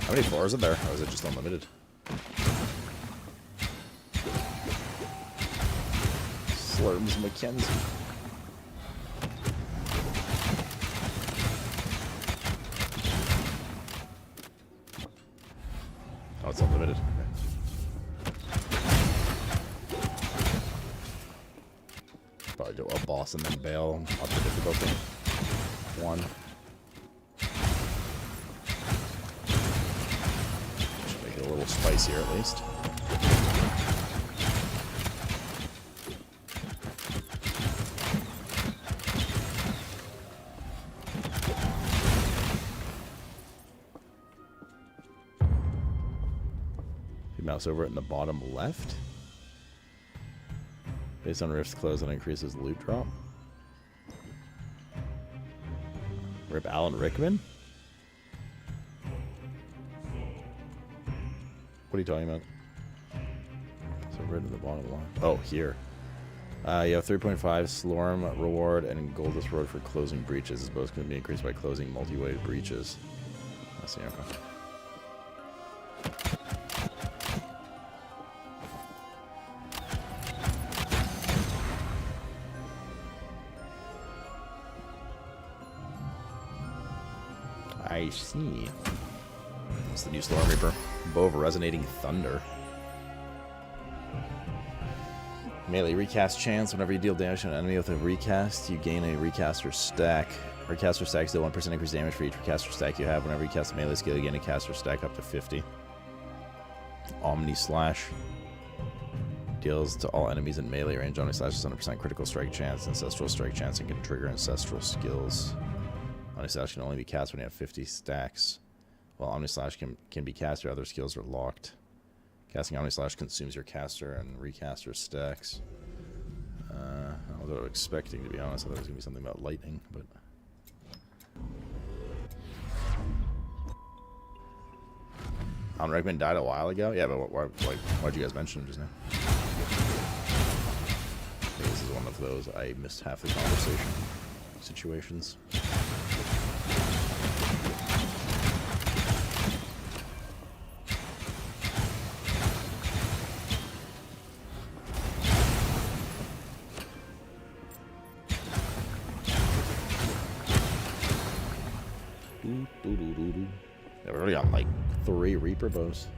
How many floors are there? Or is it just unlimited? Slurms Mackenzie. Oh, it's unlimited. Okay. Probably do a boss and then bail up the difficulty. 1. Should make it a little spicier at least. Mouse over it in the bottom left. Based on rifts close, that increases loot drop. Rip Alan Rickman? What are you talking about? So right in the bottom left. Oh, here. You have 3.5 Slorm reward and Goldust reward for closing breaches. Is both going to be increased by closing multi-weighted breaches. I see. Okay. I see. It's the new Storm Reaper. Bow of Resonating Thunder. Melee recast chance. Whenever you deal damage to an enemy with a recast, you gain a recaster stack. Recaster stacks deal 1% increased damage for each recaster stack you have. Whenever you cast a melee skill, you gain a caster stack up to 50. Omni Slash. Deals to all enemies in melee range. Omni Slash is 100% critical strike chance, ancestral strike chance, and can trigger ancestral skills. Omni Slash can only be cast when you have 50 stacks. While Omni Slash can be cast, your other skills are locked. Casting Omni Slash consumes your caster and recaster stacks. I was expecting, to be honest. I thought it was going to be something about lightning, but... Alan Rickman died a while ago? Yeah, but why'd you guys mention him just now? I think this is one of those I missed half the conversation situations. Yeah, we're already on like 3 Reaper bows.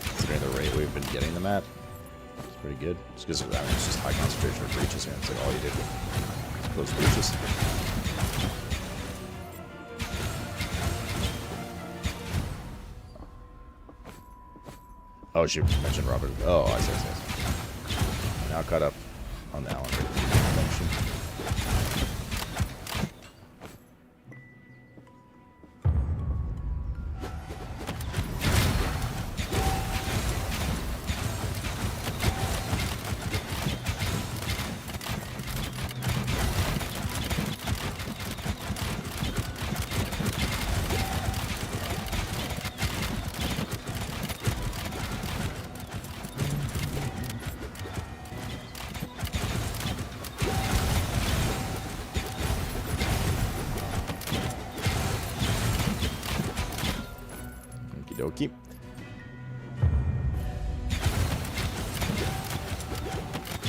Considering the rate we've been getting them at, it's pretty good. Just because, I mean, it's just high concentration of breaches here. It's like all you did was close breaches. Oh, she mentioned Robert. Oh, I see. Now caught up on the Alan Rickman mention. Okie.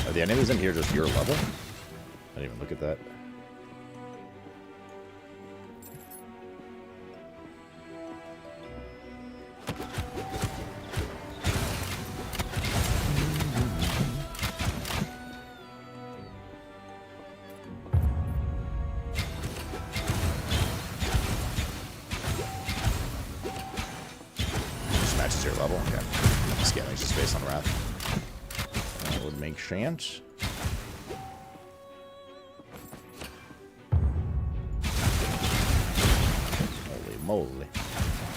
Are the enemies in here just your level? I didn't even look at that. Your level, okay. Scaling just based on wrath. That would make sense. Holy moly.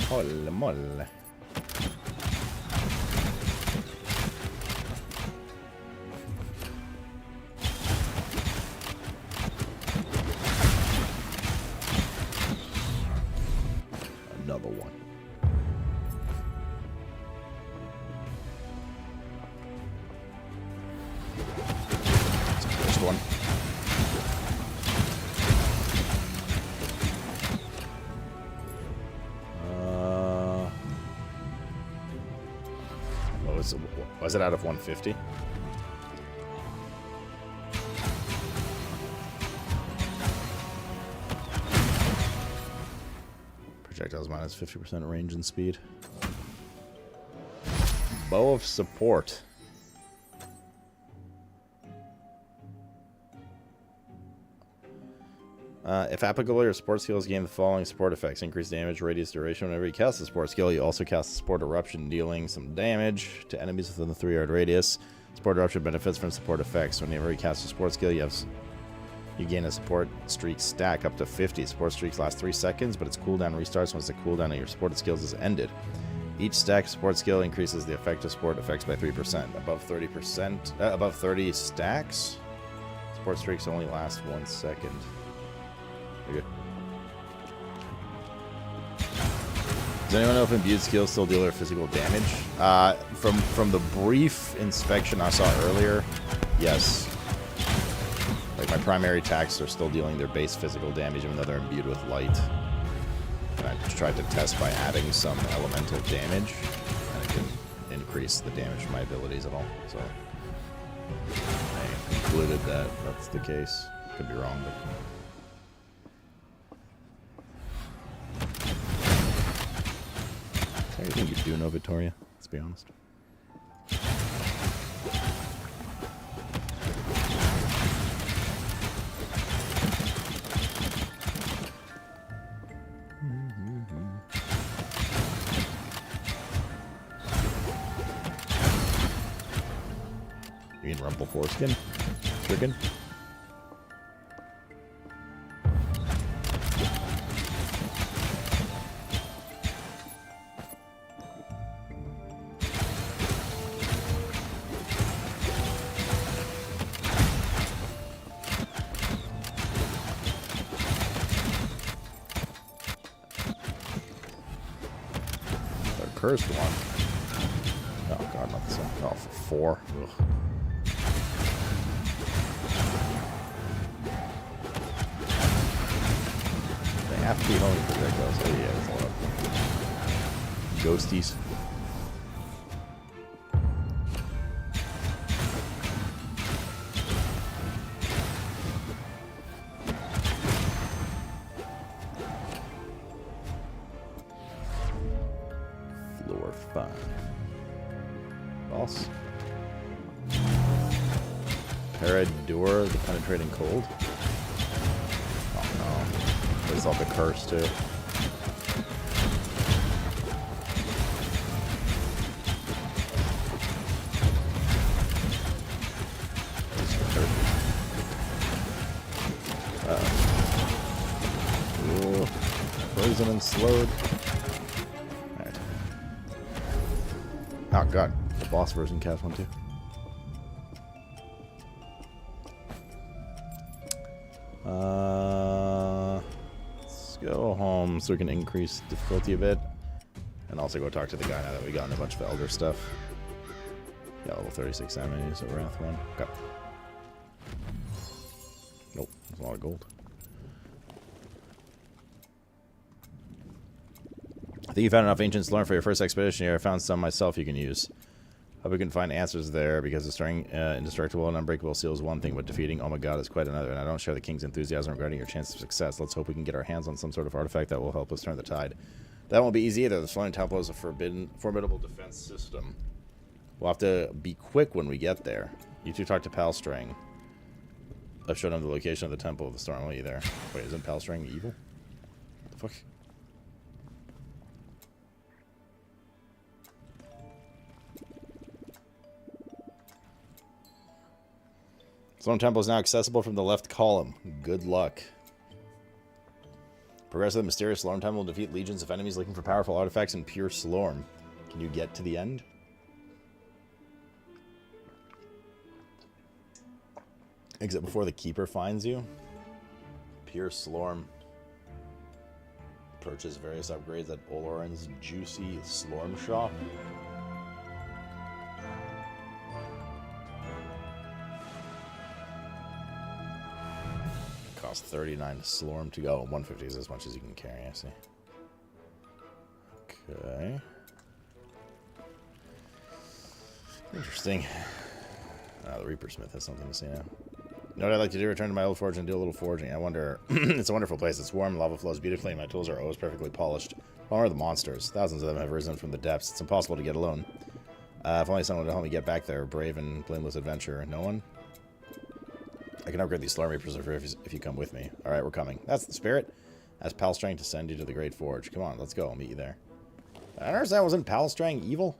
Holy moly. Another one. One. Was it out of 150? Projectiles minus 50% range and speed. Bow of support. If applicable, your support skills gain the following support effects. Increase damage, radius, duration. Whenever you cast a support skill, you also cast a support eruption, dealing some damage to enemies within the 3-yard radius. Support eruption benefits from support effects. Whenever you cast a support skill, you gain a support streak stack up to 50. Support streaks last 3 seconds, but its cooldown restarts once the cooldown of your supported skills is ended. Each stack support skill increases the effective support effects by 3%. Above 30 stacks, support streaks only last 1 second. Okay. Does anyone know if imbued skills still deal their physical damage? From the brief inspection I saw earlier, yes. Like my primary attacks are still dealing their base physical damage even though they're imbued with light. And I tried to test by adding some elemental damage, and it didn't increase the damage from my abilities at all. So I concluded that that's the case. Could be wrong, but. I think you do know Victoria, let's be honest. You mean Rumble Foreskin? Chicken? cursed one. Oh god, not this one. Oh, for 4. Ugh. They have to be homing projectiles. Oh yeah, there's a lot of ghosties. Floor 5. Boss. Paradur, the penetrating cold. Oh no. There's all the curse too. Ooh. Frozen and slowed. Alright. Oh god. The boss version cast one too. Let's go home so we can increase difficulty a bit. And also go talk to the guy now that we got in a bunch of Elder stuff. Yeah, level 36 enemies, so Wrath 1. Okay. Nope, there's a lot of gold. I think you found enough ancients to learn for your first expedition here. I found some myself you can use. Hope we can find answers there, because destroying indestructible and unbreakable seal is one thing, but defeating Oh My God is quite another, and I don't share the king's enthusiasm regarding your chance of success. Let's hope we can get our hands on some sort of artifact that will help us turn the tide. That won't be easy either. The Flowing Temple is a formidable defense system. We'll have to be quick when we get there. You two talk to Palstrang. I've showed him the location of the Temple of the Storm. I'll meet you there. Wait, isn't Palstrang evil? What the fuck? Storm Temple is now accessible from the left column. Good luck. Progress to the mysterious Slorm Temple will defeat legions of enemies looking for powerful artifacts in pure Slorm. Can you get to the end? Exit before the Keeper finds you. Pure Slorm. Purchase various upgrades at Olorin's Juicy Slorm Shop. Cost 39 Slorm to go. 150 is as much as you can carry, I see. Okay. Interesting. The Reaper Smith has something to say now. You know what I'd like to do? Return to my old forge and do a little forging. I wonder... It's a wonderful place. It's warm, lava flows beautifully, and my tools are always perfectly polished. Problem are the monsters. Thousands of them have risen from the depths. It's impossible to get alone. If only someone would help me get back there. Brave and blameless adventurer. No one? I can upgrade these Storm Reapers if you come with me. Alright, we're coming. That's the spirit. Ask Palstrang to send you to the Great Forge. Come on, let's go. I'll meet you there. I don't understand. Wasn't Palstrang evil?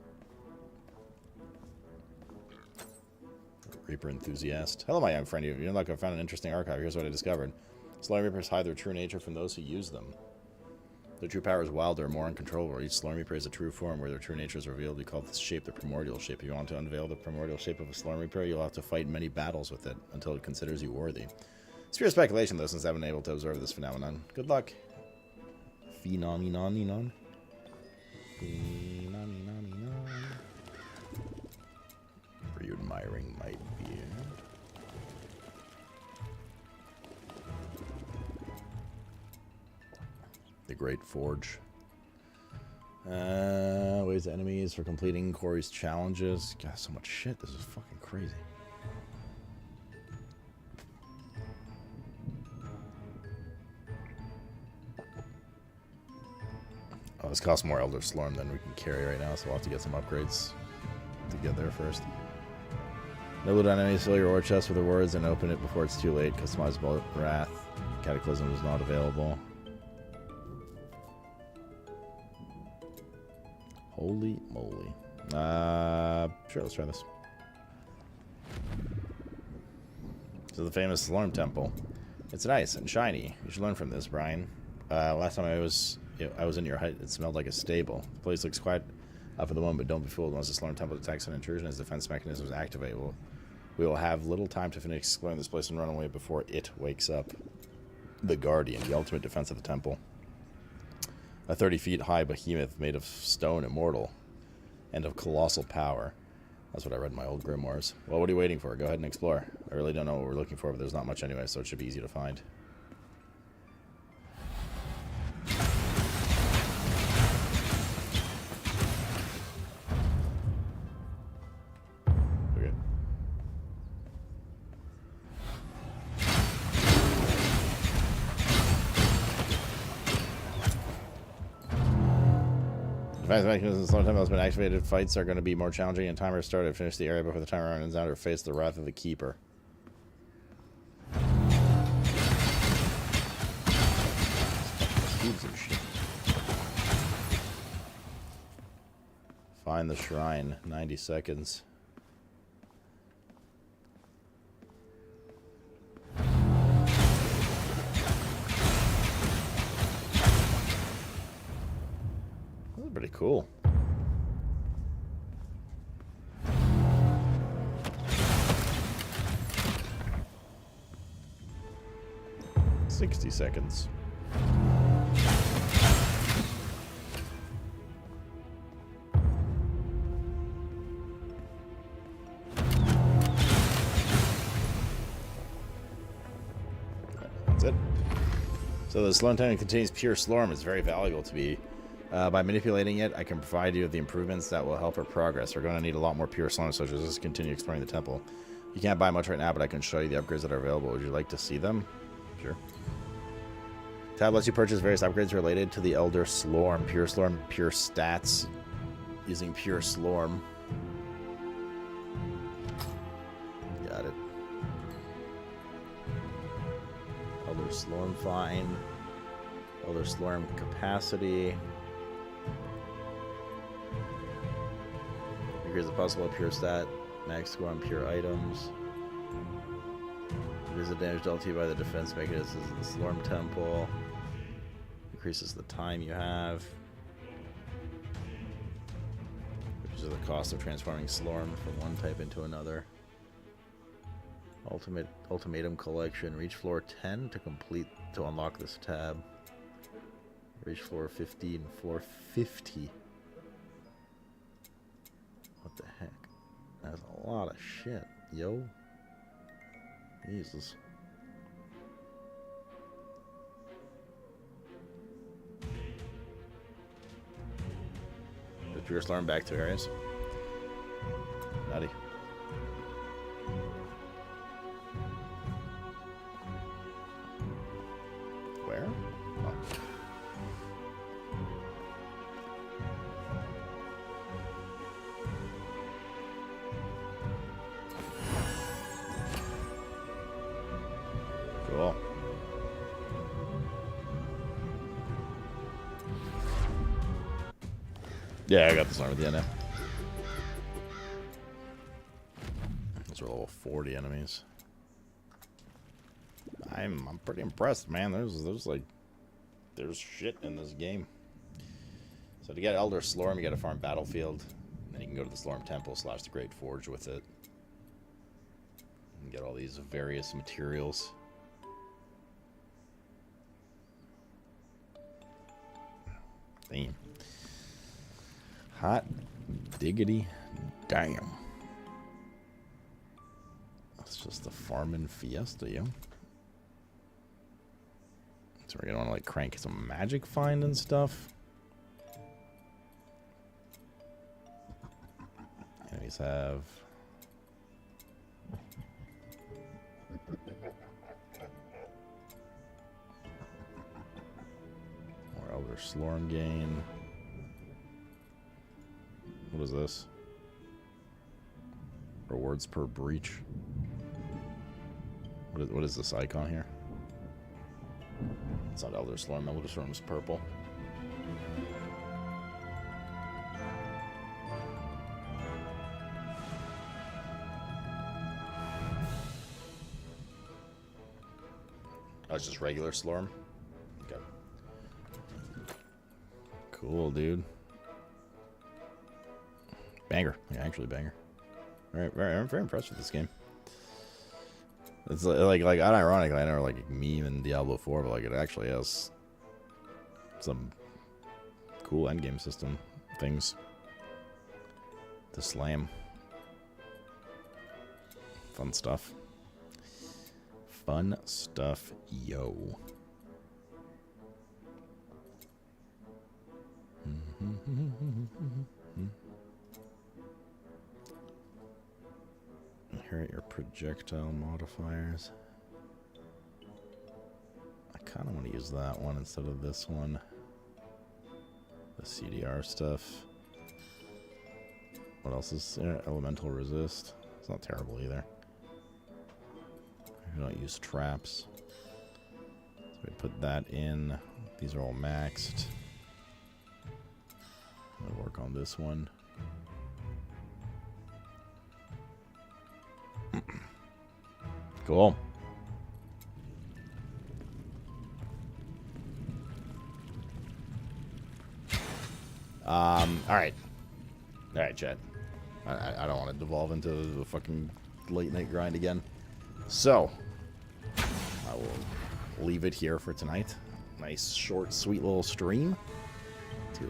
Reaper enthusiast. Hello, my young friend. You're like I found an interesting archive. Here's what I discovered. Slime Reapers hide their true nature from those who use them. Their true power is wilder, more uncontrollable. Each Slime Reaper is a true form where their true nature is revealed. We call this shape the primordial shape. If you want to unveil the primordial shape of a Slime Reaper, you'll have to fight many battles with it until it considers you worthy. It's pure speculation, though, since I've been able to observe this phenomenon. Good luck. Phenomenon. Are you admiring my beard? The Great Forge. Ways to enemies for completing Corey's challenges. God, so much shit. This is fucking crazy. Oh, this costs more Elder Slorm than we can carry right now, so we'll have to get some upgrades to get there first. No loot on enemies. Fill your ore chest with the words and open it before it's too late. Customizable Wrath. Cataclysm is not available. Holy moly. Sure, let's try this. So the famous Slorm Temple. It's nice and shiny. You should learn from this, Brian. Last time I was in your hut, it smelled like a stable. The place looks quiet up at the moment, but don't be fooled. Once the Slorm Temple detects an intrusion, its defense mechanisms activate. We will have little time to finish exploring this place and run away before it wakes up. The Guardian, the ultimate defense of the temple. A 30 feet high behemoth made of stone, immortal. and of colossal power. That's what I read in my old grimoires. Well, what are you waiting for? Go ahead and explore. I really don't know what we're looking for, but there's not much anyway, so it should be easy to find. Okay. Defense mechanisms slow tempo has been activated. Fights are going to be more challenging and timer started. Finish the area before the timer runs out or face the wrath of the keeper. Cubes of shit. Find the shrine. 90 seconds. That's pretty cool. $60 seconds. That's it. So the Slurm Totem contains pure Slurm. It's very valuable to me. By manipulating it, I can provide you with the improvements that will help our progress. We're going to need a lot more pure Slurm, so just continue exploring the temple. You can't buy much right now, but I can show you the upgrades that are available. Would you like to see them? Sure. Tab lets you purchase various upgrades related to the Elder Slorm. Pure Slorm, pure stats using pure Slorm. Got it. Elder Slorm Fine. Elder Slorm Capacity. Increase the possible pure stat. Max score on pure items. Visit damage dealt to you by the defense mechanisms of the Slorm Temple. Increases the time you have. Reduces the cost of transforming Slorm from one type into another. Ultimatum Collection. Reach floor 10 to unlock this tab. Reach floor 50 and floor 50. What the heck? That's a lot of shit, yo. Jesus. Is Pure Slurm back to areas? Nutty. Where? Oh. Cool. Yeah, I got this arm at the end now. Those are level 40 enemies. I'm pretty impressed, man. There's shit in this game. So to get Elder Slorm, you gotta farm Battlefield. Then you can go to the Slorm Temple / the Great Forge with it. And get all these various materials. Damn. Hot diggity damn. That's just a farming fiesta, yo. So we're gonna wanna like crank some magic find and stuff. Enemies have more Elder Slorm gain. What is this? Rewards per breach. What is this icon here? It's not Elder Slorm. Elder Slorm's purple. Oh, it's just regular Slorm? Okay. Cool, dude. Banger. Yeah, actually banger. Alright, I'm very impressed with this game. It's like unironically, I know like a meme in Diablo 4, but like it actually has some cool endgame system things. to slam. Fun stuff. Fun stuff, yo. Here are your projectile modifiers. I kind of want to use that one instead of this one. The CDR stuff. What else is there? Elemental resist. It's not terrible either. We don't use traps. So we put that in. These are all maxed. I'll work on this one. Cool. Alright. Alright, chat. I don't want to devolve into the fucking late night grind again. So, I will leave it here for tonight. Nice, short, sweet little stream to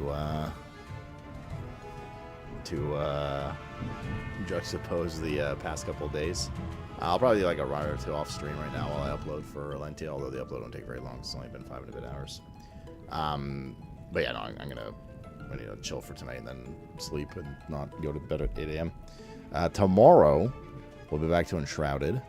juxtapose the past couple of days. I'll probably do like a run or two off stream right now while I upload for Lentia, although the upload won't take very long. It's only been 5 and a bit hours. But yeah, no, I need to chill for tonight and then sleep and not go to bed at 8 a.m. Tomorrow, we'll be back to Enshrouded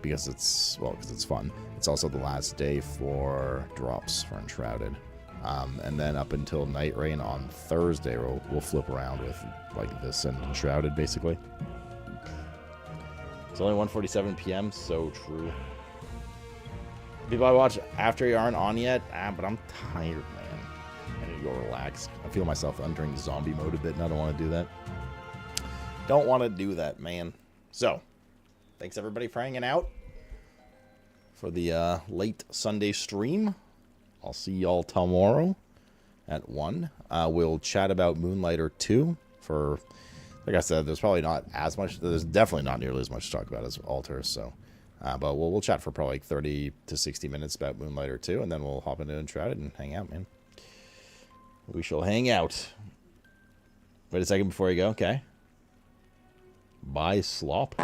because it's fun. It's also the last day for drops for Enshrouded. And then up until Night Rain on Thursday, we'll flip around with like this and Enshrouded, basically. It's only 1:47 p.m., so true. People I watch after you aren't on yet, but I'm tired, man. I need to go relax. I feel myself entering zombie mode a bit, and I don't want to do that. Don't want to do that, man. So, thanks everybody for hanging out for the late Sunday stream. I'll see y'all tomorrow at 1. We'll chat about Moonlighter 2 for, like I said, there's probably not as much, there's definitely not nearly as much to talk about as Alter, so, but we'll chat for probably like 30 to 60 minutes about Moonlighter 2, and then we'll hop into Enshrouded and hang out, man. We shall hang out. Wait a second before you go, okay. Buy slop.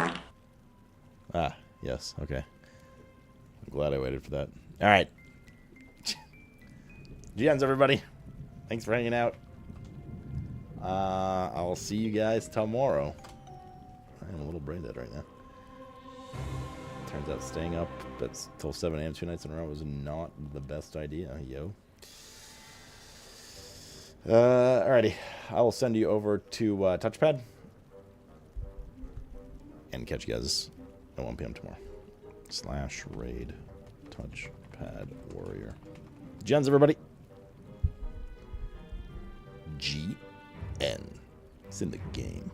Ah, yes, okay. I'm glad I waited for that. Alright. GNs, everybody. Thanks for hanging out. I'll see you guys tomorrow. I'm a little brain dead right now. Turns out staying up till 7 a.m. 2 nights in a row was not the best idea, yo. Alrighty. I will send you over to Touchpad. And catch you guys at 1 p.m. tomorrow. /raid Touchpad Warrior. GNs, everybody. GN. It's in the game.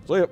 See ya.